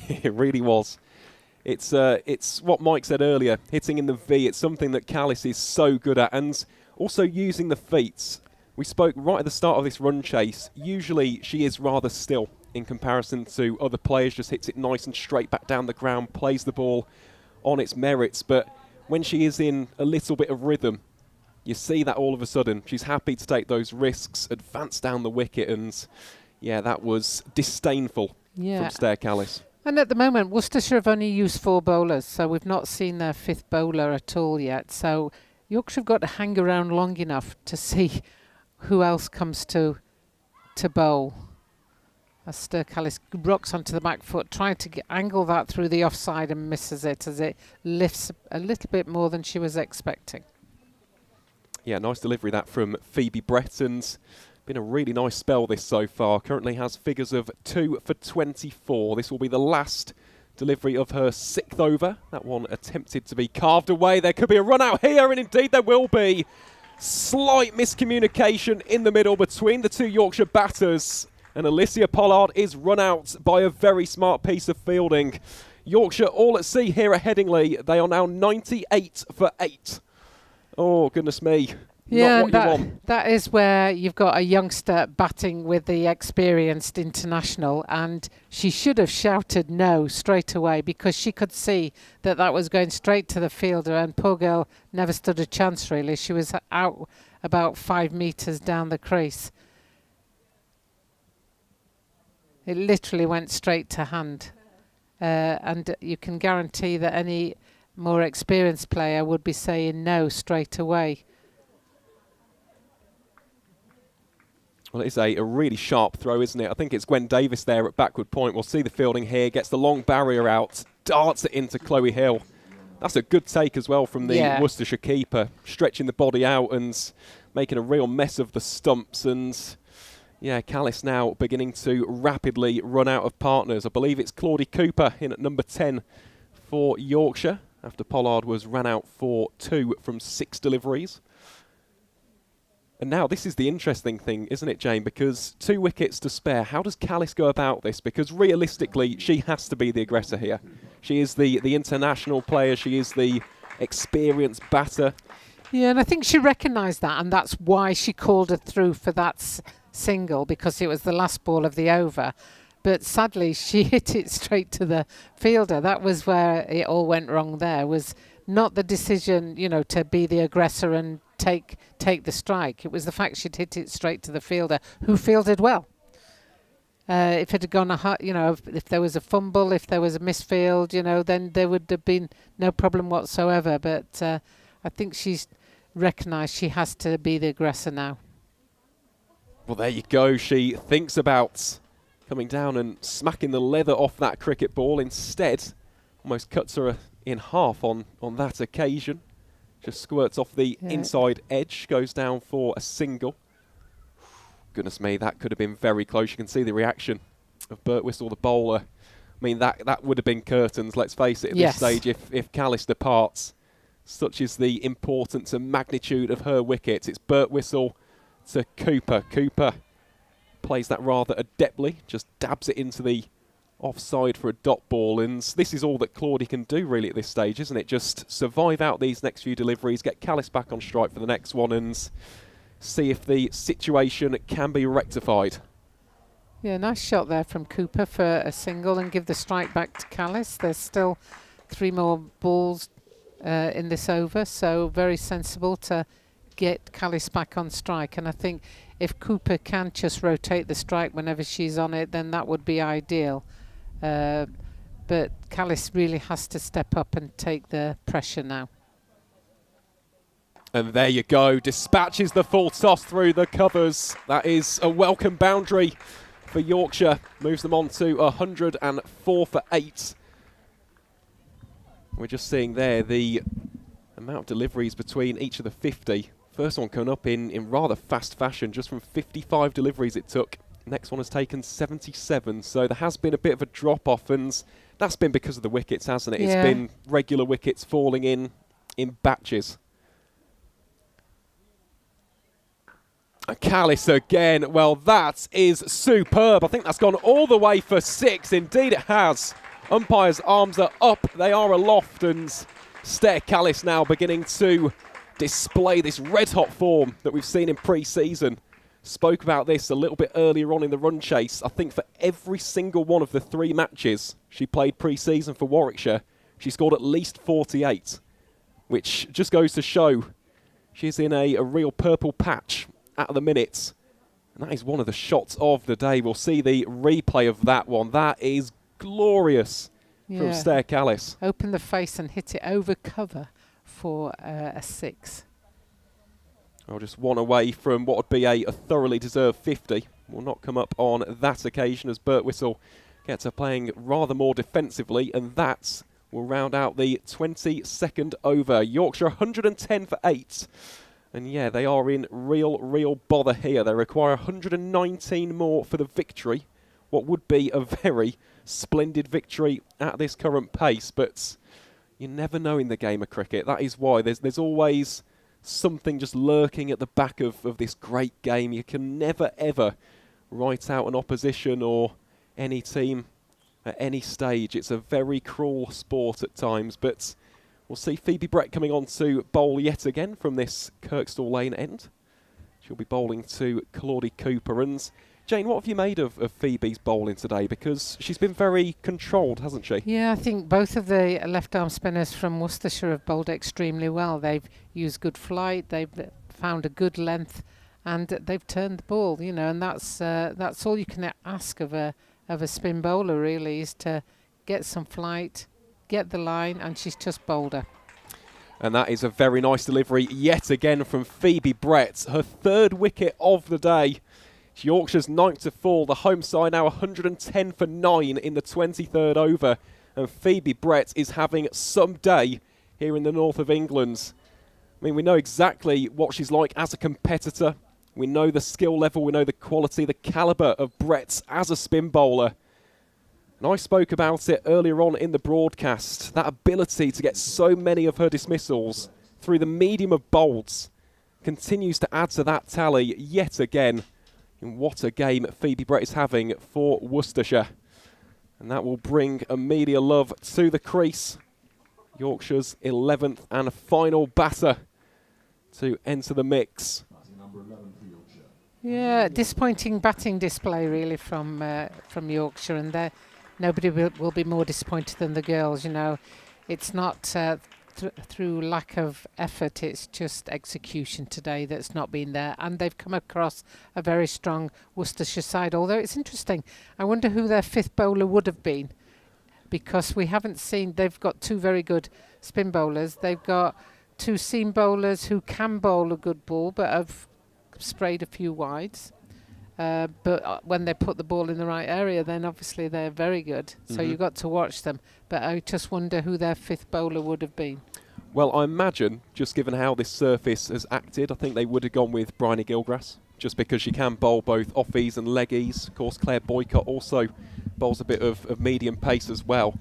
S3: It really was. It's what Mike said earlier, hitting in the V. It's something that Callis is so good at, and also using the feet. We spoke right at the start of this run chase. Usually she is rather still in comparison to other players, just hits it nice and straight back down the ground, plays the ball on its merits. But when she is in a little bit of rhythm, you see that all of a sudden she's happy to take those risks, advance down the wicket, and yeah, that was disdainful from Callis.
S2: And at the moment, Worcestershire have only used 4 bowlers, so we've not seen their 5th bowler at all yet. So Yorkshire have got to hang around long enough to see who else comes to bowl. As Callis rocks onto the back foot, trying to angle that through the offside and misses it as it lifts a little bit more than she was expecting.
S3: Yeah, nice delivery that from Phoebe Brett, and been a really nice spell this so far. Currently has figures of 2 for 24. This will be the last delivery of her 6th over. That one attempted to be carved away. There could be a run out here, and indeed there will be. Slight miscommunication in the middle between the 2 Yorkshire batters, and Alicia Pollard is run out by a very smart piece of fielding. Yorkshire all at sea here at Headingley. They are now 98 for 8. Oh, goodness me.
S2: Yeah,
S3: Not what you want.
S2: That is where you've got a youngster batting with the experienced international, and she should have shouted no straight away because she could see that that was going straight to the fielder, and poor girl never stood a chance really. She was out about 5 metres down the crease. It literally went straight to hand, and you can guarantee that any more experienced player would be saying no straight away.
S3: Well, it's a really sharp throw, isn't it? I think it's Gwen Davis there at backward point. We'll see the fielding here, gets the long barrier out, darts it into Chloe Hill. That's a good take as well from the Worcestershire keeper, stretching the body out and making a real mess of the stumps. And yeah, Callis now beginning to rapidly run out of partners. I believe it's Claudie Cooper in at number 10 for Yorkshire, after Pollard was ran out for 2 from 6 deliveries. And now this is the interesting thing, isn't it, Jane? Because 2 wickets to spare. How does Callis go about this? Because realistically, she has to be the aggressor here. She is the international player. She is the experienced batter.
S2: Yeah, and I think she recognised that, and that's why she called it through for that single, because it was the last ball of the over. But sadly, she hit it straight to the fielder. That was where it all went wrong there, was not the decision, you know, to be the aggressor and take the strike. It was the fact she'd hit it straight to the fielder, who fielded well. If it had gone if there was a fumble, if there was a misfield, you know, then there would have been no problem whatsoever. But I think she's recognised she has to be the aggressor now.
S3: Well, there you go. She thinks about coming down and smacking the leather off that cricket ball. Instead, almost cuts her in half on that occasion. Just squirts off the inside edge, goes down for a single. Goodness me, that could have been very close. You can see the reaction of Birtwistle, the bowler. I mean, that would have been curtains, let's face it, at this stage, if Callis departs. Such is the importance and magnitude of her wicket. It's Birtwistle to Cooper. Cooper plays that rather adeptly, just dabs it into the offside for a dot ball, and this is all that Claudia can do really at this stage, isn't it? Just survive out these next few deliveries, get Callis back on strike for the next one, and see if the situation can be rectified.
S2: Yeah, nice shot there from Cooper for a single and give the strike back to Callis. There's still 3 more balls in this over, so very sensible to get Callis back on strike. And I think if Cooper can just rotate the strike whenever she's on it, then that would be ideal. But Callis really has to step up and take the pressure now.
S3: And there you go, dispatches the full toss through the covers. That is a welcome boundary for Yorkshire. Moves them on to 104 for 8. We're just seeing there the amount of deliveries between each of the 50. First one coming up in rather fast fashion, just from 55 deliveries it took. Next one has taken 77, so there has been a bit of a drop-off, and that's been because of the wickets, hasn't it?
S2: Yeah.
S3: It's been regular wickets falling in batches. And Callis again, well, that is superb. I think that's gone all the way for 6. Indeed it has. Umpires' arms are up, they are aloft, and Stair Callis now beginning to display this red-hot form that we've seen in pre-season. Spoke about this a little bit earlier on in the run chase. I think for every single one of the 3 matches she played pre-season for Warwickshire, she scored at least 48, which just goes to show she's in a real purple patch at the minute. And that is one of the shots of the day. We'll see the replay of that one. That is glorious from Stair Callis.
S2: Open the face and hit it over cover for a 6.
S3: Well, just one away from what would be a thoroughly deserved 50. Will not come up on that occasion as Bert Whistle gets her playing rather more defensively, and that will round out the 22nd over. Yorkshire 110 for 8. And yeah, they are in real bother here. They require 119 more for the victory. What would be a very splendid victory at this current pace, but you never know in the game of cricket. That is why there's always something just lurking at the back of this great game. You can never ever write out an opposition or any team at any stage. It's a very cruel sport at times, but we'll see Phoebe Brett coming on to bowl yet again from this Kirkstall Lane end. She'll be bowling to Claudie Cooper. And Jane, what have you made of Phoebe's bowling today? Because she's been very controlled, hasn't she?
S2: Yeah, I think both of the left-arm spinners from Worcestershire have bowled extremely well. They've used good flight, they've found a good length, and they've turned the ball, you know, and that's all you can ask of a spin bowler, really, is to get some flight, get the line, and she's just bowled her.
S3: And that is a very nice delivery yet again from Phoebe Brett. Her 3rd wicket of the day. It's Yorkshire's 9th to fall. The home side now 110 for 9 in the 23rd over. And Phoebe Brett is having some day here in the north of England. I mean, we know exactly what she's like as a competitor. We know the skill level, we know the quality, the calibre of Brett as a spin bowler. And I spoke about it earlier on in the broadcast, that ability to get so many of her dismissals through the medium of bolts continues to add to that tally yet again. And what a game Phoebe Brett is having for Worcestershire. And that will bring Amelia Love to the crease. Yorkshire's 11th and final batter to enter the mix.
S2: Yeah, disappointing batting display really from Yorkshire, and nobody will be more disappointed than the girls. You know, it's not through lack of effort, it's just execution today that's not been there, and they've come across a very strong Worcestershire side. Although it's interesting, I wonder who their 5th bowler would have been, because we haven't seen. They've got 2 very good spin bowlers. They've got 2 seam bowlers who can bowl a good ball but have sprayed a few wides. But when they put the ball in the right area, then obviously they're very good. So you've got to watch them. But I just wonder who their 5th bowler would have been.
S3: Well, I imagine, just given how this surface has acted, I think they would have gone with Bryony Gilgrass, just because she can bowl both offies and leggies. Of course, Claire Boycott also bowls a bit of medium pace as well.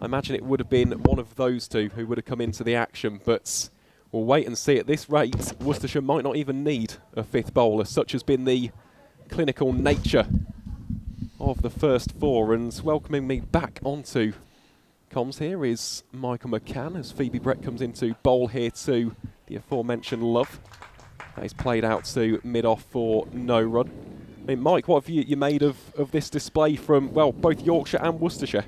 S3: I imagine it would have been one of those 2 who would have come into the action, but we'll wait and see. At this rate, Worcestershire might not even need a 5th bowler. Such has been the clinical nature of the first four. And welcoming me back onto comms here is Michael McCann as Phoebe Brett comes into bowl here to the aforementioned Love. That is played out to mid-off for no run. I mean, Mike, what have you made of this display from, well, both Yorkshire and Worcestershire?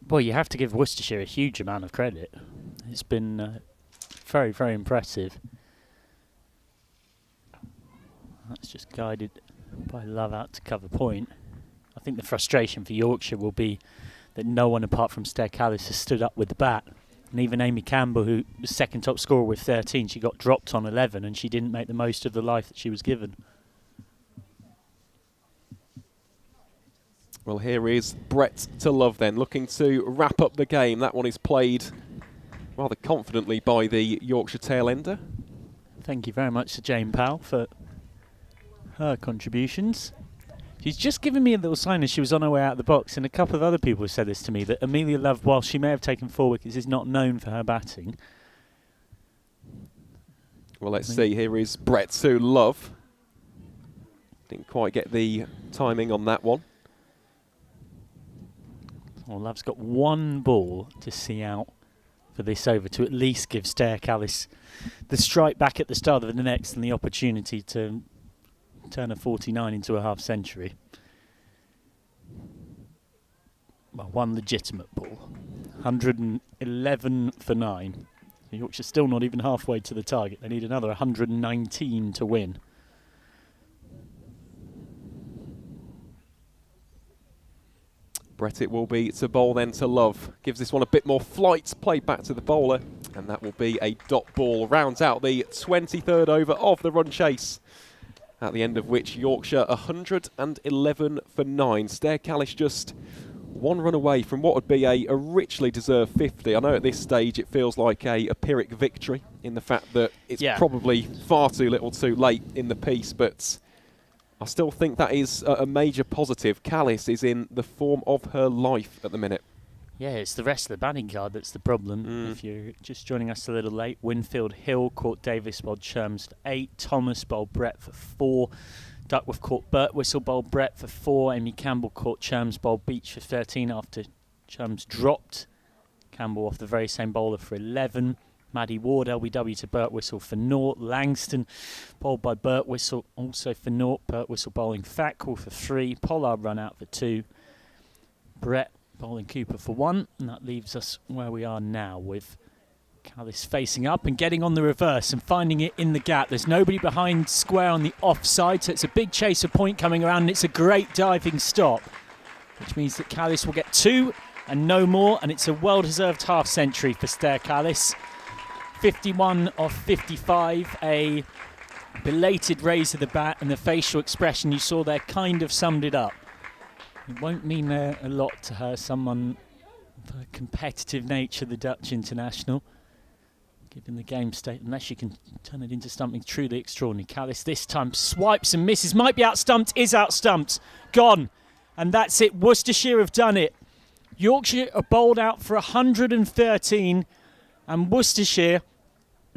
S1: Well, you have to give Worcestershire a huge amount of credit. It's been very, very impressive. That's just guided by Love out to cover point. I think the frustration for Yorkshire will be that no one apart from Callis has stood up with the bat. And even Amy Campbell, who was second top scorer with 13, she got dropped on 11 and she didn't make the most of the life that she was given.
S3: Well, here is Brett to Love then, looking to wrap up the game. That one is played rather confidently by the Yorkshire tail ender.
S1: Thank you very much to Jane Powell for her contributions. She's just given me a little sign as she was on her way out of the box, and a couple of other people have said this to me, that Amelia Love, while she may have taken 4 wickets, is not known for her batting.
S3: Well, let's see. Here is Brett to Love. Didn't quite get the timing on that one.
S1: Well, Love's got one ball to see out for this over to at least give Callis the strike back at the start of the next and the opportunity to turn a 49 into a half century. Well, one legitimate ball. 111 for 9. Yorkshire's still not even halfway to the target. They need another 119 to win.
S3: Brett it will be to bowl then to Love. Gives this one a bit more flight, played back to the bowler, and that will be a dot ball. Rounds out the 23rd over of the run chase, at the end of which Yorkshire 111 for 9. Callis just one run away from what would be a richly deserved 50. I know at this stage it feels like a Pyrrhic victory in the fact that it's probably far too little too late in the piece, but I still think that is a major positive. Callis is in the form of her life at the minute.
S1: Yeah, it's the rest of the batting card that's the problem. If you're just joining us a little late, Winfield Hill caught Davis bowled Cherms for 8, Thomas bowled Brett for 4, Duckworth caught Birtwistle bowled Brett for 4, Amy Campbell caught Cherms bowled Beach for 13 after Cherms dropped Campbell off the very same bowler for 11. Maddie Ward, LBW to Birtwistle for 0. Langston bowled by Birtwistle also for 0. Birtwistle bowling Thackwell for 3. Pollard run out for 2. Brett bowling Cooper for 1. And that leaves us where we are now with Callis facing up and getting on the reverse and finding it in the gap. There's nobody behind square on the offside, so it's a big chaser point coming around and it's a great diving stop, which means that Callis will get 2 and no more, and it's a well-deserved half century for Callis. 51 off 55, a belated raise of the bat, and the facial expression you saw there kind of summed it up. It won't mean a lot to her, someone of a competitive nature, the Dutch international, given the game state, unless you can turn it into something truly extraordinary. Callis this time swipes and misses, might be outstumped, is outstumped, gone, and that's it. Worcestershire have done it. Yorkshire are bowled out for 113, and Worcestershire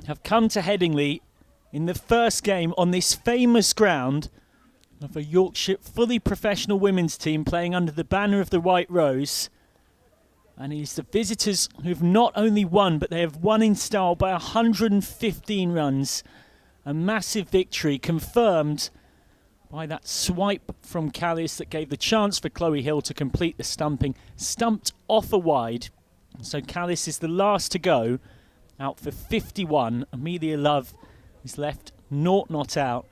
S1: have come to Headingley in the first game on this famous ground of a Yorkshire fully professional women's team playing under the banner of the White Rose. And it is the visitors who've not only won, but they have won in style by 115 runs. A massive victory confirmed by that swipe from Callis that gave the chance for Chloe Hill to complete the stumping. Stumped off a wide. So Callis is the last to go, out for 51. Amelia Love is left 0 not out.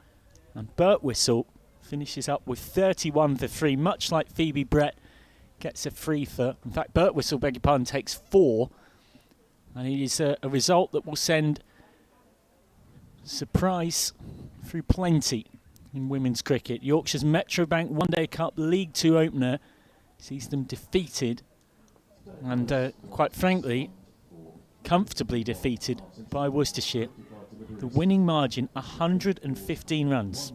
S1: And Birtwistle finishes up with 31 for 3, much like Phoebe Brett gets a free for. In fact, Birtwistle, beg your pardon, takes 4. And it is a result that will send surprise through plenty in women's cricket. Yorkshire's Metrobank One Day Cup League 2 opener sees them defeated, and quite frankly, comfortably defeated by Worcestershire. The winning margin, 115 runs.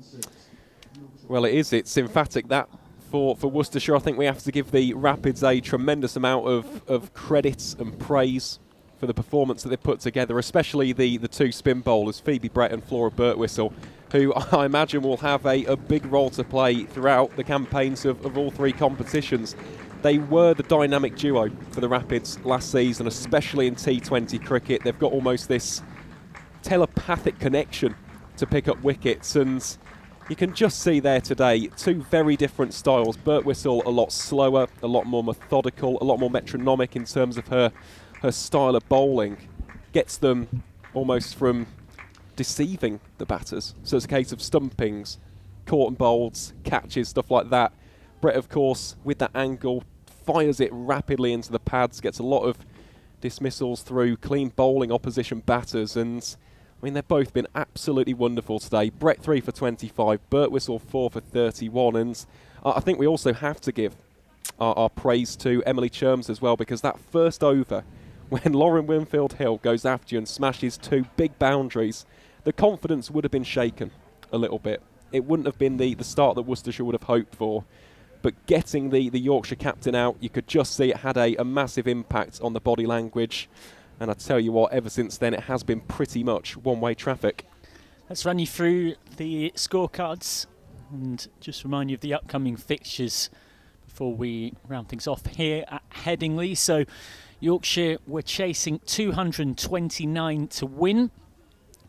S3: Well, it is. It's emphatic that for Worcestershire. I think we have to give the Rapids a tremendous amount of credit and praise for the performance that they put together, especially the two spin bowlers, Phoebe Brett and Flora Birtwistle, who I imagine will have a big role to play throughout the campaigns of all three competitions. They were the dynamic duo for the Rapids last season, especially in T20 cricket. They've got almost this telepathic connection to pick up wickets, and you can just see there today two very different styles. Birtwistle a lot slower, a lot more methodical, a lot more metronomic in terms of her style of bowling. Gets them almost from deceiving the batters. So it's a case of stumpings, caught and bowls, catches, stuff like that. Brett, of course, with that angle, fires it rapidly into the pads, gets a lot of dismissals through, clean bowling opposition batters, and I mean, they've both been absolutely wonderful today. Brett 3 for 25, Birtwistle 4 for 31, and I think we also have to give our praise to Emily Cherms as well, because that first over, when Lauren Winfield-Hill goes after you and smashes two big boundaries, the confidence would have been shaken a little bit. It wouldn't have been the start that Worcestershire would have hoped for. But getting the Yorkshire captain out, you could just see it had a massive impact on the body language. And I tell you what, ever since then, it has been pretty much one-way traffic.
S1: Let's run you through the scorecards and just remind you of the upcoming fixtures before we round things off here at Headingley. So Yorkshire were chasing 229 to win.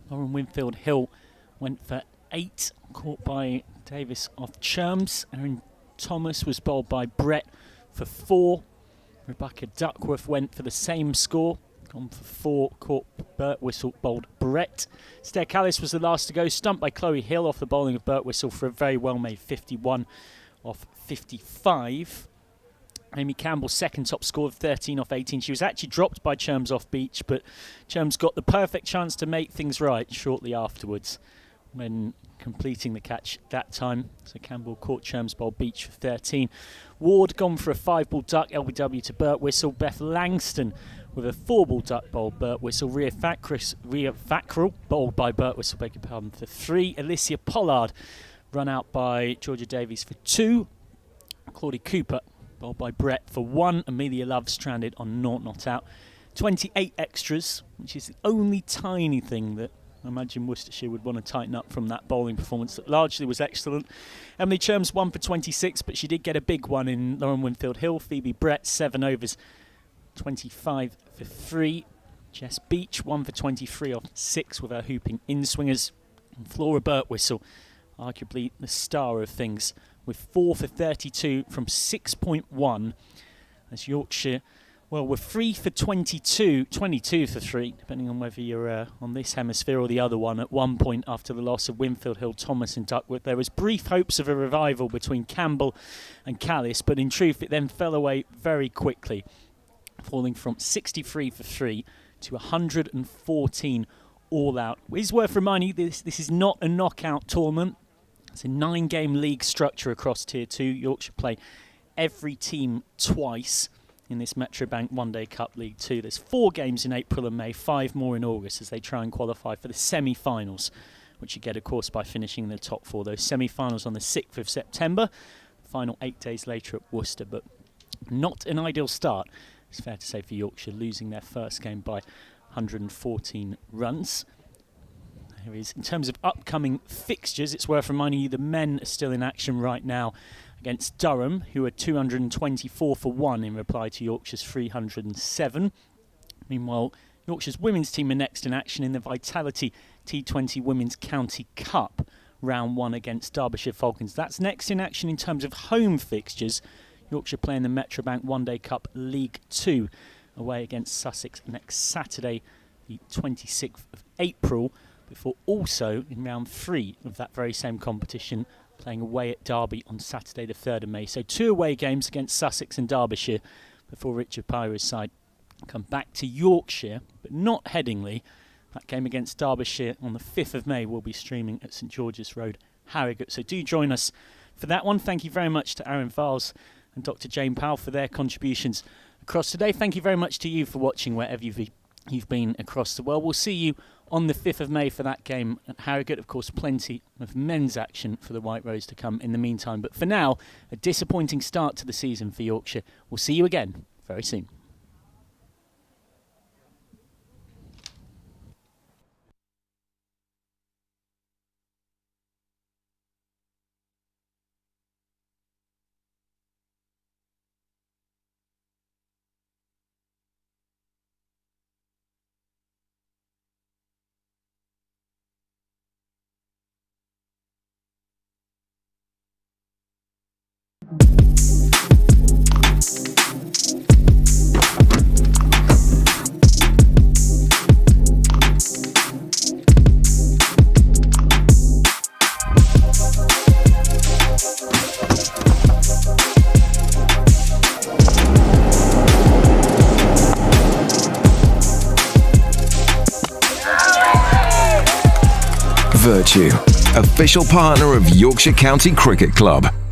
S1: Lauren Winfield-Hill went for 8, caught by Davis off Cherms. Erin Thomas was bowled by Brett for 4. Rebecca Duckworth went for the same score, gone for 4, caught Birtwistle, bowled Brett. Stair Callis was the last to go, stumped by Chloe Hill off the bowling of Birtwistle for a very well-made 51 off 55. Amy Campbell, second top score of 13 off 18. She was actually dropped by Cherms off beach, but Cherms got the perfect chance to make things right shortly afterwards when completing the catch that time. So Campbell caught Cherms bowl beach for 13. Ward gone for a 5-ball duck, LBW to Birtwistle. Beth Langston with a 4-ball duck bowl, Birtwistle. Rhea Fackrell bowled by Birtwistle, beg your pardon, for 3. Alicia Pollard run out by Georgia Davies for 2. Claudie Cooper bowled by Brett for 1. Amelia Love stranded on 0 not out. 28 extras, which is the only tiny thing that I imagine Worcestershire would want to tighten up from that bowling performance that largely was excellent. Emily Cherms 1 for 26, but she did get a big one in Lauren Winfield-Hill. Phoebe Brett 7 overs, 25 for 3. Jess Beach 1 for 23 off 6 with her hooping in-swingers. And Flora Birtwistle, arguably the star of things, with 4 for 32 from 6.1 as Yorkshire, well, we're 3 for 22 for 3, depending on whether you're on this hemisphere or the other one. At one point after the loss of Winfield-Hill, Thomas and Duckworth, there was brief hopes of a revival between Campbell and Callis, but in truth it then fell away very quickly, falling from 63 for 3 to 114 all out. It is worth reminding you this is not a knockout tournament. It's a 9-game league structure across Tier 2. Yorkshire play every team twice in this Metrobank One Day Cup League 2. There's 4 games in April and May, 5 more in August as they try and qualify for the semi-finals, which you get, of course, by finishing in the top 4. Those semi-finals on the 6th of September, final 8 days later at Worcester, but not an ideal start, it's fair to say, for Yorkshire, losing their first game by 114 runs. There is, in terms of upcoming fixtures, it's worth reminding you the men are still in action right now against Durham, who are 224 for 1 in reply to Yorkshire's 307. Meanwhile, Yorkshire's women's team are next in action in the Vitality T20 Women's County Cup, round 1 against Derbyshire Falcons. That's next in action in terms of home fixtures. Yorkshire playing the Metrobank One Day Cup League 2 away against Sussex next Saturday, the 26th of April, before also in round 3 of that very same competition playing away at Derby on Saturday the 3rd of May. So 2 away games against Sussex and Derbyshire before Richard Pyra's side come back to Yorkshire, but not Headingley. That game against Derbyshire on the 5th of May will be streaming at St George's Road, Harrogate. So do join us for that one. Thank you very much to Aaron Viles and Dr. Jane Powell for their contributions across today. Thank you very much to you for watching wherever you've been across the world. We'll see you on the 5th of May for that game at Harrogate. Of course, plenty of men's action for the White Rose to come in the meantime. But for now, a disappointing start to the season for Yorkshire. We'll see you again very soon.
S7: Vertu, official partner of Yorkshire County Cricket Club.